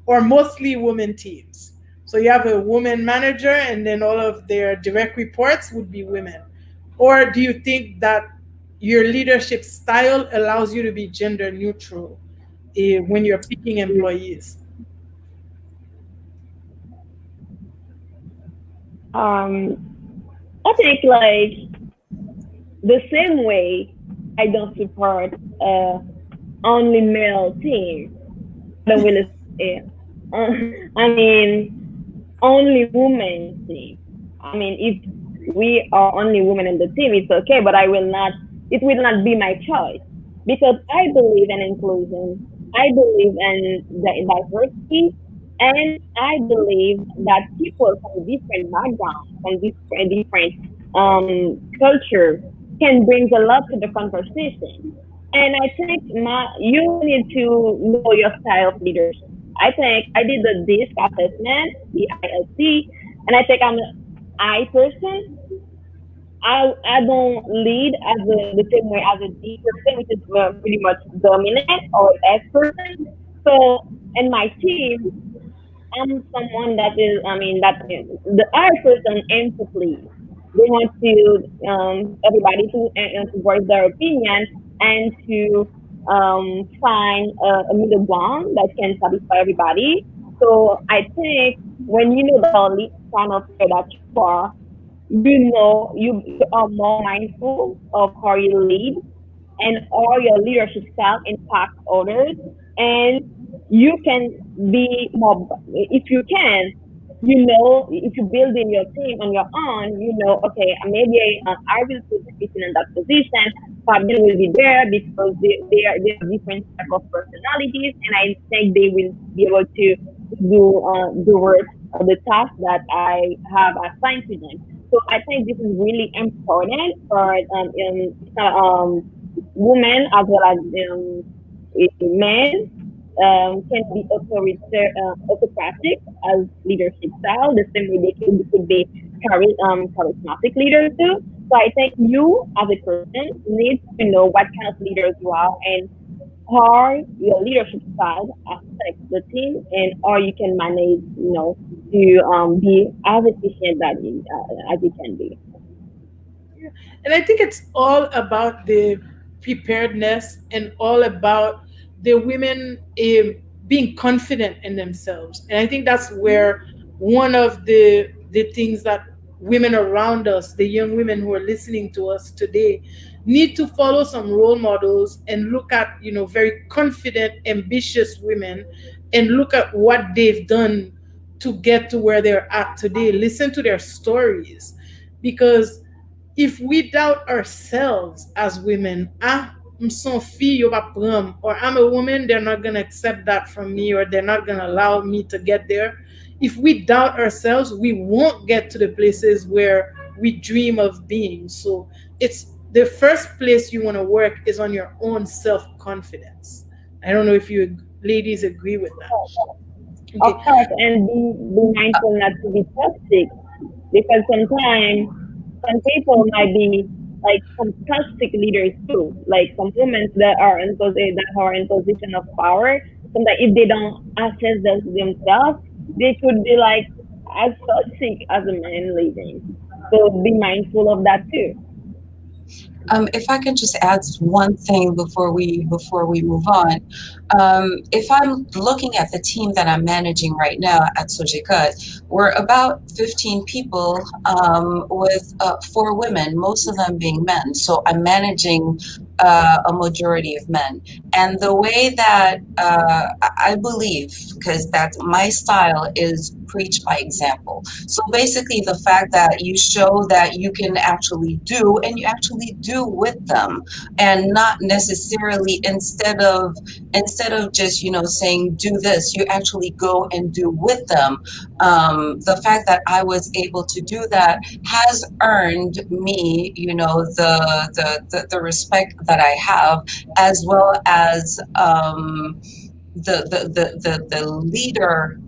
or mostly women teams. So you have a woman manager and then all of their direct reports would be women. Or do you think that your leadership style allows you to be gender neutral when you're picking employees? Um, I think like the same way I don't support only male team. I don't really say. Uh, I mean, only women team. I mean, if we are only women in the team, it's okay, but I will not. It will not be my choice because I believe in inclusion. I believe in diversity, and I believe that people from different backgrounds, from different culture, can bring a lot to the conversation. And I think you need to know your style of leadership. I think I did the DISC assessment, the ILC, and I think I'm an I person. I don't lead the same way as a D person, which is pretty much dominant, or S person. So in my team, I'm someone that is, I mean, that the I person aims to please. They want to everybody to voice their opinion and to find a middle ground that can satisfy everybody. So I think when you know the kind of leader that you are, you are more mindful of how you lead and all your leadership style impacts others, and you can be more, if you can, if you build in your team on your own, okay, maybe I will put people in that position. Fabian will be there because they are different type of personalities, and I think they will be able to do the work or the task that I have assigned to them. So I think this is really important for women as well as men can be autocratic as leadership style, the same way they could be charismatic leaders too. So I think you as a person need to know what kind of leaders you are and how your leadership style affects the team and how you can manage, to be as efficient as you can be. And I think it's all about the preparedness and all about the women being confident in themselves. And I think that's where one of the things that women around us, the young women who are listening to us today, need to follow some role models and look at, very confident, ambitious women, and look at what they've done to get to where they're at today. Listen to their stories, because if we doubt ourselves as women, I'm son fille, yo pa pram, or I'm a woman, they're not gonna accept that from me, or they're not gonna allow me to get there. If we doubt ourselves, we won't get to the places where we dream of being. So it's the first place you want to work is on your own self-confidence. I don't know if you ladies agree with that. Of Okay. course, and be mindful not to be toxic because sometimes some people might be like some toxic leaders too. Like some women that are in position of power. Sometimes if they don't assess themselves, they could be like as toxic as a man leading. So be mindful of that too. If I could just add one thing before we move on, if I'm looking at the team that I'm managing right now at Sojicut, we're about 15 people with 4 women, most of them being men. So I'm managing a majority of men. And the way that I believe, because that's my style, is preach by example. So basically, the fact that you show that you can actually do, and you actually do with them, and not necessarily instead of just saying do this, you actually go and do with them. The fact that I was able to do that has earned me, the respect that I have, as well as the leader,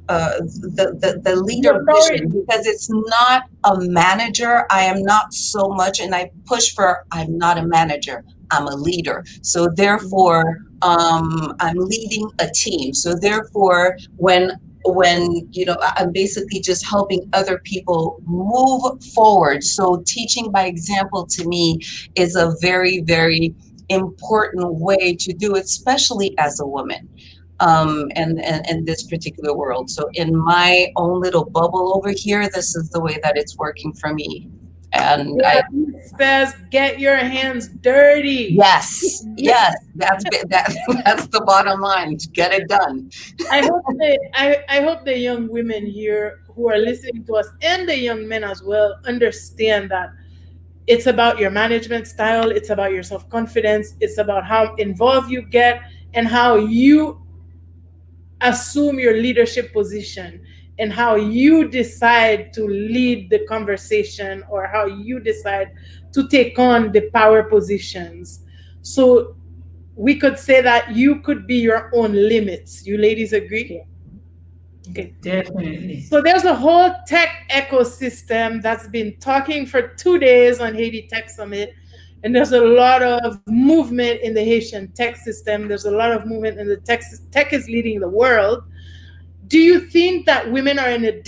the leader vision, because it's not a manager. I am not so much, and I push for, I'm not a manager, I'm a leader. So therefore, I'm leading a team. So therefore, when I'm basically just helping other people move forward. So teaching by example to me is a very, very important way to do it, especially as a woman. And this particular world. So in my own little bubble over here, this is the way that it's working for me. And says, get your hands dirty. Yes, that's the bottom line. Get it done. I hope the young women here who are listening to us, and the young men as well, understand that it's about your management style, it's about your self-confidence, it's about how involved you get and how you assume your leadership position, and how you decide to lead the conversation, or how you decide to take on the power positions. So we could say that you could be your own limits. You ladies agree? Okay. Definitely. So there's a whole tech ecosystem that's been talking for 2 days on Haiti Tech Summit. And there's a lot of movement in the Haitian tech system. There's a lot of movement in the tech is leading the world. Do you think that women are in a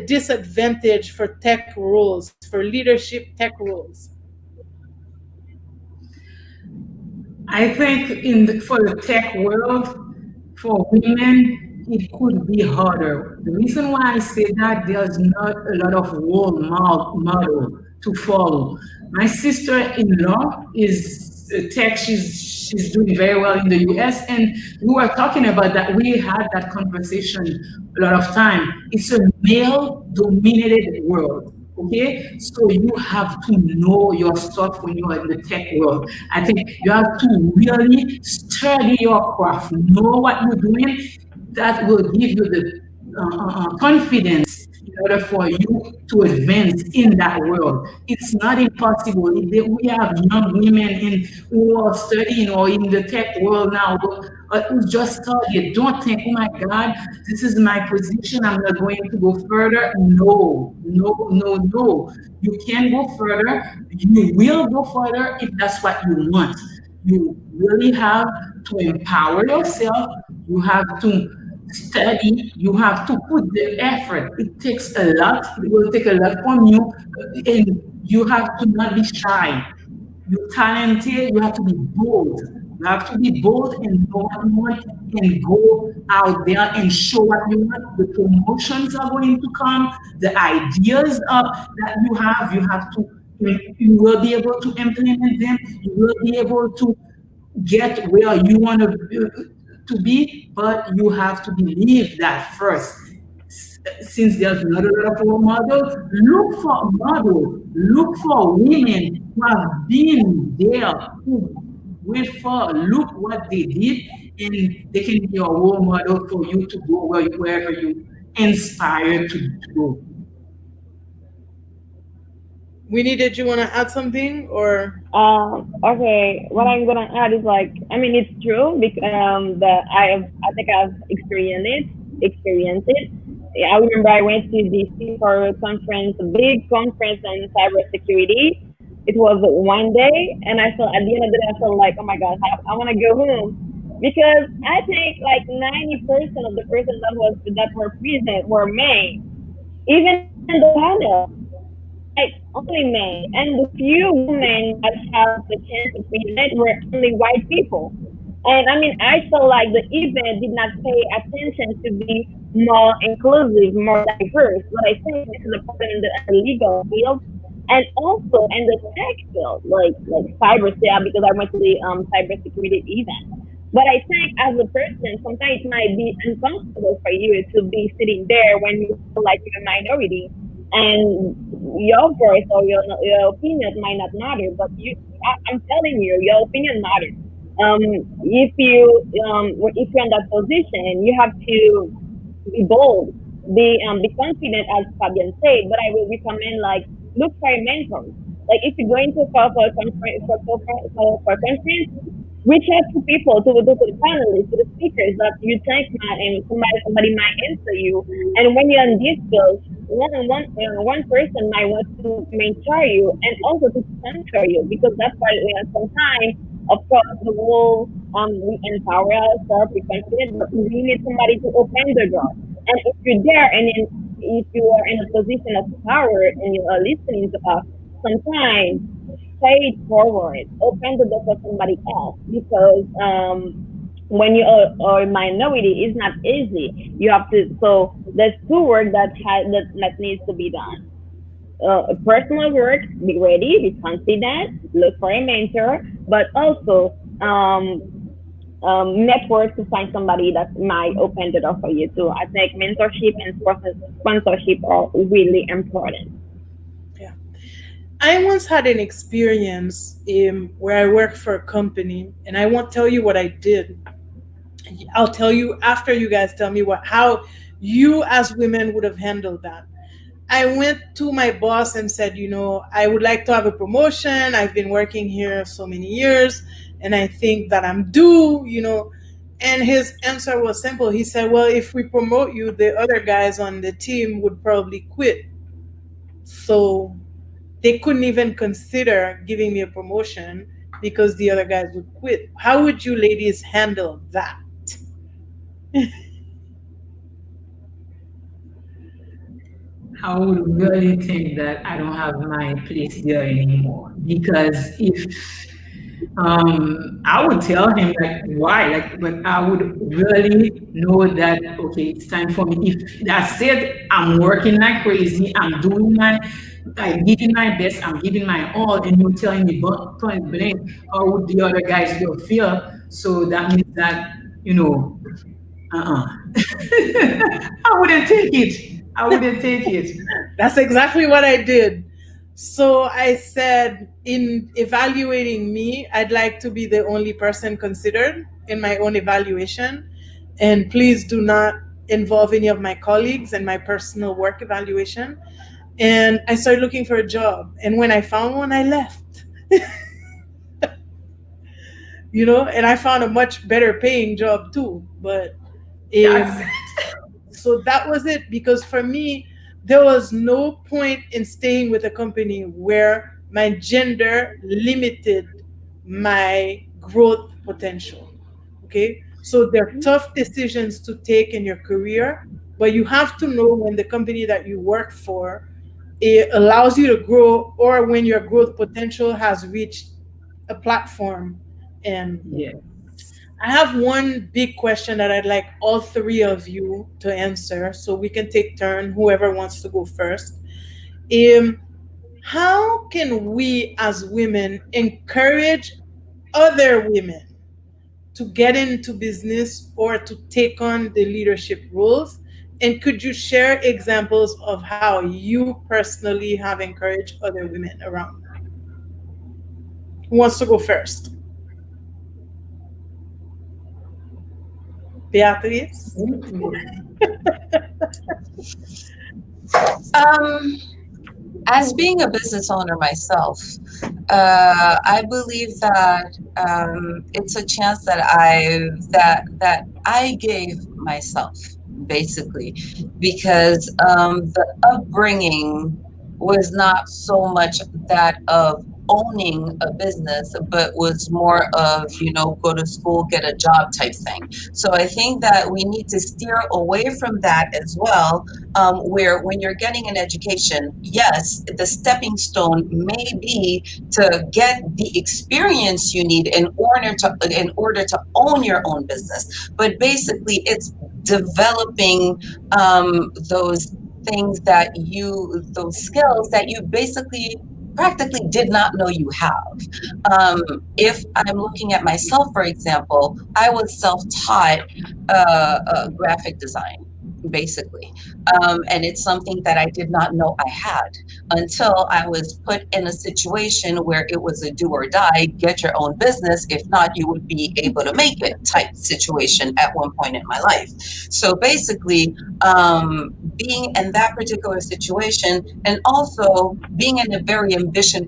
disadvantage for tech roles, for leadership tech roles? I think for the tech world, for women, it could be harder. The reason why I say that, there's not a lot of role model to follow. My sister-in-law is tech. She's doing very well in the US, and we were talking about that. We had that conversation a lot of time. It's a male-dominated world. Okay, so you have to know your stuff when you're in the tech world. I think you have to really study your craft, know what you're doing. That will give you the confidence in order for you to advance in that world. It's not impossible. We have young women who are studying or in the tech world now who just started. Don't think, oh my God, this is my position, I'm not going to go further. No, no, no, no. You can go further. You will go further if that's what you want. You really have to empower yourself. You have to study, you have to put the effort. It takes a lot, it will take a lot from you, and you have to not be shy. You're talented, you have to be bold. You have to be bold and know what you want and go out there and show what you want. The promotions are going to come, the ideas that you have to, you will be able to implement them, you will be able to get where you want to be, but you have to believe that first. Since there's not a lot of role models, look for models, look for women who have been there, who went far, look what they did, and they can be a role model for you to go wherever you inspired to go. Winnie, did you want to add something or? Okay, what I'm gonna add is like, I mean, it's true because that I think I've experienced it. Yeah, I remember I went to DC for a conference, a big conference on cybersecurity. It was one day, and I felt at the end of the day, I felt like, oh my God, I want to go home because I think like 90% of the persons that were present were men, even in the panel. like only men, and the few women that have the chance to present were only white people. And I mean, I felt like the event did not pay attention to be more inclusive, more diverse. But I think this is a problem in the legal field and also in the tech field, like cyber sale, because I went to the cybersecurity event. But I think as a person, sometimes it might be uncomfortable for you to be sitting there when you feel like you're a minority and your voice or your opinion might not matter. But I'm telling you, your opinion matters. If you're in that position, you have to be bold, be confident, as Fabian said. But I will recommend like look for a mentor. Like if you're going to for a conference for a conference, reach out to people, to the panelists, to the speakers that you think might, and somebody might answer you. And when you're in this field, one person might want to mentor you and also to sponsor you, because that's why sometimes, of course, the whole we empower ourselves, we confident, but we need somebody to open the door. And if you're there, and then if you are in a position of power and you are listening to us, sometimes pay it forward, open the door for somebody else, because when you are a minority, it's not easy. You have to. So there's two work that needs to be done. Personal work, be ready, be confident, look for a mentor, but also network to find somebody that might open the door for you too. I think mentorship and sponsorship are really important. I once had an experience where I worked for a company, and I won't tell you what I did. I'll tell you after you guys tell me how you as women would have handled that. I went to my boss and said, I would like to have a promotion. I've been working here so many years, and I think that I'm due. And his answer was simple. He said, well, if we promote you, the other guys on the team would probably quit. So they couldn't even consider giving me a promotion because the other guys would quit. How would you ladies handle that? I would really think that I don't have my place there anymore, because if I would tell him like why, like, but I would really know that okay, it's time for me. If I said I'm working like crazy, I'm giving my best, I'm giving my all, and you're telling me point blank, how would the other guys will feel? So that means that uh-uh. I wouldn't take it. I wouldn't take it. That's exactly what I did. So I said, in evaluating me, I'd like to be the only person considered in my own evaluation. And please do not involve any of my colleagues in my personal work evaluation. And I started looking for a job. And when I found one, I left. And I found a much better paying job too. But so that was it, because for me, there was no point in staying with a company where my gender limited my growth potential. Okay. So they're tough decisions to take in your career, but you have to know when the company that you work for, it allows you to grow, or when your growth potential has reached a platform. And I have one big question that I'd like all three of you to answer, so we can take turn, whoever wants to go first. How can we as women encourage other women to get into business or to take on the leadership roles? And could you share examples of how you personally have encouraged other women around you? Who wants to go first? Beatriz? As being a business owner myself, I believe that it's a chance that I gave myself, basically, because the upbringing was not so much that of owning a business, but was more of, go to school, get a job type thing. So I think that we need to steer away from that as well, where when you're getting an education, yes, the stepping stone may be to get the experience you need in order to own your own business. But basically, it's developing those things those skills that you basically practically did not know you have. If I'm looking at myself, for example, I was self-taught graphic design, basically. And it's something that I did not know I had until I was put in a situation where it was a do or die, get your own business. If not, you would be able to make it type situation at one point in my life. So basically, being in that particular situation, and also being in a very ambitious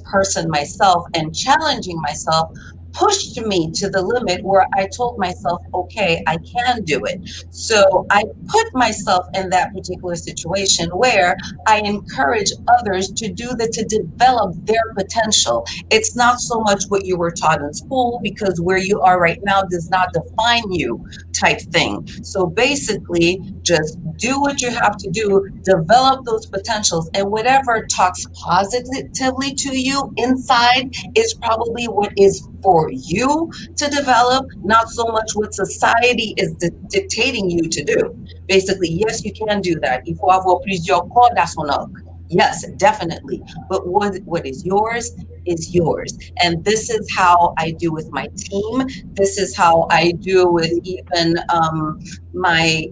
person myself, and challenging myself pushed me to the limit where I told myself, okay, I can do it. So I put myself in that particular situation where I encourage others to develop their potential. It's not so much what you were taught in school, because where you are right now does not define you type thing. So basically, just do what you have to do, develop those potentials, and whatever talks positively to you inside is probably what is for you to develop, not so much what society is dictating you to do. Basically, yes, you can do that. Il faut avoir plusieurs cordes à son arc. Yes, definitely. But what is yours is yours. And this is how I do with my team. This is how I do with even my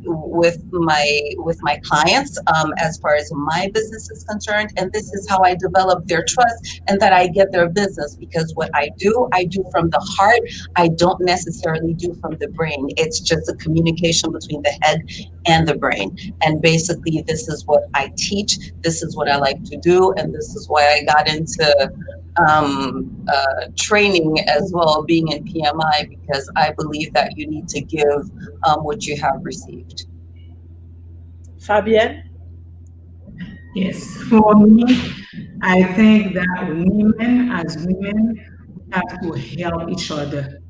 clients, as far as my business is concerned. And this is how I develop their trust and that I get their business, because what I do from the heart. I don't necessarily do from the brain. It's just a communication between the head and the brain. And basically, this is what I teach. This is what I like to do. And this is why I got into training as well, being in PMI, because I believe that you need to give what you have received. Fabienne? Yes, for me, I think that women, as women, we have to help each other.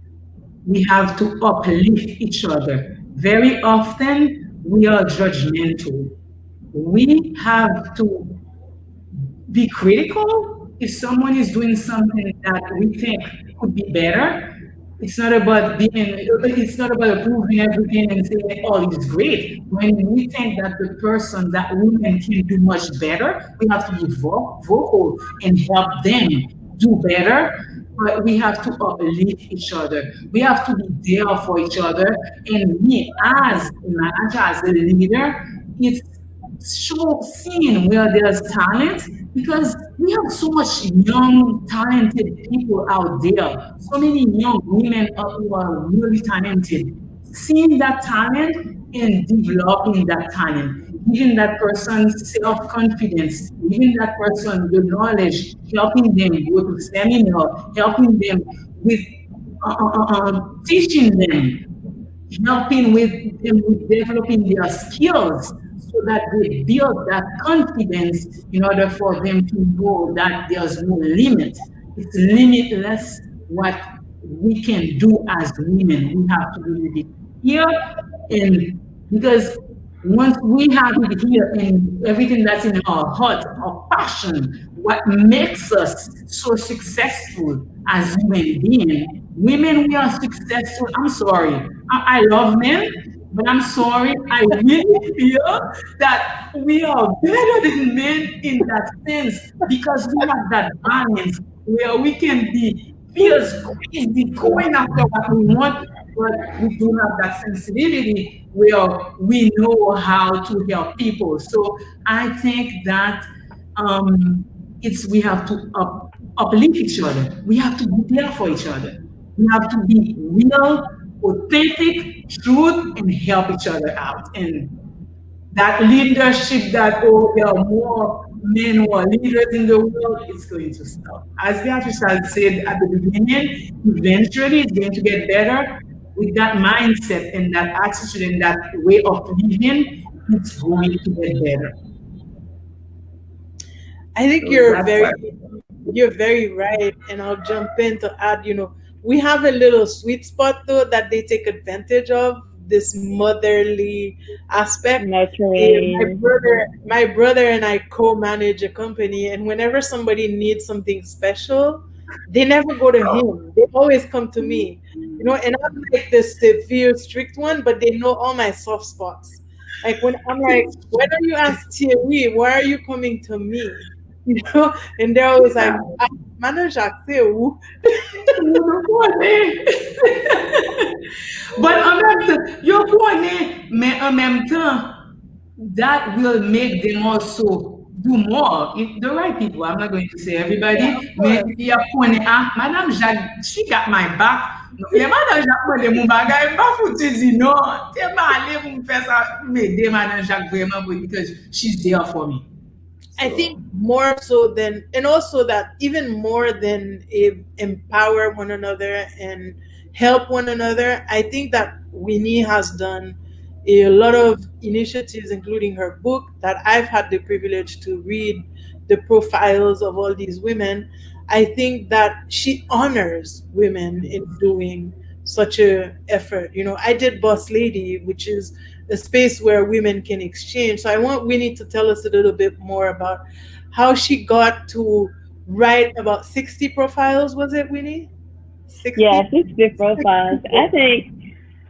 We have to uplift each other. Very often, we are judgmental. We have to be critical if someone is doing something that we think could be better. It's not about approving everything and saying all is great. When we think that the person, that woman can do much better, we have to be vocal and help them do better. But we have to uplift each other. We have to be there for each other. And me, as a manager, as a leader, it's seeing where there's talent, because we have so much young, talented people out there, so many young women who are really talented. Seeing that talent and developing that talent, giving that person self confidence, giving that person the knowledge, helping them go to seminar, helping them with teaching them, helping with them with developing their skills so that they build that confidence in order for them to know that there's no limit. It's limitless what we can do as women. We have to believe it here, and because once we have it here and everything that's in our heart, our passion, what makes us so successful as human beings. Women, we are successful. I'm sorry. I love men, but I'm sorry. I really feel that we are better than men in that sense, because we have that balance where we can be fierce, crazy, going after what we want, but we do have that sensibility where we know how to help people. So I think that it's we have to uplift each other. We have to be there for each other. We have to be real, authentic, truth, and help each other out. And that leadership that, oh, there are more men who are leaders in the world, it's going to stop. As Beatrice had said at the beginning, eventually it's going to get better. With that mindset and that attitude and that way of living, it's going to get better. I think So that's why. you're very right, and I'll jump in to add. We have a little sweet spot though that they take advantage of, this motherly aspect. My Nurturing. brother and I co-manage a company, and whenever somebody needs something special, they never go to him. They always come to me. And I'm like the severe, strict one, but they know all my soft spots. Like when I'm like, why don't you ask Thierry? Why are you coming to me? And they're always like, ah, Mana Jacques, who? But en même temps, yo connaît, mais en même temps, that will make them also do more. If the right people, I'm not going to say Yeah, of everybody, mais course. il y a connaît, ah, Madame Jacques, she got my back. Les Madame Jacques, moi, les mon bagay, pas foutu di non, t'es pas allé pour me faire ça, m'aider Madame Jacques vraiment, because she's there for me. I think more so than, and also that even more than empower one another and help one another, I think that Winnie has done a lot of initiatives, including her book, that I've had the privilege to read the profiles of all these women. I think that she honors women in doing such a effort. I did Boss Lady, which is a space where women can exchange. So I want Winnie to tell us a little bit more about how she got to write about 60 profiles. Was it, Winnie? Yeah, 60? 60 profiles. I think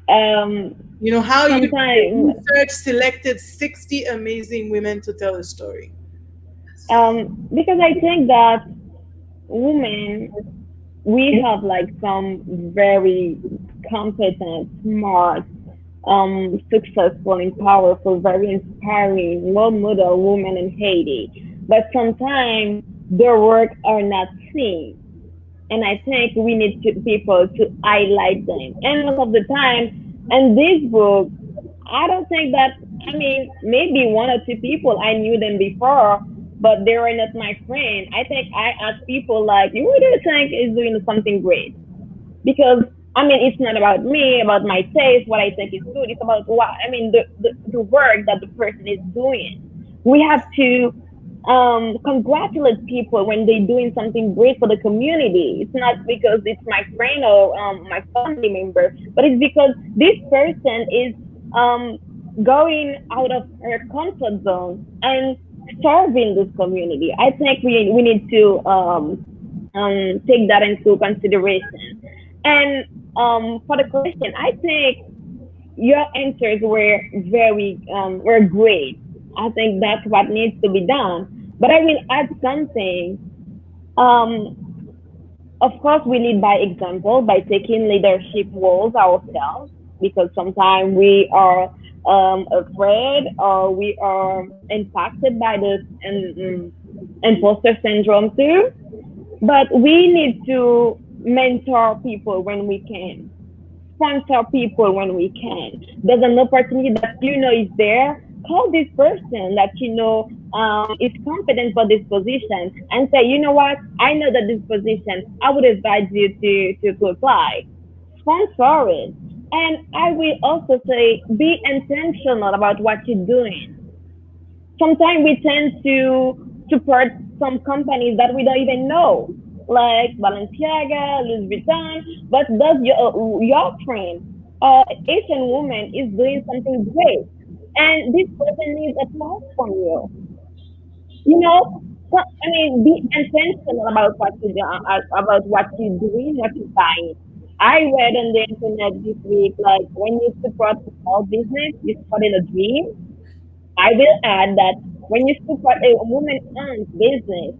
um How you sometimes research selected 60 amazing women to tell a story. because I think that women, we have like some very competent, smart, successful and powerful, very inspiring role model women in Haiti. But sometimes their work are not seen. And I think we need people to highlight them. And most of the time, in this book, I don't think that, I mean, maybe one or two people I knew them before, but they were not my friend. I think I asked people like, who do you think is doing something great? Because I mean, it's not about me, about my taste, what I think is good. It's about what I mean, the work that the person is doing. We have to congratulate people when they're doing something great for the community. It's not because it's my friend or my family member, but it's because this person is um, going out of her comfort zone and serving this community. I think we need to take that into consideration. And for the question, I think your answers were great. I think that's what needs to be done. But I will add something. Um, of course, we lead by example by taking leadership roles ourselves because sometimes we are afraid or we are impacted by this imposter syndrome too. But we need to mentor people when we can, sponsor people when we can. There's an opportunity that you know is there. Call this person that you know is competent for this position and say, you know what? I know that this position, I would advise you to apply. Sponsor it. And I will also say, be intentional about what you're doing. Sometimes we tend to support some companies that we don't even know, like Balenciaga, Louis Vuitton. But does your friend or Asian woman is doing something great, and this person needs applause from you? You know, so, I mean, be intentional about what you do, about what you're doing, what you're buying. I read on the internet this week, like when you support a small business, you're supporting a dream. I will add that when you support a woman-owned business,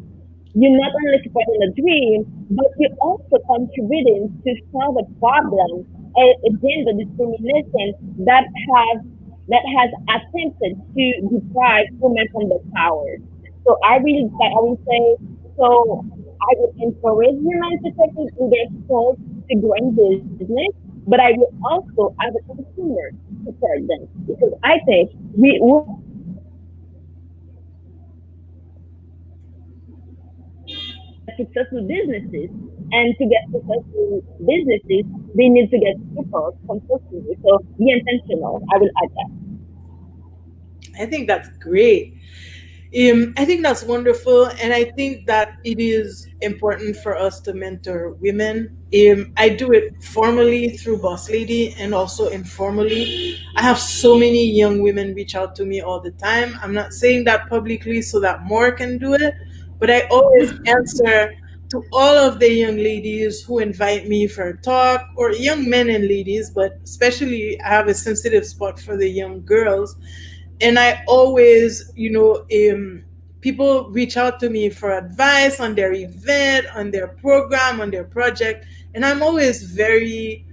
you're not only supporting a dream, but you're also contributing to solve a problem, a gender discrimination that has attempted to deprive women from their power. So I will say, so I would encourage women to take it in their skills to grow in business, but I will also, as a consumer, support them because I think women successful businesses. And to get successful businesses, they need to get support from customers. So be intentional. I will add that. I think that's great. I think that's wonderful, and I think that it is important for us to mentor women. I do it formally through Boss Lady and also informally. I have so many young women reach out to me all the time. I'm not saying that publicly so that more can do it, but I always answer to all of the young ladies who invite me for a talk, or young men and ladies, but especially I have a sensitive spot for the young girls. And I always, people reach out to me for advice on their event, on their program, on their project, and I'm always very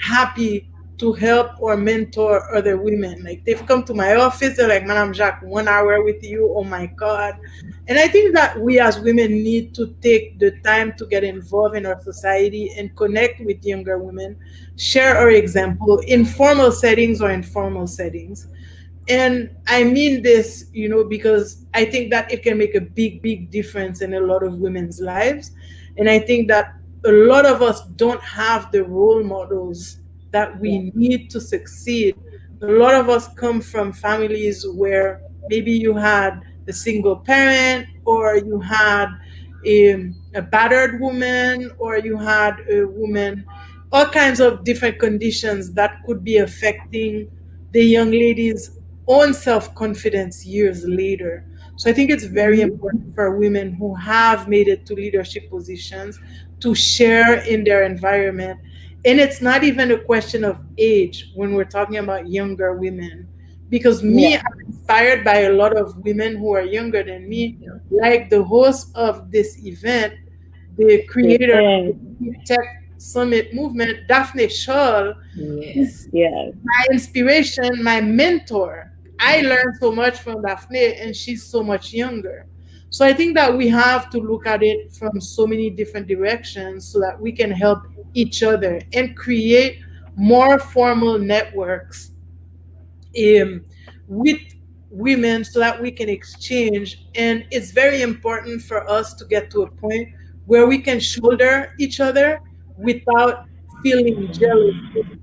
happy to help or mentor other women. Like, they've come to my office, they're like, Madam Jacques, 1 hour with you, oh my God. And I think that we as women need to take the time to get involved in our society and connect with younger women, share our example in formal settings or informal settings. And I mean this, because I think that it can make a big, big difference in a lot of women's lives. And I think that a lot of us don't have the role models that we need to succeed. A lot of us come from families where maybe you had a single parent, or you had a battered woman, or you had a woman, all kinds of different conditions that could be affecting the young lady's own self confidence years later. So I think it's very important for women who have made it to leadership positions to share in their environment. And it's not even a question of age when we're talking about younger women. Because me, Yeah. I'm inspired by a lot of women who are younger than me, like the host of this event, the creator of Yeah. the Deep Tech Summit movement, Daphne Shaw, is Yes. Yes. my inspiration, my mentor. I learned so much from Daphne, and she's so much younger. So I think that we have to look at it from so many different directions so that we can help each other and create more formal networks with women so that we can exchange. And it's very important for us to get to a point where we can shoulder each other without feeling jealous.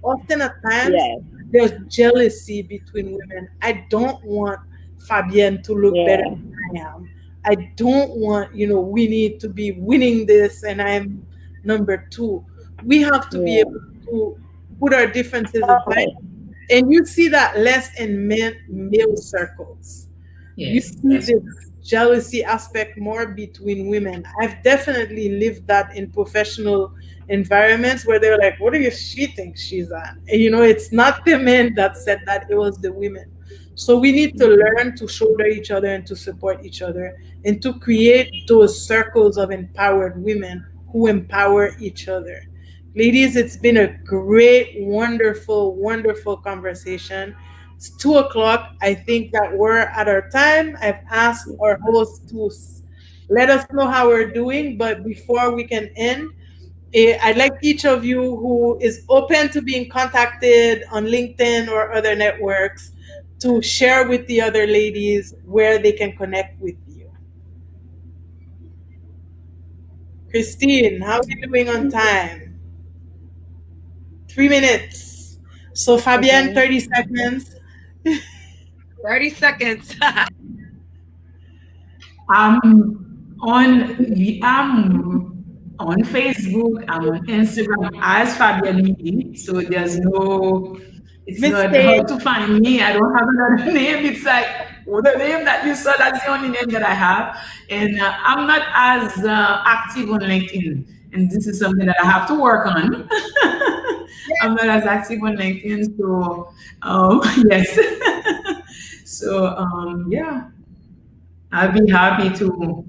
Often at times, Yes. there's jealousy between women. I don't want Fabienne to look better Yeah. than I am. I don't want, Winnie to be winning this and I'm number two. We have to be Yeah. able to put our differences aside, Okay. and you see that less in male circles. You Yes. see That's this jealousy aspect more between women. I've definitely lived that in professional environments where they're like, what do you she thinks she's at? And, it's not the men that said that, it was the women. So we need to learn to shoulder each other and to support each other and to create those circles of empowered women who empower each other. Ladies, it's been a great, wonderful, wonderful conversation. It's 2 o'clock. I think that we're at our time. I've asked our host to let us know how we're doing, but before we can end, I'd like each of you who is open to being contacted on LinkedIn or other networks to share with the other ladies where they can connect with you. Christine, how are you doing on time? 3 minutes. So Fabienne, Okay. 30 seconds. 30 seconds. I'm on Facebook, I'm on Instagram as Fabian Midi. So it's not Mistake. hard to find me. I don't have another name. It's like the name that you saw, that's the only name that I have. And I'm not as active on LinkedIn. And this is something that I have to work on. I'm not as active on LinkedIn. So, yes. So, yeah. I'll be happy to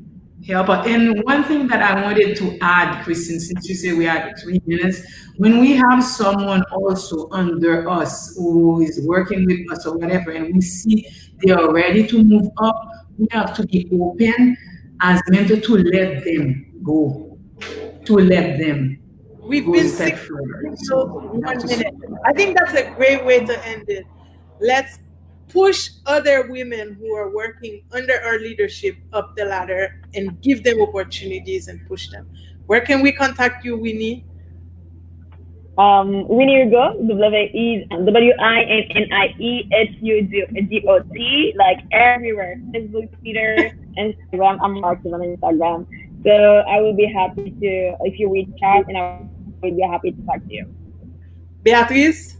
help out. And one thing that I wanted to add, Kristen, since you say we had 3 minutes, when we have someone also under us who is working with us or whatever, and we see they are ready to move up, we have to be open as mentor to let them go, to let them We've go a been step 60 further. signals So in we have one to minute. support I that. think that's a great way to end it. Let's push other women who are working under our leadership up the ladder and give them opportunities and push them. Where can we contact you, Winnie? Winnie Hugo, WINNIEHUGOT, like everywhere. Facebook, Twitter, Instagram. I'm more active on Instagram. So I will be happy to, if you reach out, and I will be happy to talk to you. Beatrice?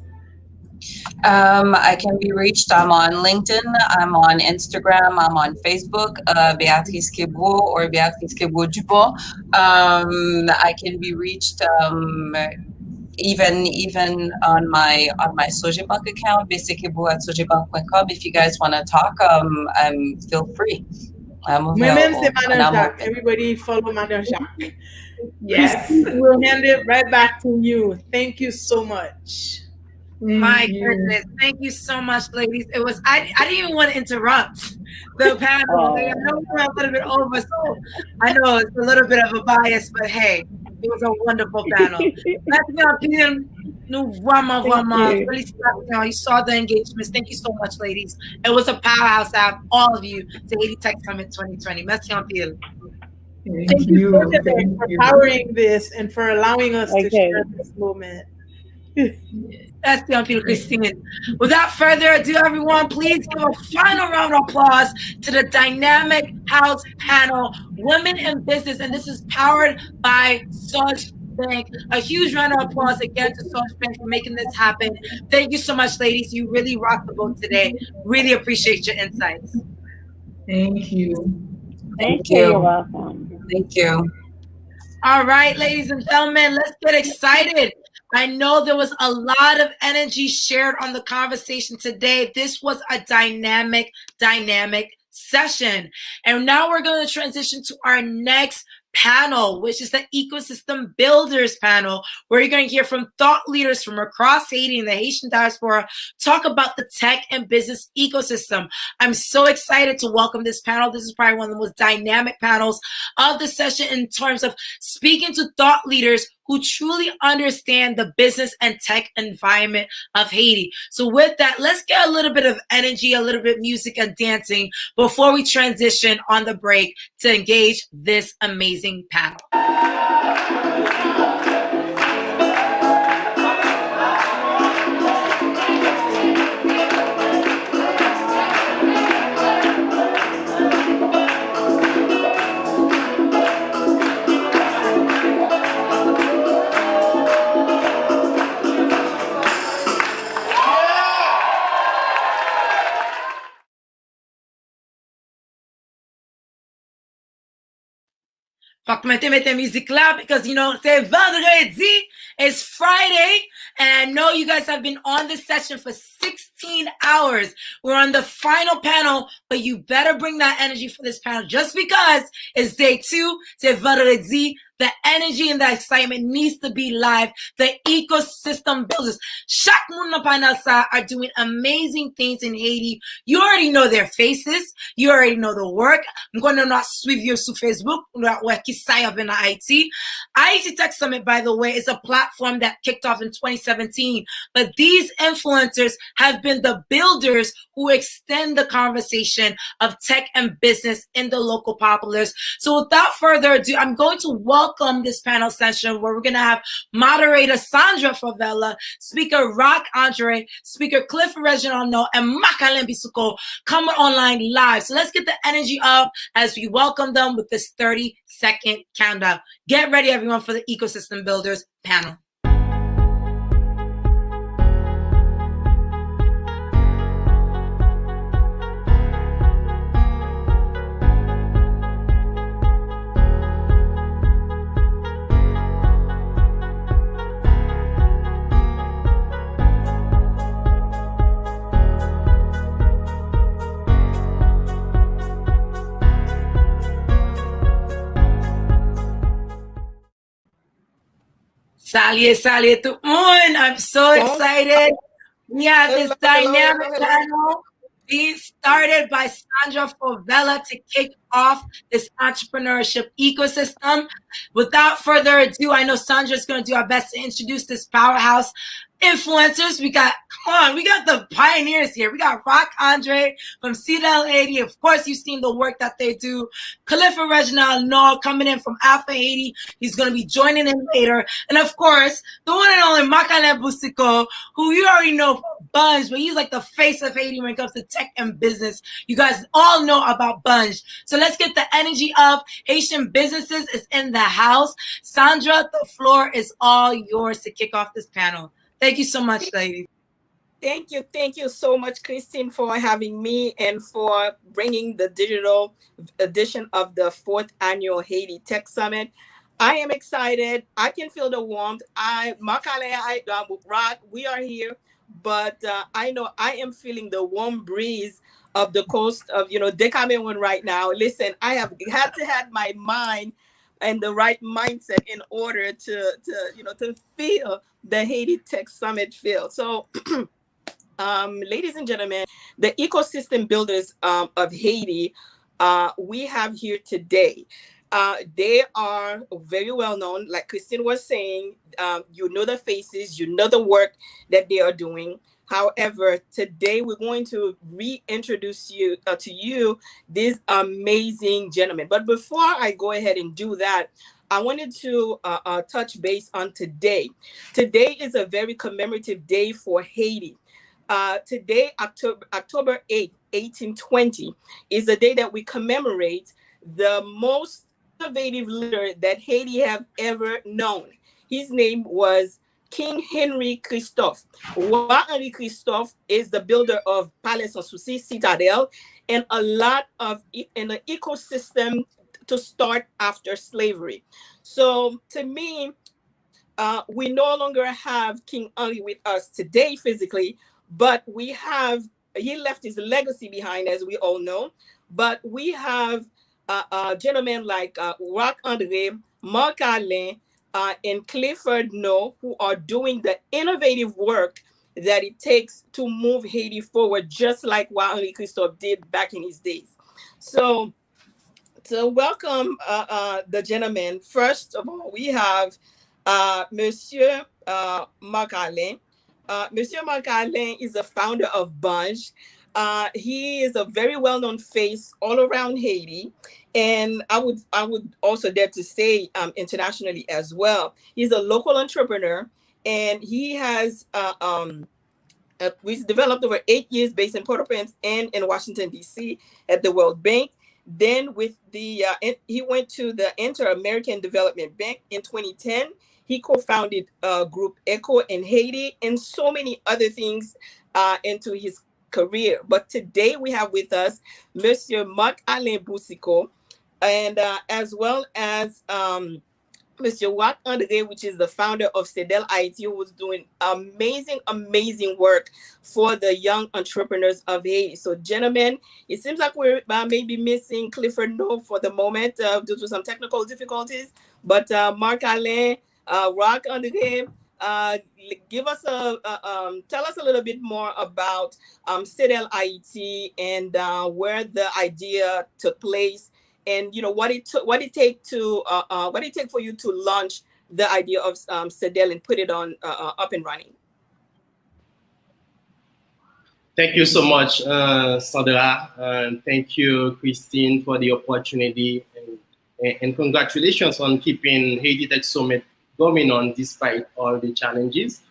I can be reached. I'm on LinkedIn. I'm on Instagram. I'm on Facebook. Beatrice Kebo or Beatrice Kebo Dupont. I can be reached even on my Sojibank account, basicabo@sojibank.com. If you guys want to talk, feel free. I'm Women, available c'est and Madame I'm Jacques. open. Everybody follow Madame Jacques. Yes. Christy, we'll hand it right back to you. Thank you so much. My goodness. Thank you so much, ladies. It was I didn't even want to interrupt the panel. Like, I know we're a little bit over, so I know it's a little bit of a bias, but hey, it was a wonderful panel. You saw the engagements. Thank you so much, ladies. It was a powerhouse to have all of you to Haiti Tech Summit 2020. Merci en pile. Thank you so much for powering this and for allowing us to share this moment. That's the Uncle Christine. Without further ado, everyone, please give a final round of applause to the Dynamic House panel, Women in Business, and this is powered by Soch Bank. A huge round of applause again to Soch Bank for making this happen. Thank you so much, ladies. You really rocked the boat today. Really appreciate your insights. Thank you. Thank you. You're welcome. Thank you. All right, ladies and gentlemen, let's get excited. I know there was a lot of energy shared on the conversation today. This was a dynamic session. And now we're going to transition to our next panel, which is the Ecosystem Builders panel, where you're going to hear from thought leaders from across Haiti and the Haitian diaspora talk about the tech and business ecosystem. I'm so excited to welcome this panel. This is probably one of the most dynamic panels of the session in terms of speaking to thought leaders who truly understand the business and tech environment of Haiti. So with that, let's get a little bit of energy, a little bit of music and dancing before we transition on the break to engage this amazing panel. Fait que mettez musique là because, you know, c'est vendredi, it's Friday, and I know you guys have been on this session for 16 hours. We're on the final panel, but you better bring that energy for this panel just because it's day 2, c'est vendredi. The energy and the excitement needs to be live. The ecosystem builders. Chaque monde dans panel are doing amazing things in Haiti. You already know their faces. You already know the work. I'm going to not suivre you sur Facebook. Haiti Tech Summit, by the way, is a platform that kicked off in 2017. But these influencers have been the builders who extend the conversation of tech and business in the local populars. So without further ado, I'm going to welcome this panel session where we're going to have moderator Sandra Favela, speaker Rock Andre, speaker Cliff Reginaldo, and Makalen Bisuko coming online live. So let's get the energy up as we welcome them with this 30-second countdown. Get ready, everyone, for the Ecosystem Builders panel. Salut tout le monde. I'm so excited. We have this dynamic panel being started by Sandra Favela to kick off this entrepreneurship ecosystem. Without further ado, I know Sandra's going to do our best to introduce this powerhouse influencers. We got, come on, we got the pioneers here. We got Rock Andre from CDL 80. Of course, you've seen the work that they do. Khalifa Reginald Noor coming in from Alpha 80. He's going to be joining in later. And of course, the one and only Makale Busiko, who you already know Bunge, but he's like the face of Haiti when it comes to tech and business. You guys all know about Bunge. So let's get the energy up. Haitian businesses is in the house. Sandra, the floor is all yours to kick off this panel. Thank you so much, ladies. Thank you so much, Christine, for having me and for bringing the digital edition of the 4th annual Haiti Tech Summit. I am excited. I can feel the warmth. Rock, we are here, but I know I am feeling the warm breeze of the coast of, Decameron right now. Listen, I have had to have my mind and the right mindset in order to feel the Haiti Tech Summit feel. So, ladies and gentlemen, the ecosystem builders of Haiti, we have here today. They are very well known. Like Christine was saying, you know the faces, you know the work that they are doing. However, today we're going to reintroduce you to you these amazing gentlemen. But before I go ahead and do that, I wanted to touch base on today. Today is a very commemorative day for Haiti. Today, October 8th, 1820, is the day that we commemorate the most innovative leader that Haiti have ever known. His name was King Henry Christophe. Roi Henri Christophe is the builder of Palais Sans Souci, Citadel, and a lot of in the ecosystem to start after slavery. So to me, we no longer have King Henri with us today physically, but he left his legacy behind, as we all know. But we have gentlemen like Rock Andre, Marc Alain, and Clifford No, who are doing the innovative work that it takes to move Haiti forward, just like what Henri Christophe did back in his days. So to welcome the gentlemen, first of all, we have Monsieur Marc Alain. Monsieur Marc Alain is the founder of Bunge. He is a very well-known face all around Haiti, and I would also dare to say internationally as well. He's a local entrepreneur, and he has we've developed over 8 years based in Port-au-Prince and in Washington, D.C. at the World Bank. Then with he went to the Inter-American Development Bank in 2010. He co-founded Group ECHO in Haiti and so many other things into his career. But today we have with us Monsieur Marc Alain Boussico, and as well as Monsieur Watt Andre, which is the founder of CDL IT, who was doing amazing work for the young entrepreneurs of Haiti. So, gentlemen, it seems like we're maybe missing Clifford No for the moment due to some technical difficulties. But Marc Alain, Rock Andre, give us tell us a little bit more about CDL IT and where the idea took place. And what it take for you to launch the idea of CDL and put it on up and running. Thank you so much, Sandra, and thank you, Christine, for the opportunity, and congratulations on keeping Haiti Tech Summit going on despite all the challenges.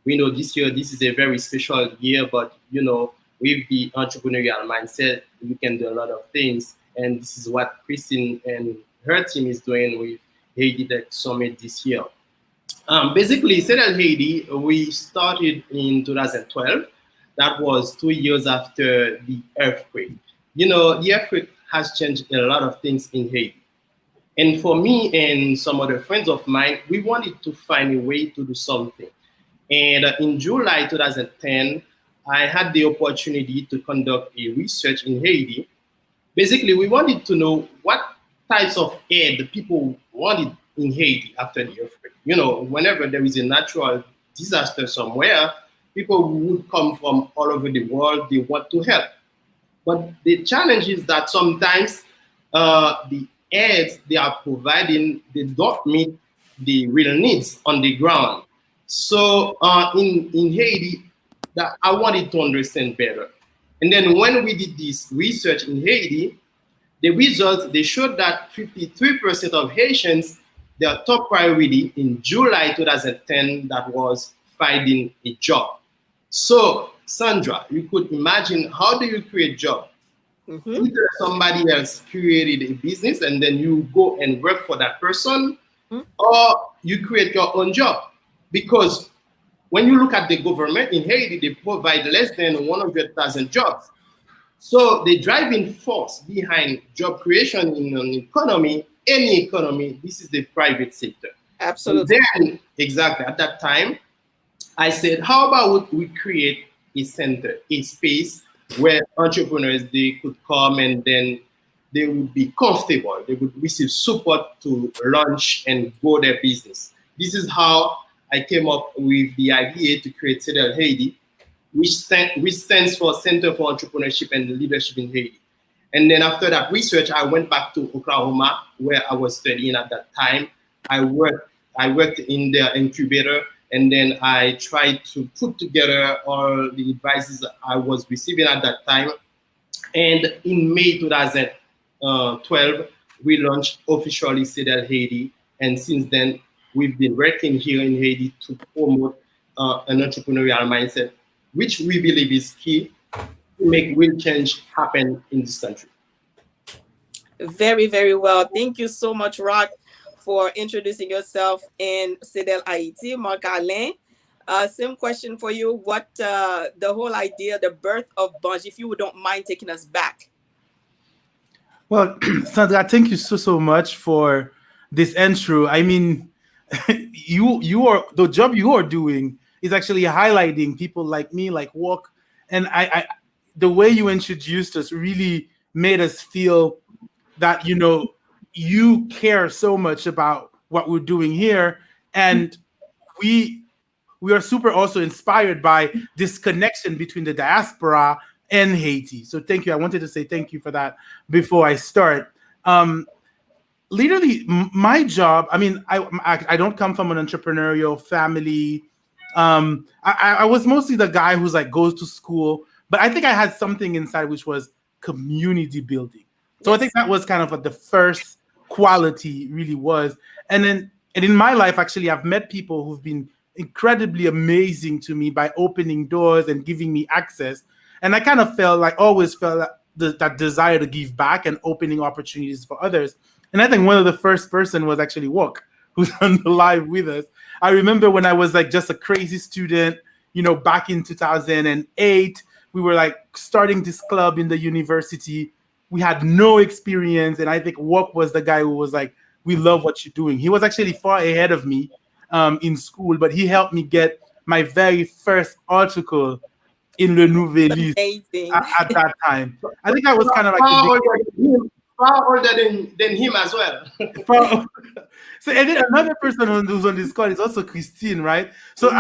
We know this year this is a very special year, but with the entrepreneurial mindset, you can do a lot of things. And this is what Christine and her team is doing with Haiti Tech Summit this year. Basically, CDL Haiti, we started in 2012. That was 2 years after the earthquake. The earthquake has changed a lot of things in Haiti. And for me and some other friends of mine, we wanted to find a way to do something. And in July 2010, I had the opportunity to conduct a research in Haiti. Basically, we wanted to know what types of aid the people wanted in Haiti after the earthquake. Whenever there is a natural disaster somewhere, people would come from all over the world, they want to help. But the challenge is that sometimes the aids they are providing, they don't meet the real needs on the ground. So in Haiti, that I wanted to understand better. And then when we did this research in Haiti, the results, they showed that 53% of Haitians, their top priority in July 2010, that was finding a job. So Sandra, you could imagine, how do you create job? Either somebody else created a business and then you go and work for that person, or you create your own job. Because when you look at the government in Haiti, they provide less than 100,000 jobs. So the driving force behind job creation in an economy, any economy, this is the private sector. Absolutely. And then, exactly, at that time, I said, how about we create a center, a space where entrepreneurs, they could come and then they would be comfortable. They would receive support to launch and grow their business. This is how I came up with the idea to create CEDEL Haiti, which stands for Center for Entrepreneurship and Leadership in Haiti. And then after that research, I went back to Oklahoma, where I was studying at that time. I worked in their incubator, and then I tried to put together all the advices I was receiving at that time. And in May 2012, we launched officially CEDEL Haiti. And since then, we've been working here in Haiti to promote an entrepreneurial mindset, which we believe is key to make real change happen in this country. Very, very well. Thank you so much, Rock, for introducing yourself in CEDEL Haiti. Marc Alain, same question for you. What the whole idea, the birth of Bunch, if you don't mind taking us back. Well, Sandra, thank you so much for this intro. I mean, you are the job you are doing is actually highlighting people like me, like Walk, and I the way you introduced us really made us feel that you care so much about what we're doing here, and we are super also inspired by this connection between the diaspora and Haiti. So thank you. I wanted to say thank you for that before I start. Literally, my job, I mean, I don't come from an entrepreneurial family. I was mostly the guy who's like goes to school, but I think I had something inside which was community building. So I think that was kind of what the first quality really was. And in my life, actually, I've met people who've been incredibly amazing to me by opening doors and giving me access. And I kind of always felt that desire to give back and opening opportunities for others. And I think one of the first person was actually Walk, who's on the live with us. I remember when I was like just a crazy student, back in 2008, we were like starting this club in the university. We had no experience. And I think Walk was the guy who was like, we love what you're doing. He was actually far ahead of me in school, but he helped me get my very first article in Le Nouvelliste at that time. I think I was kind of like far older than him as well. So, and then another person who's on this call is also Christine, right? So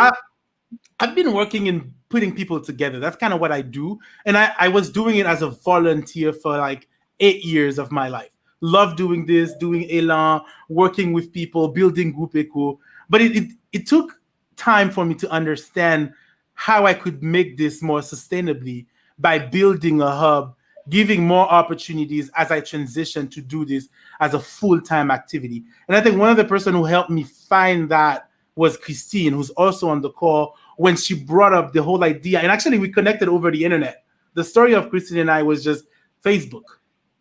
I've been working in putting people together. That's kind of what I do. And I was doing it as a volunteer for like 8 years of my life. Love doing this, doing Elan, working with people, building Group Eco. But it took time for me to understand how I could make this more sustainably by building a hub, giving more opportunities as I transition to do this as a full-time activity. And I think one of the person who helped me find that was Christine, who's also on the call, when she brought up the whole idea. And actually, we connected over the internet. The story of Christine and I was just Facebook,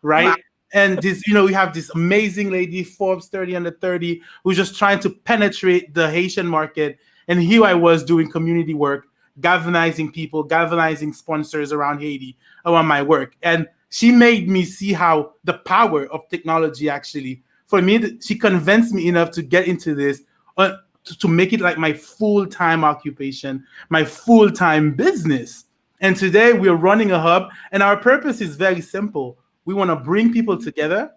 right? Wow. And this, we have this amazing lady, Forbes 30 under 30, who's just trying to penetrate the Haitian market. And here I was doing community work, galvanizing people, galvanizing sponsors around Haiti, around my work. And she made me see how the power of technology actually, for me, she convinced me enough to get into this, to make it like my full-time occupation, my full-time business. And today we're running a hub, and our purpose is very simple. We want to bring people together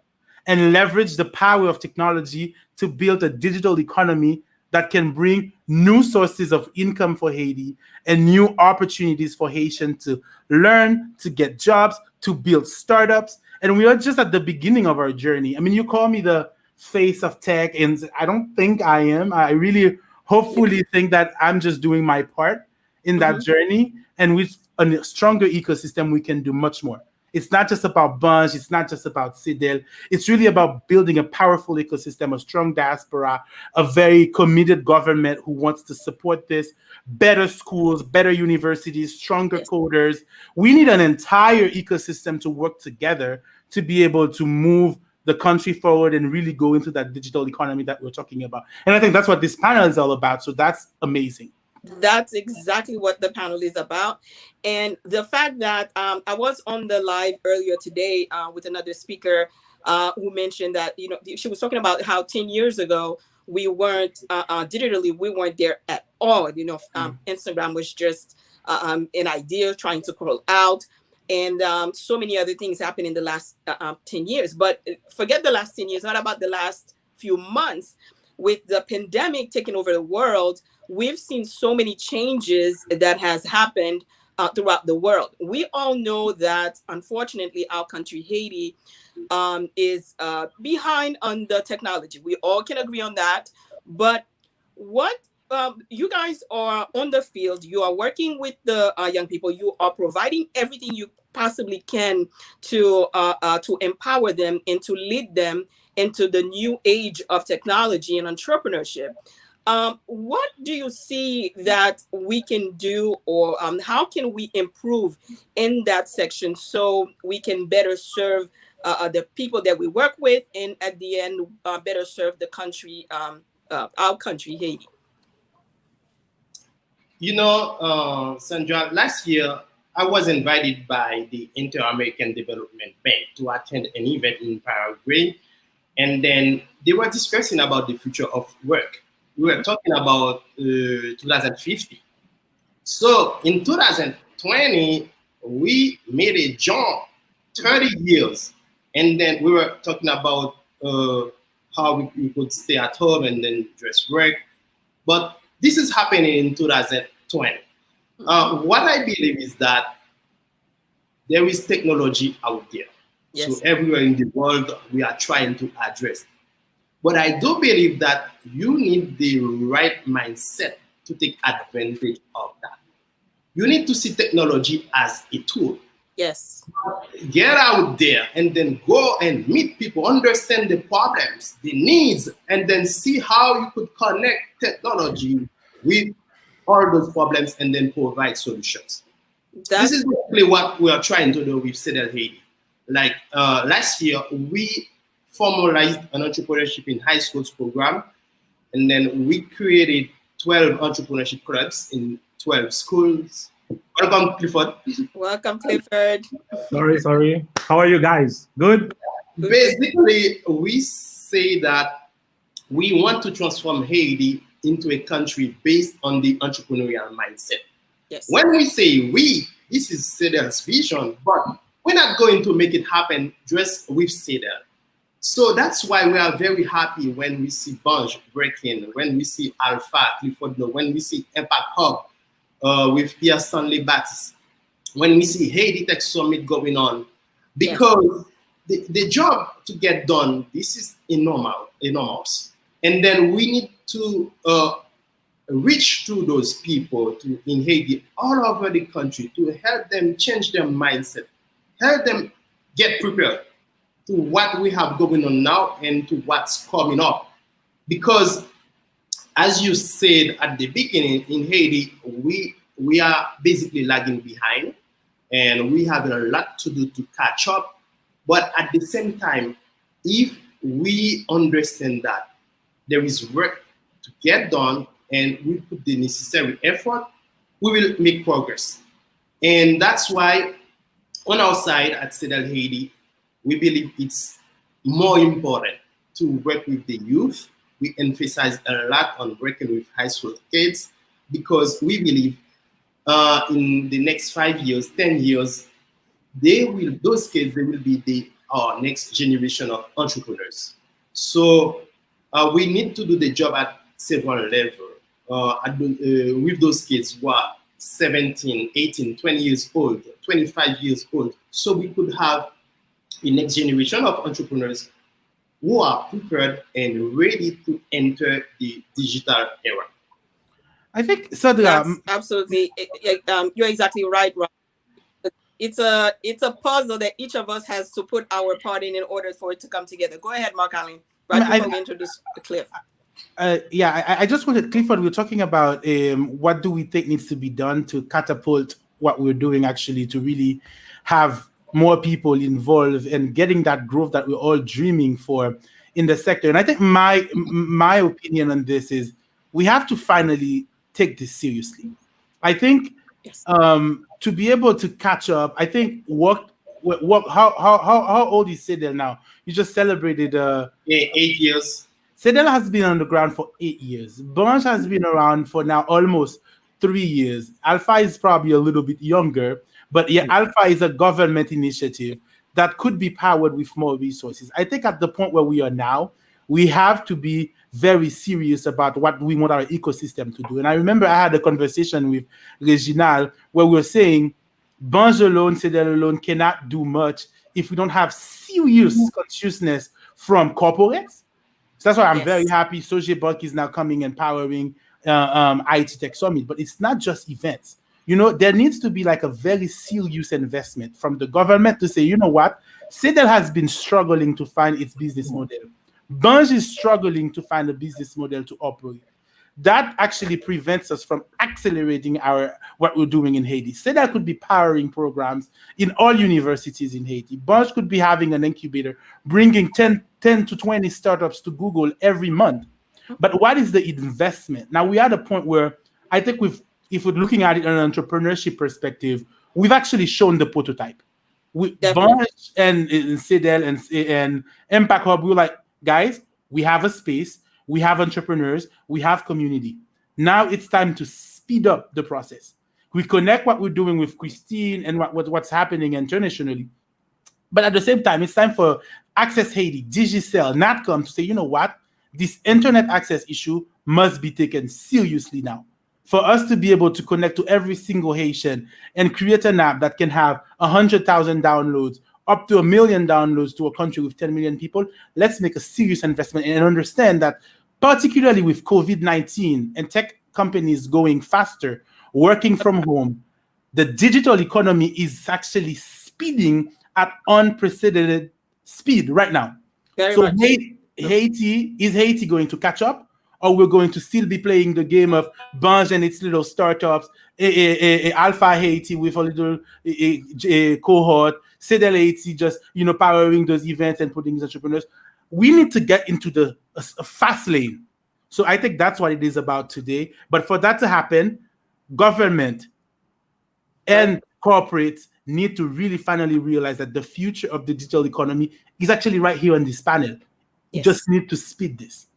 and leverage the power of technology to build a digital economy that can bring new sources of income for Haiti and new opportunities for Haitians to learn, to get jobs, to build startups. And we are just at the beginning of our journey. I mean, you call me the face of tech, and I don't think I am. I really hopefully think that I'm just doing my part in that journey, and with a stronger ecosystem, we can do much more. It's not just about Bunch, it's not just about CIDEL. It's really about building a powerful ecosystem, a strong diaspora, a very committed government who wants to support this, better schools, better universities, stronger coders. We need an entire ecosystem to work together to be able to move the country forward and really go into that digital economy that we're talking about. And I think that's what this panel is all about. So that's amazing. That's exactly what the panel is about. And the fact that I was on the live earlier today with another speaker who mentioned that, you know, she was talking about how 10 years ago we weren't digitally, we weren't there at all. You know, Instagram was just an idea trying to crawl out. And so many other things happened in the last 10 years. But forget the last 10 years, not about the last few months. With the pandemic taking over the world, we've seen so many changes that has happened throughout the world. We all know that, unfortunately, our country, Haiti, is behind on the technology. We all can agree on that. But what you guys are on the field, you are working with the young people, you are providing everything you possibly can to empower them and to lead them into the new age of technology and entrepreneurship. What do you see that we can do, or how can we improve in that section so we can better serve the people that we work with, and at the end, better serve the country, our country, Haiti? You know, Sandra, last year I was invited by the Inter-American Development Bank to attend an event in Paraguay, and then they were discussing about the future of work. We were talking about 2050. So in 2020, we made a jump 30 years, and then we were talking about how we could stay at home and then just work. But this is happening in 2020. What I believe is that there is technology out there. Yes. So everywhere in the world, we are trying to address. But I do believe that you need the right mindset to take advantage of that. You need to see technology as a tool. Yes. Get out there and then go and meet people, understand the problems, the needs, and then see how you could connect technology with all those problems and then provide solutions. This is basically what we are trying to do with CIDEL Haiti. Like last year, we formalized an entrepreneurship in high schools program, and then we created 12 entrepreneurship clubs in 12 schools. Welcome, Clifford. Welcome, Clifford. Sorry. How are you guys? Good? Basically, we say that we want to transform Haiti into a country based on the entrepreneurial mindset. Yes. When we say we, this is CIDEL's vision, but we're not going to make it happen just with CIDEL. So that's why we are very happy when we see Bunch breaking, when we see Alpha, Clifford, when we see Impact Hub with Pierre Stanley Baptiste, when we see Haiti Tech Summit going on, because the job to get done, this is enormous. And then we need to reach to those people in Haiti, all over the country, to help them change their mindset, help them get prepared to what we have going on now and to what's coming up. Because as you said at the beginning, in Haiti, we are basically lagging behind, and we have a lot to do to catch up. But at the same time, if we understand that there is work to get done and we put the necessary effort, we will make progress. And that's why on our side at CIDEL Haiti, we believe it's more important to work with the youth. We emphasize a lot on working with high school kids, because we believe in the next 5 years, 10 years, those kids will be our next generation of entrepreneurs. So we need to do the job at several levels with those kids who are 17, 18, 20 years old, 25 years old. So we could have the next generation of entrepreneurs who are prepared and ready to enter the digital era. I think so. That's absolutely. You're exactly right, Rob. It's a puzzle that each of us has to put our part in order for it to come together. Go ahead, Mark Allen. Right before we introduce Cliff. I just wanted, Clifford, we were talking about what do we think needs to be done to catapult what we're doing actually to really have more people involved and getting that growth that we're all dreaming for in the sector. And I think my opinion on this is we have to finally take this seriously. I think to be able to catch up, I think how old is Sidel now? You just celebrated 8 years. Sedel has been on the ground for 8 years. Bunch has been around for now almost 3 years. Alpha is probably a little bit younger, but yeah, Alpha is a government initiative that could be powered with more resources. I think at the point where we are now, we have to be very serious about what we want our ecosystem to do. And I remember I had a conversation with Reginald where we were saying, Bunch alone, Sedel alone cannot do much if we don't have serious consciousness from corporates. So that's why I'm very happy Sojebuck is now coming and powering IT Tech Summit. But it's not just events. You know, there needs to be like a very serious investment from the government to say, you know what, Sedel has been struggling to find its business model. Bunge is struggling to find a business model to operate. That actually prevents us from accelerating what we're doing in Haiti. Sedel could be powering programs in all universities in Haiti. Bunge could be having an incubator, bringing 10 to 20 startups to Google every month. But what is the investment? Now, we are at a point where I think if we're looking at it in an entrepreneurship perspective, we've actually shown the prototype. Bunge and Sedel and Impact Hub, we were like, guys, we have a space. We have entrepreneurs, we have community. Now it's time to speed up the process. We connect what we're doing with Christine and what's happening internationally. But at the same time, it's time for Access Haiti, Digicel, NatCom to say, you know what? This internet access issue must be taken seriously now. For us to be able to connect to every single Haitian and create an app that can have 100,000 downloads, up to 1 million downloads to a country with 10 million people, let's make a serious investment and understand that particularly with COVID-19 and tech companies going faster, working from home, the digital economy is actually speeding at unprecedented speed right now. Haiti, is Haiti going to catch up? Or we're going to still be playing the game of Bunge and its little startups, Alpha Haiti with a little cohort, Sedel Haiti just powering those events and putting these entrepreneurs. We need to get into a fast lane. So I think that's what it is about today. But for that to happen, government and corporates need to really finally realize that the future of the digital economy is actually right here on this panel. You just need to speed this.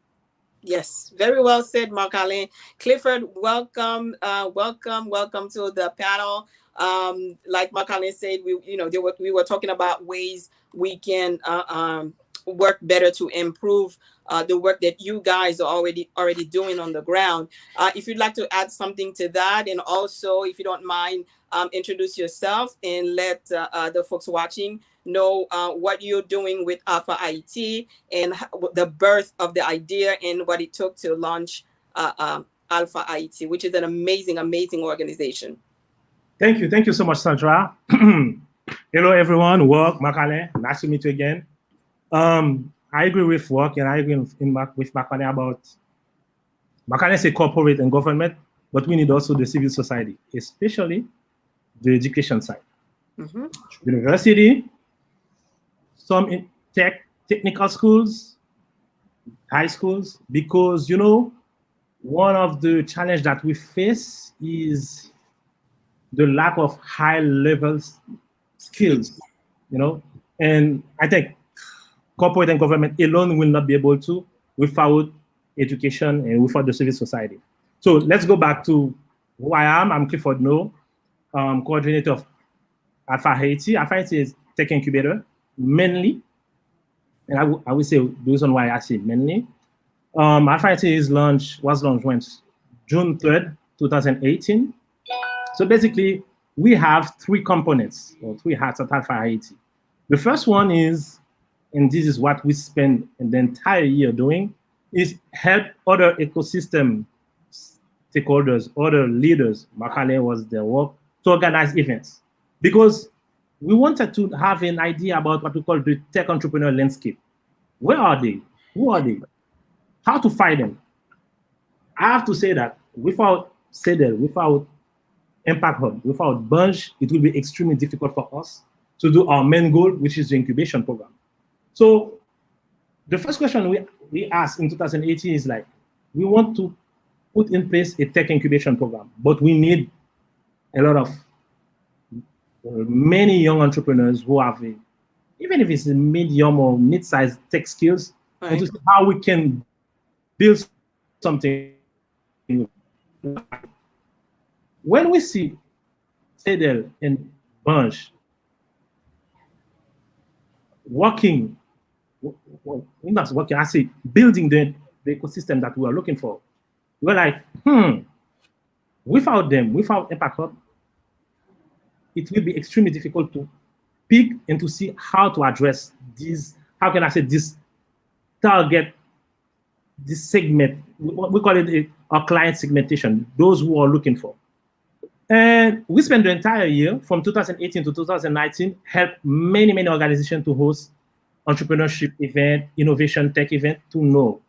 Yes, very well said, Mark Alain. Clifford, welcome to the panel. Like Mark Alain said, we were talking about ways we can work better to improve the work that you guys are already doing on the ground. If you'd like to add something to that, and also if you don't mind, introduce yourself and let the folks watching know what you're doing with Alpha IT and the birth of the idea and what it took to launch Alpha IT, which is an amazing organization. Thank you so much, Sandra. Hello, everyone. Work, Makale. Nice to meet you again. I agree with Work, and I agree with Makale about Makale say corporate and government, but we need also the civil society, especially the education side. Mm-hmm. University, some in technical schools, high schools, because one of the challenges that we face is the lack of high level skills, and I think corporate and government alone will not be able to without education and without the civil society. So let's go back to who I am. I'm Clifford No, coordinator of Alpha Haiti. Alpha Haiti is tech incubator mainly, and I will say the reason why I say mainly. Alpha Haiti was launched when June 3rd, 2018. So basically, we have three components or three hats at Alpha Haiti. The first one is, and this is what we spend the entire year doing, is help other ecosystem stakeholders, other leaders, Makale was their work, to organize events. Because we wanted to have an idea about what we call the tech entrepreneur landscape. Where are they? Who are they? How to find them? I have to say that without CEDEL, without Impact Hub, without Bunch, it will be extremely difficult for us to do our main goal, which is the incubation program. So the first question we asked in 2018 is like, we want to put in place a tech incubation program, but we need a lot of many young entrepreneurs who have, even if it's a medium or mid-sized tech skills, and to see how we can build something. When we see CEDEL and Bunch working, not working, I say building the ecosystem that we are looking for, we're like, without them, without Impact Hub, it will be extremely difficult to pick and to see how to address these, how can I say, this target, this segment, we call it our client segmentation, those who are looking for. And we spent the entire year from 2018 to 2019, help many organizations to host entrepreneurship event, innovation tech event to know.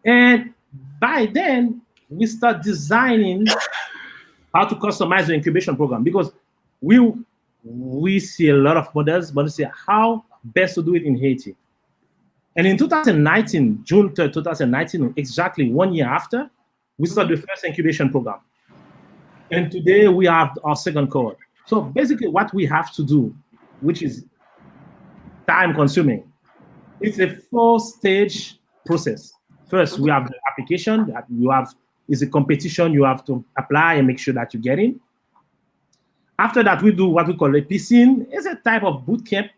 And by then, we start designing how to customize the incubation program, because we see a lot of models, but we see how best to do it in Haiti. And in 2019, June 3rd, 2019, exactly 1 year after, we started the first incubation program. And today we have our second cohort. So basically what we have to do, which is time consuming, it's a 4-stage process. First, we have the application that you have, is a competition you have to apply and make sure that you get in. After that, we do what we call a piscine. It's a type of boot camp,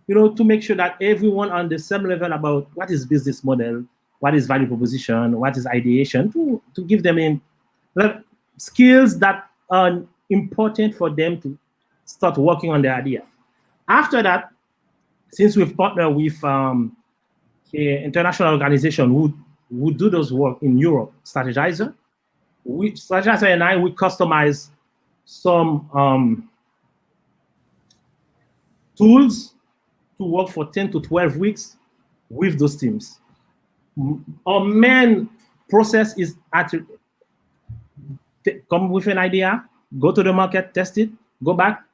to make sure that everyone on the same level about what is business model, what is value proposition, what is ideation, to give them in skills that are important for them to start working on their idea. After that, since we've partnered with an international organization who do those work in Europe, Strategizer, Strategizer and I, we customize some tools to work for 10 to 12 weeks with those teams. Our main process is come with an idea, go to the market, test it, go back,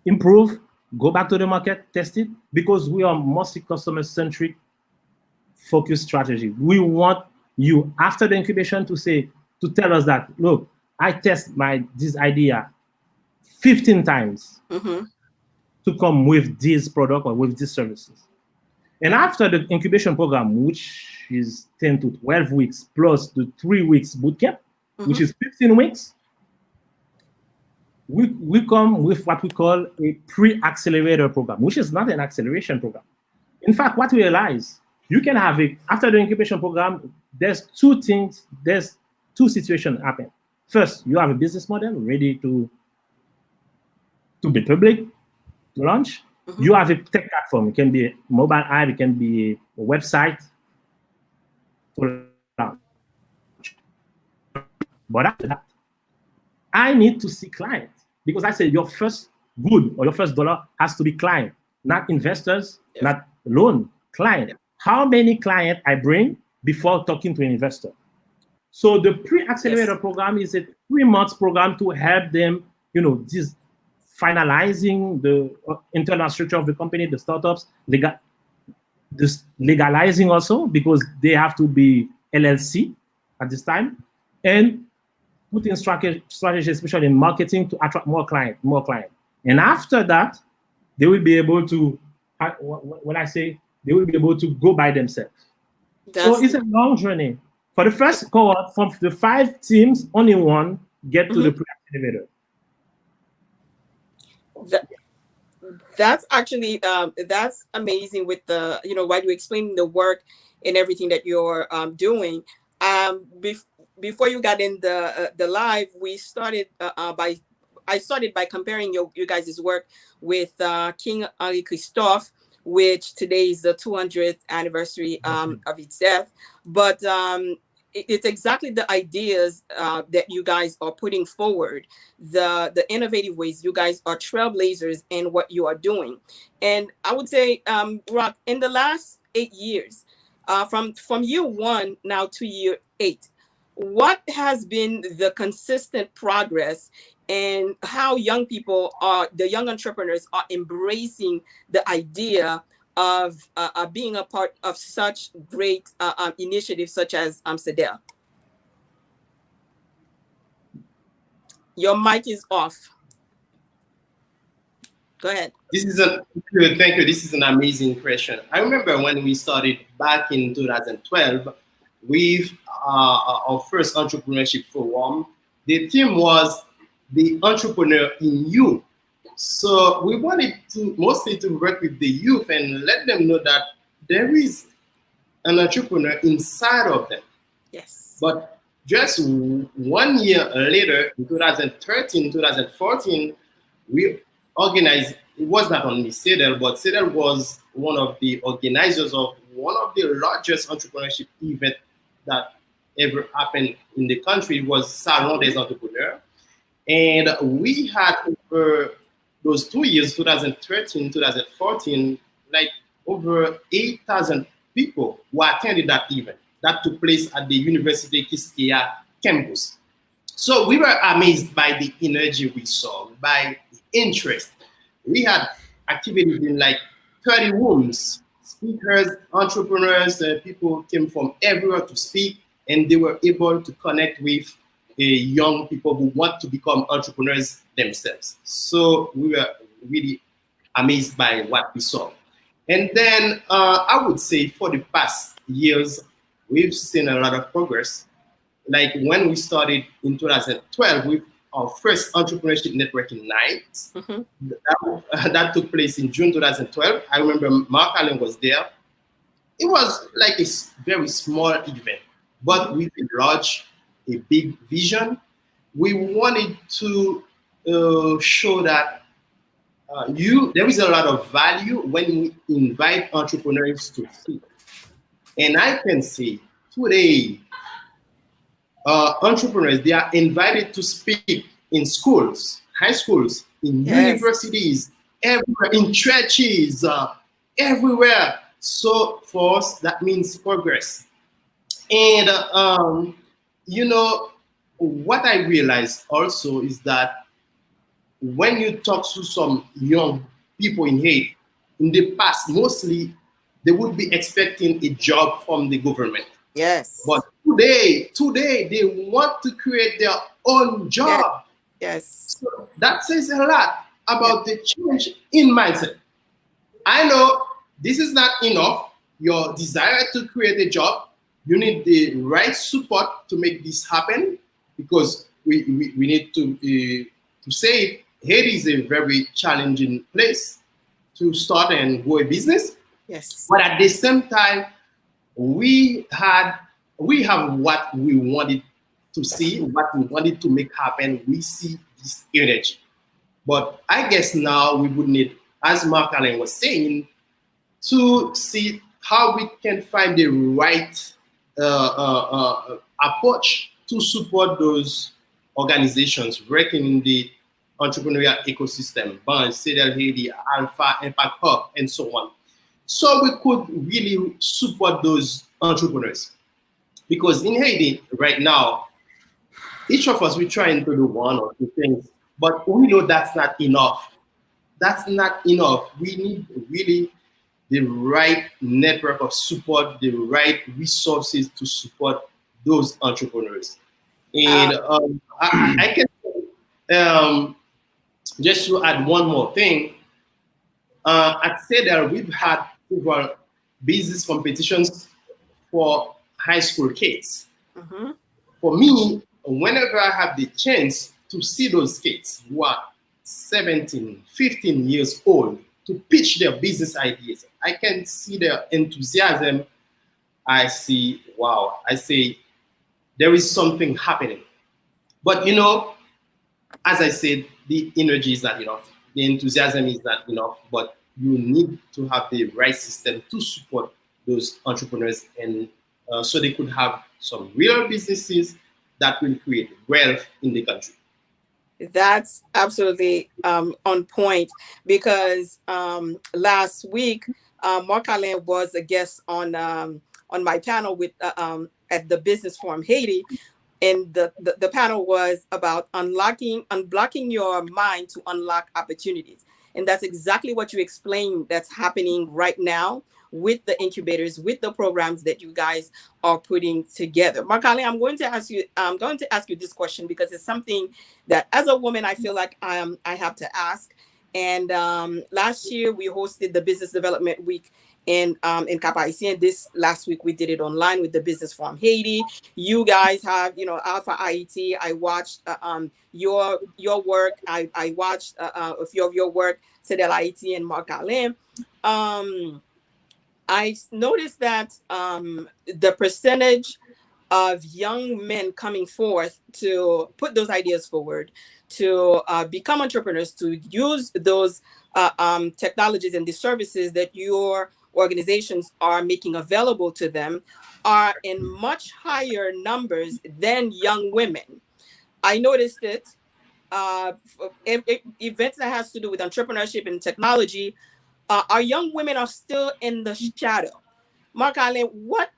improve, go back to the market, test it, because we are mostly customer-centric focused strategy. We want you, after the incubation, to tell us that, look, I test this idea 15 times to come with this product or with these services. And after the incubation program, which is 10 to 12 weeks, plus the 3 weeks bootcamp, which is 15 weeks, we come with what we call a pre-accelerator program, which is not an acceleration program. In fact, what we realize, you can have after the incubation program, there's two situations happen. First, you have a business model ready to be public, to launch. You have a tech platform. It can be a mobile app, it can be a website to launch. But after that, I need to see clients, because I say your first good or your first dollar has to be client, not investors, not loan, client. How many clients I bring before talking to an investor? So the pre-accelerator program is a 3-month program to help them, this finalizing the internal structure of the company, the startups, this legalizing also, because they have to be LLC at this time, and put in strategy, especially in marketing, to attract more client. And after that, they will be able to, when I say, they will be able to go by themselves. So it's a long journey. For the first cohort, from the 5 teams, only one get to the pre-accelerator. That's actually that's amazing with the while you're explaining the work and everything that you're doing. Before you got in the live, we started I started by comparing you guys' work with King Henri Christophe, which today is the 200th anniversary of his death. But it's exactly the ideas that you guys are putting forward, the innovative ways. You guys are trailblazers in what you are doing. And I would say, Rob, in the last 8 years, from year one now to year 8, what has been the consistent progress and how young people are, the young entrepreneurs are embracing the idea of being a part of such great initiatives such as Amsterdam? Your mic is off. Go ahead. This is a good, thank you. This is an amazing question. I remember when we started back in 2012 with our first entrepreneurship forum. The theme was the entrepreneur in you. So we wanted to mostly to work with the youth and let them know that there is an entrepreneur inside of them. Yes. But just 1 year later, in 2013, 2014, we organized, it was not only CEDEL, but CEDEL was one of the organizers of one of the largest entrepreneurship events that ever happened in the country. It was Salon des Entrepreneurs. And we had over those 2 years, 2013, 2014, like over 8,000 people who attended that event. That took place at the University Kiskeya campus. So we were amazed by the energy we saw, by the interest. We had activities in like 30 rooms. Speakers, entrepreneurs, people came from everywhere to speak, and they were able to connect with young people who want to become entrepreneurs themselves. So we were really amazed by what we saw. And then I would say for the past years, we've seen a lot of progress. Like when we started in 2012 with our first entrepreneurship networking night, that took place in June 2012. I remember Mark Allen was there. It was like a very small event, but with a big vision. We wanted to show that there is a lot of value when we invite entrepreneurs to speak. And I can say today, entrepreneurs, they are invited to speak in schools, high schools, in universities, everywhere, in churches, everywhere. So for us, that means progress. And, what I realized also is that when you talk to some young people in Haiti, in the past, mostly they would be expecting a job from the government. Yes. But today they want to create their own job. Yes. So that says a lot about the change in mindset. I know this is not enough. Your desire to create a job, you need the right support to make this happen, because we need to say it. Haiti is a very challenging place to start and grow a business. Yes. But at the same time, we have what we wanted to see, what we wanted to make happen. We see this energy. But I guess now we would need, as Mark Allen was saying, to see how we can find the right approach to support those organizations working in the entrepreneurial ecosystem, BAN, CEDEL Haiti, Alpha, Impact Hub, and so on. So we could really support those entrepreneurs. Because in Haiti right now, each of us, we're trying to do one or two things, but we know that's not enough. That's not enough. We need really the right network of support, the right resources to support those entrepreneurs. And I can just to add one more thing, I'd say that we've had several business competitions for high school kids. For me, whenever I have the chance to see those kids who are 17, 15 years old to pitch their business ideas, I can see their enthusiasm. I see, wow, I say there is something happening. But as I said, the energy is not enough. The enthusiasm is not enough, but you need to have the right system to support those entrepreneurs, and so they could have some real businesses that will create wealth in the country. That's absolutely on point, because last week Mark Alain was a guest on my panel with at the Business Forum Haiti, and the panel was about unblocking your mind to unlock opportunities. And that's exactly what you explained that's happening right now with the incubators, with the programs that you guys are putting together. Markali, I'm going to ask you this question, because it's something that as a woman I feel like I have to ask. And last year we hosted the Business Development Week in Cap Haitien. This last week we did it online with the Business Forum Haiti. You guys have, Alpha IET. I watched your work. I watched a few of your work, Cedel IET and Mark Alain. I noticed that the percentage of young men coming forth to put those ideas forward, to become entrepreneurs, to use those technologies and the services that your organizations are making available to them, are in much higher numbers than young women. I noticed it. Events that has to do with entrepreneurship and technology, our young women are still in the shadow. Mark Allen, what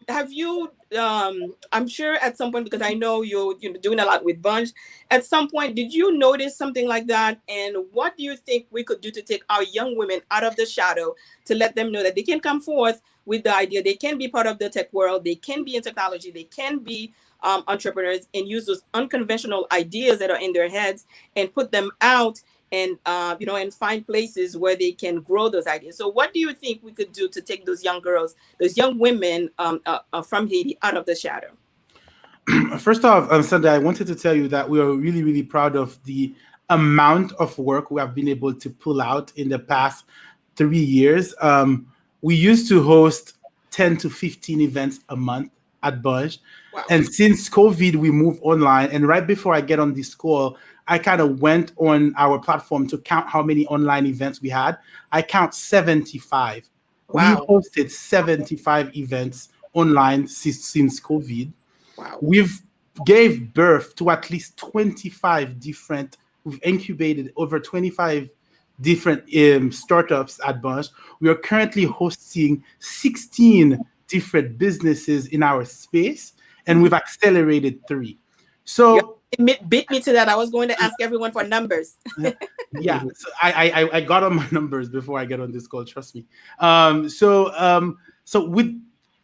have you? I'm sure at some point, because I know you're doing a lot with Bunch. At some point, did you notice something like that? And what do you think we could do to take our young women out of the shadow, to let them know that they can come forth with the idea, they can be part of the tech world, they can be in technology, they can be entrepreneurs, and use those unconventional ideas that are in their heads and put them out, and and find places where they can grow those ideas. So what do you think we could do to take those young girls, those young women from Haiti out of the shadow? First off, Sunday, I wanted to tell you that we are really, really proud of the amount of work we have been able to pull out in the past 3 years. We used to host 10 to 15 events a month at Bunch. Wow. And since COVID, we moved online. And right before I get on this call, I kind of went on our platform to count how many online events we had. I count 75. Wow. We hosted 75 events online since COVID. Wow. We've gave birth to at least 25 different, we've incubated over 25 different startups at Bunch. We are currently hosting 16 different businesses in our space, and we've accelerated 3. So it beat me to that. I was going to ask everyone for numbers. Yeah, so I got on my numbers before I get on this call. Trust me. So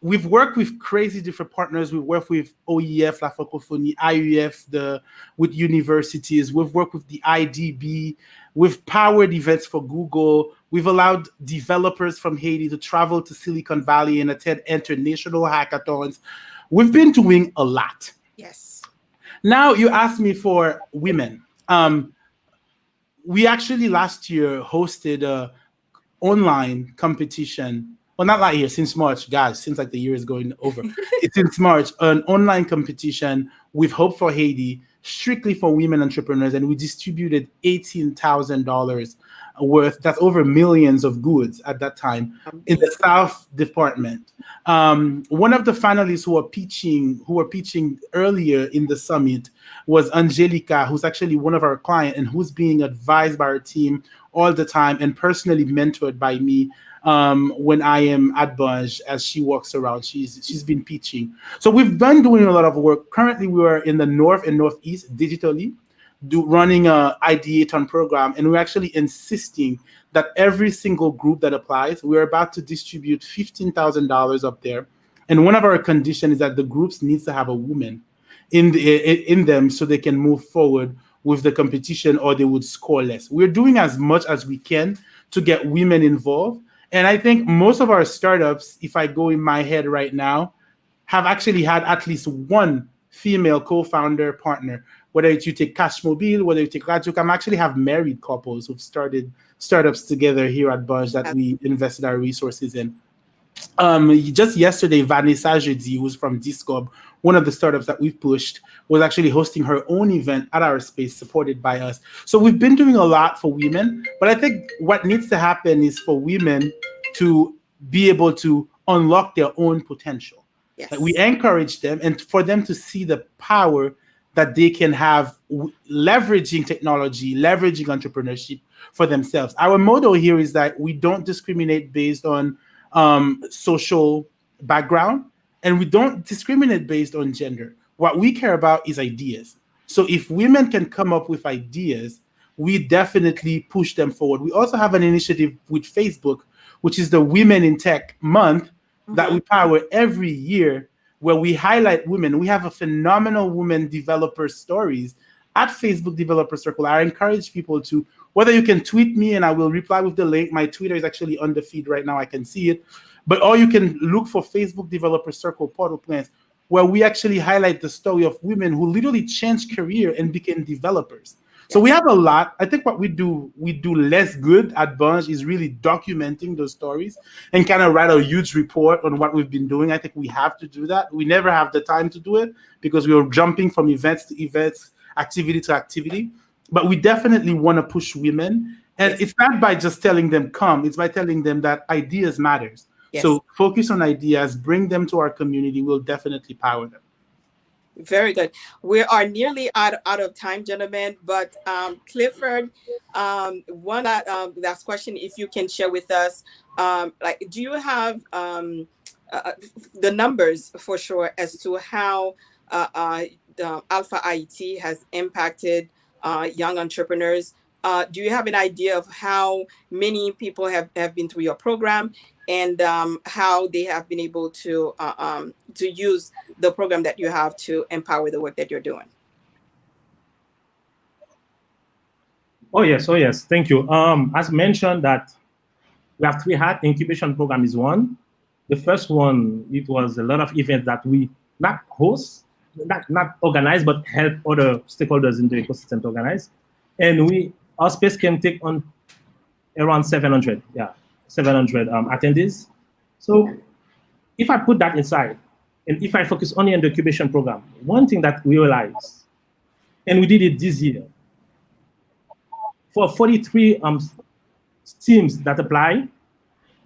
we've worked with crazy different partners. We've worked with OEF, La Francophonie, IUF, with universities. We've worked with the IDB. We've powered events for Google. We've allowed developers from Haiti to travel to Silicon Valley and attend international hackathons. We've been doing a lot. Yes. Now you asked me for women. We actually last year hosted a online competition. Well, not last year, since March, guys, since like the year is going over. It's since March, an online competition with Hope for Haiti, strictly for women entrepreneurs, and we distributed $18,000 worth. That's over millions of goods at that time in the South Department. One of the finalists who were pitching earlier in the summit was Angelica, who's actually one of our clients and who's being advised by our team all the time and personally mentored by me when I am at Bunch as she walks around. She's been pitching. So we've been doing a lot of work. Currently, we are in the North and Northeast digitally, running a Ideaton program, and we're actually insisting that every single group that applies, we're about to distribute $15,000 up there. And one of our conditions is that the groups needs to have a woman in them so they can move forward with the competition, or they would score less. We're doing as much as we can to get women involved. And I think most of our startups, if I go in my head right now, have actually had at least one female co-founder partner. Whether you take Cashmobile, whether you take Radiocam, actually have married couples who've started startups together here at Bunch that we invested our resources in. Just yesterday, Vanessa Jeudi, who's from Discob, one of the startups that we've pushed, was actually hosting her own event at our space, supported by us. So we've been doing a lot for women, but I think what needs to happen is for women to be able to unlock their own potential. Yes. Like, we encourage them, and for them to see the power that they can have leveraging technology, leveraging entrepreneurship for themselves. Our motto here is that we don't discriminate based on social background, and we don't discriminate based on gender. What we care about is ideas. So if women can come up with ideas, we definitely push them forward. We also have an initiative with Facebook, which is the Women in Tech Month, that we power every year, where we highlight women. We have a phenomenal women developer stories at Facebook Developer Circle. I encourage people to, whether you can tweet me and I will reply with the link. My Twitter is actually on the feed right now. I can see it. But or you can look for Facebook Developer Circle Port-au-Prince, where we actually highlight the story of women who literally changed career and became developers. So we have a lot. I think what we do less good at Bunch is really documenting those stories and kind of write a huge report on what we've been doing. I think we have to do that. We never have the time to do it because we are jumping from events to events, activity to activity. But we definitely want to push women. And it's not by just telling them come, it's by telling them that ideas matters. Yes. So focus on ideas, bring them to our community. We'll definitely power them. Very good. We are nearly out of time, gentlemen. But Clifford, one last question, if you can share with us, like, do you have the numbers for sure as to how the Alpha IET has impacted young entrepreneurs? Do you have an idea of how many people have been through your program, and how they have been able to use the program that you have to empower the work that you're doing? Oh yes, thank you. As mentioned, that we have 3 hats. Incubation program is one. The first one, it was a lot of events that we not host, not organize, but help other stakeholders in the ecosystem to organize. And our space can take on around 700 attendees. So if I put that inside, and if I focus only on the incubation program, one thing that we realized, and we did it this year, for 43 teams that apply,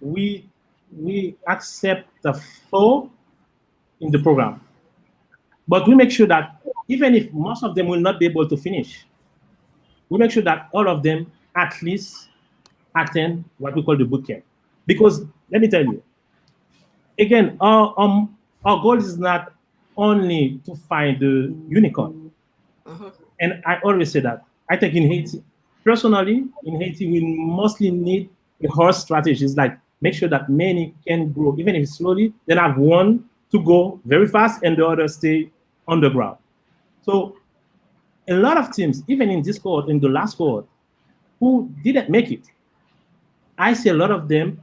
we accept the 4 in the program. But we make sure that even if most of them will not be able to finish, we make sure that all of them at least attend what we call the bootcamp. Because let me tell you, again, our goal is not only to find the unicorn. And I always say that. I think in Haiti, personally, we mostly need a horse strategies, like make sure that many can grow, even if slowly, then have one to go very fast and the other stay on the ground. So a lot of teams, even in this cohort, in the last cohort, who didn't make it, I see a lot of them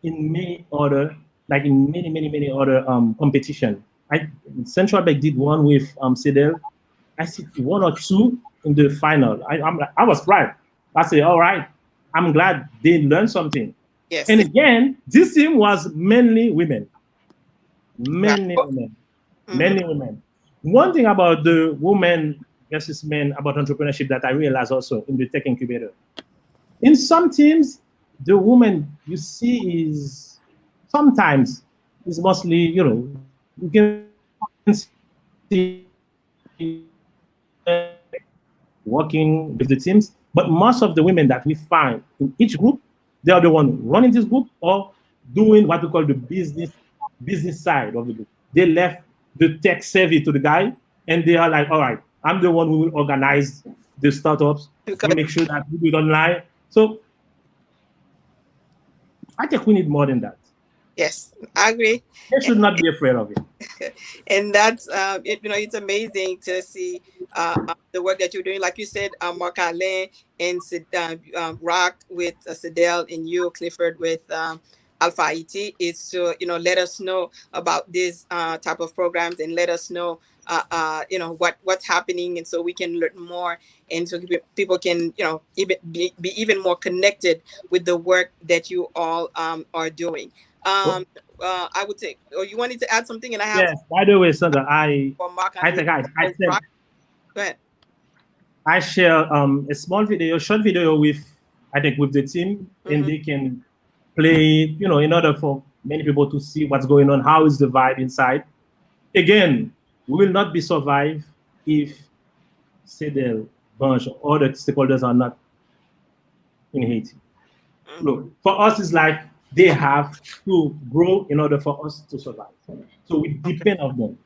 in many other, like in many other competition. Central Bank did one with CEDEL. I see 1 or 2 in the final. I was proud. I say, all right, I'm glad they learned something. Yes. And again, this team was mainly women. Many women. One thing about the women versus men about entrepreneurship that I realized also in the tech incubator, in some teams, the woman you see is sometimes is mostly, you can see working with the teams, but most of the women that we find in each group, they are the one running this group or doing what we call the business side of the group. They left the tech savvy to the guy, and they are like, all right, I'm the one who will organize the startups. We make sure that we do it online. So I think we need more than that. Yes, I agree. They should not be afraid of it. And that's it's amazing to see the work that you're doing. Like you said, Mark Alain and Rock with Sidel, and you, Clifford, with Alpha IT, is to let us know about this type of programs, and let us know what's happening, and so we can learn more, and so people can even be even more connected with the work that you all are doing. I would say, you wanted to add something, and I have. Yes. By the way, Sandra, I think I said, go ahead. I share a short video with the team, and they can play, in order for many people to see what's going on, how is the vibe inside. Again, we will not be survived if CEDEL, bunch, or other stakeholders are not in Haiti. Look, for us, it's like they have to grow in order for us to survive. So we depend on them.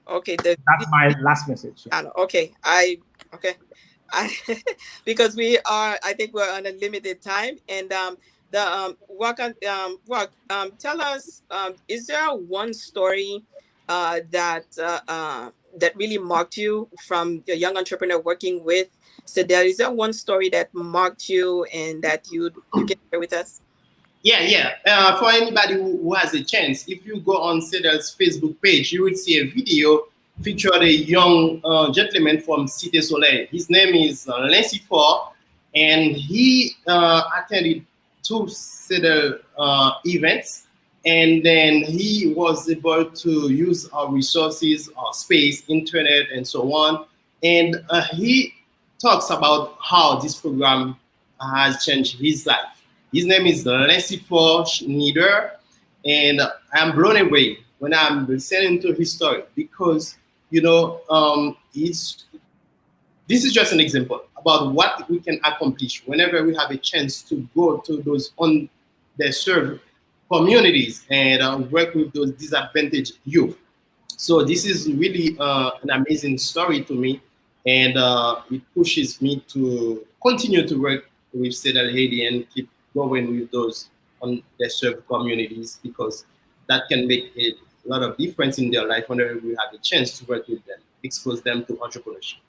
Okay, That's my last message. Okay, okay. I because I think we're on a limited time, and tell us, is there one story that really marked you from your young entrepreneur working with Sedel? Is there one story that marked you and that you can share with us? Yeah. For anybody who has a chance, if you go on Sedel's Facebook page, you will see a video featured a young gentleman from Cité Soleil. His name is Lancy Ford, and he attended two Sedel events, and then he was able to use our resources, our space, internet, and so on. And he talks about how this program has changed his life. His name is Lesifor Schneider, and I'm blown away when I'm listening to his story because, this is just an example about what we can accomplish whenever we have a chance to go to those underserved communities and work with those disadvantaged youth. So this is really an amazing story to me, and it pushes me to continue to work with Sedal Haiti and keep going with those underserved communities because that can make a lot of difference in their life whenever we have a chance to work with them, expose them to entrepreneurship.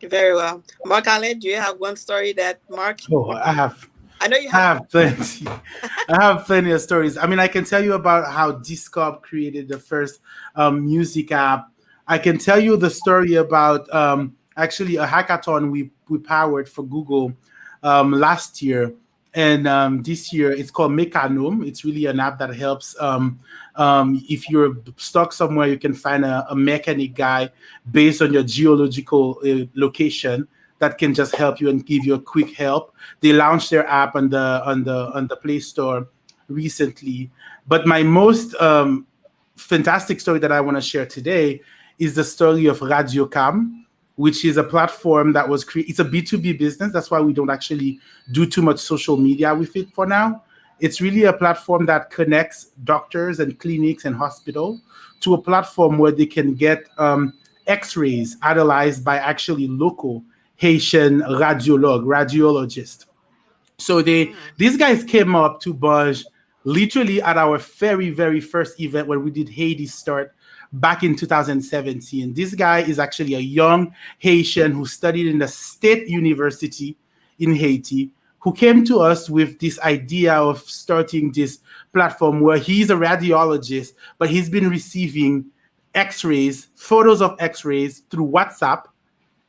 Very well. Mark Allen, do you have one story that Mark? Oh, I have. I know you I have plenty. I have plenty of stories. I mean, I can tell you about how Discob created the first music app. I can tell you the story about actually a hackathon we powered for Google last year. And this year it's called Mecanome. It's really an app that helps if you're stuck somewhere, you can find a mechanic guy based on your geological location that can just help you and give you a quick help. They launched their app on the Play Store recently. But my most fantastic story that I want to share today is the story of RadioCam, which is a platform that was created. It's a B2B business. That's why we don't actually do too much social media with it for now. It's really a platform that connects doctors and clinics and hospitals to a platform where they can get x-rays analyzed by actually local Haitian radiologists. So these guys came up to Budge literally at our very, very first event when we did Haiti Start back in 2017. This guy is actually a young Haitian who studied in the state university in Haiti, who came to us with this idea of starting this platform where he's a radiologist, but he's been receiving x-rays, photos of x-rays through WhatsApp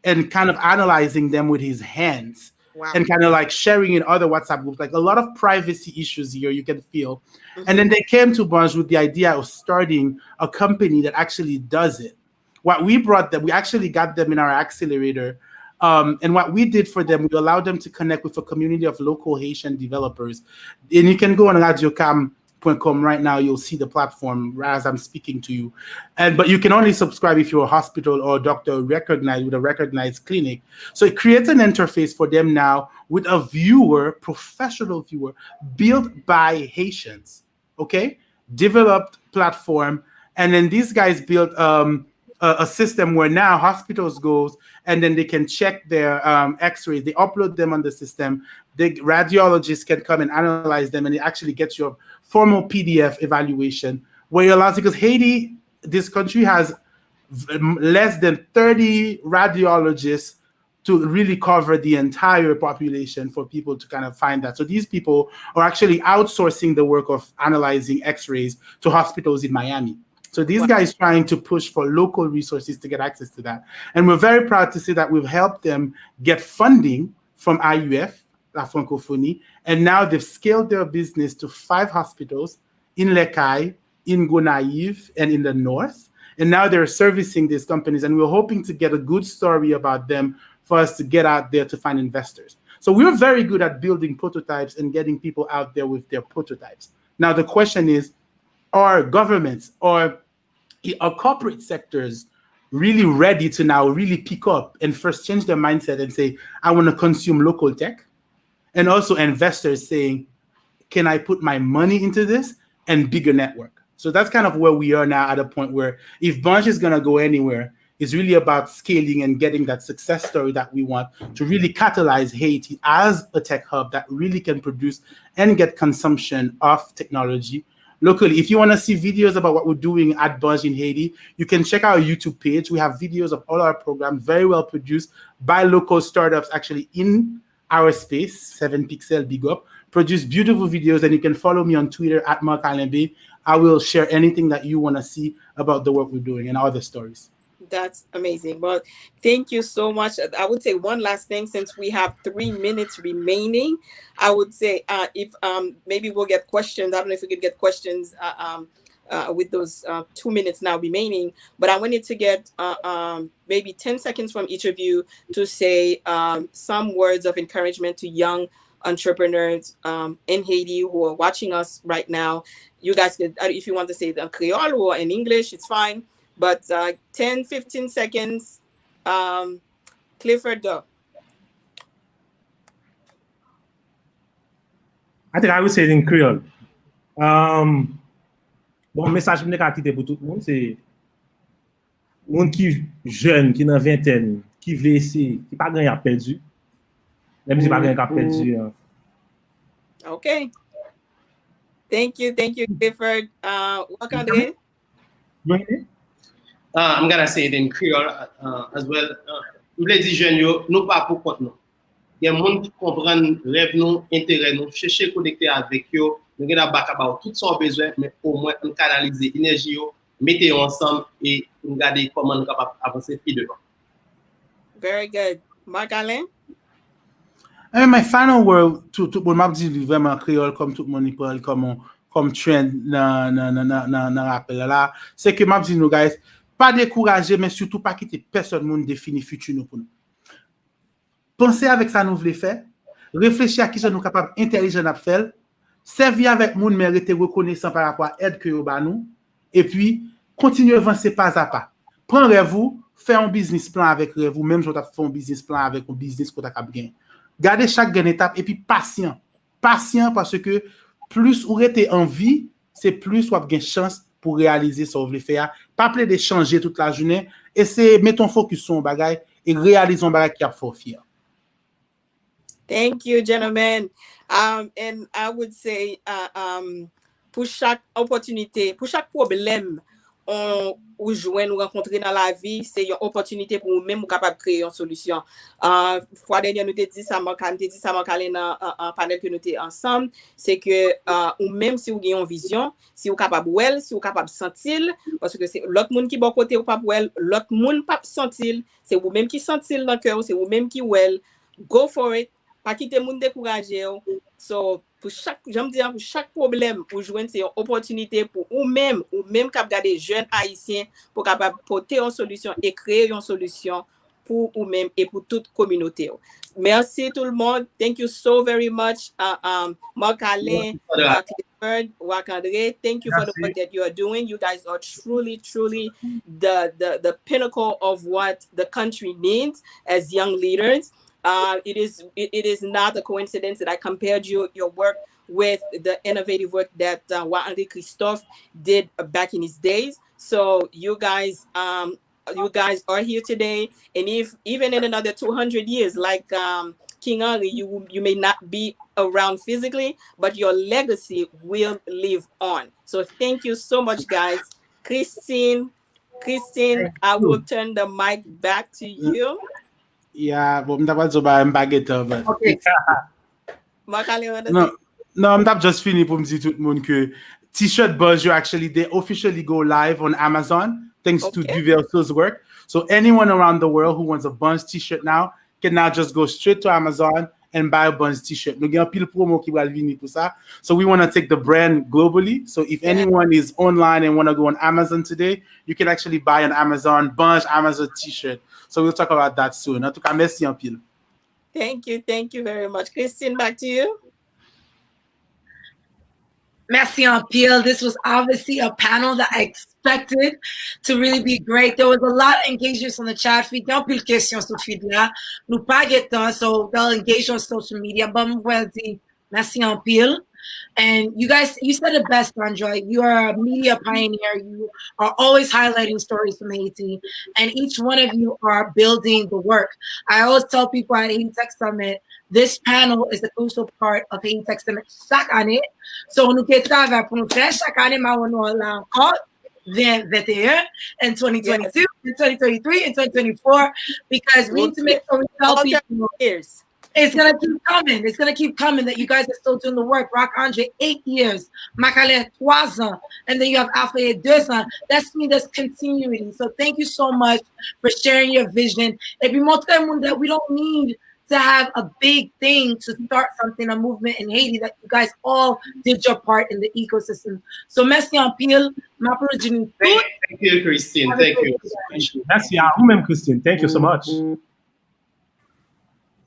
and kind of analyzing them with his hands. Wow. And kind of like sharing in other WhatsApp groups, like a lot of privacy issues here you can feel. Mm-hmm. And then they came to Bunch with the idea of starting a company that actually does it. What we brought them, we actually got them in our accelerator. And what we did for them, we allowed them to connect with a community of local Haitian developers. And you can go on radiocam.com right now, you'll see the platform as I'm speaking to you. But you can only subscribe if you're a hospital or a doctor recognized with a recognized clinic. So it creates an interface for them now with a viewer, professional viewer, built by Haitians, okay? Developed platform. And then these guys built a system where now hospitals goes and then they can check their x-rays. They upload them on the system. The radiologists can come and analyze them, and it actually gets your formal PDF evaluation where it allows, because Haiti, this country has less than 30 radiologists to really cover the entire population for people to kind of find that. So these people are actually outsourcing the work of analyzing x-rays to hospitals in Miami. So these guys trying to push for local resources to get access to that. And we're very proud to say that we've helped them get funding from IUF, La Francophonie, and now they've scaled their business to 5 hospitals in Lekai, in Gonaïve, and in the north. And now they're servicing these companies, and we're hoping to get a good story about them for us to get out there to find investors. So we're very good at building prototypes and getting people out there with their prototypes. Now the question is, are governments or our corporate sectors really ready to now really pick up and first change their mindset and say, I want to consume local tech? And also investors saying, can I put my money into this and bigger network? So that's kind of where we are now, at a point where if Bunch is going to go anywhere, it's really about scaling and getting that success story that we want to really catalyze Haiti as a tech hub that really can produce and get consumption of technology locally. If you want to see videos about what we're doing at Bunch in Haiti, you can check our YouTube page. We have videos of all our programs, very well produced by local startups actually in our space. 7 Pixel, big up. Produce beautiful videos, and you can follow me on Twitter at Mark Alembe. I will share anything that you want to see about the work we're doing and other stories. That's amazing. Well, thank you so much. I would say one last thing, since we have 3 minutes remaining, I would say if maybe we'll get questions. I don't know if we could get questions with those 2 minutes now remaining, but I wanted to get maybe 10 seconds from each of you to say some words of encouragement to young entrepreneurs in Haiti who are watching us right now. You guys could, if you want to say it in Creole or in English, it's fine. But 10, 15 seconds. Clifford, go. I think I would say it in Creole. Bon, message que je vais quitter pour tout le monde, c'est monde qui jeune, qui dans vingtaine, qui veut essayer, qui pas gagné à perdu. Même si pas gagné à perdu. Okay. Thank you, Clifford. Wakandre? I'm gonna say it in Creole as well. Je voulais dire jeunes, nous pas pour compte nous. Il y a des gens qui comprennent rêve nous, intérêt nous, chercher connecter avec eux, nous avons back about tout son besoin, mais au moins on canaliser énergie, mettez ensemble et regarder comment nous capable avancer plus devant. Very good. Marc Alain? My final word tout le monde dit vraiment créole comme tout le monde parle comme trend dans rappel là, c'est que m'a dit nous guys, pas décourager mais surtout pas quitter personne monde définir futur nous pour nous. Pensez avec ça nous voulons faire, réfléchir à qui nous capable intelligent à faire, servir avec monde mais rester reconnaissant par rapport à aide que yo ba nous et puis continuer à avancer pas à pas. Prendre vous, faire un business plan avec vous, même si vous fait un business plan avec un business que tu as gagné. Gardez chaque étape et puis patient. Patient parce que plus vous êtes en vie, c'est plus vous avez une chance pour réaliser ce que vous voulez faire. Pas plaisir de changer toute la journée et c'est mettons focus sur un bagage et réalisons un bagage qui a fait fier. Thank you, gentlemen. And I would say pour chaque opportunité, pour chaque problème ou joindre ou rencontrer dans la vie, c'est une opportunité pour nous-mêmes capable de créer une solution. Fois dernière, nous t'ai dit ça, dans un panel que nous t'ai ensemble, c'est que ou même si vous avez une vision, si vous capable well, si vous capable sentir, parce que c'est l'autre monde qui bon côté ou pas well, l'autre monde pas sentir, c'est vous-même qui sentir dans le cœur, c'est vous-même qui well, go for it, pas quitter monde décourager. So pour chaque problème pour joindre c'est une opportunité pour ou même cap garder jeunes haïtiens pour capable porter une solution et créer une solution pour ou même et pour toute communauté. Merci tout le monde. Thank you so very much. Marc Alain, Clifford, Wakandre, thank you for the work that you are doing. You guys are truly the pinnacle of what the country needs as young leaders. It is not a coincidence that I compared your work with the innovative work that Henri Christophe did back in his days. So you guys are here today, and if even in another 200 years, like King Henri, you may not be around physically, but your legacy will live on. So thank you so much, guys. Christine, I will turn the mic back to you. Yeah, but I'm not about baguette, but okay. No, I'm not just fini pour me dire tout le monde que T-shirt Buzz, they officially go live on Amazon thanks to Duverso's work. So anyone around the world who wants a Bunch T-shirt now can now just go straight to Amazon and buy a Bunch T-shirt. Nous avons pile promo qui va venir pour ça. So we want to take the brand globally. So if anyone is online and want to go on Amazon today, you can actually buy an Amazon Bunch Amazon T-shirt. So we'll talk about that soon. En tout cas, merci en pile. Thank you very much. Christine, back to you. Merci en pile. This was obviously a panel that I expected to really be great. There was a lot of engagement on the chat feed. Il y a plus de questions sur le feed là. Nous pas de temps, so they'll engage on social media. But I'm going to dire merci en pile. And you guys, you said it best, Sandra. You are a media pioneer. You are always highlighting stories from Haiti. And each one of you are building the work. I always tell people at Haiti Tech Summit, this panel is a crucial part of Haiti Tech Summit chaque année. So, nous travaillons pour nous faire chaque année, mais on a encore 2021 and 2022 and 2023 and 2024 because we need to make sure we tell people years. It's gonna keep coming. It's gonna keep coming that you guys are still doing the work. Rock Andre, 8 years. Makale, 3 ans. And then you have Alpha 2 ans. That's me, there's continuity. So thank you so much for sharing your vision. Et puis montrer that we don't need to have a big thing to start something, a movement in Haiti, that you guys all did your part in the ecosystem. So merci en pile. Thank you, Christine. Thank you. Merci à vous-même, Christine. Thank you so much.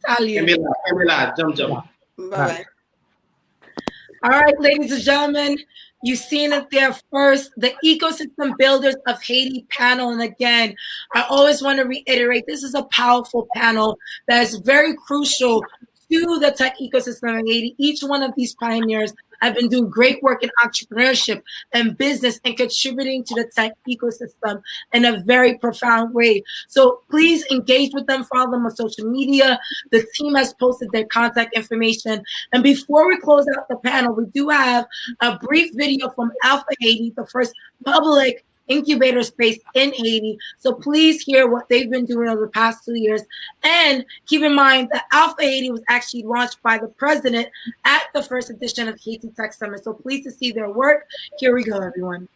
Camila, jump. Bye. All right, ladies and gentlemen, you've seen it there first, the Ecosystem Builders of Haiti panel. And again, I always want to reiterate, this is a powerful panel that is very crucial to the tech ecosystem in Haiti. Each one of these pioneers have been doing great work in entrepreneurship and business and contributing to the tech ecosystem in a very profound way. So please engage with them, follow them on social media. The team has posted their contact information. And before we close out the panel, we do have a brief video from Alpha Haiti, the first public incubator space in Haiti. So please hear what they've been doing over the past 2 years. And keep in mind that Alpha Haiti was actually launched by the president at the first edition of Haiti Tech Summit. So pleased to see their work. Here we go, everyone.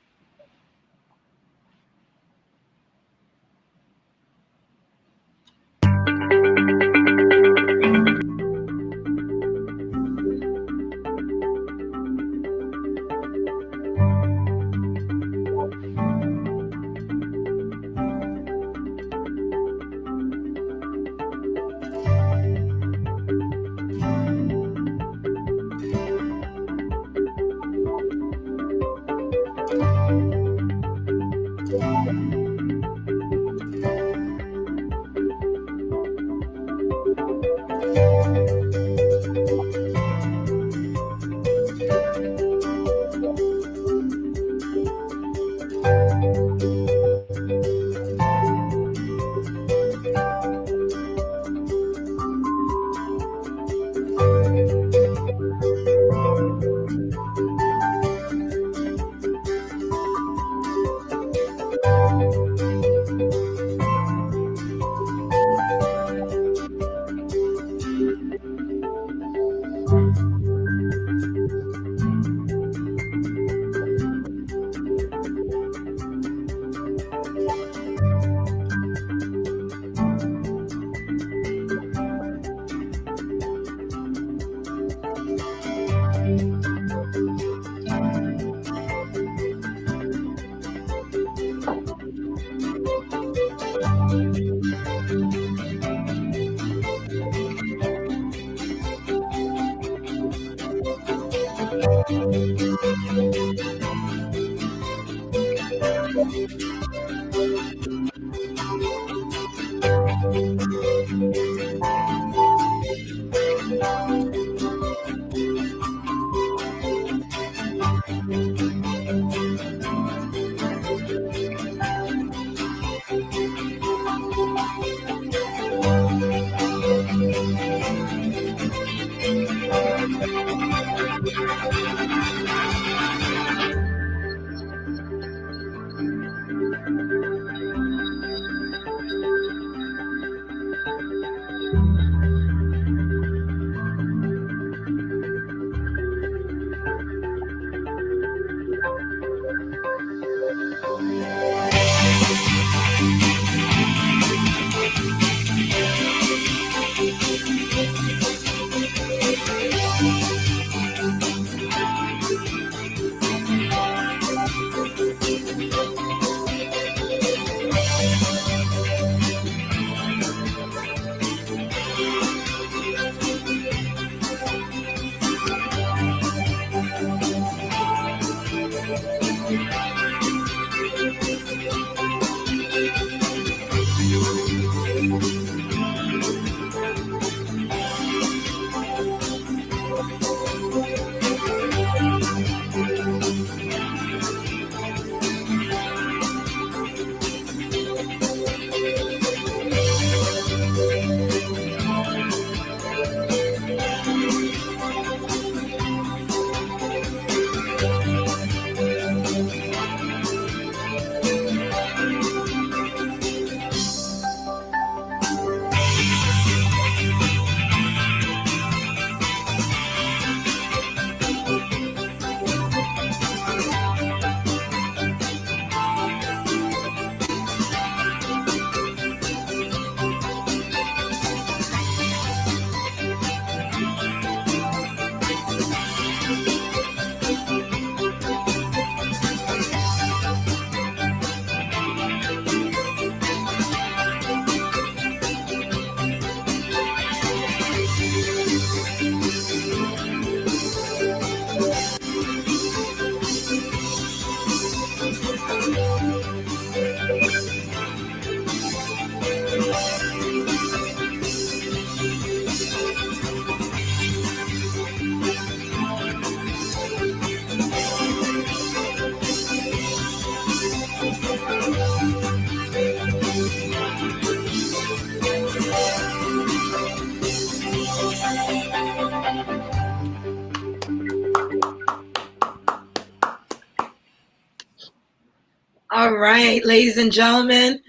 All right, ladies and gentlemen,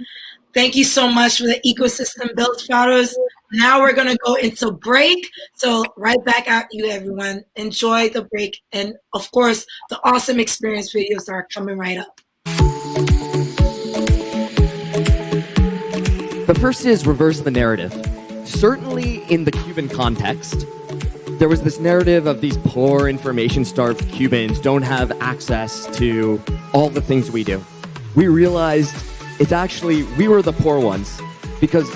thank you so much for the ecosystem built photos. Now we're going to go into break. So right back at you, everyone. Enjoy the break. And of course, the awesome experience videos are coming right up. The first is reverse the narrative. Certainly in the Cuban context, there was this narrative of these poor, information-starved Cubans don't have access to all the things we do. We realized it's actually, we were the poor ones because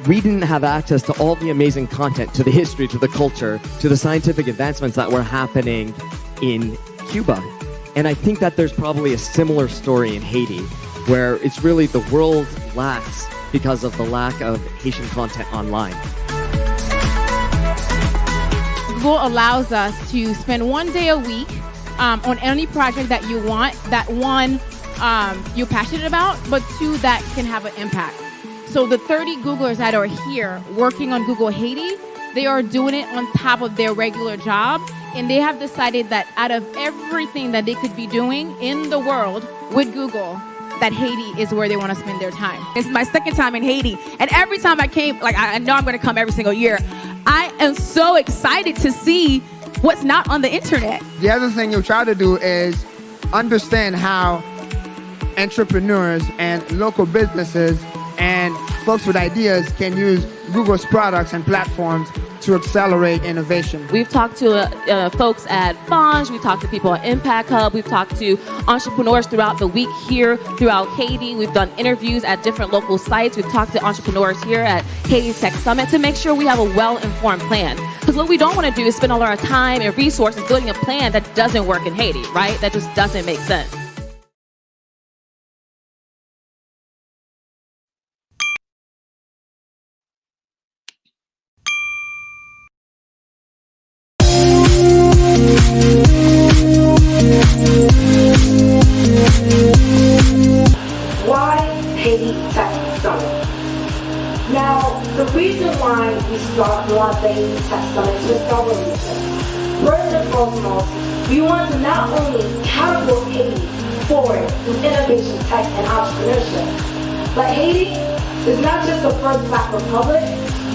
we didn't have access to all the amazing content, to the history, to the culture, to the scientific advancements that were happening in Cuba. And I think that there's probably a similar story in Haiti, where it's really the world lacks because of the lack of Haitian content online. Google allows us to spend one day a week on any project that you want, that one, you're passionate about, but two, that can have an impact. So the 30 Googlers that are here working on Google Haiti, they are doing it on top of their regular job, and they have decided that out of everything that they could be doing in the world with Google, that Haiti is where they want to spend their time. It's my second time in Haiti, and every time I came, like I know I'm going to come every single year, I am so excited to see what's not on the internet. The other thing you try to do is understand how entrepreneurs and local businesses and folks with ideas can use Google's products and platforms to accelerate innovation. We've talked to folks at Bonge, we've talked to people at Impact Hub, we've talked to entrepreneurs throughout the week here throughout Haiti. We've done interviews at different local sites. We've talked to entrepreneurs here at Haiti Tech Summit to make sure we have a well-informed plan. Because what we don't want to do is spend all our time and resources building a plan that doesn't work in Haiti, right? That just doesn't make sense. Why Haiti Tech Summit? Now, the reason why we want the Haiti Tech Summit is for several reasons. First and foremost, we want to not only catapult Haiti forward through innovation, tech, and entrepreneurship, but Haiti is not just the first Black republic.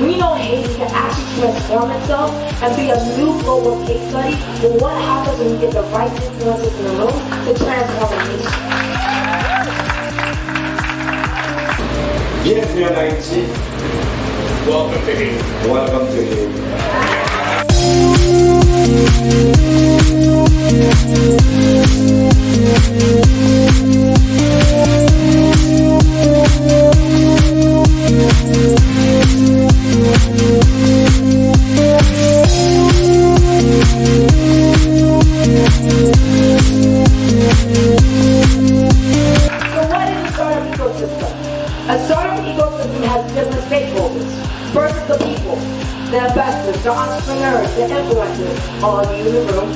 We know Haiti can actually transform itself and be a new global case study for what happens when we get the right influences in the room to transform a nation. Bienvenue en Haïti. Welcome to Haiti. Welcome to So what is a startup ecosystem? A startup ecosystem has different stakeholders. First is the people, the investors, the entrepreneurs, the influencers, all of you in the room,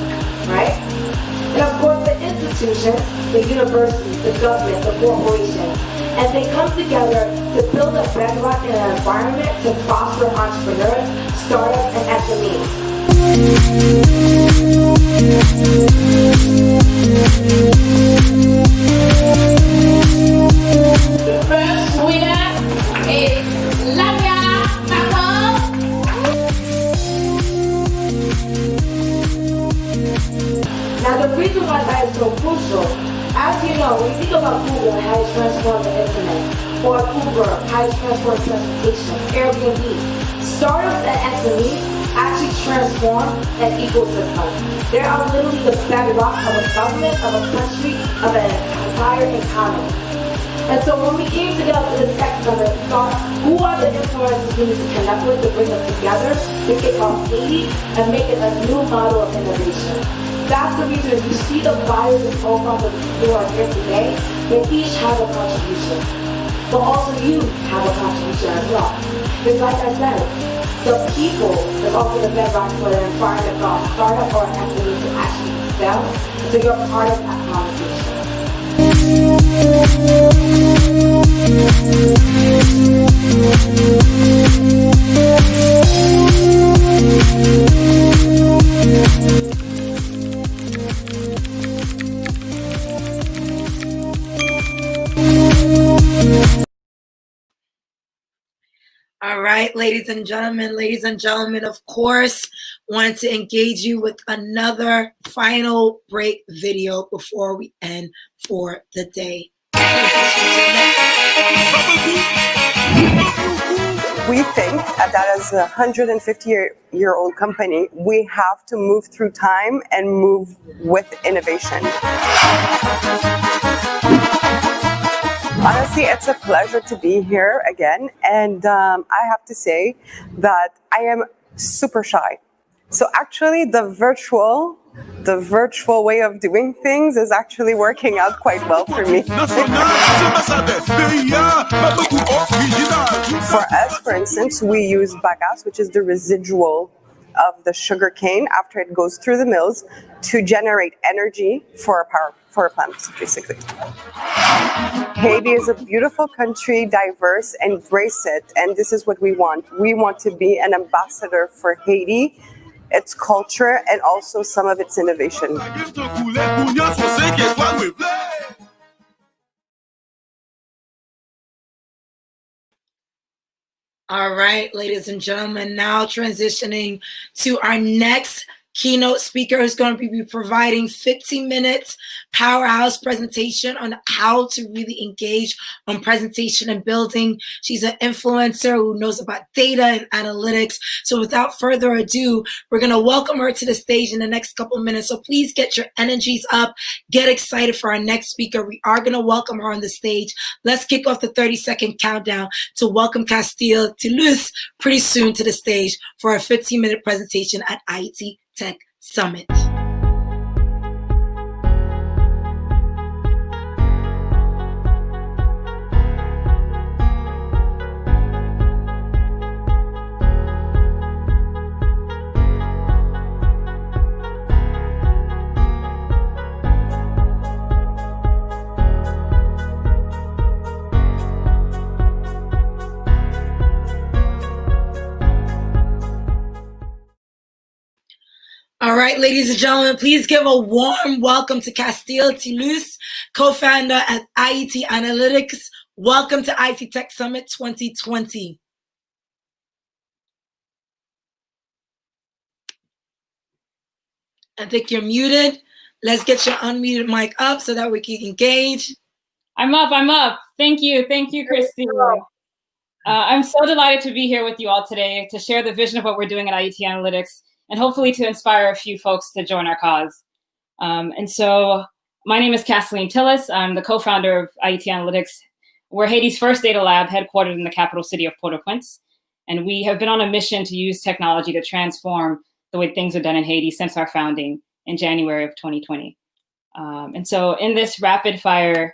right? And of course the institutions, the universities, the government, the corporations. And they come together to build a bedrock and an environment to foster entrepreneurs, startups, and SMEs. The first winner is Lamia Macron. Now the reason why that is so crucial, as you know, when you think about Google and how it transformed the internet, or Uber, how it transformed transportation, Airbnb, startups and SMEs actually transform an ecosystem. They are literally the bedrock of a government, of a country, of an entire economy. And so when we came together for this tech summit, we thought, who are the influencers we need to connect with to bring them together to kick off Haiti and make it a new model of innovation? That's the reason you see the bios and profiles of people who are here today. They each have a contribution. But also you have a contribution as well. Because like I said, the people is also the bedrock for the environment for a startup or an SME to actually excel. So you're part of that conversation. All right, ladies and gentlemen, of course, wanted to engage you with another final break video before we end for the day. We think that as a 150-year-old company, we have to move through time and move with innovation. Honestly, it's a pleasure to be here again, and I have to say that I am super shy. So actually, the virtual way of doing things is actually working out quite well for me. For us, for instance, we use bagasse, which is the residual of the sugar cane after it goes through the mills, to generate energy for a plant, basically. Haiti is a beautiful country, diverse, embrace it, and this is what we want. We want to be an ambassador for Haiti, its culture, and also some of its innovation. All right, ladies and gentlemen, now transitioning to our next keynote speaker, who's going to be providing 15 minutes powerhouse presentation on how to really engage on presentation and building. She's an influencer who knows about data and analytics. So without further ado, we're going to welcome her to the stage in the next couple of minutes. So please get your energies up, get excited for our next speaker. We are going to welcome her on the stage. Let's kick off the 30-second countdown to welcome Castile Toulouse pretty soon to the stage for a 15-minute presentation at Haiti Tech Summit. All right, ladies and gentlemen, please give a warm welcome to Castile Toulouse, co-founder at Haiti Analytics. Welcome to Haiti Tech Summit 2020. I think you're muted. Let's get your unmuted mic up so that we can engage. I'm up. Thank you, Christine. I'm so delighted to be here with you all today to share the vision of what we're doing at Haiti Analytics, and hopefully to inspire a few folks to join our cause. And so my name is Kathleen Tillis. I'm the co-founder of Haiti Analytics. We're Haiti's first data lab headquartered in the capital city of Port-au-Prince. And we have been on a mission to use technology to transform the way things are done in Haiti since our founding in January of 2020. And so in this rapid fire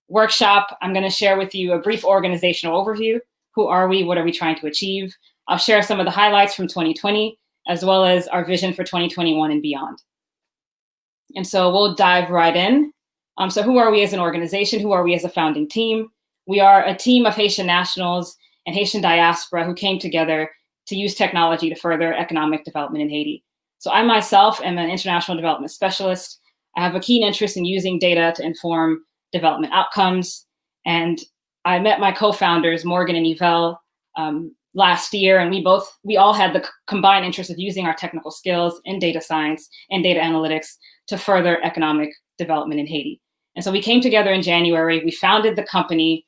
workshop, I'm going to share with you a brief organizational overview. Who are we? What are we trying to achieve? I'll share some of the highlights from 2020, as well as our vision for 2021 and beyond. And so we'll dive right in. So who are we as an organization? Who are we as a founding team? We are a team of Haitian nationals and Haitian diaspora who came together to use technology to further economic development in Haiti. So I myself am an international development specialist. I have a keen interest in using data to inform development outcomes. And I met my co-founders, Morgan and Yvel, last year, and we all had the combined interest of using our technical skills in data science and data analytics to further economic development in Haiti. And so we came together in January. We founded the company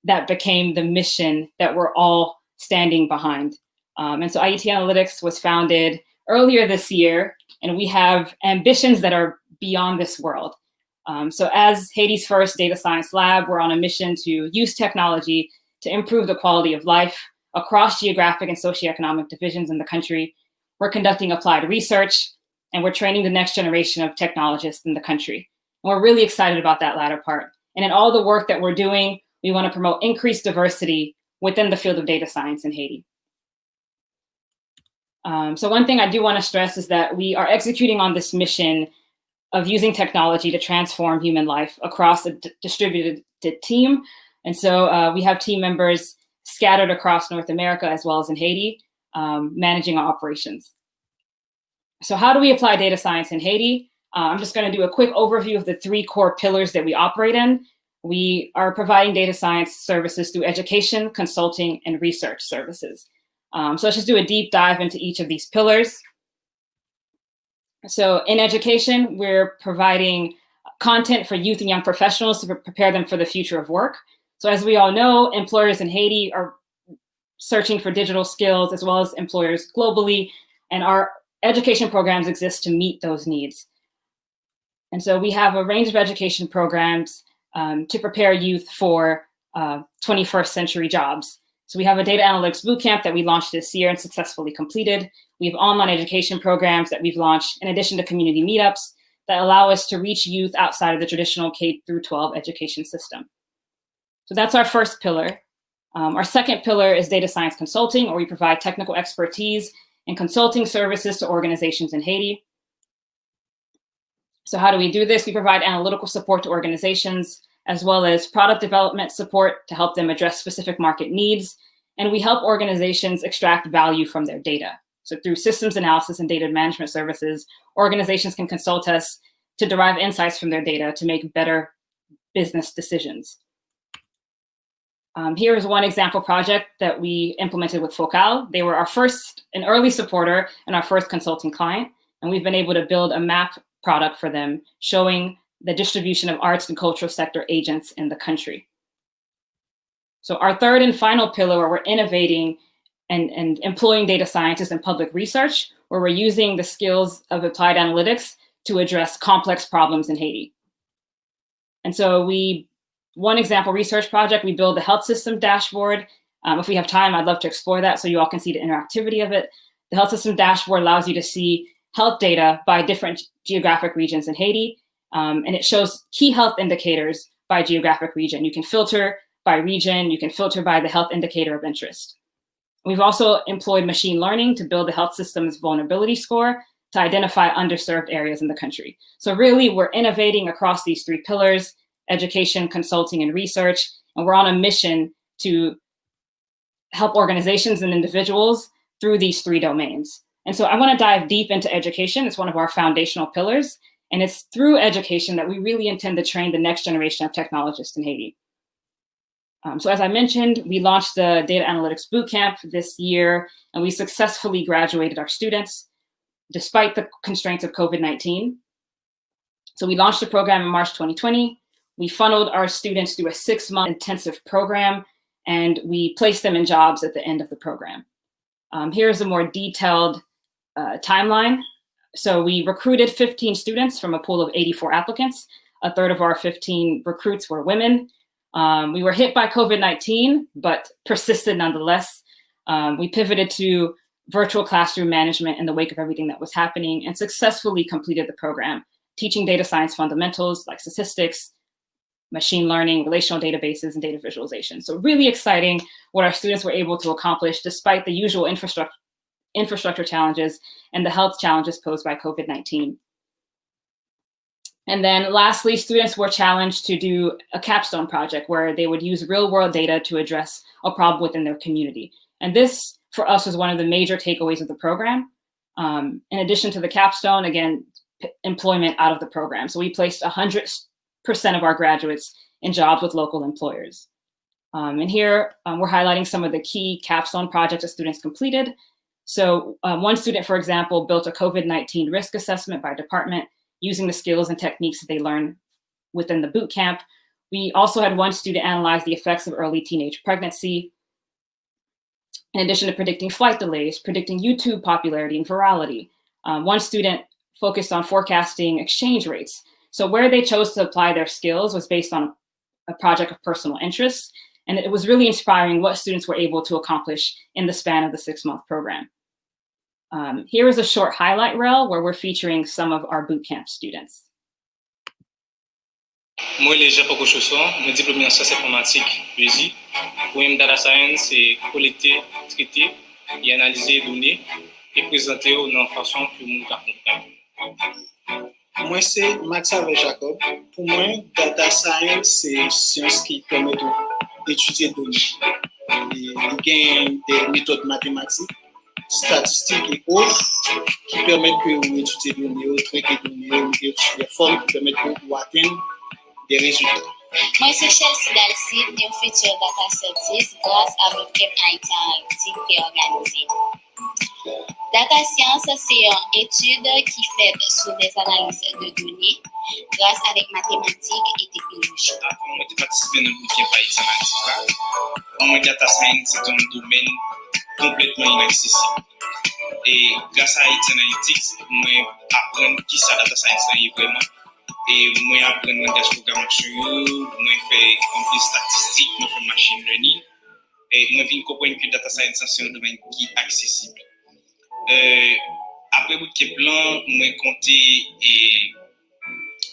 that became the mission that we're all standing behind. And so Haiti Analytics was founded earlier this year, and we have ambitions that are beyond this world. So as Haiti's first data science lab, we're on a mission to use technology to improve the quality of life across geographic and socioeconomic divisions in the country. We're conducting applied research, and we're training the next generation of technologists in the country. And we're really excited about that latter part. And in all the work that we're doing, we want to promote increased diversity within the field of data science in Haiti. So one thing I do want to stress is that we are executing on this mission of using technology to transform human life across a distributed team. And so we have team members scattered across North America as well as in Haiti, managing our operations. So how do we apply data science in Haiti? I'm just going to do a quick overview of the 3 core pillars that we operate in. We are providing data science services through education, consulting, and research services. So let's just do a deep dive into each of these pillars. So in education, we're providing content for youth and young professionals to prepare them for the future of work. So as we all know, employers in Haiti are searching for digital skills as well as employers globally, and our education programs exist to meet those needs. And so we have a range of education programs to prepare youth for 21st century jobs. So we have a data analytics bootcamp that we launched this year and successfully completed. We have online education programs that we've launched in addition to community meetups that allow us to reach youth outside of the traditional K through 12 education system. So that's our first pillar. Our second pillar is data science consulting, where we provide technical expertise and consulting services to organizations in Haiti. So how do we do this? We provide analytical support to organizations, as well as product development support to help them address specific market needs. And we help organizations extract value from their data. So through systems analysis and data management services, organizations can consult us to derive insights from their data to make better business decisions. Here is one example project that we implemented with Focal. They were an early supporter and our first consulting client. And we've been able to build a map product for them showing the distribution of arts and cultural sector agents in the country. So our third and final pillar, where we're innovating and employing data scientists in public research, where we're using the skills of applied analytics to address complex problems in Haiti. And so one example research project, we build the health system dashboard. If we have time, I'd love to explore that so you all can see the interactivity of it. The health system dashboard allows you to see health data by different geographic regions in Haiti. And it shows key health indicators by geographic region. You can filter by region, you can filter by the health indicator of interest. We've also employed machine learning to build the health system's vulnerability score to identify underserved areas in the country. So really, we're innovating across these three pillars: education, consulting, and research. And we're on a mission to help organizations and individuals through these three domains. And so I want to dive deep into education. It's one of our foundational pillars. And it's through education that we really intend to train the next generation of technologists in Haiti. So as I mentioned, we launched the Data Analytics Bootcamp this year, and we successfully graduated our students despite the constraints of COVID-19. So we launched the program in March 2020. We funneled our students through a 6-month intensive program, and we placed them in jobs at the end of the program. Here's a more detailed timeline. So we recruited 15 students from a pool of 84 applicants. A third of our 15 recruits were women. We were hit by COVID-19, but persisted nonetheless. We pivoted to virtual classroom management in the wake of everything that was happening and successfully completed the program, teaching data science fundamentals like statistics, machine learning, relational databases, and data visualization. So really exciting what our students were able to accomplish despite the usual infrastructure challenges and the health challenges posed by COVID-19. And then lastly, students were challenged to do a capstone project where they would use real-world data to address a problem within their community. And this, for us, was one of the major takeaways of the program. In addition to the capstone, again, employment out of the program. So we placed 100% of our graduates in jobs with local employers. And here, we're highlighting some of the key capstone projects that students completed. So one student, for example, built a COVID-19 risk assessment by department using the skills and techniques that they learned within the boot camp. We also had one student analyze the effects of early teenage pregnancy, in addition to predicting flight delays, predicting YouTube popularity and virality. One student focused on forecasting exchange rates. So where they chose to apply their skills was based on a project of personal interest. And it was really inspiring what students were able to accomplish in the span of the 6-month program. Here is a short highlight reel where we're featuring some of our bootcamp students. Moi, les gens pour chausson, me diplômé en sciences informatiques, PJ. Pour data science, c'est collecter, traiter et analyser les données et présenter de façon que le monde comprenne. Moi, c'est Max avec Jacob. Pour moi, data science, c'est science qui permet d'étudier les données. Il y a des méthodes mathématiques, statistiques et autres qui permettent de étudier les données, traiter les données, des formes qui permettent d'atteindre des résultats. Moi, c'est Chelsea Dalcid, un futur data scientist grâce à bootcamp Haiti Analytique qui est organisé. Data science, c'est une étude qui fait sur des analyses de données grâce avec mathématiques et technologie. Avant moi de participer dans le bootcamp Haiti Analytique, pour moi, data science c'est un domaine complètement inaccessible. Et grâce à Haiti Analytics, moi apprendre qui ça data science est vraiment. Et moi apprendre le langage de programmation, moi faire un peu de statistiques, moi faire machine learning. Et moi viens comprendre que data science c'est un domaine qui est accessible. Après bootcamp plan, moi compter et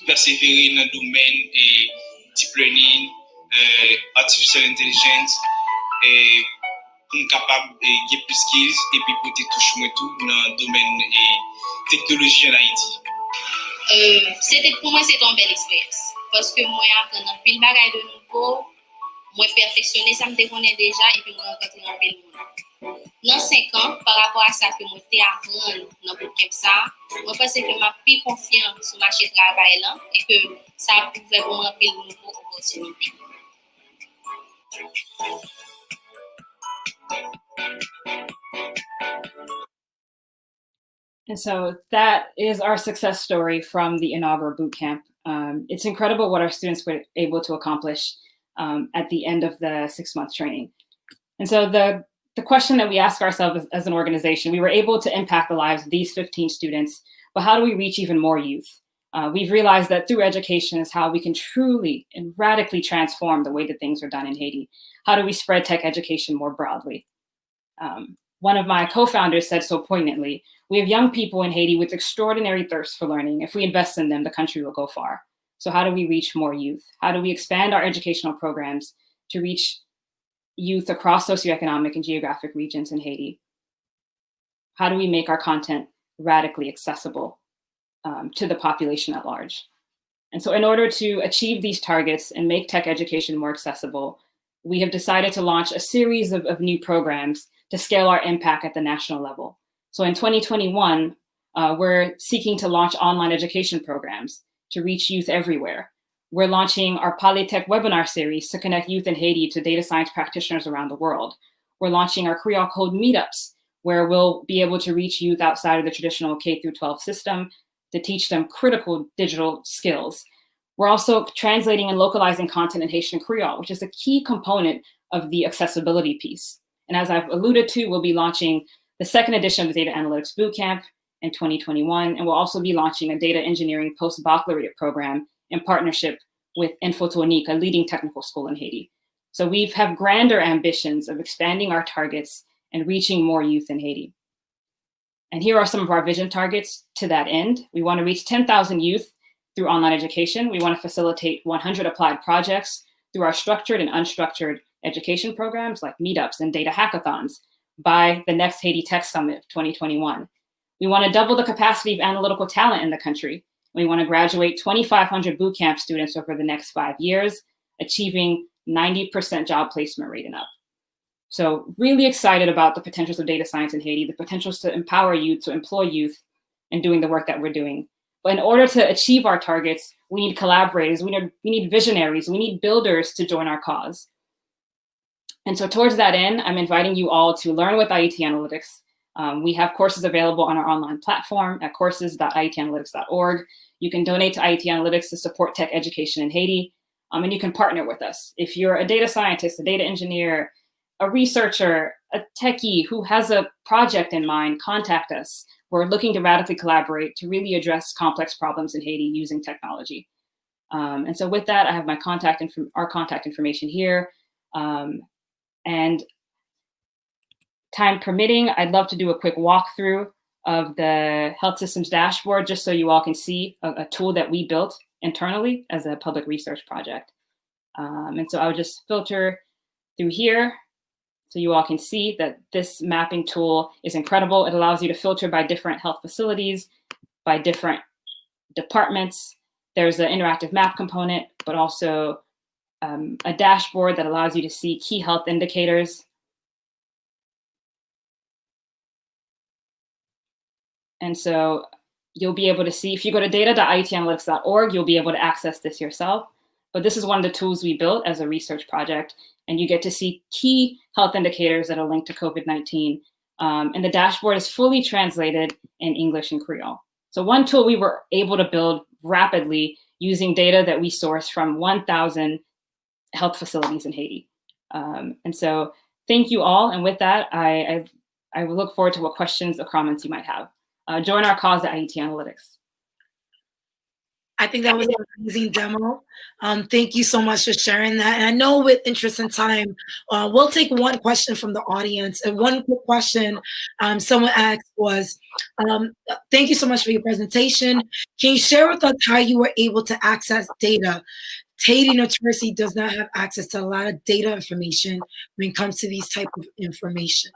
persévérer dans le domaine et deep learning, artificial intelligence et pour être capable de gagner plus skills et puis pour toucher moi tout dans le domaine et technologie en Haïti. C'était pour moi c'est une belle expérience parce que moi apprendre un pile bagage de nouveau, moi perfectionner ça me déconne déjà et puis moi rentrer dans pile monde. Dans 5 ans par rapport à ça que moi t'ai apprendre dans bootcamp ça, moi pense que m'a plus confiance sur marché travail là et que ça pouvait pour moi pile nouveau opportunité. And so that is our success story from the inaugural bootcamp. It's incredible what our students were able to accomplish at the end of the 6-month training. And so the question that we ask ourselves as an organization, we were able to impact the lives of these 15 students, but how do we reach even more youth? We've realized that through education is how we can truly and radically transform the way that things are done in Haiti. How do we spread tech education more broadly? One of my co-founders said so poignantly, we have young people in Haiti with extraordinary thirst for learning. If we invest in them, the country will go far. So how do we reach more youth? How do we expand our educational programs to reach youth across socioeconomic and geographic regions in Haiti? How do we make our content radically accessible to the population at large? And so in order to achieve these targets and make tech education more accessible, we have decided to launch a series of new programs to scale our impact at the national level. So in 2021, we're seeking to launch online education programs to reach youth everywhere. We're launching our Polytech webinar series to connect youth in Haiti to data science practitioners around the world. We're launching our Creole Code meetups, where we'll be able to reach youth outside of the traditional K-12 system to teach them critical digital skills. We're also translating and localizing content in Haitian Creole, which is a key component of the accessibility piece. And as I've alluded to, we'll be launching the 2nd edition of the Data Analytics Bootcamp in 2021, and we'll also be launching a data engineering post-baccalaureate program in partnership with Infotonique, a leading technical school in Haiti. So we have grander ambitions of expanding our targets and reaching more youth in Haiti. And here are some of our vision targets to that end. We want to reach 10,000 youth through online education. We want to facilitate 100 applied projects through our structured and unstructured education programs like meetups and data hackathons by the next Haiti Tech Summit 2021. We want to double the capacity of analytical talent in the country. We want to graduate 2,500 bootcamp students over the next 5 years, achieving 90% job placement rate and up. So really excited about the potentials of data science in Haiti, the potentials to empower youth, to employ youth in doing the work that we're doing. But in order to achieve our targets, we need collaborators, we need visionaries, we need builders to join our cause. And so towards that end, I'm inviting you all to learn with IET Analytics. We have courses available on our online platform at courses.ietanalytics.org. You can donate to IET Analytics to support tech education in Haiti, and you can partner with us. If you're a data scientist, a data engineer, a researcher, a techie who has a project in mind, contact us. We're looking to radically collaborate to really address complex problems in Haiti using technology. And so with that, I have my our contact information here. And time permitting, I'd love to do a quick walkthrough of the health systems dashboard, just so you all can see a tool that we built internally as a public research project. And so I would just filter through here so you all can see that this mapping tool is incredible. It allows you to filter by different health facilities, by different departments. There's an interactive map component, but also a dashboard that allows you to see key health indicators. And so you'll be able to see, if you go to data.ietanalytics.org, you'll be able to access this yourself. but this is one of the tools we built as a research project, and you get to see key health indicators that are linked to COVID-19. And the dashboard is fully translated in English and Creole. So one tool we were able to build rapidly using data that we sourced from 1,000 health facilities in Haiti. And so thank you all. And with that, I will look forward to what questions or comments you might have. Join our cause at IET Analytics. I think that was an amazing demo. Thank you so much for sharing that. And I know with interest and time, we'll take one question from the audience. And one quick question someone asked was, thank you so much for your presentation. Can you share with us how you were able to access data? Haiti notoriously does not have access to a lot of data information when it comes to these type of information.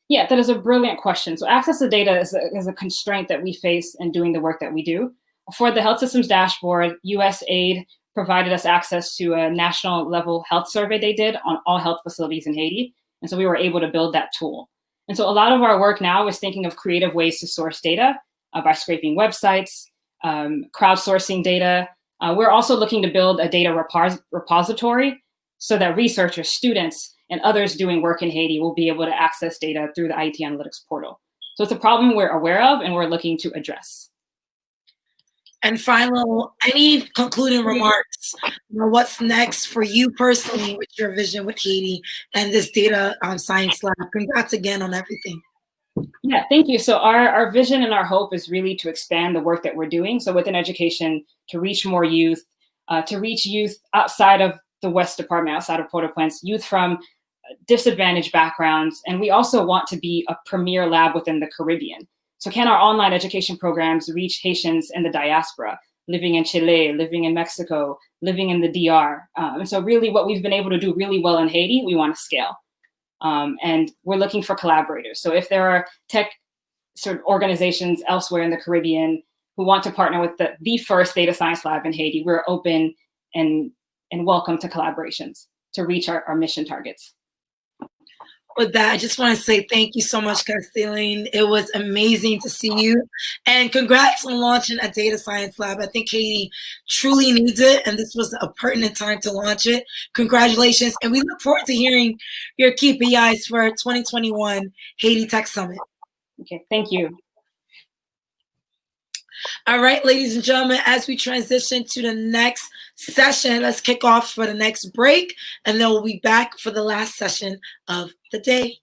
Yeah, that is a brilliant question. So access to data is a constraint that we face in doing the work that we do. For the health systems dashboard, USAID provided us access to a national level health survey they did on all health facilities in Haiti. And so we were able to build that tool. And so a lot of our work now is thinking of creative ways to source data by scraping websites, crowdsourcing data. We're also looking to build a data repository so that researchers, students, and others doing work in Haiti will be able to access data through the IET Analytics portal. So it's a problem we're aware of and we're looking to address. And final, any concluding remarks? What's next for you personally with your vision with Haiti and this data science lab? Congrats again on everything. Yeah, thank you. So our vision and our hope is really to expand the work that we're doing. So within education, to reach more youth, to reach youth outside of the West Department, outside of Port-au-Prince, youth from disadvantaged backgrounds. And we also want to be a premier lab within the Caribbean. So can our online education programs reach Haitians in the diaspora, living in Chile, living in Mexico, living in the DR? And so really what we've been able to do really well in Haiti, we want to scale. And we're looking for collaborators. So if there are tech sort of organizations elsewhere in the Caribbean who want to partner with the first data science lab in Haiti, we're open and welcome to collaborations to reach our mission targets. With that, I just want to say thank you so much, Castelline. It was amazing to see you. And congrats on launching a data science lab. I think Haiti truly needs it, and this was a pertinent time to launch it. Congratulations. And we look forward to hearing your KPIs for 2021 Haiti Tech Summit. Okay, thank you. All right, ladies and gentlemen, as we transition to the next session, let's kick off for the next break, and then we'll be back for the last session of the day.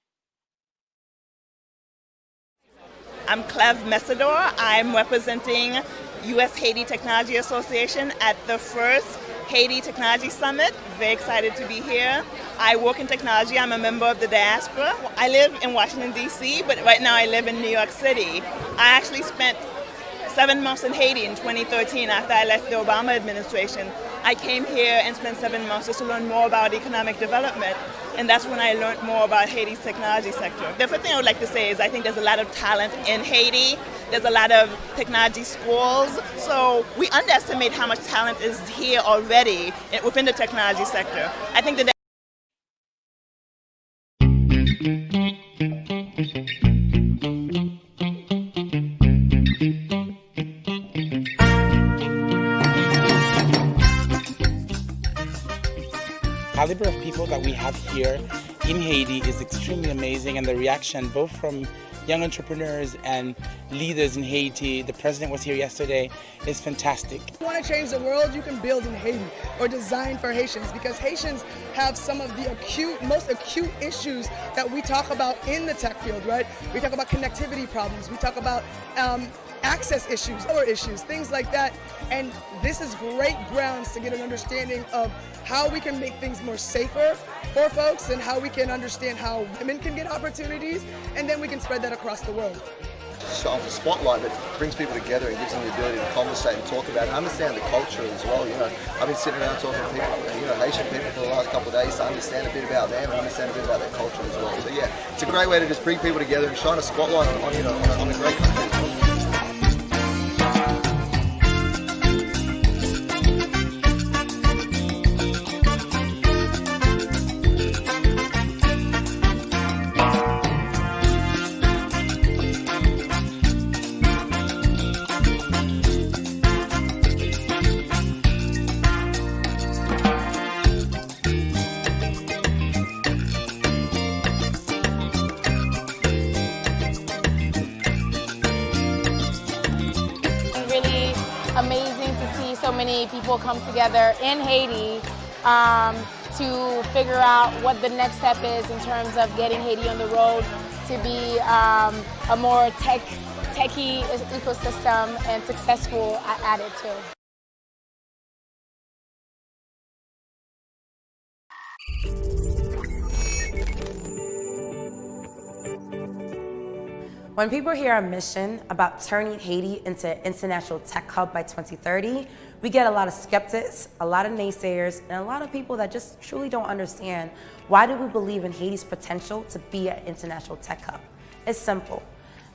I'm Clev Messador. I'm representing U.S. Haiti Technology Association at the first Haiti Technology Summit. Very excited to be here. I work in technology. I'm a member of the diaspora. I live in Washington, D.C., but right now I live in New York City. I actually spent 7 months in Haiti in 2013 after I left the Obama administration. I came here and spent 7 months just to learn more about economic development, and that's when I learned more about Haiti's technology sector. The first thing I would like to say is I think there's a lot of talent in Haiti. There's a lot of technology schools, so we underestimate how much talent is here already within the technology sector. I think that caliber of people that we have here in Haiti is extremely amazing, and the reaction both from young entrepreneurs and leaders in Haiti, the president was here yesterday, is fantastic. If you want to change the world, you can build in Haiti or design for Haitians, because Haitians have some of the most acute issues that we talk about in the tech field, right? We talk about connectivity problems, we talk about access issues, other issues, things like that. And this is great grounds to get an understanding of how we can make things more safer for folks and how we can understand how women can get opportunities, and then we can spread that across the world. Shine a spotlight that brings people together and gives them the ability to conversate and talk about and understand the culture as well. You know, I've been sitting around talking to people, you know, Haitian people for the last couple of days to understand a bit about them and understand a bit about their culture as well. So yeah, it's a great way to just bring people together and shine a spotlight on you know, on a great country. see so many people come together in Haiti to figure out what the next step is in terms of getting Haiti on the road to be a more techy ecosystem and successful at it too. When people hear our mission about turning Haiti into an international tech hub by 2030, we get a lot of skeptics, a lot of naysayers, and a lot of people that just truly don't understand why do we believe in Haiti's potential to be an international tech hub. It's simple.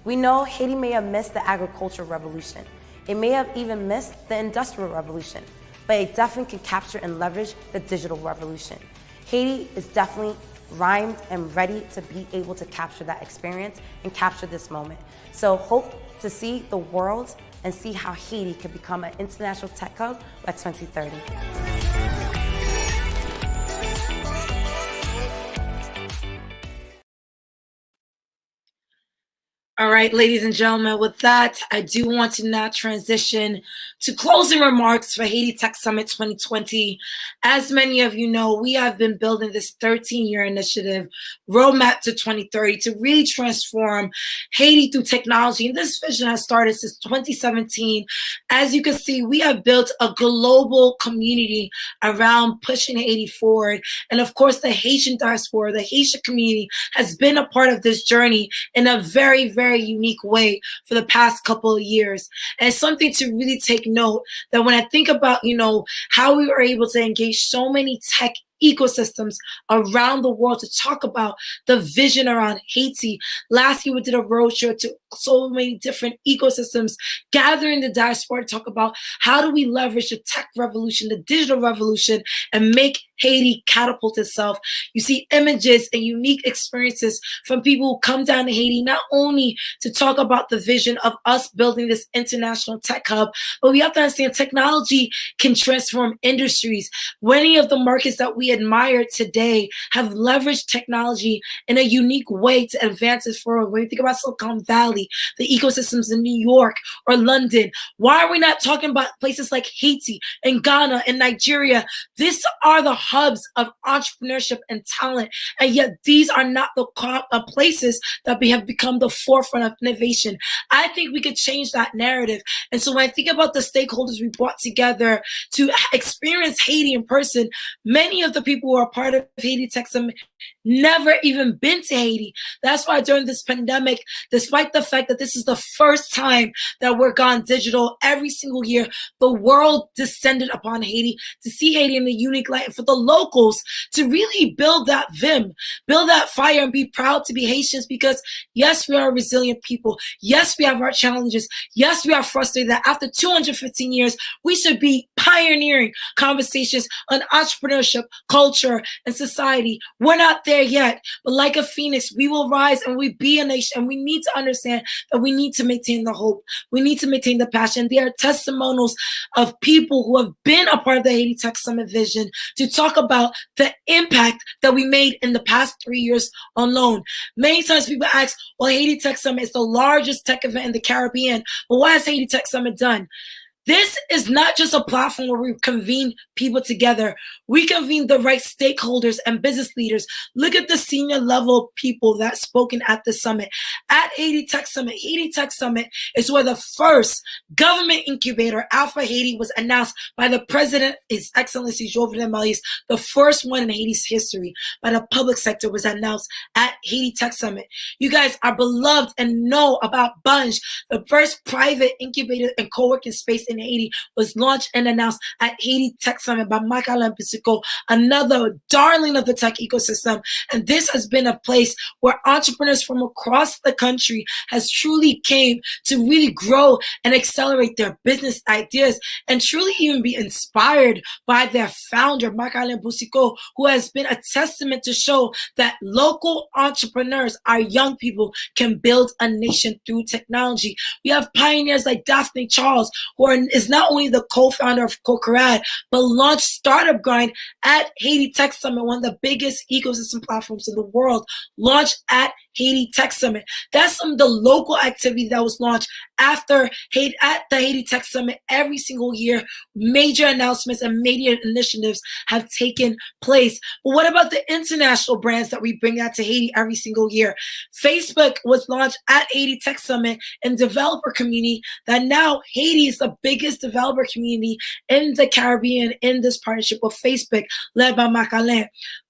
We know Haiti may have missed the agricultural revolution. It may have even missed the industrial revolution, but it definitely can capture and leverage the digital revolution. Haiti is definitely rhymed and ready to be able to capture that experience and capture this moment. So hope to see the world and see how Haiti can become an international tech hub by 2030. All right, ladies and gentlemen, with that, I do want to now transition to closing remarks for Haiti Tech Summit 2020. As many of you know, we have been building this 13-year initiative, Roadmap to 2030, to really transform Haiti through technology. And this vision has started since 2017. As you can see, we have built a global community around pushing Haiti forward. And of course, the Haitian diaspora, the Haitian community has been a part of this journey in a very, very unique way for the past couple of years. And it's something to really take note that when I think about, how we were able to engage so many tech ecosystems around the world to talk about the vision around Haiti. Last year, we did a roadshow to so many different ecosystems, gathering the diaspora to talk about how do we leverage the tech revolution, the digital revolution, and make Haiti catapult itself. You see images and unique experiences from people who come down to Haiti, not only to talk about the vision of us building this international tech hub, but we have to understand technology can transform industries. Many of the markets that we admire today have leveraged technology in a unique way to advance it forward. When you think about Silicon Valley, the ecosystems in New York or London, why are we not talking about places like Haiti and Ghana and Nigeria? These are the hubs of entrepreneurship and talent, and yet these are not the places that we have become the forefront of innovation. I think we could change that narrative. And so when I think about the stakeholders we brought together to experience Haiti in person, many of the people who are part of Haiti Tech Summit never even been to Haiti. That's why during this pandemic, despite the fact that this is the first time that we're gone digital every single year, the world descended upon Haiti to see Haiti in a unique light, and for the locals to really build that vim, build that fire, and be proud to be Haitians, because yes, we are a resilient people. Yes, we have our challenges. Yes, we are frustrated that after 215 years, we should be pioneering conversations on entrepreneurship, culture, and society. We're not there yet, but like a phoenix, we will rise and we be a nation. And we need to understand that we need to maintain the hope. We need to maintain the passion. There are testimonials of people who have been a part of the Haiti Tech Summit vision to talk about the impact that we made in the past 3 years alone. Many times people ask, well, Haiti Tech Summit is the largest tech event in the Caribbean, but what has Haiti Tech Summit done? This is not just a platform where we convene people together. We convene the right stakeholders and business leaders. Look at the senior level people that spoken at the summit. At Haiti Tech Summit is where the first government incubator, Alpha Haiti, was announced by the president, His Excellency Jovenel Moïse. The first one in Haiti's history by the public sector was announced at Haiti Tech Summit. You guys are beloved and know about Bunge. The first private incubator and co-working space in Haiti was launched and announced at Haiti Tech Summit by Michael Pisico, another darling of the tech ecosystem. And this has been a place where entrepreneurs from across the country has truly came to really grow and accelerate their business ideas and truly even be inspired by their founder, Michael Pisico, who has been a testament to show that local entrepreneurs, our young people, can build a nation through technology. We have pioneers like Daphne Charles, who is not only the co-founder of Cocarad, but launched Startup Grind at Haiti Tech Summit, one of the biggest ecosystem platforms in the world, launched at Haiti Tech Summit. That's some of the local activity that was launched after Haiti, at the Haiti Tech Summit every single year, major announcements and major initiatives have taken place. But what about the international brands that we bring out to Haiti every single year? Facebook was launched at Haiti Tech Summit and developer community that now Haiti is the biggest developer community in the Caribbean in this partnership with Facebook led by Macalin.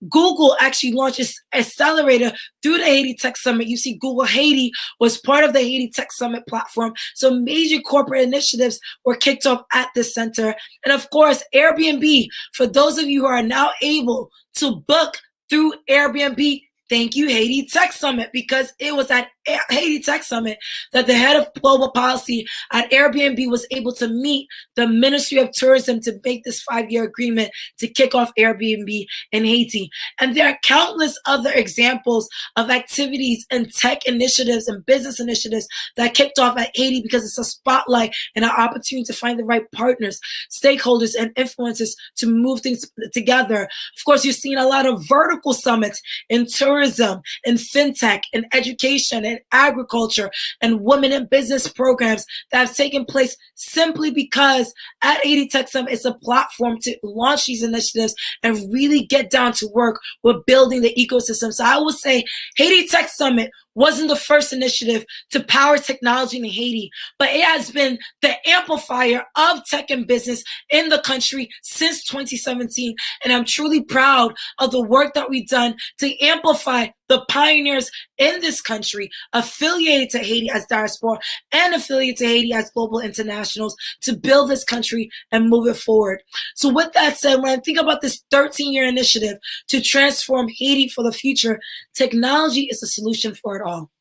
Google actually launched its accelerator through the Haiti Tech Summit. You see, Google Haiti was part of the Haiti Tech Summit platform. So major corporate initiatives were kicked off at this center. And of course, Airbnb, for those of you who are now able to book through Airbnb, thank you, Haiti Tech Summit, because it was at Haiti Tech Summit that the head of global policy at Airbnb was able to meet the Ministry of Tourism to make this 5-year agreement to kick off Airbnb in Haiti. And there are countless other examples of activities and tech initiatives and business initiatives that kicked off at Haiti because it's a spotlight and an opportunity to find the right partners, stakeholders, and influencers to move things together. Of course, you've seen a lot of vertical summits in tourism, in fintech, in education, in agriculture, and women in business programs that have taken place simply because at Haiti Tech Summit it's a platform to launch these initiatives and really get down to work with building the ecosystem. So I will say Haiti Tech Summit wasn't the first initiative to power technology in Haiti, but it has been the amplifier of tech and business in the country since 2017. And I'm truly proud of the work that we've done to amplify the pioneers in this country, affiliated to Haiti as diaspora and affiliated to Haiti as global internationals, to build this country and move it forward. So with that said, when I think about this 13-year initiative to transform Haiti for the future, technology is the solution for it all.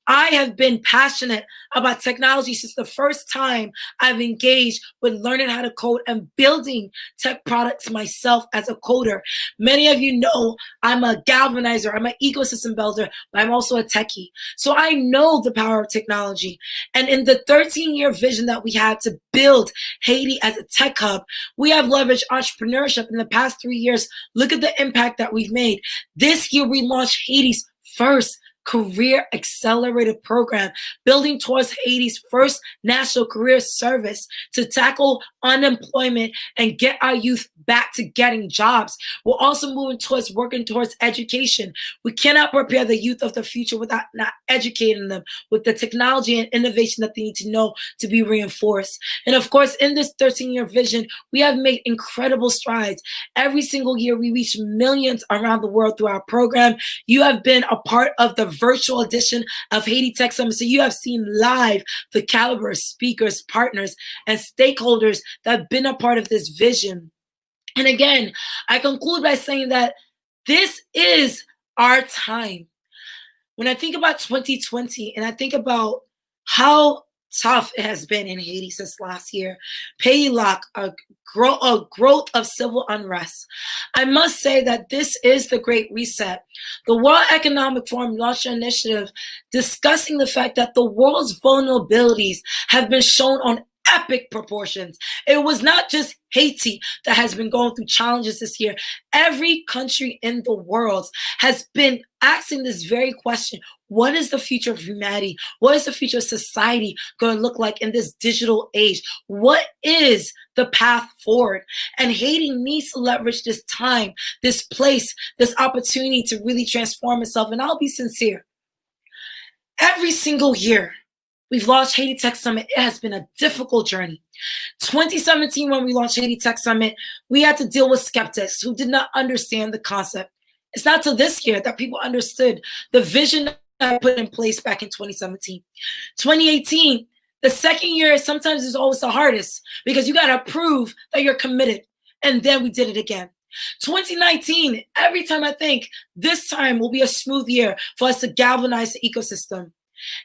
I have been passionate about technology since the first time I've engaged with learning how to code and building tech products myself as a coder. Many of you know I'm a galvanizer, I'm an ecosystem builder, but I'm also a techie. So I know the power of technology. And in the 13-year vision that we had to build Haiti as a tech hub, we have leveraged entrepreneurship in the past 3 years. Look at the impact that we've made. This year, we launched Haiti's first career accelerator program, building towards Haiti's first national career service to tackle unemployment and get our youth back to getting jobs. We're also moving towards working towards education. We cannot prepare the youth of the future without not educating them with the technology and innovation that they need to know to be reinforced. And of course, in this 13-year vision, we have made incredible strides. Every single year, we reach millions around the world through our program. You have been a part of the virtual edition of Haiti Tech Summit, so you have seen live the caliber of speakers, partners, and stakeholders that have been a part of this vision. And again, I conclude by saying that this is our time. When I think about 2020 and I think about how tough it has been in Haiti since last year, pays lock, a growth of civil unrest, I must say that this is the Great Reset. The World Economic Forum launched an initiative discussing the fact that the world's vulnerabilities have been shown on epic proportions. It was not just Haiti that has been going through challenges this year. Every country in the world has been asking this very question. What is the future of humanity? What is the future of society going to look like in this digital age? What is the path forward? And Haiti needs to leverage this time, this place, this opportunity to really transform itself. And I'll be sincere. Every single year, we've launched Haiti Tech Summit. It has been a difficult journey. 2017, when we launched Haiti Tech Summit, we had to deal with skeptics who did not understand the concept. It's not till this year that people understood the vision that I put in place back in 2017. 2018, the second year sometimes is always the hardest because you got to prove that you're committed. And then we did it again. 2019, every time I think this time will be a smooth year for us to galvanize the ecosystem.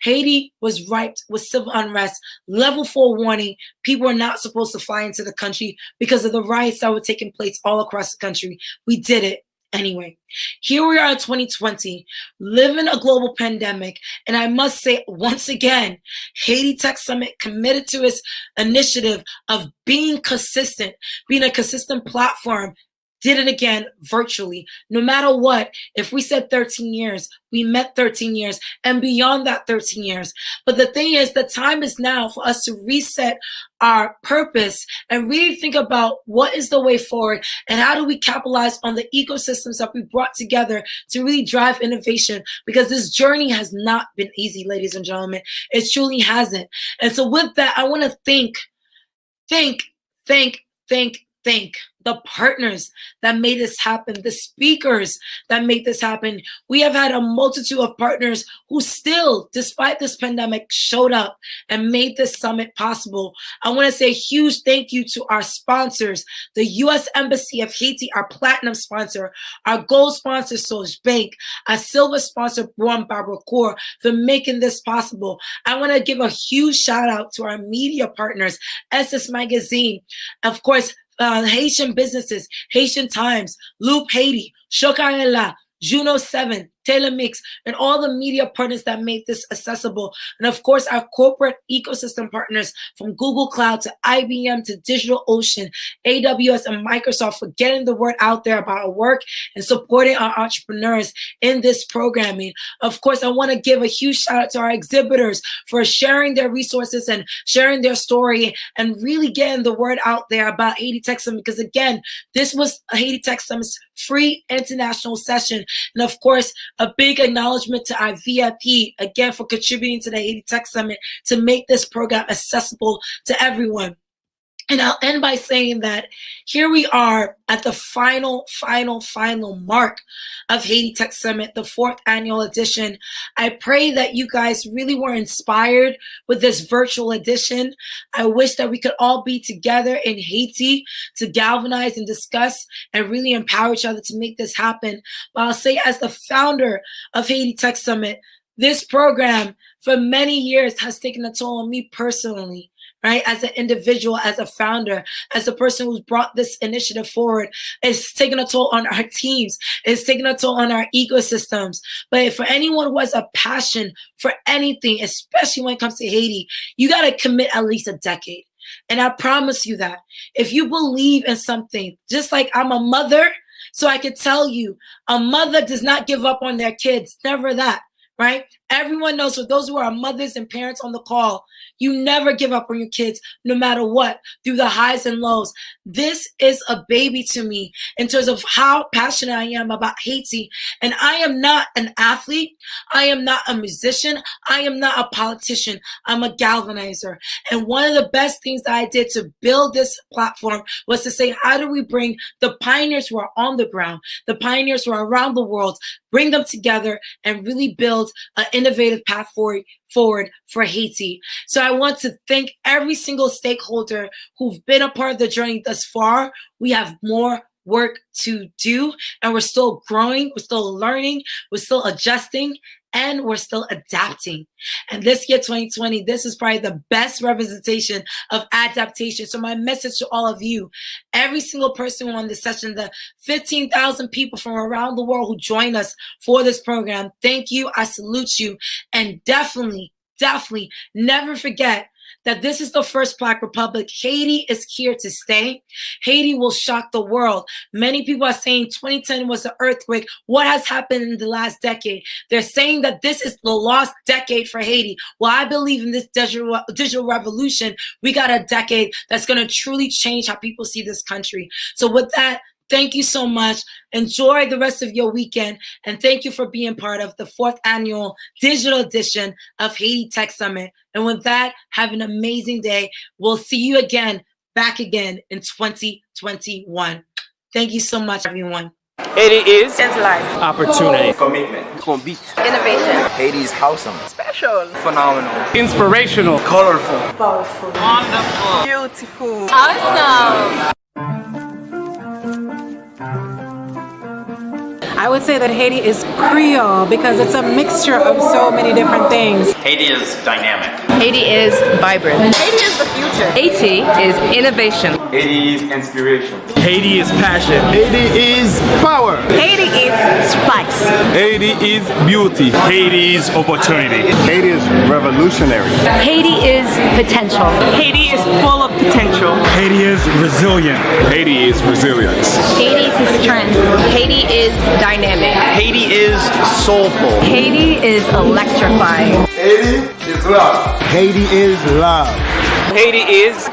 Haiti was ripe with civil unrest, level 4 warning. People are not supposed to fly into the country because of the riots that were taking place all across the country. We did it anyway. Here we are in 2020, living a global pandemic. And I must say once again, Haiti Tech Summit committed to its initiative of being consistent, being a consistent platform did it again virtually. No matter what, if we said 13 years, we meant 13 years and beyond that 13 years. But the thing is, the time is now for us to reset our purpose and really think about what is the way forward and how do we capitalize on the ecosystems that we brought together to really drive innovation, because this journey has not been easy, ladies and gentlemen. It truly hasn't. And so with that, I want to thank the partners that made this happen, the speakers that made this happen. We have had a multitude of partners who still, despite this pandemic, showed up and made this summit possible. I want to say a huge thank you to our sponsors, the U.S. Embassy of Haiti, our platinum sponsor, our gold sponsor, Soj Bank, our silver sponsor, Juan Barbacourt, for making this possible. I want to give a huge shout out to our media partners, SS Magazine, of course, Haitian businesses, Haitian Times, Loop Haiti, Chocarela, Juno 7, Telemix, and all the media partners that made this accessible. And of course, our corporate ecosystem partners from Google Cloud to IBM to DigitalOcean, AWS, and Microsoft for getting the word out there about our work and supporting our entrepreneurs in this programming. Of course, I want to give a huge shout out to our exhibitors for sharing their resources and sharing their story and really getting the word out there about Haiti Tech Summit, because again, this was a Haiti Tech Summit's free international session. And of course, a big acknowledgement to our VIP, again, for contributing to the Haiti Tech Summit to make this program accessible to everyone. And I'll end by saying that here we are at the final mark of Haiti Tech Summit, the 4th annual edition. I pray that you guys really were inspired with this virtual edition. I wish that we could all be together in Haiti to galvanize and discuss and really empower each other to make this happen. But I'll say, as the founder of Haiti Tech Summit, this program for many years has taken a toll on me personally. Right? As an individual, as a founder, as a person who's brought this initiative forward, it's taken a toll on our teams. It's taken a toll on our ecosystems. But for anyone who has a passion for anything, especially when it comes to Haiti, you got to commit at least a decade. And I promise you that if you believe in something, just like I'm a mother, so I could tell you, a mother does not give up on their kids. Never that. Right? Everyone knows, for those who are mothers and parents on the call, you never give up on your kids, no matter what, through the highs and lows. This is a baby to me in terms of how passionate I am about Haiti. And I am not an athlete. I am not a musician. I am not a politician. I'm a galvanizer. And one of the best things that I did to build this platform was to say, how do we bring the pioneers who are on the ground, the pioneers who are around the world, bring them together and really build an innovative path forward for Haiti. So I want to thank every single stakeholder who've been a part of the journey thus far. We have more work to do, and we're still growing, we're still learning, we're still adjusting, and we're still adapting. And this year, 2020, this is probably the best representation of adaptation. So my message to all of you, every single person on this session, the 15,000 people from around the world who joined us for this program, thank you, I salute you, and definitely never forget that this is the first Black Republic. Haiti is here to stay. Haiti will shock the world. Many people are saying 2010 was an earthquake. What has happened in the last decade? They're saying that this is the lost decade for Haiti. Well, I believe in this digital revolution. We got a decade that's going to truly change how people see this country. So with that, thank you so much. Enjoy the rest of your weekend. And thank you for being part of the 4th annual digital edition of Haiti Tech Summit. And with that, have an amazing day. We'll see you back again in 2021. Thank you so much, everyone. Haiti is life. Opportunity. Commitment. Innovation. Haiti's wholesome. Special. Phenomenal. Inspirational. Colorful. Powerful. Wonderful. Beautiful. Awesome. I would say that Haiti is Creole because it's a mixture of so many different things. Haiti is dynamic. Haiti is vibrant. Haiti is the future. Haiti is innovation. Haiti is inspiration. Haiti is passion. Haiti is power. Haiti is spice. Haiti is beauty. Haiti is opportunity. Haiti is revolutionary. Haiti is potential. Haiti is full of potential. Haiti is resilient. Haiti is resilience. Haiti is strength. Haiti is dynamic. Haiti is soulful. Haiti is electrifying. Haiti is love. Haiti is love. Haiti is